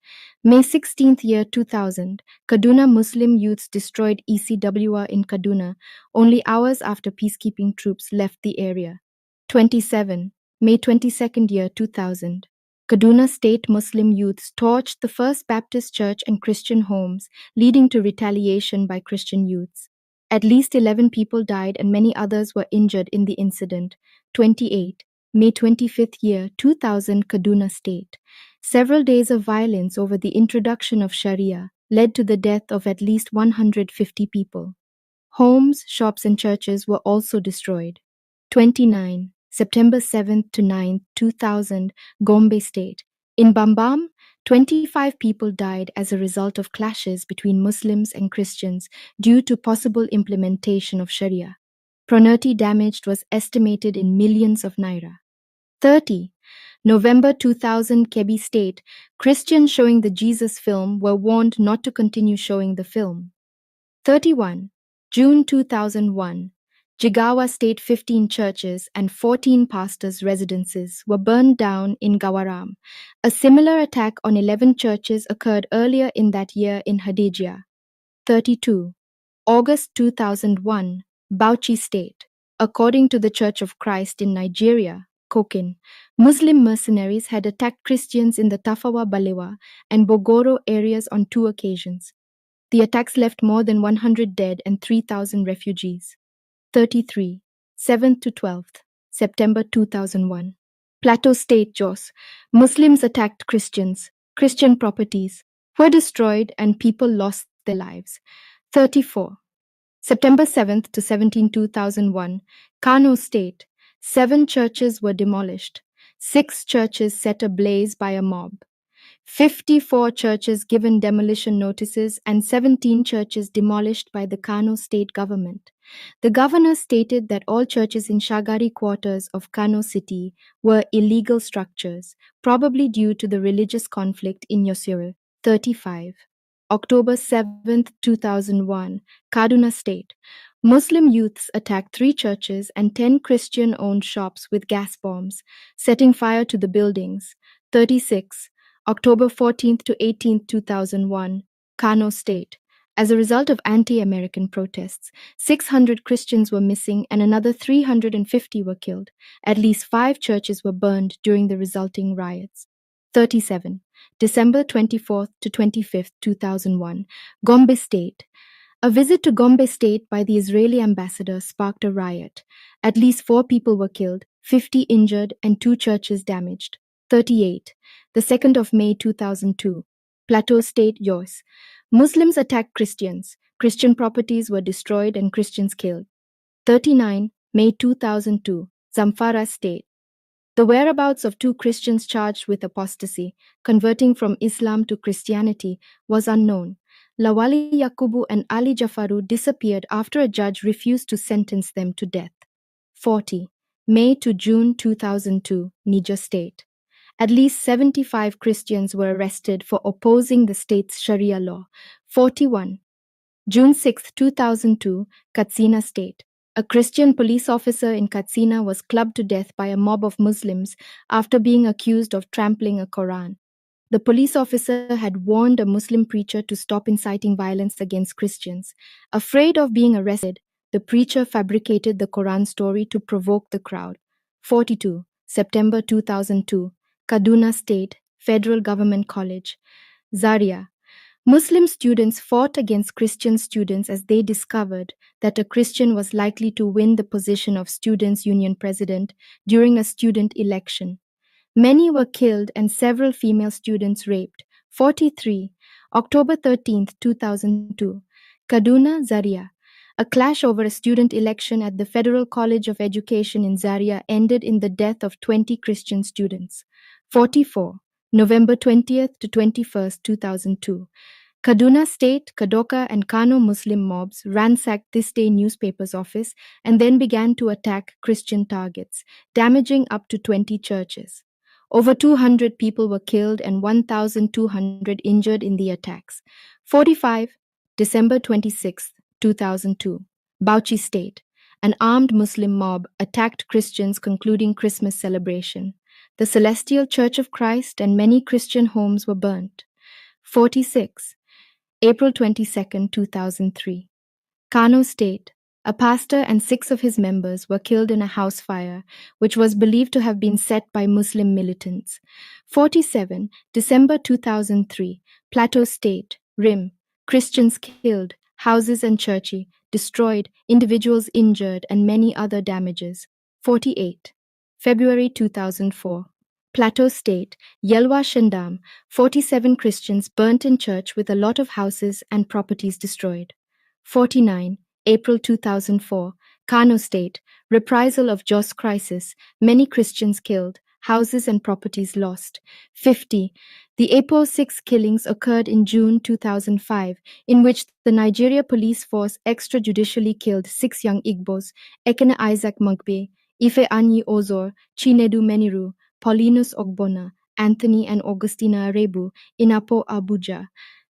May 16th year 2000, Kaduna Muslim youths destroyed ECWA in Kaduna only hours after peacekeeping troops left the area. 27. May 22nd year 2000, Kaduna State Muslim youths torched the First Baptist Church and Christian homes, leading to retaliation by Christian youths. At least 11 people died and many others were injured in the incident. 28. May 25th year 2000 Kaduna State. Several days of violence over the introduction of Sharia led to the death of at least 150 people. Homes, shops and churches were also destroyed. 29. September 7th to 9th, 2000, Gombe State. In Bambam, 25 people died as a result of clashes between Muslims and Christians due to possible implementation of Sharia. Property damage was estimated in millions of naira. 30. November 2000, Kebbi State. Christians showing the Jesus film were warned not to continue showing the film. 31. June 2001. Jigawa State 15 churches and 14 pastors' residences were burned down in Gawaram. A similar attack on 11 churches occurred earlier in that year in Hadejia. 32. August 2001. Bauchi State. According to the Church of Christ in Nigeria, Kokin, Muslim mercenaries had attacked Christians in the Tafawa Balewa and Bogoro areas on 2 occasions. The attacks left more than 100 dead and 3,000 refugees. 33. 7th to 12th, September 2001. Plateau State, Jos. Muslims attacked Christians. Christian properties were destroyed and people lost their lives. 34. September 7th to 17, 2001. Kanu State. 7 churches were demolished. 6 churches set ablaze by a mob. 54 churches given demolition notices and 17 churches demolished by the Kano state government. The governor stated that all churches in Shagari quarters of Kano city were illegal structures, probably due to the religious conflict in Yosere. 35. October 7th, 2001, Kaduna State. Muslim youths attacked 3 churches and 10 Christian-owned shops with gas bombs, setting fire to the buildings. 36. October 14th to 18th, 2001, Kano State. As a result of anti-American protests, 600 Christians were missing and another 350 were killed. At least 5 churches were burned during the resulting riots. 37. December 24th to 25th, 2001, Gombe State. A visit to Gombe State by the Israeli ambassador sparked a riot. At least 4 people were killed, 50 injured, and 2 churches damaged. 38. The 2nd of May 2002, Plateau State, Jos. Muslims attacked Christians. Christian properties were destroyed and Christians killed. 39. May 2002, Zamfara State. The whereabouts of 2 Christians charged with apostasy, converting from Islam to Christianity, was unknown. Lawali Yakubu and Ali Jafaru disappeared after a judge refused to sentence them to death. 40. May to June 2002, Niger State. At least 75 Christians were arrested for opposing the state's Sharia law. 41. June 6, 2002, Katsina State. A Christian police officer in Katsina was clubbed to death by a mob of Muslims after being accused of trampling a Quran. The police officer had warned a Muslim preacher to stop inciting violence against Christians. Afraid of being arrested, the preacher fabricated the Quran story to provoke the crowd. 42. September 2002, Kaduna State, Federal Government College, Zaria. Muslim students fought against Christian students as they discovered that a Christian was likely to win the position of Students' Union President during a student election. Many were killed and several female students raped. 43. October 13, 2002. Kaduna, Zaria. A clash over a student election at the Federal College of Education in Zaria ended in the death of 20 Christian students. 44. November 20th to 21st, 2002. Kaduna State, Kadoka, and Kanu Muslim mobs ransacked this day newspaper's office and then began to attack Christian targets, damaging up to 20 churches. Over 200 people were killed and 1,200 injured in the attacks. 45. December 26, 2002. Bauchi State. An armed Muslim mob attacked Christians concluding Christmas celebration. The Celestial Church of Christ and many Christian homes were burnt. 46. April 22, 2003. Kano State. A pastor and 6 of his members were killed in a house fire, which was believed to have been set by Muslim militants. 47. December 2003. Plateau State. Rim. Christians killed, houses and churches destroyed, individuals injured, and many other damages. 48. February 2004. Plateau State, Yelwa Shandam, 47 Christians burnt in church with a lot of houses and properties destroyed. 49. April 2004, Kano State, reprisal of Jos crisis, many Christians killed, houses and properties lost. 50. The April 6 killings occurred in June 2005, in which the Nigeria police force extrajudicially killed 6 young Igbos, Ekene Isaac Mugbe, Ife Anyi Ozor, Chinedu Meniru, Paulinus Ogbonna, Anthony and Augustina Arebu, in Apo, Abuja.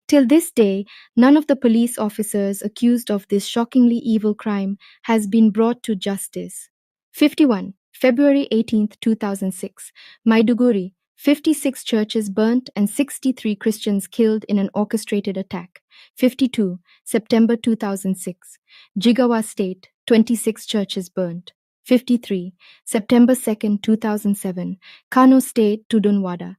Till this day, none of the police officers accused of this shockingly evil crime has been brought to justice. 51. February 18, 2006. Maiduguri. 56 churches burnt and 63 Christians killed in an orchestrated attack. 52. September 2006. Jigawa State. 26 churches burnt. 53. September 2, 2007. Kano State, Tudunwada.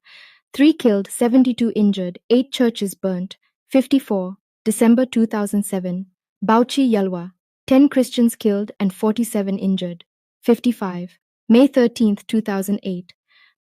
3 killed, 72 injured, 8 churches burnt. 54. December 2007. Bauchi, Yalwa. 10 Christians killed and 47 injured. 55. May 13, 2008.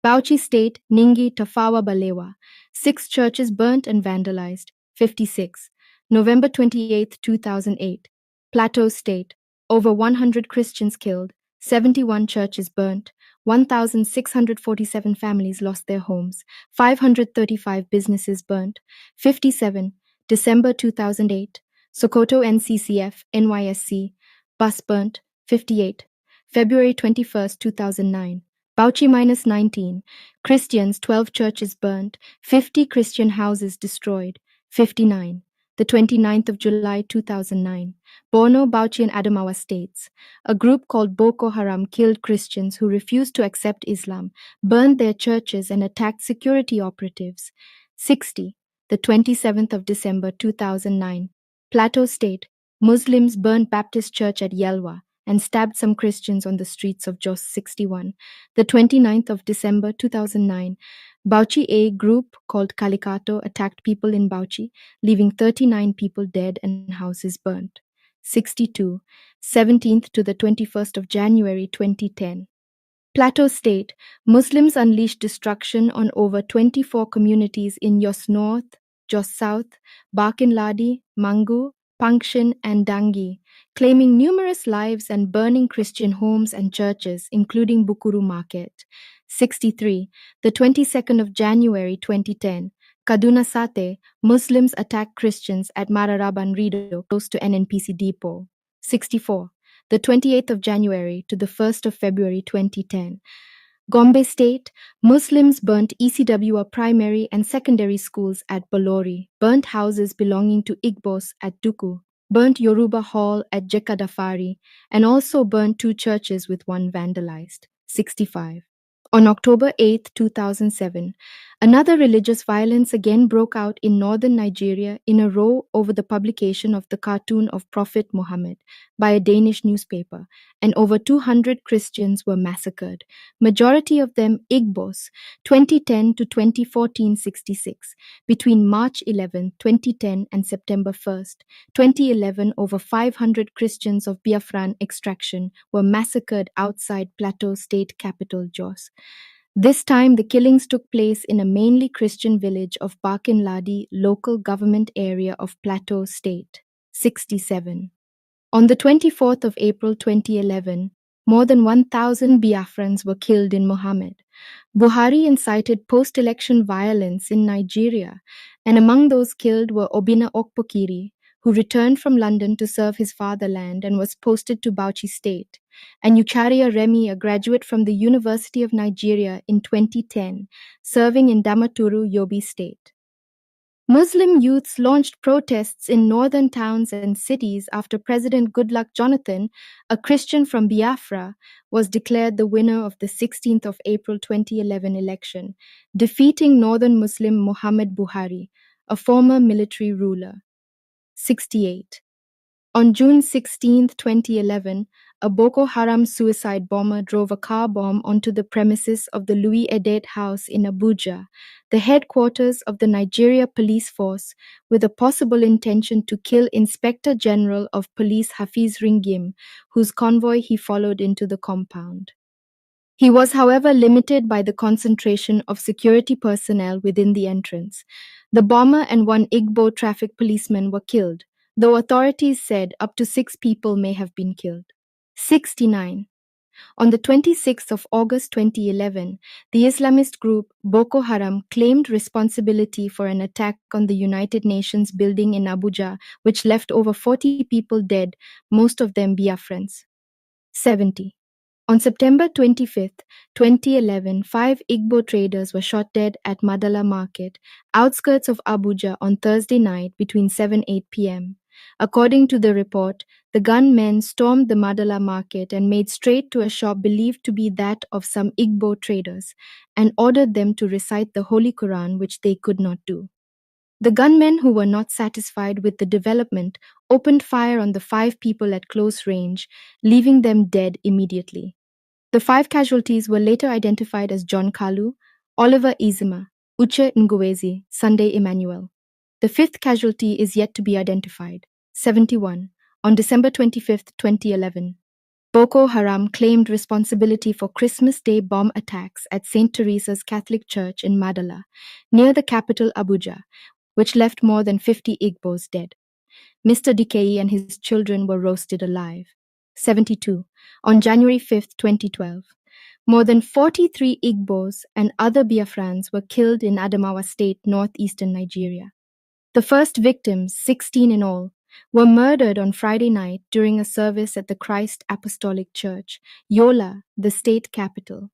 Bauchi State, Ningi, Tafawa Balewa. 6 churches burnt and vandalized. 56. November 28, 2008. Plateau State. Over 100 Christians killed. 71 churches burnt. 1,647 families lost their homes. 535 businesses burnt. 57. December 2008. Sokoto NCCF, NYSC. Bus burnt. 58. February 21, 2009. Bauchi -19. Christians, 12 churches burnt. 50 Christian houses destroyed. 59. The 29th of July 2009. Borno, Bauchi and Adamawa states. A group called Boko Haram killed Christians who refused to accept Islam, burned their churches and attacked security operatives. 60. The 27th of December 2009. Plateau State. Muslims burned Baptist Church at Yelwa and stabbed some Christians on the streets of Jos 61. The 29th of December 2009. Bauchi A group called Kalikato attacked people in Bauchi, leaving 39 people dead and houses burnt. 62. 17th to the 21st of January 2010. Plateau State. Muslims unleashed destruction on over 24 communities in Jos North, Jos South, Bakin Ladi, Mangu, Pankshin, and Dangi, claiming numerous lives and burning Christian homes and churches, including Bukuru Market. 63. The 22nd of January 2010. Kaduna Sate, Muslims attack Christians at Mararaban Rido, close to NNPC Depot. 64. the 28th of January to the 1st of February 2010. Gombe State, Muslims burnt ECWR primary and secondary schools at Bolori, burnt houses belonging to Igbos at Duku, burnt Yoruba Hall at Jekadafari, and also burnt 2 churches with 1 vandalized. 65. On October 8, 2007, another religious violence again broke out in northern Nigeria in a row over the publication of the cartoon of Prophet Muhammad by a Danish newspaper, and over 200 Christians were massacred, majority of them Igbos, 2010 to 2014 66. Between March 11, 2010 and September 1, 2011, over 500 Christians of Biafran extraction were massacred outside Plateau State capital Jos. This time, the killings took place in a mainly Christian village of Barkin Ladi, local government area of Plateau State. 67. On the 24th of April 2011, more than 1,000 Biafrans were killed in Mohammed. Buhari incited post-election violence in Nigeria, and among those killed were Obinna Okpokiri, who returned from London to serve his fatherland and was posted to Bauchi State, and Ucharia Remi, a graduate from the University of Nigeria in 2010, serving in Damaturu, Yobe State. Muslim youths launched protests in northern towns and cities after President Goodluck Jonathan, a Christian from Biafra, was declared the winner of the 16th of April 2011 election, defeating northern Muslim Muhammad Buhari, a former military ruler. 68. On June 16, 2011, a Boko Haram suicide bomber drove a car bomb onto the premises of the Louis Edet House in Abuja, the headquarters of the Nigeria Police Force, with a possible intention to kill Inspector General of Police Hafiz Ringim, whose convoy he followed into the compound. He was, however, limited by the concentration of security personnel within the entrance. The bomber and 1 Igbo traffic policeman were killed, though authorities said up to 6 people may have been killed. 69. On the 26th of August 2011, the Islamist group Boko Haram claimed responsibility for an attack on the United Nations building in Abuja, which left over 40 people dead, most of them Biafrans. 70. On September 25, 2011, 5 Igbo traders were shot dead at Madala Market, outskirts of Abuja, on Thursday night between 7-8 p.m. According to the report, the gunmen stormed the Madala Market and made straight to a shop believed to be that of some Igbo traders, and ordered them to recite the Holy Quran, which they could not do. The gunmen, who were not satisfied with the development, opened fire on the 5 people at close range, leaving them dead immediately. The 5 casualties were later identified as John Kalu, Oliver Izima, Uche Ngwezi, Sunday Emmanuel. The 5th casualty is yet to be identified. 71. On December 25, 2011, Boko Haram claimed responsibility for Christmas Day bomb attacks at St. Teresa's Catholic Church in Madala, near the capital Abuja, which left more than 50 Igbos dead. Mr. Dikei and his children were roasted alive. 72. On January 5, 2012, more than 43 Igbos and other Biafrans were killed in Adamawa State, northeastern Nigeria. The first victims, 16 in all, were murdered on Friday night during a service at the Christ Apostolic Church, Yola, the state capital.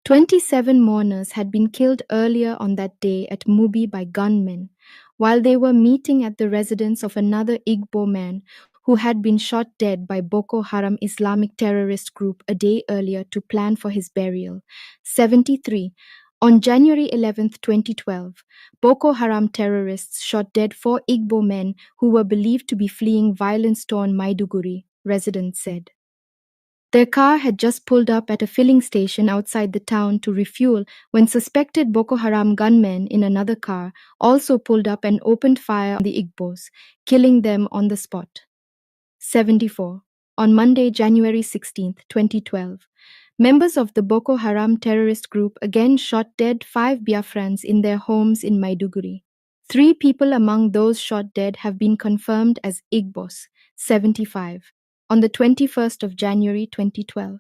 27 mourners had been killed earlier on that day at Mubi by gunmen, while they were meeting at the residence of another Igbo man who had been shot dead by Boko Haram Islamic terrorist group a day earlier to plan for his burial. 73. On January 11, 2012, Boko Haram terrorists shot dead 4 Igbo men who were believed to be fleeing violence-torn Maiduguri, residents said. Their car had just pulled up at a filling station outside the town to refuel when suspected Boko Haram gunmen in another car also pulled up and opened fire on the Igbos, killing them on the spot. 74. On Monday, January 16, 2012, members of the Boko Haram terrorist group again shot dead 5 Biafrans in their homes in Maiduguri. 3 people among those shot dead have been confirmed as Igbos. 75. On the 21st of January 2012,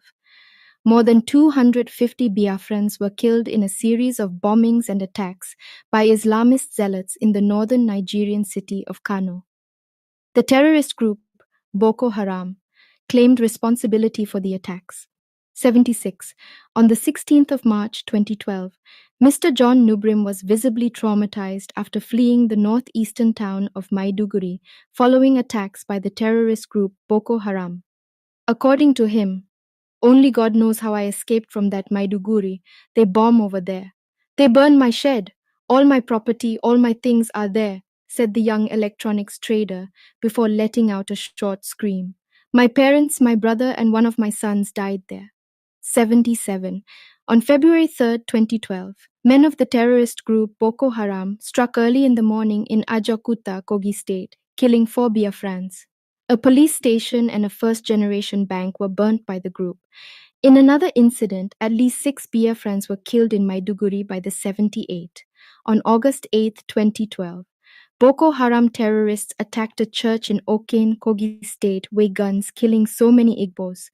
more than 250 Biafrans were killed in a series of bombings and attacks by Islamist zealots in the northern Nigerian city of Kanu. The terrorist group, Boko Haram, claimed responsibility for the attacks. 76. On the 16th of March 2012, Mr. John Nubrim was visibly traumatized after fleeing the northeastern town of Maiduguri following attacks by the terrorist group Boko Haram. According to him, only God knows how I escaped from that Maiduguri. They bomb over there. They burn my shed. All my property, all my things are there, said the young electronics trader before letting out a short scream. My parents, my brother, and one of my sons died there. 77. On February 3, 2012, men of the terrorist group Boko Haram struck early in the morning in Ajaokuta, Kogi State, killing 4 Biafrans. A police station and a first-generation bank were burnt by the group. In another incident, at least 6 Biafrans were killed in Maiduguri by the 78. On August 8, 2012, Boko Haram terrorists attacked a church in Okene, Kogi State with guns, killing so many Igbos.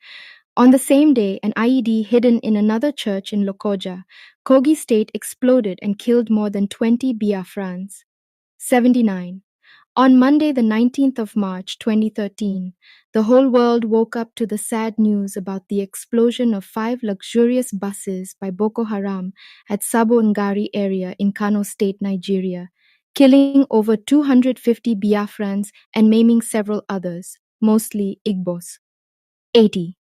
On the same day, an IED hidden in another church in Lokoja, Kogi State exploded and killed more than 20 Biafrans. 79. On Monday, the 19th of March 2013, the whole world woke up to the sad news about the explosion of 5 luxurious buses by Boko Haram at Sabo Ngari area in Kanu State, Nigeria, killing over 250 Biafrans and maiming several others, mostly Igbos. 80.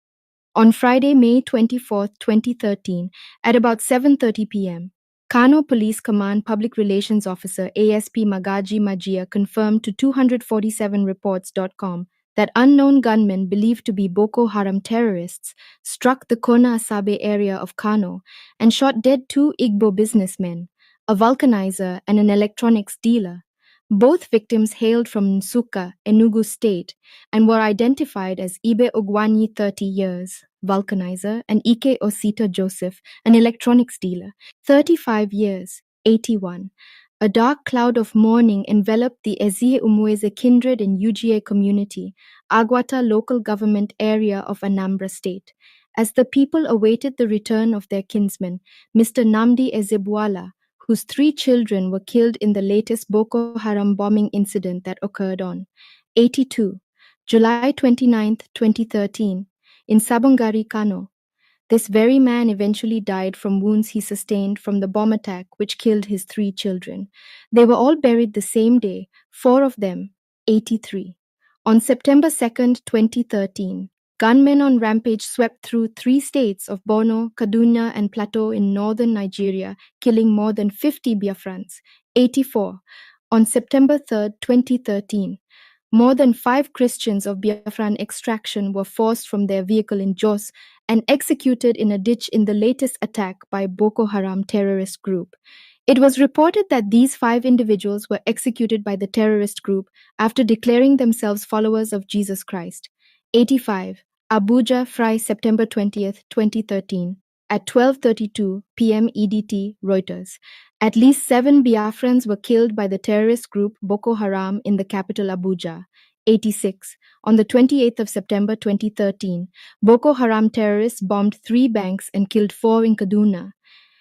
On Friday, May 24, 2013, at about 7:30 p.m., Kano Police Command Public Relations Officer ASP Magaji Majia confirmed to 247reports.com that unknown gunmen believed to be Boko Haram terrorists struck the Kona Asabe area of Kano and shot dead 2 Igbo businessmen, a vulcanizer and an electronics dealer. Both victims hailed from Nsukka, Enugu State, and were identified as Ibe Ogwanyi, 30 years, vulcanizer, and Ike Osita Joseph, an electronics dealer, 35 years, 81. A dark cloud of mourning enveloped the Ezie Umweze kindred and UGA community, Agwata local government area of Anambra State, as the people awaited the return of their kinsman, Mr. Nnamdi Ezebwala, whose 3 children were killed in the latest Boko Haram bombing incident that occurred on 82, July 29, 2013, in Sabongari, Kano. This very man eventually died from wounds he sustained from the bomb attack which killed his 3 children. They were all buried the same day, 4 of them, 83. On September 2, 2013, gunmen on rampage swept through 3 states of Borno, Kaduna, and Plateau in northern Nigeria, killing more than 50 Biafrans. 84. On September 3, 2013, more than 5 Christians of Biafran extraction were forced from their vehicle in Jos and executed in a ditch in the latest attack by Boko Haram terrorist group. It was reported that these 5 individuals were executed by the terrorist group after declaring themselves followers of Jesus Christ. 85. Abuja, Friday, September 20th, 2013, at 12:32 p.m. EDT, Reuters. At least 7 Biafrans were killed by the terrorist group Boko Haram in the capital Abuja. 86. On the 28th of September 2013, Boko Haram terrorists bombed 3 banks and killed 4 in Kaduna.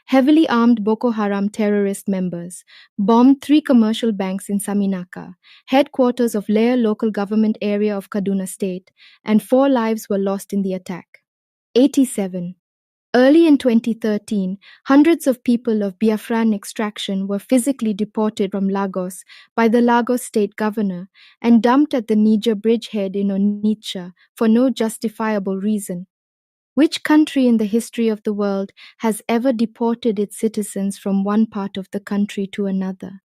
Heavily armed Boko Haram terrorist members bombed 3 commercial banks in Saminaka, headquarters of Lair local government area of Kaduna State, and 4 lives were lost in the attack. 87. Early in 2013, hundreds of people of Biafran extraction were physically deported from Lagos by the Lagos state governor and dumped at the Niger bridgehead in Onitsha for no justifiable reason. Which country in the history of the world has ever deported its citizens from one part of the country to another?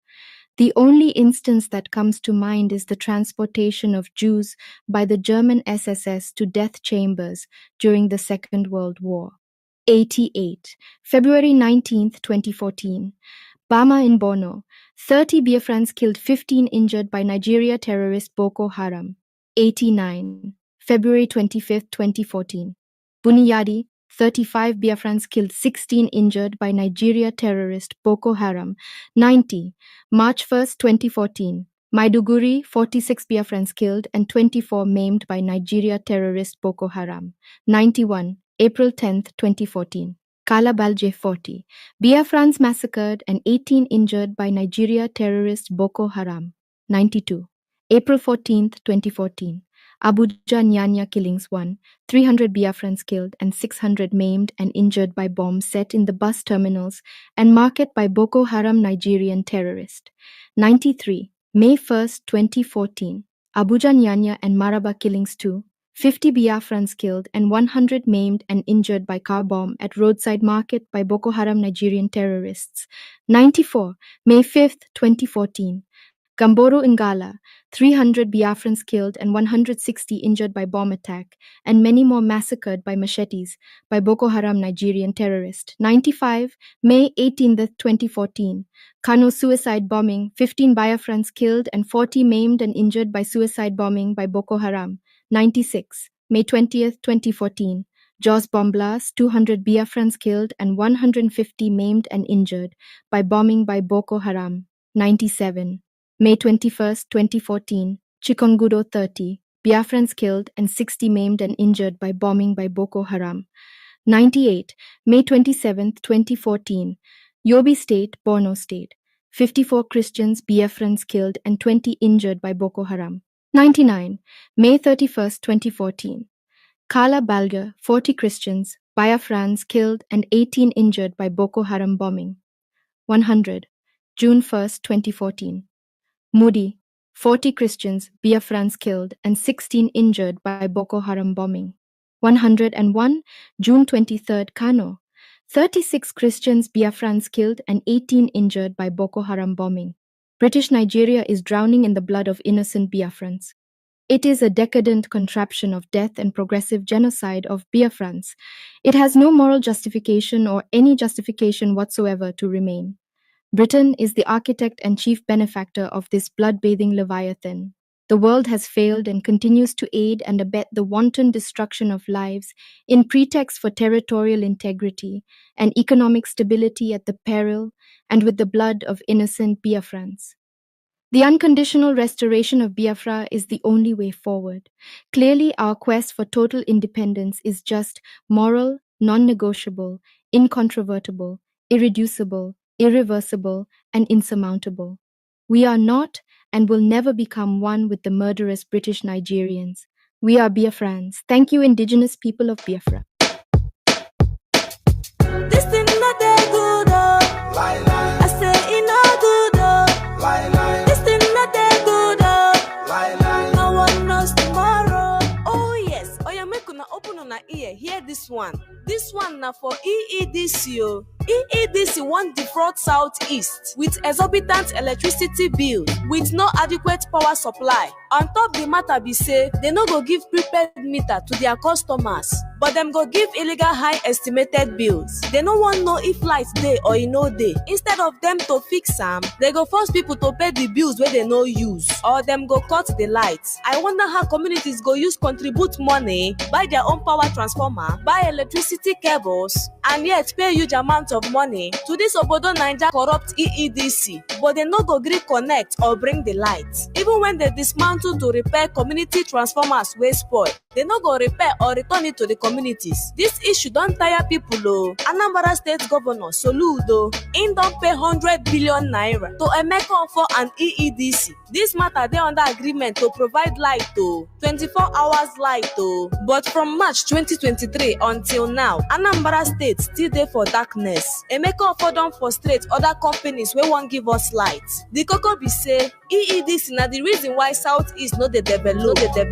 The only instance that comes to mind is the transportation of Jews by the German SSS to death chambers during the Second World War. 88. February 19, 2014. Bama in Borno. 30 Biafrans killed, 15 injured by Nigeria terrorist Boko Haram. 89. February 25, 2014. Buniyadi. 35 Biafrans killed, 16 injured by Nigeria terrorist Boko Haram. 90. March 1, 2014. Maiduguri, 46 Biafrans killed and 24 maimed by Nigeria terrorist Boko Haram. 91. April 10, 2014. Kalabalje 40. Biafrans massacred and 18 injured by Nigeria terrorist Boko Haram. 92. April 14, 2014. Abuja Nyanya killings 1. 300 Biafrans killed and 600 maimed and injured by bombs set in the bus terminals and market by Boko Haram Nigerian terrorist. 93. May 1st, 2014. Abuja Nyanya and Maraba killings 2. 50 Biafrans killed and 100 maimed and injured by car bomb at roadside market by Boko Haram Nigerian terrorists. 94. May 5th, 2014. Gamboro Ngala, 300 Biafrans killed and 160 injured by bomb attack, and many more massacred by machetes by Boko Haram Nigerian terrorist. 95. May 18th, 2014. Kanu suicide bombing, 15 Biafrans killed and 40 maimed and injured by suicide bombing by Boko Haram. 96. May 20th, 2014. Jos bomb blast, 200 Biafrans killed and 150 maimed and injured by bombing by Boko Haram. 97. May 21st, 2014. Chikongudo 30. Biafrans killed and 60 maimed and injured by bombing by Boko Haram. 98. May 27th, 2014. Yobe State, Borno State. 54 Christians, Biafrans killed and 20 injured by Boko Haram. 99. May 31st, 2014. Kala Balga, 40 Christians, Biafrans killed and 18 injured by Boko Haram bombing. 100. June 1st, 2014. Moody, 40 Christians, Biafrans killed and 16 injured by Boko Haram bombing. 101. June 23rd, Kanu, 36 Christians, Biafrans killed and 18 injured by Boko Haram bombing. British Nigeria is drowning in the blood of innocent Biafrans. It is a decadent contraption of death and progressive genocide of Biafrans. It has no moral justification or any justification whatsoever to remain. Britain is the architect and chief benefactor of this blood-bathing leviathan. The world has failed and continues to aid and abet the wanton destruction of lives in pretext for territorial integrity and economic stability at the peril and with the blood of innocent Biafrans. The unconditional restoration of Biafra is the only way forward. Clearly, our quest for total independence is just moral, non-negotiable, incontrovertible, irreducible, irreversible, and insurmountable. We are not and will never become one with the murderous British Nigerians. We are Biafrans. Thank you, indigenous people of Biafra. This thing not that good, oh. Lie, lie. I say it not good, oh. Lie, lie. This thing not that good, oh. Lie, lie. No one knows tomorrow. Oh yes. Oh yeah, make una open una ear. Hear this one. This one now for EEDC, oh. EEDC want defraud Southeast with exorbitant electricity bill with no adequate power supply. On top the matter be say, they no go give prepaid meter to their customers, but them go give illegal high estimated bills. They no want know if light day or e no day. Instead of them to fix them, they go force people to pay the bills where they no use, or them go cut the lights. I wonder how communities go use contribute money, buy their own power transformer, buy electricity cables, and yet pay huge amount of money to this Obodo Naija corrupt EEDC, but they no go gree connect or bring the light. Even when they dismantle to repair community transformers wey spoil, they no go repair or return it to the communities. This issue don tire people o. Anambra State Governor Soludo, im don pay 100 billion naira to Emeka Ofo and EEDC. This matter dey under agreement to provide light o, 24 hours light o. But from March 2023 until now, Anambra State still dey for darkness. Emeka Ofo don frustrate other companies wey wan give us light. The koko be say EEDC na the reason why Southeast no dey develop. This thing no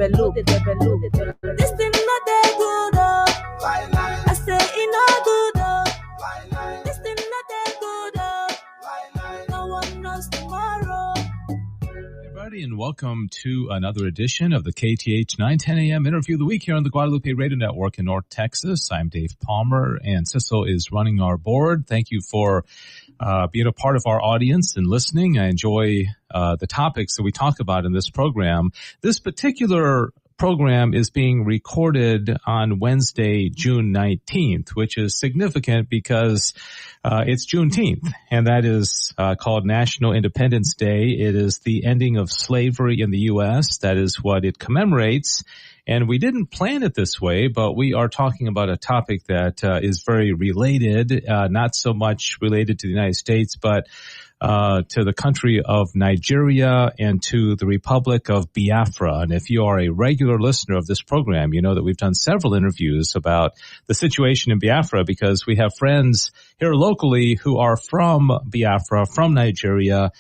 dey good oh. I say e no good oh. This thing no dey good oh. No one knows tomorrow. Everybody, and welcome to another edition of the KTH 910 a.m. interview of the week here on the Guadalupe Radio Network in North Texas. I'm Dave Palmer, and Cecil is running our board. Thank you for being a part of our audience and listening. I enjoy the topics that we talk about in this program. This particular program is being recorded on Wednesday, June 19th, which is significant because it's Juneteenth, and that is called National Independence Day. It is the ending of slavery in the U.S. That is what it commemorates. And we didn't plan it this way, but we are talking about a topic that is very related, not so much related to the United States, but to the country of Nigeria and to the Republic of Biafra. And if you are a regular listener of this program, you know that we've done several interviews about the situation in Biafra because we have friends here locally who are from Biafra, from Nigeria,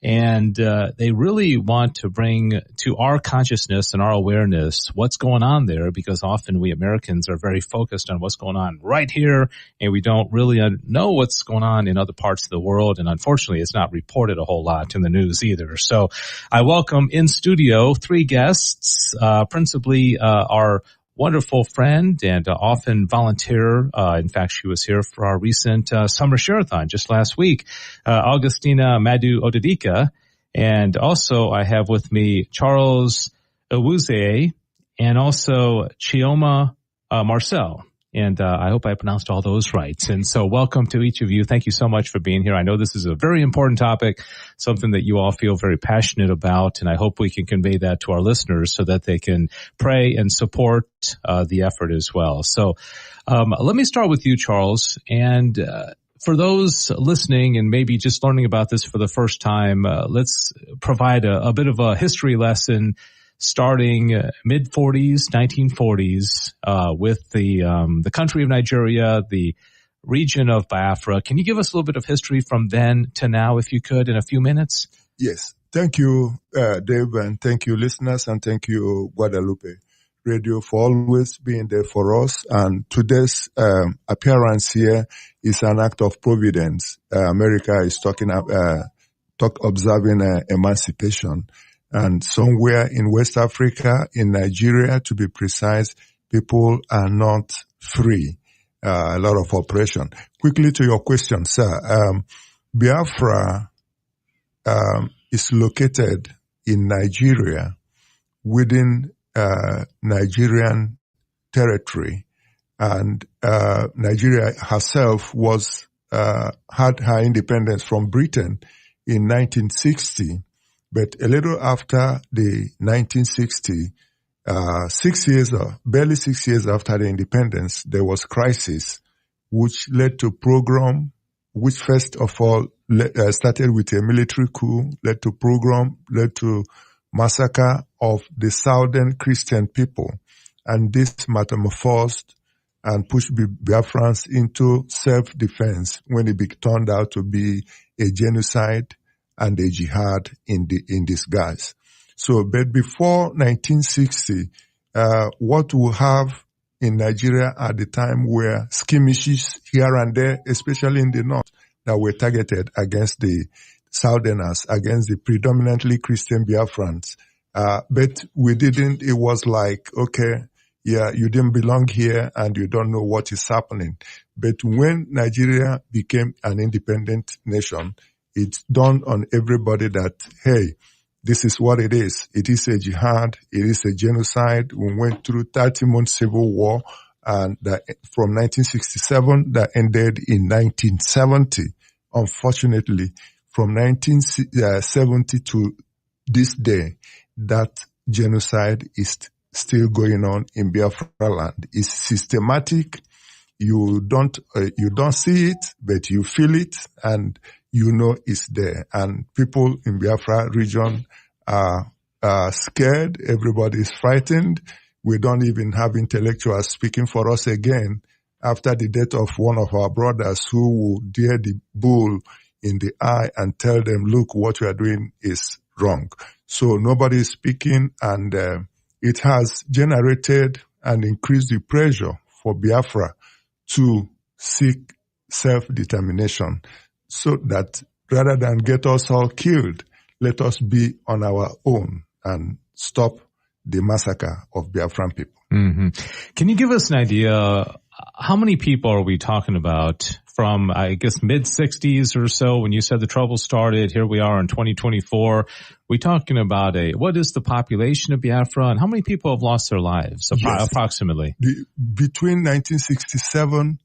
and they really want to bring to our consciousness and our awareness what's going on there, because often we Americans are very focused on what's going on right here, and we don't really know what's going on in other parts of the world. And unfortunately, it's not reported a whole lot in the news either. So I welcome in studio 3 guests, principally our wonderful friend and often volunteer. In fact, she was here for our recent summer share-a-thon just last week, Augustina Madu Odedika. And also I have with me Charles Owuzie and also Chioma Marcel. And I hope I pronounced all those right. And so welcome to each of you. Thank you so much for being here. I know this is a very important topic, something that you all feel very passionate about, and I hope we can convey that to our listeners so that they can pray and support the effort as well. So let me start with you, Charles. And for those listening and maybe just learning about this for the first time, let's provide a bit of a history lesson starting mid-40s, 1940s, with the country of Nigeria, the region of Biafra. Can you give us a little bit of history from then to now, if you could, in a few minutes? Yes. Thank you, Dave, and thank you, listeners, and thank you, Guadalupe Radio, for always being there for us. And today's appearance here is an act of providence. America is observing emancipation. And somewhere in West Africa, in Nigeria, to be precise, people are not free. A lot of oppression. Quickly to your question, sir. Biafra is located in Nigeria, within Nigerian territory, and Nigeria herself had her independence from Britain in 1960. But a little after the 1960, barely 6 years after the independence, there was crisis, which led to pogrom, which first of all started with a military coup, led to massacre of the southern Christian people. And this metamorphosed and pushed Biafrans into self-defense when it turned out to be a genocide and a jihad in disguise. So, but before 1960, what we have in Nigeria at the time were skirmishes here and there, especially in the north, that were targeted against the southerners, against the predominantly Christian Biafrans. But it was like, okay, yeah, you didn't belong here and you don't know what is happening. But when Nigeria became an independent nation, it dawned on everybody that, hey, this is what it is. It is a jihad. It is a genocide. We went through 30-month civil war, and from 1967 that ended in 1970. Unfortunately, from 1970 to this day, that genocide is still going on in Biafra land. It's systematic. You don't see it, but you feel it, and you know it's there. And people in Biafra region are scared. Everybody is frightened. We don't even have intellectuals speaking for us again after the death of one of our brothers who will dare the bull in the eye and tell them, look, what you are doing is wrong. So nobody is speaking, and it has generated and increased the pressure for Biafra to seek self-determination, so that rather than get us all killed, let us be on our own and stop the massacre of Biafran people. Mm-hmm. Can you give us an idea, how many people are we talking about from, I guess, mid-60s or so when you said the trouble started? Here we are in 2024. We're talking about what is the population of Biafra, and how many people have lost their lives, approximately? Between 1967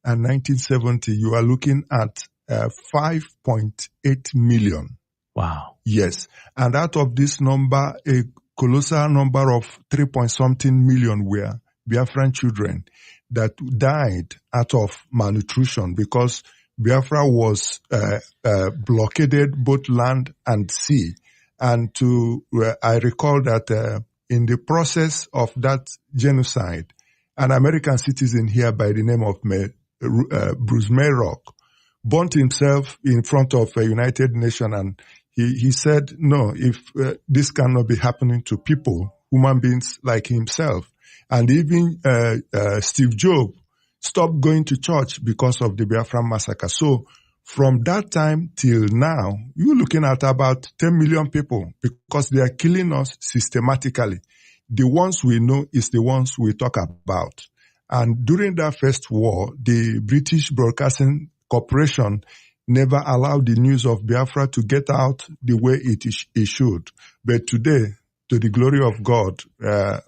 and 1970, you are looking at 5.8 million. Wow. Yes. And out of this number, a colossal number of 3-point-something million were Biafran children that died out of malnutrition, because Biafra was blockaded both land and sea. And I recall that in the process of that genocide, an American citizen here by the name of Bruce Mayrock burnt himself in front of a United Nations, and he said, no, if this cannot be happening to people, human beings like himself. And even Steve Jobs stopped going to church because of the Biafran massacre. So from that time till now, you're looking at about 10 million people because they are killing us systematically. The ones we know is the ones we talk about. And during that first war, the British Broadcasting Corporation never allowed the news of Biafra to get out the way it should. But today, to the glory of God,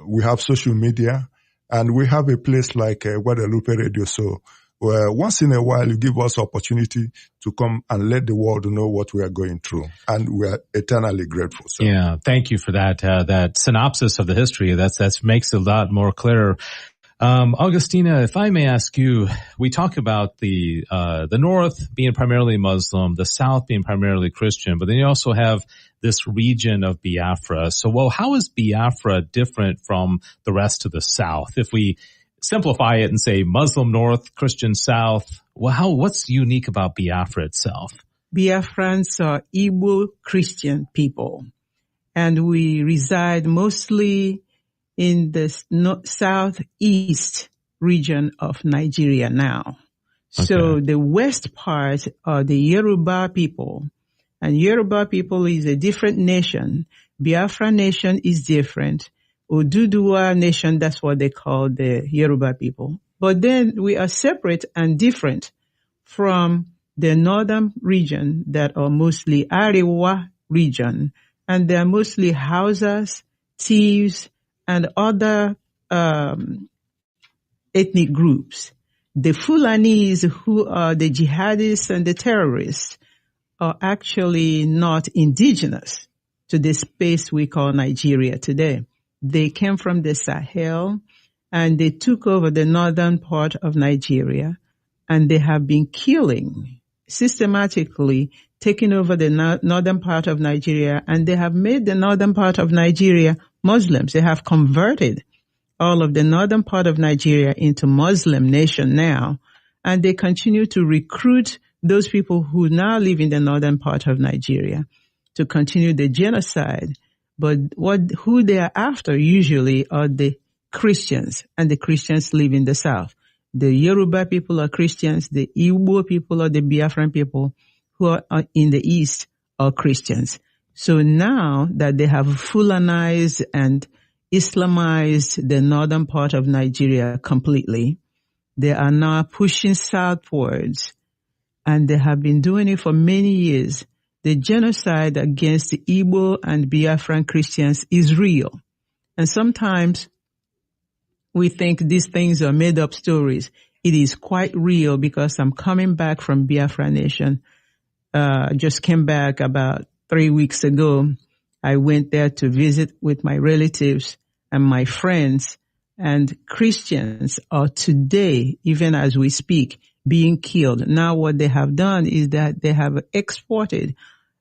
we have social media and we have a place like Guadalupe Radio. So once in a while, you give us opportunity to come and let the world know what we are going through. And we are eternally grateful. So. Yeah, thank you for that. That synopsis of the history. That makes it a lot more clear. Augustina, if I may ask you, we talk about the North being primarily Muslim, the South being primarily Christian, but then you also have this region of Biafra. So, well, how is Biafra different from the rest of the South? If we simplify it and say Muslim North, Christian South, well, what's unique about Biafra itself? Biafrans are Igbo Christian people, and we reside mostly in the southeast region of Nigeria now. Okay. So the west part are the Yoruba people, and Yoruba people is a different nation. Biafra nation is different. Oduduwa nation, that's what they call the Yoruba people. But then we are separate and different from the northern region that are mostly Arewa region, and they are mostly Hausas, Thieves, and other ethnic groups. The Fulanis, who are the jihadists and the terrorists, are actually not indigenous to the space we call Nigeria today. They came from the Sahel, and they took over the northern part of Nigeria, and they have been killing, systematically taking over the northern part of Nigeria, and they have made the northern part of Nigeria Muslims. They have converted all of the northern part of Nigeria into Muslim nation now, and they continue to recruit those people who now live in the northern part of Nigeria to continue the genocide. But who they are after usually are the Christians, and the Christians live in the south. The Yoruba people are Christians, the Igbo people are the Biafran people who are in the east are Christians. So now that they have Fulanized and Islamized the northern part of Nigeria completely, they are now pushing southwards, and they have been doing it for many years. The genocide against the Igbo and Biafran Christians is real. And sometimes we think these things are made up stories. It is quite real because I'm coming back from Biafra Nation. Just came back about 3 weeks ago. I went there to visit with my relatives and my friends, and Christians are today, even as we speak, being killed. Now what they have done is that they have exported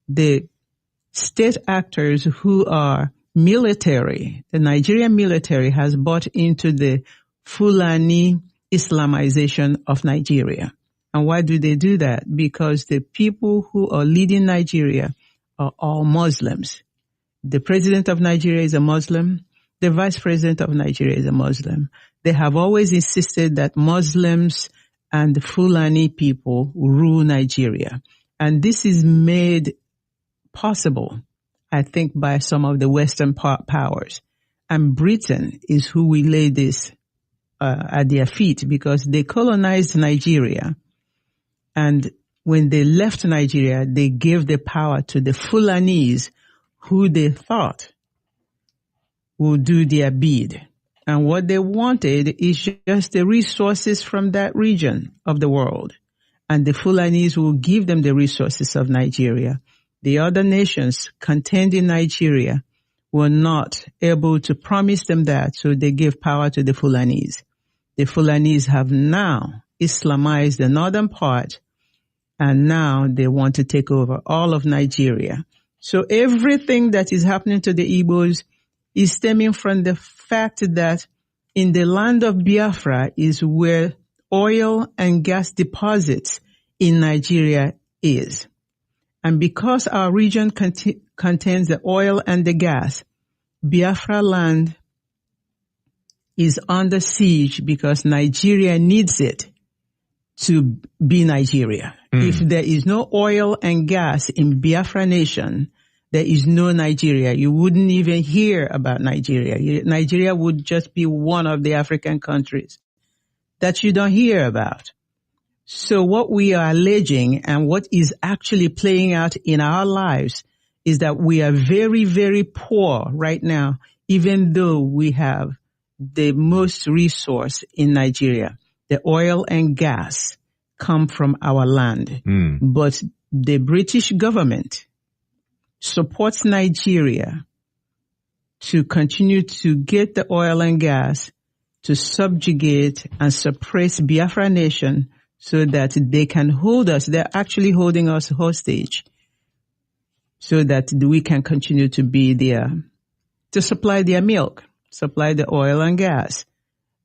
the state actors who are military. The Nigerian military has bought into the Fulani Islamization of Nigeria. And why do they do that? Because the people who are leading Nigeria are all Muslims. The president of Nigeria is a Muslim. The vice president of Nigeria is a Muslim. They have always insisted that Muslims and the Fulani people rule Nigeria. And this is made possible, I think, by some of the Western powers. And Britain is who we lay this at their feet, because they colonized Nigeria. And when they left Nigeria, they gave the power to the Fulanis, who they thought would do their bid. And what they wanted is just the resources from that region of the world. And the Fulanis will give them the resources of Nigeria. The other nations contained in Nigeria were not able to promise them that, so they gave power to the Fulanis. The Fulanis have now Islamized the northern part, And now they want to take over all of Nigeria. So everything that is happening to the Igbos is stemming from the fact that in the land of Biafra is where oil and gas deposits in Nigeria is. And because our region contains the oil and the gas, Biafra land is under siege because Nigeria needs it to be Nigeria. If there is no oil and gas in Biafra nation, there is no Nigeria. You wouldn't even hear about Nigeria. Nigeria would just be one of the African countries that you don't hear about. So what we are alleging and what is actually playing out in our lives is that we are very, very poor right now, even though we have the most resource in Nigeria. The oil and gas come from our land. But the British government supports Nigeria to continue to get the oil and gas to subjugate and suppress Biafra nation so that they can hold us. They're actually holding us hostage so that we can continue to be there to supply their milk, supply the oil and gas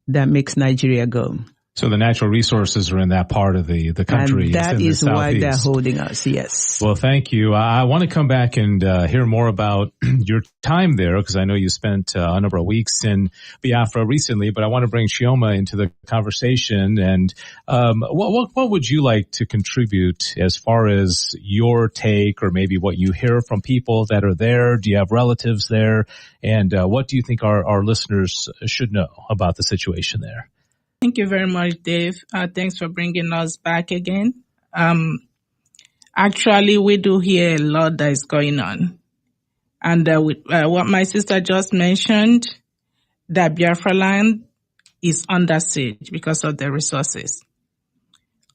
that makes Nigeria go. So the natural resources are in that part of the country. And that is why they're Southeast. holding us, yes. Well, thank you. I want to come back and hear more about your time there, because I know you spent a number of weeks in Biafra recently, but I want to bring Chioma into the conversation. And what would you like to contribute as far as your take, or maybe what you hear from people that are there? Do you have relatives there? And what do you think our listeners should know about the situation there? Thank you very much, Dave. Thanks for bringing us back again. Actually, we do hear a lot that is going on. And with what my sister just mentioned, that Biafra land is under siege because of the resources.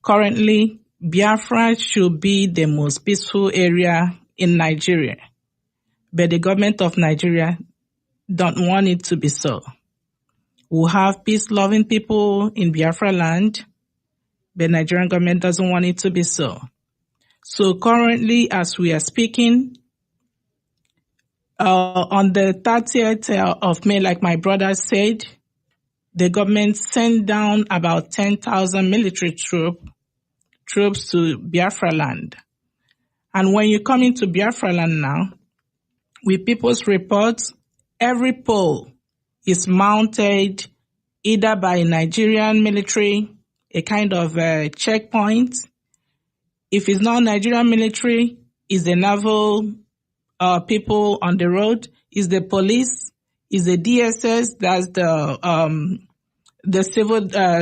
Currently, Biafra should be the most peaceful area in Nigeria, but the government of Nigeria don't want it to be so. We have peace-loving people in Biafra land, but Nigerian government doesn't want it to be so. So currently, as we are speaking, on the 30th of May, like my brother said, the government sent down about 10,000 military troops to Biafra land. And when you come into Biafra land now, with people's reports, every pole is mounted either by Nigerian military, a kind of checkpoint. If it's not Nigerian military, it's the naval people on the road, it's the police, it's the DSS, that's the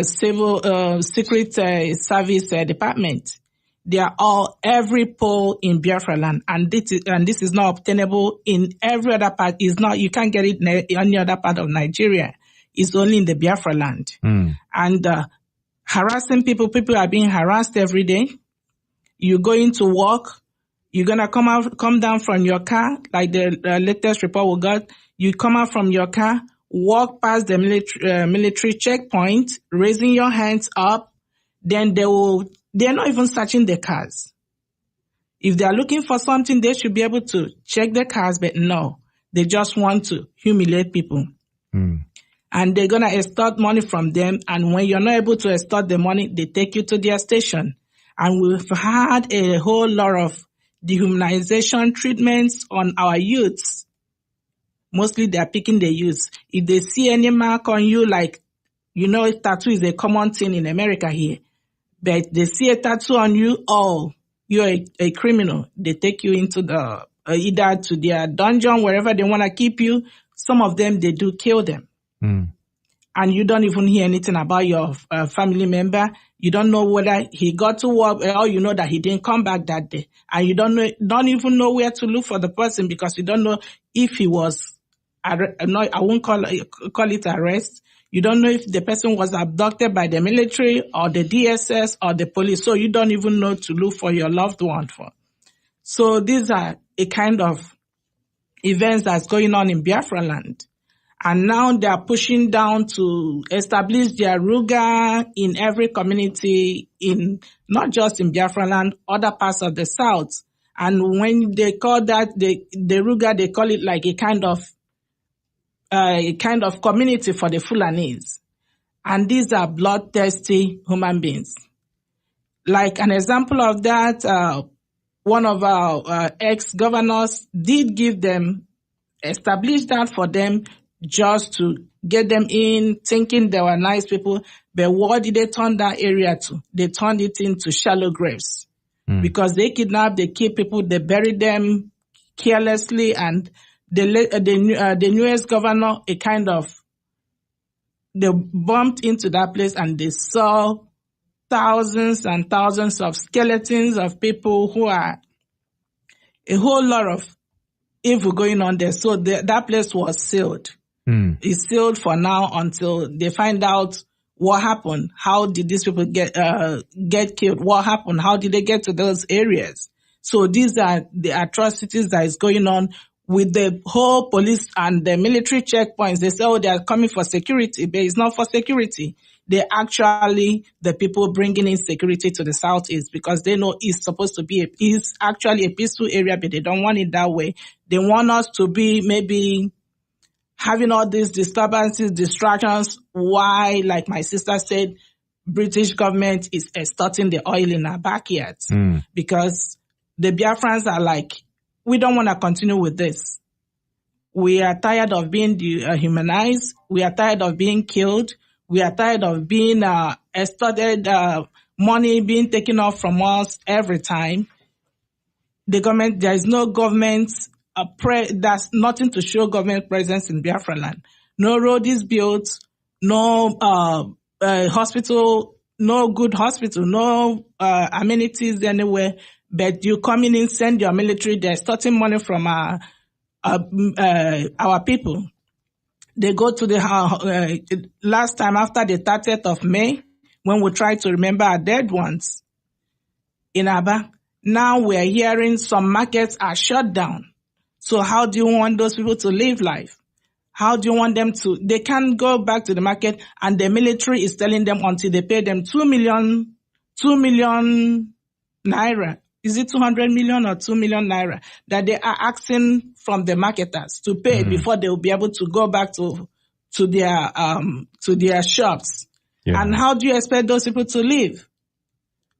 civil secret service department. They are all every pole in Biafra land, and this is not obtainable in every other part. Is not, you can't get it in any other part of Nigeria. It's only in the Biafra land. And harassing people are being harassed every day. You go into work, you're gonna come down from your car, like the latest report we got. You come out from your car, walk past the military checkpoint, raising your hands up. Then they're not even searching the cars. If they are looking for something, they should be able to check the cars, but no, they just want to humiliate people. And they're going to extort money from them. And when you're not able to extort the money, they take you to their station. And we've had a whole lot of dehumanization treatments on our youths. Mostly they're picking the youths. If they see any mark on you, like, tattoo is a common thing in America here. But they see a tattoo on you, you're a criminal. They take you into the either to their dungeon, wherever they want to keep you. Some of them, they do kill them. And you don't even hear anything about your family member. You don't know whether he got to work, or you know that he didn't come back that day. And you don't even know where to look for the person, because you don't know if he was, I won't call it arrest. You don't know if the person was abducted by the military or the DSS or the police. So you don't even know to look for your loved one for. So these are a kind of events that's going on in Biafra land. And now they are pushing down to establish their Ruga in every community, in not just in Biafra land, other parts of the South. And when they call that the Ruga, they call it like a kind of community for the Fulanis. And these are bloodthirsty human beings. Like an example of that, one of our ex-governors did establish that for them just to get them in, thinking they were nice people. But what did they turn that area to? They turned it into shallow graves. Because they kidnap, they kill people, they bury them carelessly, and the newest governor, they bumped into that place and they saw thousands and thousands of skeletons of people who are a whole lot of evil going on there. So that place was sealed. It's sealed for now until they find out what happened. How did these people get killed? What happened? How did they get to those areas? So these are the atrocities that is going on with the whole police and the military checkpoints. They say, they are coming for security, but it's not for security. They're actually the people bringing in security to the Southeast, because they know it's supposed to be it's actually a peaceful area, but they don't want it that way. They want us to be maybe having all these disturbances, distractions. Why, like my sister said, British government is extorting the oil in our backyards, because the Biafrans are like, we don't want to continue with this. We are tired of being dehumanized. We are tired of being killed. We are tired of being extorted, money being taken off from us every time. The government, there is no government, there's nothing to show government presence in Biafra land. No road is built, no hospital, no good hospital, no amenities anywhere. But you come in and send your military, they're extorting money from our people. They go to the last time after the 30th of May, when we try to remember our dead ones in Aba. Now we are hearing some markets are shut down. So how do you want those people to live life? How do you want them to? They can't go back to the market, and the military is telling them until they pay them 2 million naira. Is it 200 million or 2 million naira that they are asking from the marketers to pay before they will be able to go back to their shops? Yeah. And how do you expect those people to live?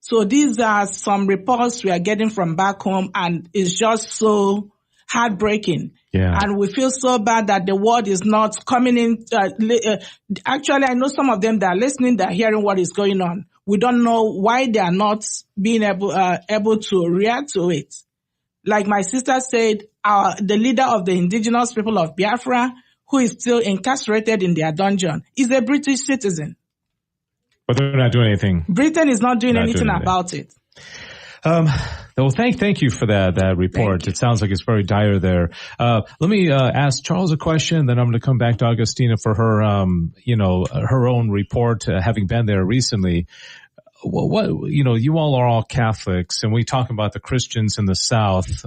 So these are some reports we are getting from back home, and it's just so heartbreaking. Yeah. And we feel so bad that the world is not coming in. Actually, I know some of them that are listening, that are hearing what is going on. We don't know why they are not being able to react to it. Like my sister said, the leader of the indigenous people of Biafra, who is still incarcerated in their dungeon, is a British citizen. But they're not doing anything. Britain is not doing anything about it. Well, thank you for that report. It sounds like it's very dire there. Let me ask Charles a question, then I'm going to come back to Augustina for her, her own report, having been there recently. You all are all Catholics, and we talk about the Christians in the South.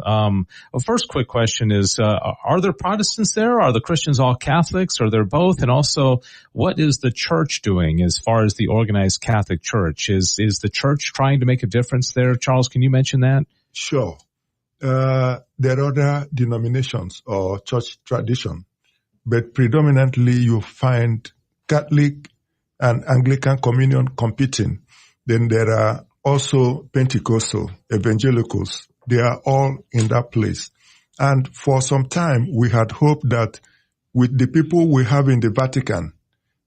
First quick question is, are there Protestants there? Are the Christians all Catholics? Are there both? And also, what is the church doing as far as the organized Catholic Church? Is the church trying to make a difference there? Charles, can you mention that? Sure. There are other denominations or church tradition, but predominantly you find Catholic and Anglican communion competing. Then there are also Pentecostal, evangelicals. They are all in that place. And for some time, we had hoped that with the people we have in the Vatican,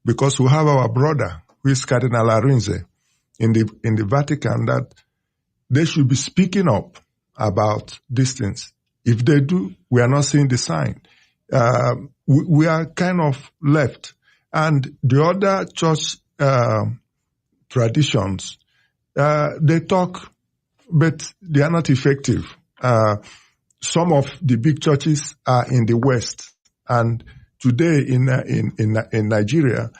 because we have our brother, who is Cardinal Arinze, in the Vatican, that they should be speaking up about these things. If they do, we are not seeing the sign. We are kind of left. And the other church traditions, they talk, but they are not effective. Some of the big churches are in the West, and today in Nigeria,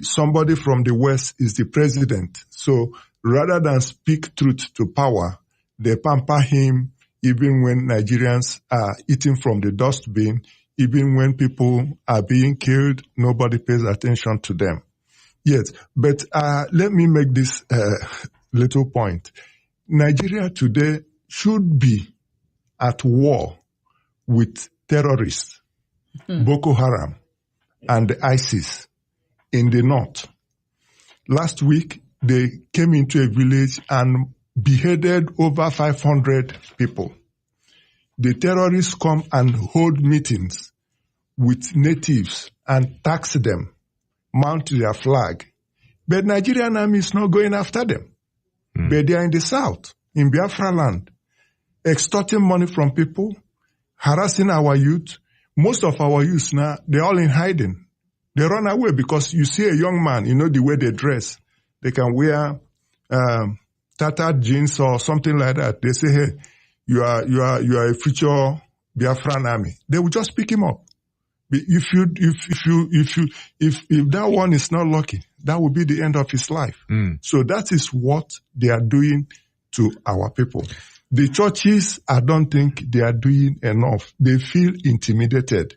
somebody from the West is the president. So rather than speak truth to power, they pamper him even when Nigerians are eating from the dustbin, Even when people are being killed, nobody pays attention to them. Yes, but let me make this little point. Nigeria today should be at war with terrorists, Boko Haram, and ISIS in the north. Last week, they came into a village and beheaded over 500 people. The terrorists come and hold meetings with natives and tax them, mount their flag. But Nigerian army is not going after them. But they are in the south, in Biafra land, extorting money from people, harassing our youth. Most of our youth now, they're all in hiding. They run away because you see a young man, you know the way they dress. They can wear tattered jeans or something like that. They say, hey, you are a future Biafran army. They will just pick him up. If that one is not lucky, that will be the end of his life. So that is what they are doing to our people. The churches, I don't think they are doing enough. They feel intimidated.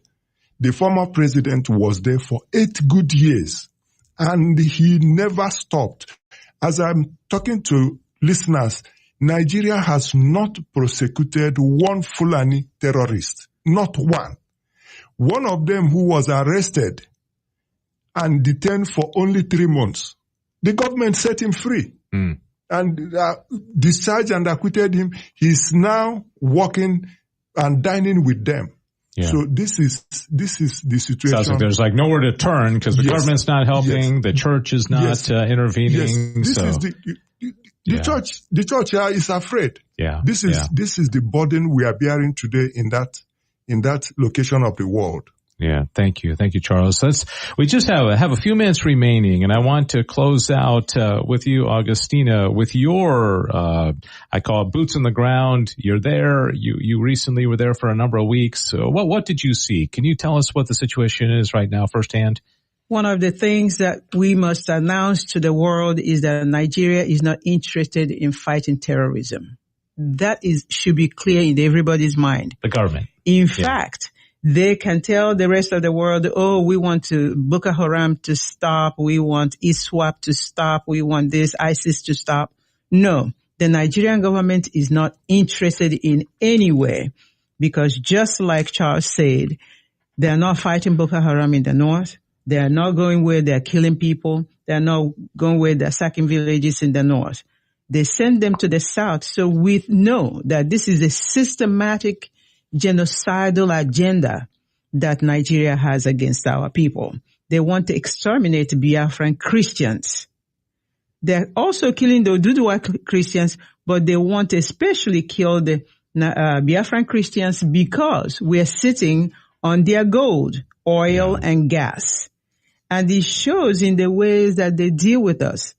The former president was there for 8 good years and he never stopped. As I'm talking to listeners, Nigeria has not prosecuted one Fulani terrorist. Not one. One of them who was arrested and detained for only 3 months. The government set him free and discharged and acquitted him. He's now working and dining with them. Yeah. So this is the situation. Sounds like there's like nowhere to turn because the government's not helping, the church is not intervening. This is the church is afraid. Yeah. This is the burden we are bearing today in that location of the world. Yeah, thank you, Charles. We just have a few minutes remaining, and I want to close out with you, Augustina, with your I call it boots on the ground. You're there. You recently were there for a number of weeks. So what did you see? Can you tell us what the situation is right now firsthand? One of the things that we must announce to the world is that Nigeria is not interested in fighting terrorism. That should be clear in everybody's mind. The government. In fact, they can tell the rest of the world, oh, we want Boko Haram to stop. We want ISWAP to stop. We want this ISIS to stop. No, the Nigerian government is not interested in any way because just like Charles said, they are not fighting Boko Haram in the north. They are not going where they are killing people. They are not going where they are sacking villages in the north. They send them to the south. So we know that this is a systematic genocidal agenda that Nigeria has against our people. They want to exterminate Biafran Christians. They're also killing the Oduduwa Christians, but they want to especially kill the Biafran Christians because we're sitting on their gold, oil, and gas. And it shows in the ways that they deal with us.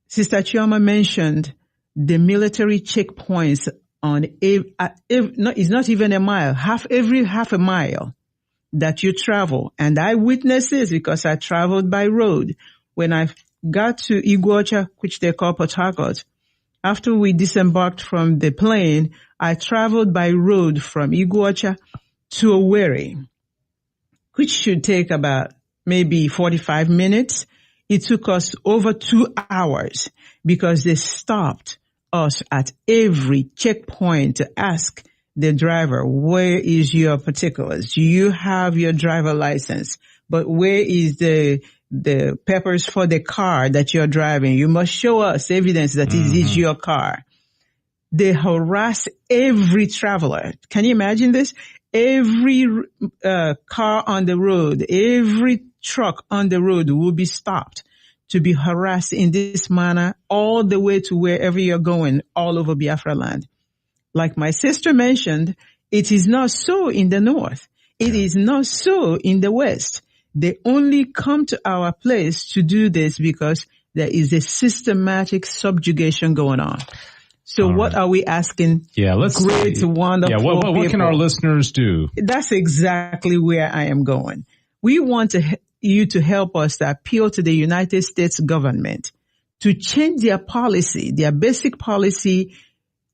Sister Chioma mentioned the military checkpoints it's not even a mile, every half a mile that you travel. And I witnessed this because I traveled by road. When I got to Iguacha, which they call Port Harcourt, after we disembarked from the plane, I traveled by road from Iguacha to Owerri, which should take about maybe 45 minutes. It took us over 2 hours because they stopped us at every checkpoint to ask the driver, where is your particulars? Do you have your driver license? But where is the papers for the car that you're driving? You must show us evidence that it is your car. They harass every traveler. Can you imagine this? Every car on the road, every truck on the road will be stopped to be harassed in this manner all the way to wherever you're going, all over Biafra land. Like my sister mentioned, it is not so in the north. It is not so in the west. They only come to our place to do this because there is a systematic subjugation going on. So what are we asking? Great, wonderful what can our listeners do? That's exactly where I am going. We want you to help us to appeal to the United States government to change their policy, their basic policy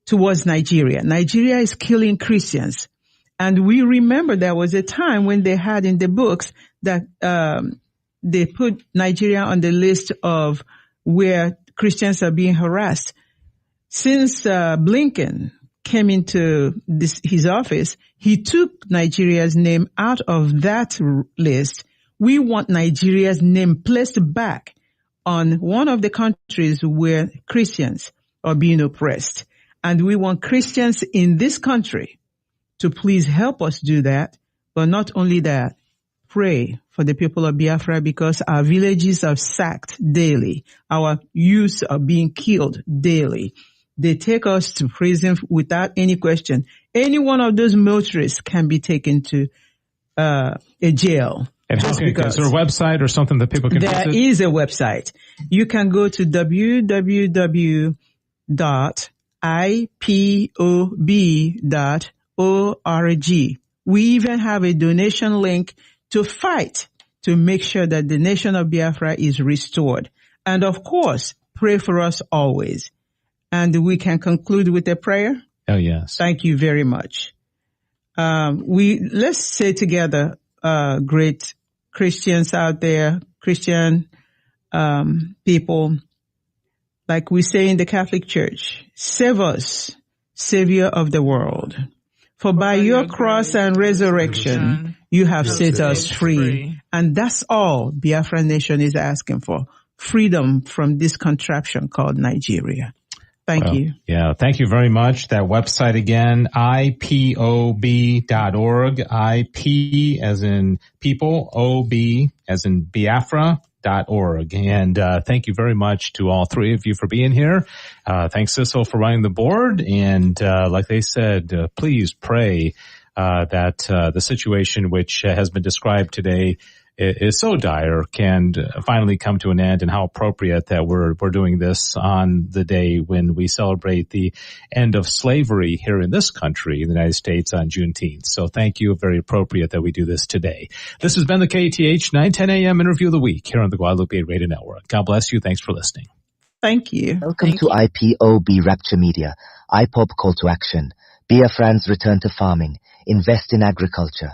towards Nigeria. Nigeria is killing Christians. And we remember there was a time when they had in the books that they put Nigeria on the list of where Christians are being harassed. Since Blinken came into his office, he took Nigeria's name out of that list. We want Nigeria's name placed back on one of the countries where Christians are being oppressed. And we want Christians in this country to please help us do that. But not only that, pray for the people of Biafra, because our villages are sacked daily. Our youths are being killed daily. They take us to prison without any question. Any one of those motorists can be taken to a jail. And is there a website or something that people can visit? There is a website. You can go to www.ipob.org. We even have a donation link to fight to make sure that the nation of Biafra is restored. And of course, pray for us always. And we can conclude with a prayer. Oh, yes. Thank you very much. Let's say together, great Christians out there, Christian people, like we say in the Catholic Church, save us, Savior of the world. For by your cross and resurrection, you have set us free. And that's all Biafra Nation is asking for. Freedom from this contraption called Nigeria. Thank you. Yeah, thank you very much. That website again, ipob.org, IP as in people, OB as in Biafra.org. And thank you very much to all three of you for being here. Thanks, Cecil, for running the board. And like they said, please pray that the situation which has been described today is so dire can finally come to an end, and how appropriate that we're doing this on the day when we celebrate the end of slavery here in this country, in the United States, on Juneteenth. So thank you. Very appropriate that we do this today. This has been the KTH 910 AM Interview of the Week here on the Guadalupe Radio Network. God bless you. Thanks for listening. Thank you. Welcome to IPOB Rapture Media. IPOB Call to Action. Biafrans return to farming. Invest in agriculture.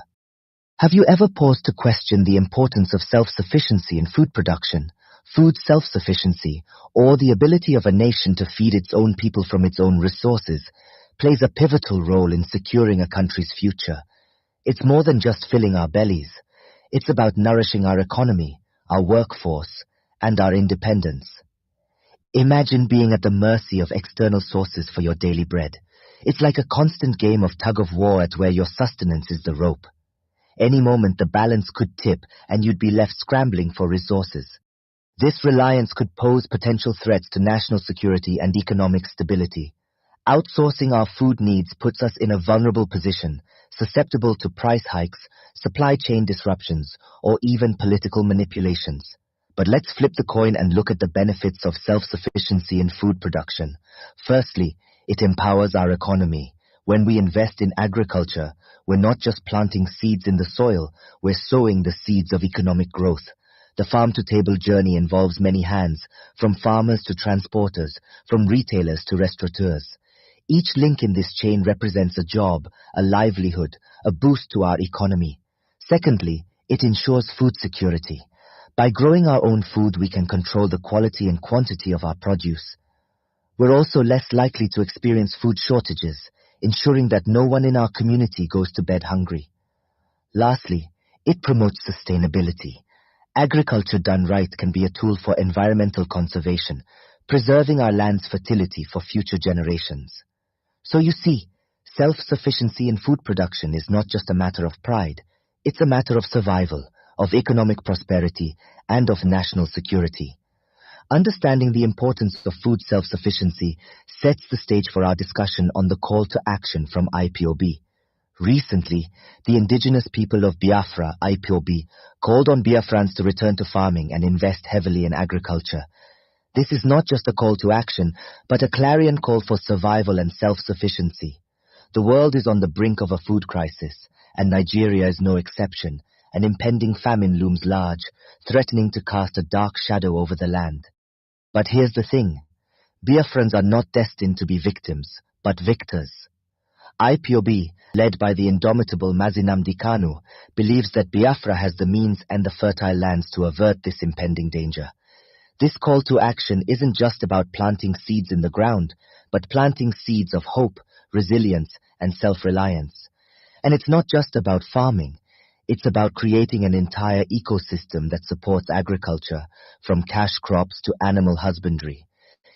Have you ever paused to question the importance of self-sufficiency in food production, food self-sufficiency, or the ability of a nation to feed its own people from its own resources, plays a pivotal role in securing a country's future? It's more than just filling our bellies. It's about nourishing our economy, our workforce, and our independence. Imagine being at the mercy of external sources for your daily bread. It's like a constant game of tug-of-war at where your sustenance is the rope. Any moment the balance could tip and you'd be left scrambling for resources. This reliance could pose potential threats to national security and economic stability. Outsourcing our food needs puts us in a vulnerable position, susceptible to price hikes, supply chain disruptions, or even political manipulations. But let's flip the coin and look at the benefits of self-sufficiency in food production. Firstly, it empowers our economy. When we invest in agriculture, we're not just planting seeds in the soil, we're sowing the seeds of economic growth. The farm-to-table journey involves many hands, from farmers to transporters, from retailers to restaurateurs. Each link in this chain represents a job, a livelihood, a boost to our economy. Secondly, it ensures food security. By growing our own food, we can control the quality and quantity of our produce. We're also less likely to experience food shortages, ensuring that no one in our community goes to bed hungry. Lastly, it promotes sustainability. Agriculture done right can be a tool for environmental conservation, preserving our land's fertility for future generations. So you see, self-sufficiency in food production is not just a matter of pride, it's a matter of survival, of economic prosperity, and of national security. Understanding the importance of food self-sufficiency sets the stage for our discussion on the call to action from IPOB. Recently, the indigenous people of Biafra, IPOB, called on Biafrans to return to farming and invest heavily in agriculture. This is not just a call to action, but a clarion call for survival and self-sufficiency. The world is on the brink of a food crisis, and Nigeria is no exception. An impending famine looms large, threatening to cast a dark shadow over the land. But here's the thing. Biafrans are not destined to be victims, but victors. IPOB, led by the indomitable Nnamdi Kanu, believes that Biafra has the means and the fertile lands to avert this impending danger. This call to action isn't just about planting seeds in the ground, but planting seeds of hope, resilience, and self-reliance. And it's not just about farming. It's about creating an entire ecosystem that supports agriculture, from cash crops to animal husbandry.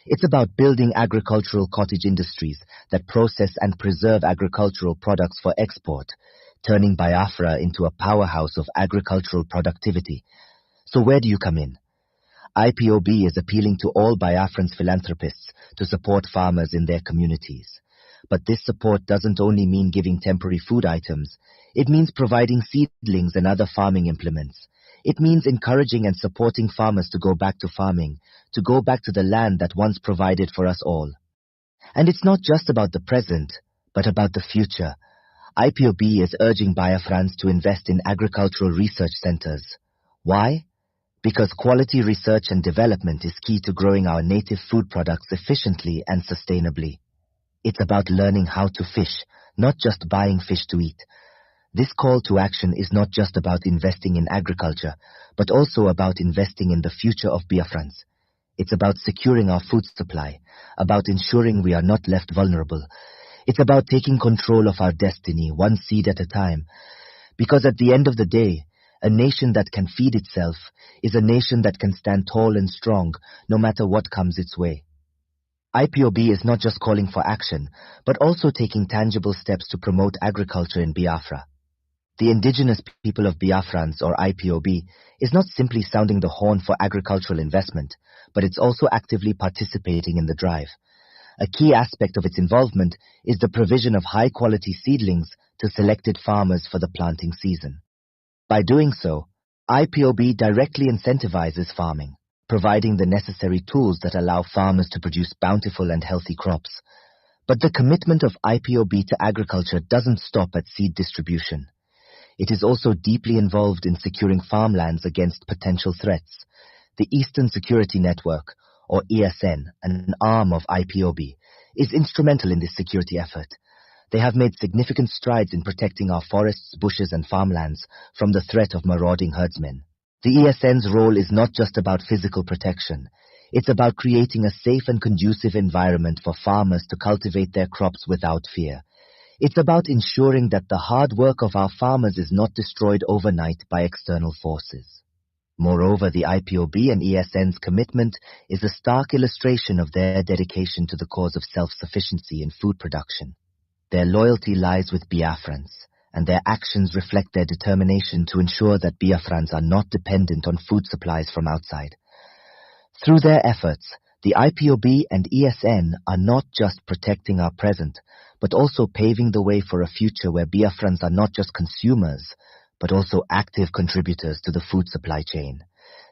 It's about building agricultural cottage industries that process and preserve agricultural products for export, turning Biafra into a powerhouse of agricultural productivity. So where do you come in? IPOB is appealing to all Biafrans philanthropists to support farmers in their communities. But this support doesn't only mean giving temporary food items. It means providing seedlings and other farming implements. It means encouraging and supporting farmers to go back to farming, to go back to the land that once provided for us all. And it's not just about the present, but about the future. IPOB is urging Biafrans to invest in agricultural research centers. Why? Because quality research and development is key to growing our native food products efficiently and sustainably. It's about learning how to fish, not just buying fish to eat. This call to action is not just about investing in agriculture, but also about investing in the future of Biafrans. It's about securing our food supply, about ensuring we are not left vulnerable. It's about taking control of our destiny, one seed at a time. Because at the end of the day, a nation that can feed itself is a nation that can stand tall and strong, no matter what comes its way. IPOB is not just calling for action, but also taking tangible steps to promote agriculture in Biafra. The indigenous people of Biafrans, or IPOB, is not simply sounding the horn for agricultural investment, but it's also actively participating in the drive. A key aspect of its involvement is the provision of high-quality seedlings to selected farmers for the planting season. By doing so, IPOB directly incentivizes farming, providing the necessary tools that allow farmers to produce bountiful and healthy crops. But the commitment of IPOB to agriculture doesn't stop at seed distribution. It is also deeply involved in securing farmlands against potential threats. The Eastern Security Network, or ESN, an arm of IPOB, is instrumental in this security effort. They have made significant strides in protecting our forests, bushes, and farmlands from the threat of marauding herdsmen. The ESN's role is not just about physical protection. It's about creating a safe and conducive environment for farmers to cultivate their crops without fear. It's about ensuring that the hard work of our farmers is not destroyed overnight by external forces. Moreover, the IPOB and ESN's commitment is a stark illustration of their dedication to the cause of self-sufficiency in food production. Their loyalty lies with Biafrans, and their actions reflect their determination to ensure that Biafrans are not dependent on food supplies from outside. Through their efforts, the IPOB and ESN are not just protecting our present, but also paving the way for a future where Biafrans are not just consumers, but also active contributors to the food supply chain.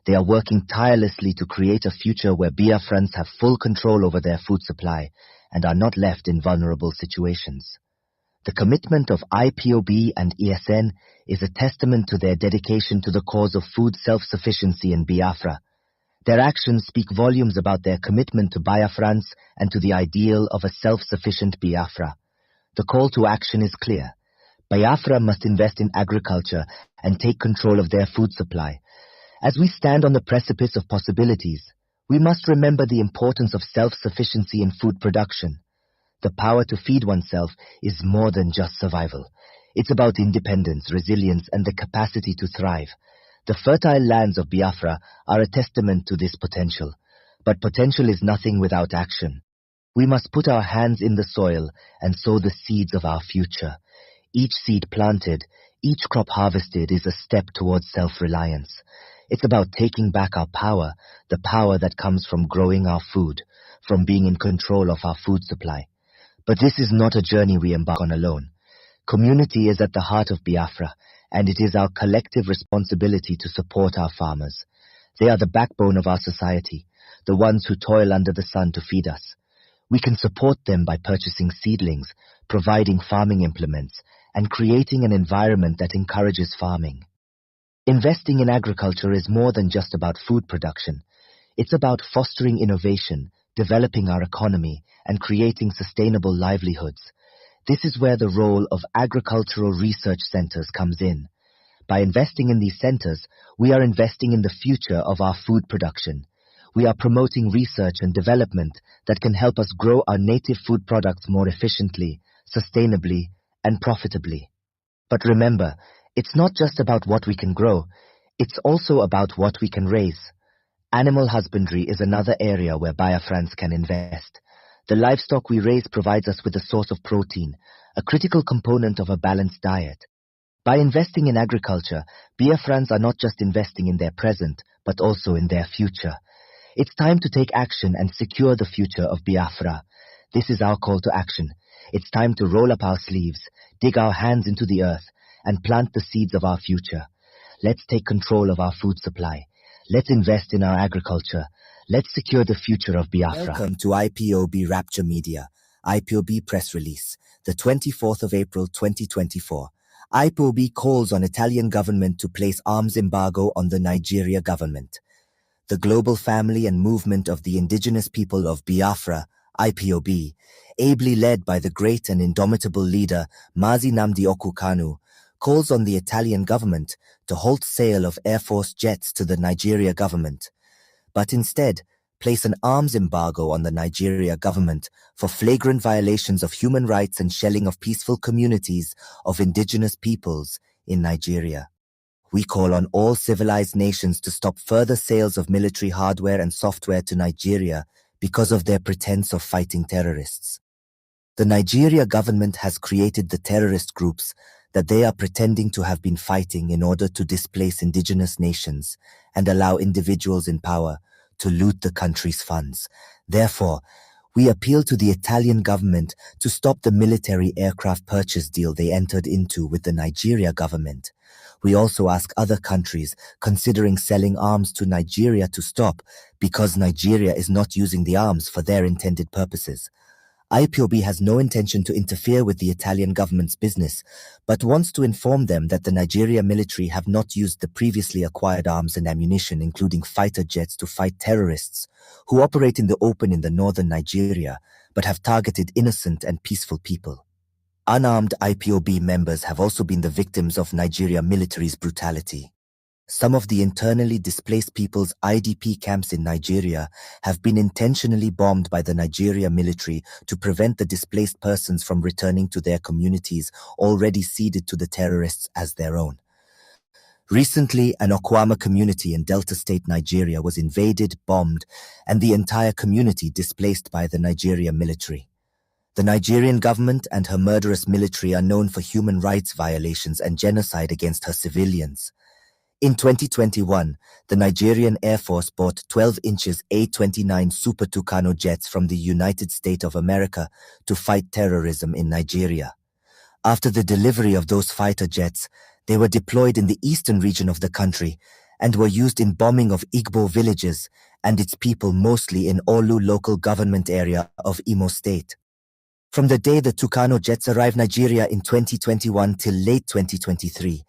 They are working tirelessly to create a future where Biafrans have full control over their food supply and are not left in vulnerable situations. The commitment of IPOB and ESN is a testament to their dedication to the cause of food self-sufficiency in Biafra. Their actions speak volumes about their commitment to Biafrans and to the ideal of a self-sufficient Biafra. The call to action is clear. Biafra must invest in agriculture and take control of their food supply. As we stand on the precipice of possibilities, we must remember the importance of self-sufficiency in food production. The power to feed oneself is more than just survival. It's about independence, resilience, and the capacity to thrive. The fertile lands of Biafra are a testament to this potential. But potential is nothing without action. We must put our hands in the soil and sow the seeds of our future. Each seed planted, each crop harvested is a step towards self-reliance. It's about taking back our power, the power that comes from growing our food, from being in control of our food supply. But this is not a journey we embark on alone. Community is at the heart of Biafra, and it is our collective responsibility to support our farmers. They are the backbone of our society, the ones who toil under the sun to feed us. We can support them by purchasing seedlings, providing farming implements, and creating an environment that encourages farming. Investing in agriculture is more than just about food production. It's about fostering innovation, developing our economy, and creating sustainable livelihoods. This is where the role of agricultural research centers comes in. By investing in these centers, we are investing in the future of our food production. We are promoting research and development that can help us grow our native food products more efficiently, sustainably, and profitably. But remember, it's not just about what we can grow, it's also about what we can raise. Animal husbandry is another area where Biafrans can invest. The livestock we raise provides us with a source of protein, a critical component of a balanced diet. By investing in agriculture, Biafrans are not just investing in their present, but also in their future. It's time to take action and secure the future of Biafra. This is our call to action. It's time to roll up our sleeves, dig our hands into the earth, and plant the seeds of our future. Let's take control of our food supply. Let's invest in our agriculture. Let's secure the future of Biafra. Welcome to IPOB Rapture Media, IPOB press release, the 24th of April 2024. IPOB calls on Italian government to place arms embargo on the Nigeria government. The global family and movement of the indigenous people of Biafra, IPOB, ably led by the great and indomitable leader Mazi Nnamdi Kanu, calls on the Italian government to halt sale of Air Force jets to the Nigeria government, but instead place an arms embargo on the Nigeria government for flagrant violations of human rights and shelling of peaceful communities of indigenous peoples in Nigeria. We call on all civilized nations to stop further sales of military hardware and software to Nigeria because of their pretense of fighting terrorists. The Nigeria government has created the terrorist groups that they are pretending to have been fighting in order to displace indigenous nations and allow individuals in power to loot the country's funds. Therefore, we appeal to the Italian government to stop the military aircraft purchase deal they entered into with the Nigeria government. We also ask other countries considering selling arms to Nigeria to stop because Nigeria is not using the arms for their intended purposes. IPOB has no intention to interfere with the Italian government's business, but wants to inform them that the Nigeria military have not used the previously acquired arms and ammunition, including fighter jets, to fight terrorists who operate in the open in the northern Nigeria, but have targeted innocent and peaceful people. Unarmed IPOB members have also been the victims of Nigeria military's brutality. Some of the internally displaced people's IDP camps in Nigeria have been intentionally bombed by the Nigeria military to prevent the displaced persons from returning to their communities already ceded to the terrorists as their own. Recently, an Okwama community in Delta State, Nigeria was invaded, bombed, and the entire community displaced by the Nigeria military. The Nigerian government and her murderous military are known for human rights violations and genocide against her civilians. In 2021, the Nigerian Air Force bought 12 inches A-29 Super Tucano jets from the United States of America to fight terrorism in Nigeria. After the delivery of those fighter jets, they were deployed in the eastern region of the country and were used in bombing of Igbo villages and its people, mostly in Olu local government area of Imo State. From the day the Tucano jets arrived Nigeria in 2021 till late 2023,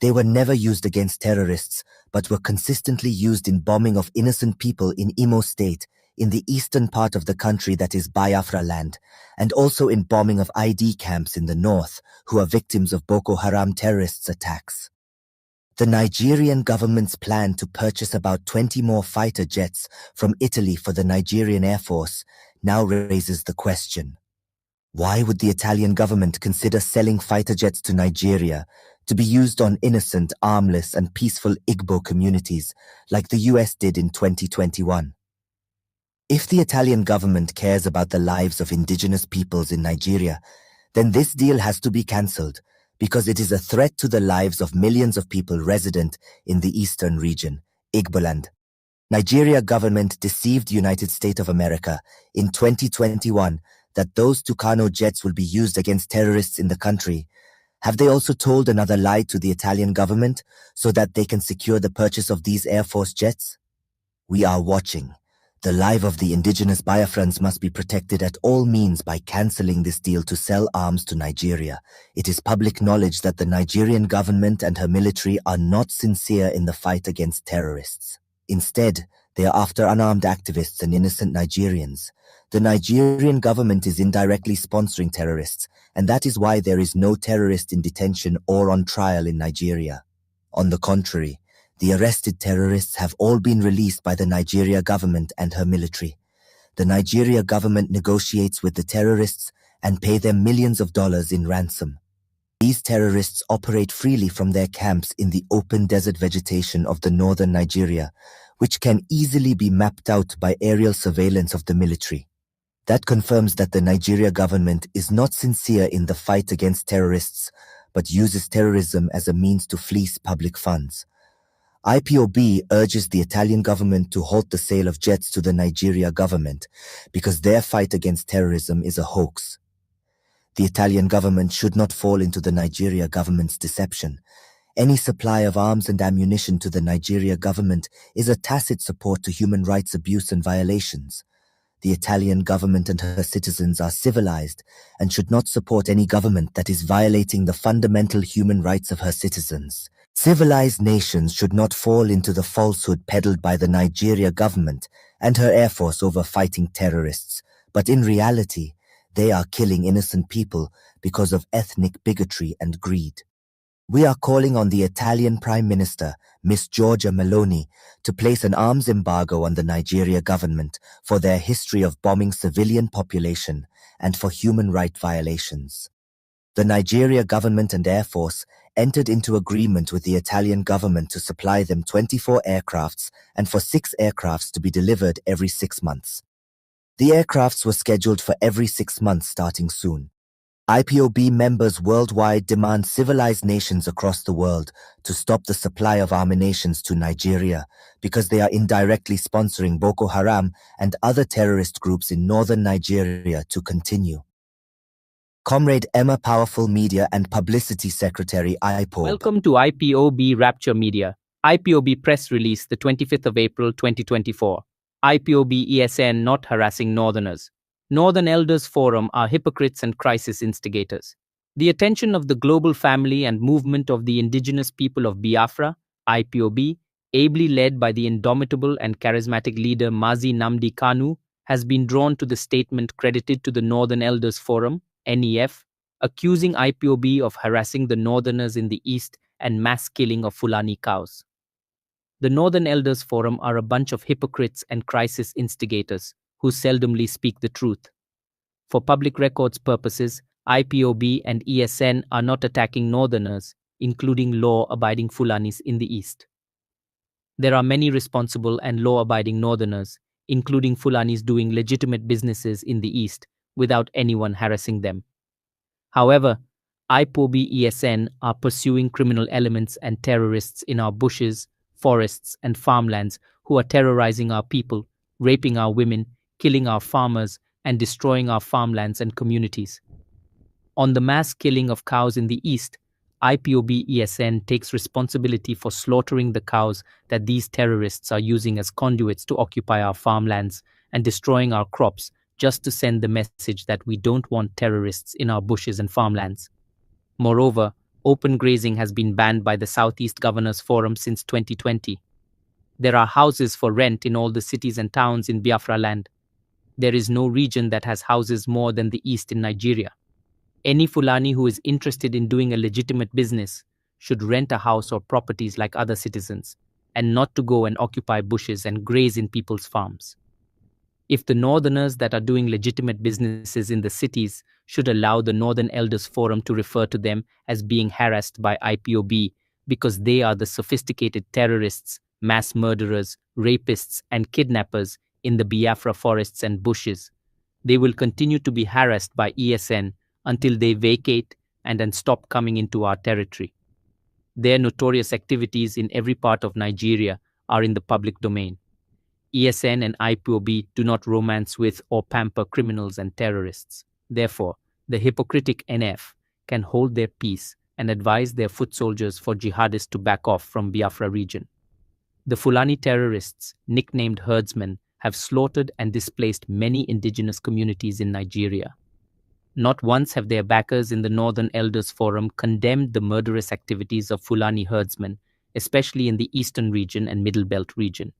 they were never used against terrorists, but were consistently used in bombing of innocent people in Imo State, in the eastern part of the country that is Biafra land, and also in bombing of ID camps in the north, who are victims of Boko Haram terrorists' attacks. The Nigerian government's plan to purchase about 20 more fighter jets from Italy for the Nigerian Air Force now raises the question: why would the Italian government consider selling fighter jets to Nigeria to be used on innocent, armless, and peaceful Igbo communities like the US did in 2021? If the Italian government cares about the lives of indigenous peoples in Nigeria, then this deal has to be cancelled because it is a threat to the lives of millions of people resident in the eastern region, Igboland. Nigeria government deceived United States of America in 2021 that those Tucano jets will be used against terrorists in the country. Have they also told another lie to the Italian government so that they can secure the purchase of these Air Force jets? We are watching. The life of the indigenous Biafrans must be protected at all means by cancelling this deal to sell arms to Nigeria. It is public knowledge that the Nigerian government and her military are not sincere in the fight against terrorists. Instead, They are after unarmed activists and innocent Nigerians. The Nigerian government is indirectly sponsoring terrorists, and that is why there is no terrorist in detention or on trial in Nigeria. On the contrary, the arrested terrorists have all been released by the Nigeria government and her military. The Nigeria government negotiates with the terrorists and pay them millions of dollars in ransom. These terrorists operate freely from their camps in the open desert vegetation of the northern Nigeria, which can easily be mapped out by aerial surveillance of the military. That confirms that the Nigeria government is not sincere in the fight against terrorists, but uses terrorism as a means to fleece public funds. IPOB urges the Italian government to halt the sale of jets to the Nigeria government because their fight against terrorism is a hoax. The Italian government should not fall into the Nigeria government's deception. Any supply of arms and ammunition to the Nigeria government is a tacit support to human rights abuse and violations. The Italian government and her citizens are civilized and should not support any government that is violating the fundamental human rights of her citizens. Civilized nations should not fall into the falsehood peddled by the Nigeria government and her air force over fighting terrorists, but in reality, they are killing innocent people because of ethnic bigotry and greed. We are calling on the Italian Prime Minister, Miss Giorgia Meloni, to place an arms embargo on the Nigeria government for their history of bombing civilian population and for human rights violations. The Nigeria government and Air Force entered into agreement with the Italian government to supply them 24 aircrafts and for 6 aircrafts to be delivered every 6 months. The aircrafts were scheduled for every 6 months starting soon. IPOB members worldwide demand civilized nations across the world to stop the supply of ammunitions to Nigeria because they are indirectly sponsoring Boko Haram and other terrorist groups in northern Nigeria to continue. Comrade Emma Powerful Media and Publicity Secretary IPOB. Welcome to IPOB Rapture Media. IPOB press release the 25th of April 2024. IPOB ESN not harassing Northerners. Northern Elders Forum are hypocrites and crisis instigators. The attention of the global family and movement of the indigenous people of Biafra, IPOB, ably led by the indomitable and charismatic leader Mazi Nnamdi Kanu, has been drawn to the statement credited to the Northern Elders Forum, NEF, accusing IPOB of harassing the Northerners in the East and mass killing of Fulani cows. The Northern Elders Forum are a bunch of hypocrites and crisis instigators who seldomly speak the truth. For public records purposes, IPOB and ESN are not attacking Northerners, including law-abiding Fulanis in the East. There are many responsible and law-abiding Northerners, including Fulanis doing legitimate businesses in the East without anyone harassing them. However, IPOB ESN are pursuing criminal elements and terrorists in our bushes, forests, and farmlands who are terrorizing our people, raping our women, killing our farmers, and destroying our farmlands and communities. On the mass killing of cows in the East, IPOB ESN takes responsibility for slaughtering the cows that these terrorists are using as conduits to occupy our farmlands and destroying our crops just to send the message that we don't want terrorists in our bushes and farmlands. Moreover, open grazing has been banned by the Southeast Governors Forum since 2020. There are houses for rent in all the cities and towns in Biafra land. There is no region that has houses more than the East in Nigeria. Any Fulani who is interested in doing a legitimate business should rent a house or properties like other citizens, and not to go and occupy bushes and graze in people's farms. If the Northerners that are doing legitimate businesses in the cities should allow the Northern Elders Forum to refer to them as being harassed by IPOB because they are the sophisticated terrorists, mass murderers, rapists, and kidnappers in the Biafra forests and bushes, they will continue to be harassed by ESN until they vacate and then stop coming into our territory. Their notorious activities in every part of Nigeria are in the public domain. ESN and IPOB do not romance with or pamper criminals and terrorists. Therefore, the hypocritic NF can hold their peace and advise their foot soldiers for jihadists to back off from Biafra region. The Fulani terrorists, nicknamed herdsmen, have slaughtered and displaced many indigenous communities in Nigeria. Not once have their backers in the Northern Elders Forum condemned the murderous activities of Fulani herdsmen, especially in the Eastern region and Middle Belt region.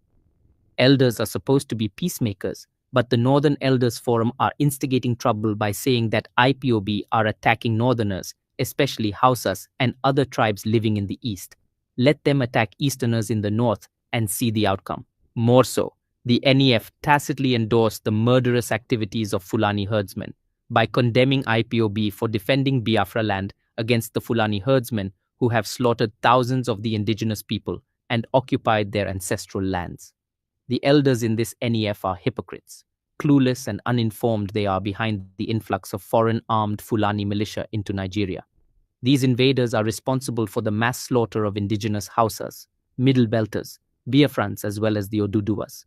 Elders are supposed to be peacemakers, but the Northern Elders Forum are instigating trouble by saying that IPOB are attacking Northerners, especially Hausas and other tribes living in the East. Let them attack Easterners in the North and see the outcome. More so, the NEF tacitly endorsed the murderous activities of Fulani herdsmen by condemning IPOB for defending Biafra land against the Fulani herdsmen who have slaughtered thousands of the indigenous people and occupied their ancestral lands. The elders in this NEF are hypocrites. Clueless and uninformed they are behind the influx of foreign armed Fulani militia into Nigeria. These invaders are responsible for the mass slaughter of indigenous Hausas, Middle Belters, Biafrans as well as the Oduduwas.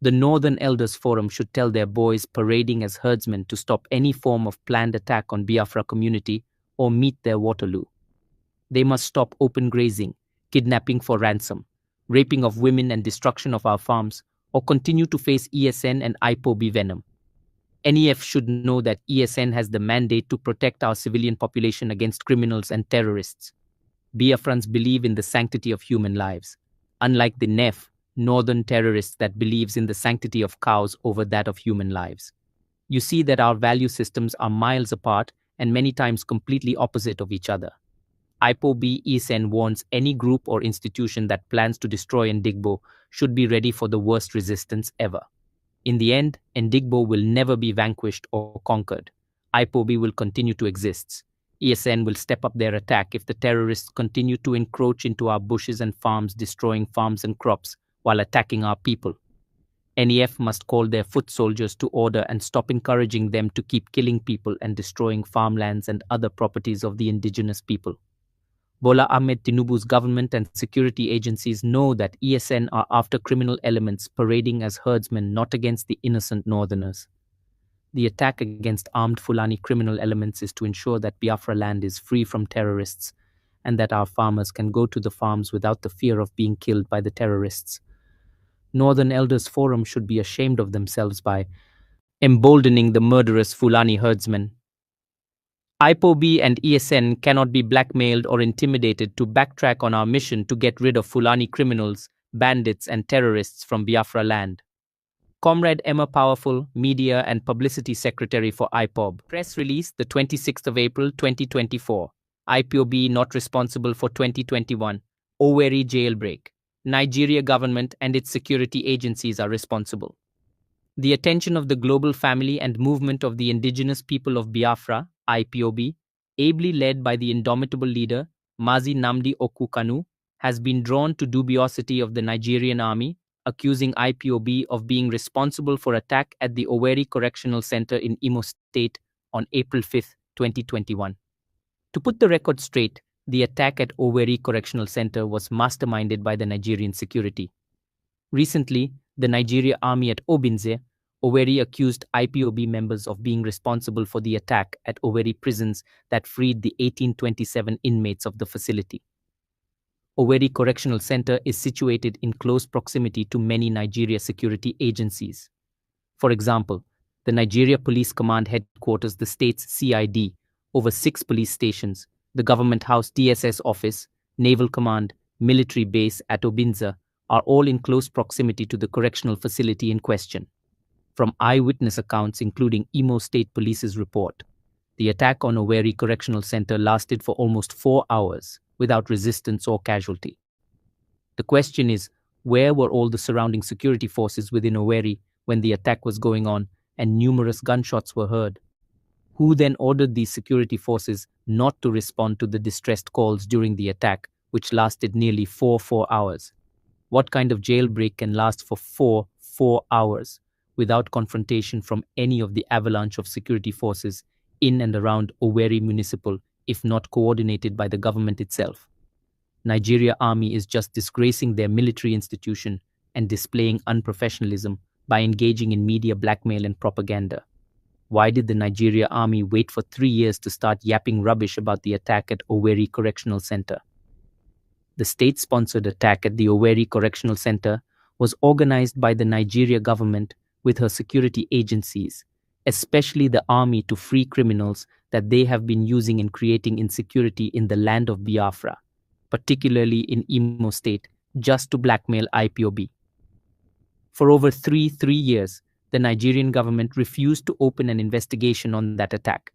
The Northern Elders Forum should tell their boys parading as herdsmen to stop any form of planned attack on Biafra community or meet their Waterloo. They must stop open grazing, kidnapping for ransom, raping of women and destruction of our farms, or continue to face ESN and IPOB venom. NEF should know that ESN has the mandate to protect our civilian population against criminals and terrorists. Biafrans believe in the sanctity of human lives, unlike the NEF, northern terrorists that believes in the sanctity of cows over that of human lives. You see that our value systems are miles apart and many times completely opposite of each other. IPOB ESN warns any group or institution that plans to destroy Ndigbo should be ready for the worst resistance ever. In the end, Ndigbo will never be vanquished or conquered. IPOB will continue to exist. ESN will step up their attack if the terrorists continue to encroach into our bushes and farms, destroying farms and crops while attacking our people. NEF must call their foot soldiers to order and stop encouraging them to keep killing people and destroying farmlands and other properties of the indigenous people. Bola Ahmed Tinubu's government and security agencies know that ESN are after criminal elements parading as herdsmen, not against the innocent northerners. The attack against armed Fulani criminal elements is to ensure that Biafra land is free from terrorists and that our farmers can go to the farms without the fear of being killed by the terrorists. Northern Elders Forum should be ashamed of themselves by emboldening the murderous Fulani herdsmen. IPOB and ESN cannot be blackmailed or intimidated to backtrack on our mission to get rid of Fulani criminals, bandits, and terrorists from Biafra land. Comrade Emma Powerful, Media and Publicity Secretary for IPOB. Press release, the 26th of April 2024. IPOB not responsible for 2021. Owerri jailbreak. Nigeria government and its security agencies are responsible. The attention of the global family and movement of the indigenous people of Biafra, IPOB, ably led by the indomitable leader, Mazi Nnamdi Kanu, has been drawn to dubiosity of the Nigerian army, accusing IPOB of being responsible for attack at the Owerri Correctional Center in Imo State on April 5, 2021. To put the record straight, the attack at Owerri Correctional Center was masterminded by the Nigerian security. Recently, the Nigeria army at Obinze, Owerri accused IPOB members of being responsible for the attack at Owerri prisons that freed the 1827 inmates of the facility. Owerri Correctional Center is situated in close proximity to many Nigeria security agencies. For example, the Nigeria Police Command headquarters, the state's CID, over 6 police stations, the Government House DSS office, Naval Command, military base at Obinze are all in close proximity to the correctional facility in question. From eyewitness accounts, including Imo State Police's report, the attack on Owerri Correctional Center lasted for almost 4 hours without resistance or casualty. The question is, where were all the surrounding security forces within Owerri when the attack was going on and numerous gunshots were heard? Who then ordered these security forces not to respond to the distressed calls during the attack, which lasted nearly 4 hours? What kind of jailbreak can last for 4 hours without confrontation from any of the avalanche of security forces in and around Owerri Municipal, if not coordinated by the government itself? Nigeria Army is just disgracing their military institution and displaying unprofessionalism by engaging in media blackmail and propaganda. Why did the Nigeria Army wait for 3 years to start yapping rubbish about the attack at Owerri Correctional Center? The state-sponsored attack at the Owerri Correctional Center was organized by the Nigeria government with her security agencies, especially the army, to free criminals that they have been using in creating insecurity in the land of Biafra, particularly in Imo State, just to blackmail IPOB. For over three years, the Nigerian government refused to open an investigation on that attack,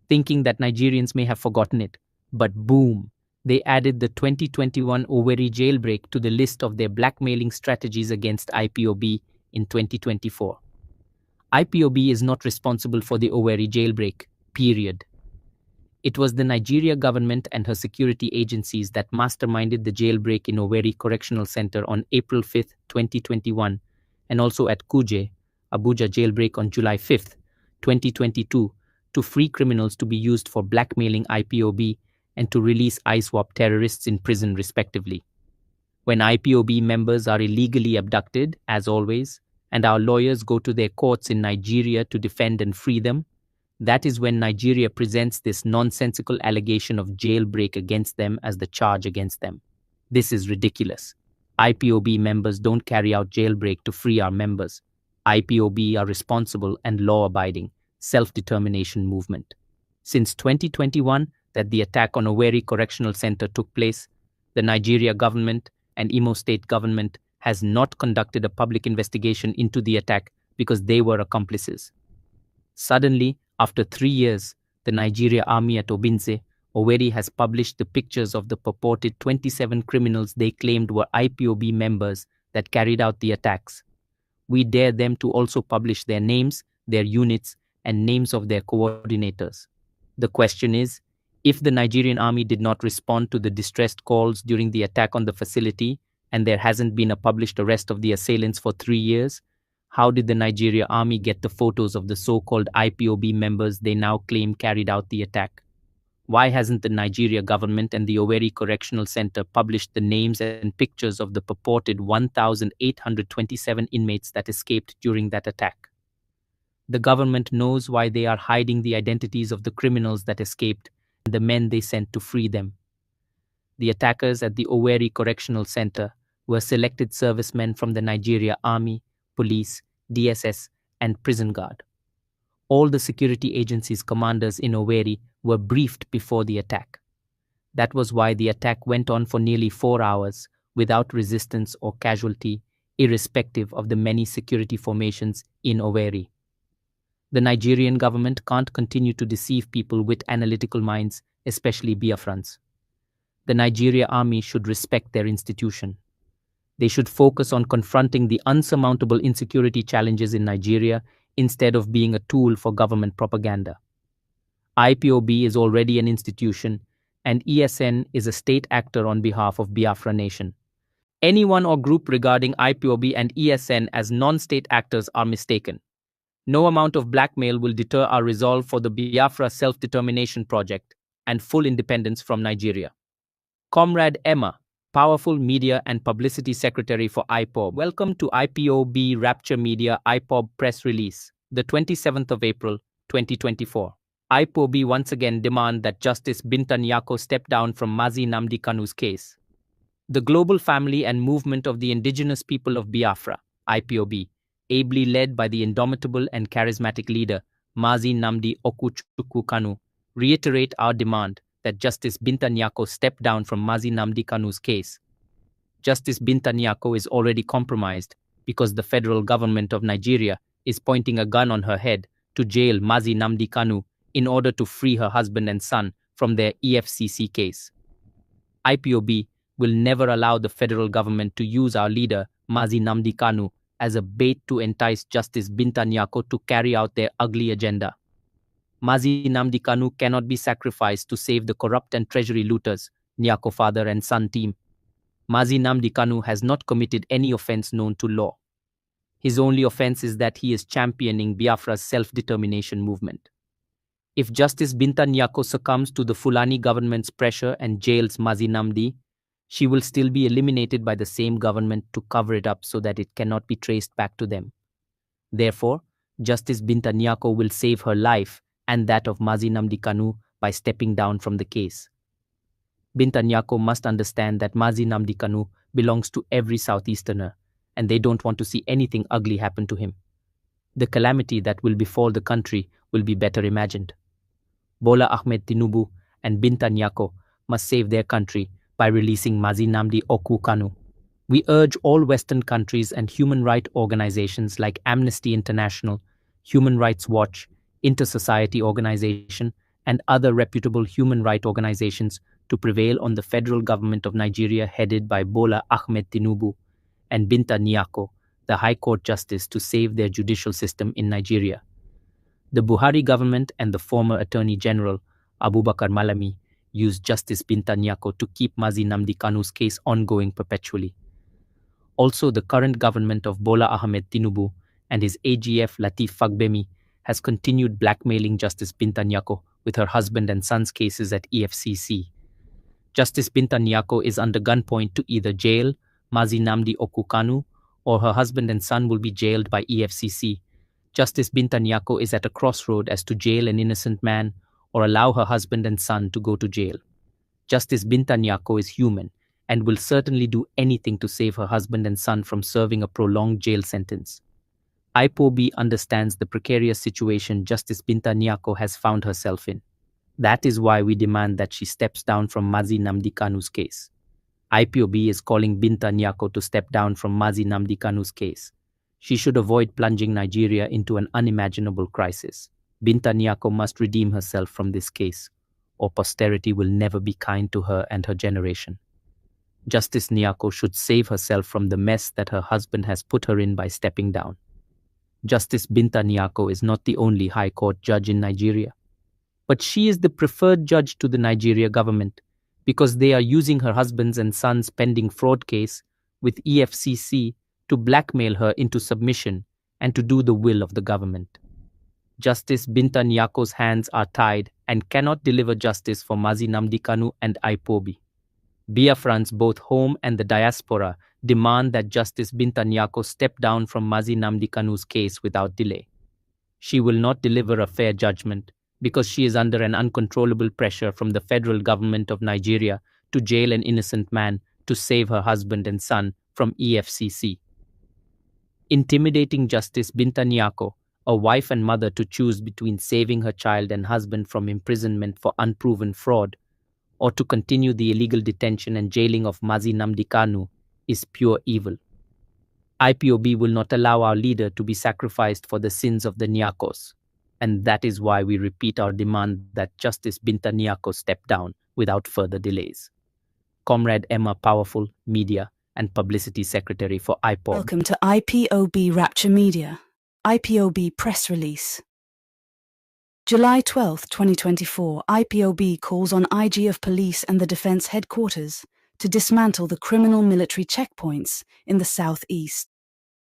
thinking that Nigerians may have forgotten it. But boom, they added the 2021 Owerri jailbreak to the list of their blackmailing strategies against IPOB in 2024. IPOB is not responsible for the Owerri jailbreak, period. It was the Nigeria government and her security agencies that masterminded the jailbreak in Owerri Correctional Center on April 5, 2021, and also at Kuje, Abuja jailbreak on July 5, 2022, to free criminals to be used for blackmailing IPOB and to release ISWAP terrorists in prison respectively. When IPOB members are illegally abducted, as always, and our lawyers go to their courts in Nigeria to defend and free them, that is when Nigeria presents this nonsensical allegation of jailbreak against them as the charge against them. This is ridiculous. IPOB members don't carry out jailbreak to free our members. IPOB are responsible and law-abiding, self-determination movement. Since 2021, that the attack on Owerri Correctional Center took place, the Nigeria government and Imo State government has not conducted a public investigation into the attack because they were accomplices. Suddenly, after 3 years, the Nigeria army at Obinze, Owerri has published the pictures of the purported 27 criminals they claimed were IPOB members that carried out the attacks. We dare them to also publish their names, their units, and names of their coordinators. The question is, if the Nigerian army did not respond to the distressed calls during the attack on the facility, and there hasn't been a published arrest of the assailants for 3 years, how did the Nigeria army get the photos of the so-called IPOB members they now claim carried out the attack? Why hasn't the Nigeria government and the Owerri Correctional Center published the names and pictures of the purported 1,827 inmates that escaped during that attack? The government knows why they are hiding the identities of the criminals that escaped and the men they sent to free them. The attackers at the Owerri Correctional Center were selected servicemen from the Nigeria Army, Police, DSS, and Prison Guard. All the security agencies' commanders in Owerri were briefed before the attack. That was why the attack went on for nearly 4 hours without resistance or casualty, irrespective of the many security formations in Owerri. The Nigerian government can't continue to deceive people with analytical minds, especially Biafrans. The Nigeria army should respect their institution. They should focus on confronting the unsurmountable insecurity challenges in Nigeria instead of being a tool for government propaganda. IPOB is already an institution, and ESN is a state actor on behalf of Biafra nation. Anyone or group regarding IPOB and ESN as non-state actors are mistaken. No amount of blackmail will deter our resolve for the Biafra self-determination project and full independence from Nigeria. Comrade Emma, Powerful Media and Publicity Secretary for IPOB. Welcome to IPOB Rapture Media IPOB press release, the 27th of April, 2024. IPOB once again demand that Justice Binta Nyako step down from Mazi Nnamdi Kanu's case. The global family and movement of the indigenous people of Biafra, IPOB, ably led by the indomitable and charismatic leader Mazi Nnamdi Okuchukwu Kanu, reiterate our demand that Justice Binta Nyako step down from Mazi Nnamdi Kanu's case. Justice Binta Nyako is already compromised because the federal government of Nigeria is pointing a gun on her head to jail Mazi Nnamdi Kanu in order to free her husband and son from their EFCC case. IPOB will never allow the federal government to use our leader, Mazi Nnamdi Kanu, as a bait to entice Justice Binta Nyako to carry out their ugly agenda. Mazi Nnamdi Kanu cannot be sacrificed to save the corrupt and treasury looters, Nyako father and son team. Mazi Nnamdi Kanu has not committed any offense known to law. His only offense is that he is championing Biafra's self-determination movement. If Justice Binta Nyako succumbs to the Fulani government's pressure and jails Mazi Nnamdi, she will still be eliminated by the same government to cover it up so that it cannot be traced back to them. Therefore, Justice Binta Nyako will save her life and that of Mazi Nnamdi Kanu by stepping down from the case. Binta Nyako must understand that Mazi Nnamdi Kanu belongs to every Southeasterner, and they don't want to see anything ugly happen to him. The calamity that will befall the country will be better imagined. Bola Ahmed Tinubu and Binta Nyako must save their country by releasing Mazi Nnamdi Okwu Kanu. We urge all Western countries and human rights organizations like Amnesty International, Human Rights Watch, Inter-Society Organization, and other reputable human rights organizations to prevail on the federal government of Nigeria headed by Bola Ahmed Tinubu and Binta Nyako, the High Court Justice, to save their judicial system in Nigeria. The Buhari government and the former Attorney General, Abubakar Malami, used Justice Binta Nyako to keep Mazi Nnamdi Kanu's case ongoing perpetually. Also, the current government of Bola Ahmed Tinubu and his AGF Lateef Fagbemi has continued blackmailing Justice Binta Nyako with her husband and son's cases at EFCC. Justice Binta Nyako is under gunpoint to either jail Mazi Nnamdi Kanu or her husband and son will be jailed by EFCC. Justice Binta Nyako is at a crossroad as to jail an innocent man or allow her husband and son to go to jail. Justice Binta Nyako is human and will certainly do anything to save her husband and son from serving a prolonged jail sentence. IPOB understands the precarious situation Justice Binta Nyako has found herself in. That is why we demand that she steps down from Mazi Nnamdi Kanu's case. IPOB is calling Binta Nyako to step down from Mazi Nnamdi Kanu's case. She should avoid plunging Nigeria into an unimaginable crisis. Binta Nyako must redeem herself from this case, or posterity will never be kind to her and her generation. Justice Nyako should save herself from the mess that her husband has put her in by stepping down. Justice Binta Nyako is not the only High Court judge in Nigeria, but she is the preferred judge to the Nigeria government because they are using her husband's and son's pending fraud case with EFCC to blackmail her into submission and to do the will of the government. Justice Binta Nyako's hands are tied and cannot deliver justice for Mazi Nnamdi Kanu and IPOB. Biafrans, both home and the diaspora, demand that Justice Binta Nyako step down from Mazi Nnamdi Kanu's case without delay. She will not deliver a fair judgment because she is under an uncontrollable pressure from the federal government of Nigeria to jail an innocent man to save her husband and son from EFCC. Intimidating Justice Binta Nyako, a wife and mother, to choose between saving her child and husband from imprisonment for unproven fraud or to continue the illegal detention and jailing of Mazi Nnamdi Kanu is pure evil. IPOB will not allow our leader to be sacrificed for the sins of the Nyakos, and that is why we repeat our demand that Justice Binta Nyako step down without further delays. Comrade Emma Powerful, Media and Publicity Secretary for IPOB. Welcome to IPOB Rapture Media, IPOB Press Release. July 12, 2024, IPOB calls on IG of Police and the Defence Headquarters to dismantle the criminal military checkpoints in the southeast.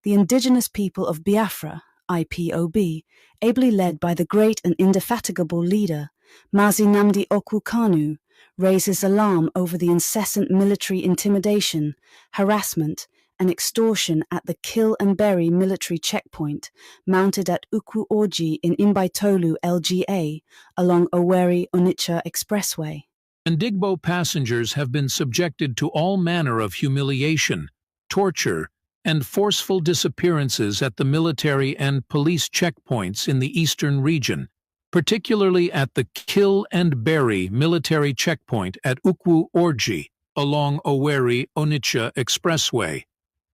The indigenous people of Biafra, IPOB, ably led by the great and indefatigable leader, Mazi Nnamdi Kanu, raises alarm over the incessant military intimidation, harassment, and extortion at the Kill and Bury military checkpoint mounted at Ukwu Orji in Imbaitolu, LGA, along Owerri-Onitsha Expressway. Ndigbo passengers have been subjected to all manner of humiliation, torture, and forceful disappearances at the military and police checkpoints in the eastern region, particularly at the Kill and Bury military checkpoint at Ukwu Orji along Owerri-Onitsha Expressway.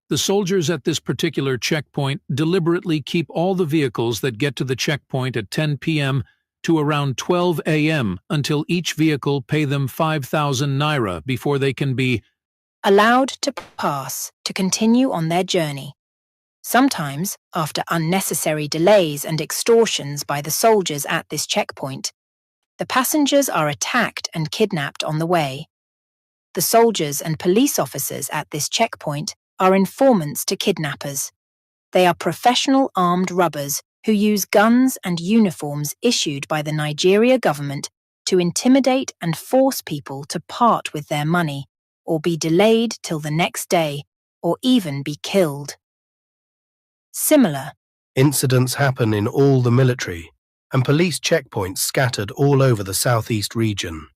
The soldiers at this particular checkpoint deliberately keep all the vehicles that get to the checkpoint at 10 p.m. to around 12 a.m. until each vehicle pay them 5,000 naira before they can be allowed to pass to continue on their journey. Sometimes, after unnecessary delays and extortions by the soldiers at this checkpoint, the passengers are attacked and kidnapped on the way. The soldiers and police officers at this checkpoint are informants to kidnappers. They are professional armed robbers who use guns and uniforms issued by the Nigeria government to intimidate and force people to part with their money, or be delayed till the next day, or even be killed. Similar incidents happen in all the military and police checkpoints scattered all over the southeast region.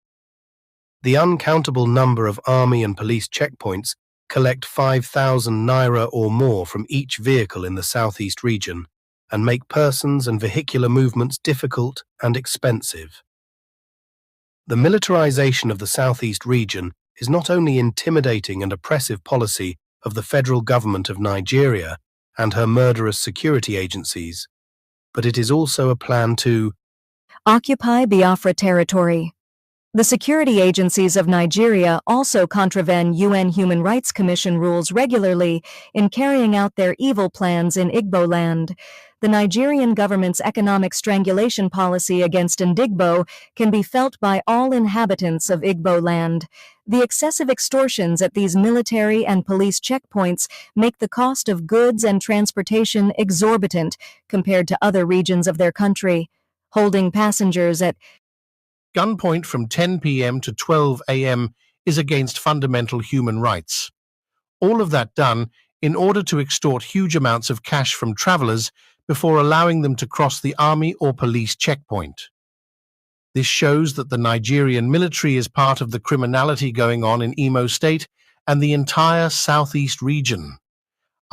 The uncountable number of army and police checkpoints collect 5,000 naira or more from each vehicle in the southeast region and make persons and vehicular movements difficult and expensive. The militarization of the southeast region is not only intimidating and oppressive policy of the federal government of Nigeria and her murderous security agencies, but it is also a plan to occupy Biafra territory. The security agencies of Nigeria also contravene UN Human Rights Commission rules regularly in carrying out their evil plans in Igbo land. The Nigerian government's economic strangulation policy against Ndigbo can be felt by all inhabitants of Igbo land. The excessive extortions at these military and police checkpoints make the cost of goods and transportation exorbitant compared to other regions of their country. Holding passengers at gunpoint from 10 p.m. to 12 a.m. is against fundamental human rights. All of that done in order to extort huge amounts of cash from travelers before allowing them to cross the army or police checkpoint. This shows that the Nigerian military is part of the criminality going on in Imo State and the entire southeast region.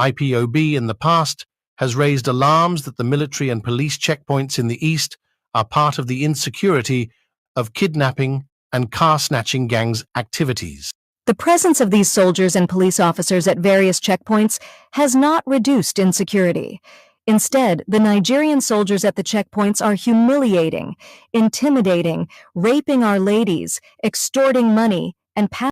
IPOB in the past has raised alarms that the military and police checkpoints in the east are part of the insecurity of kidnapping and car-snatching gangs' activities. The presence of these soldiers and police officers at various checkpoints has not reduced insecurity. Instead, the Nigerian soldiers at the checkpoints are humiliating, intimidating, raping our ladies, extorting money, and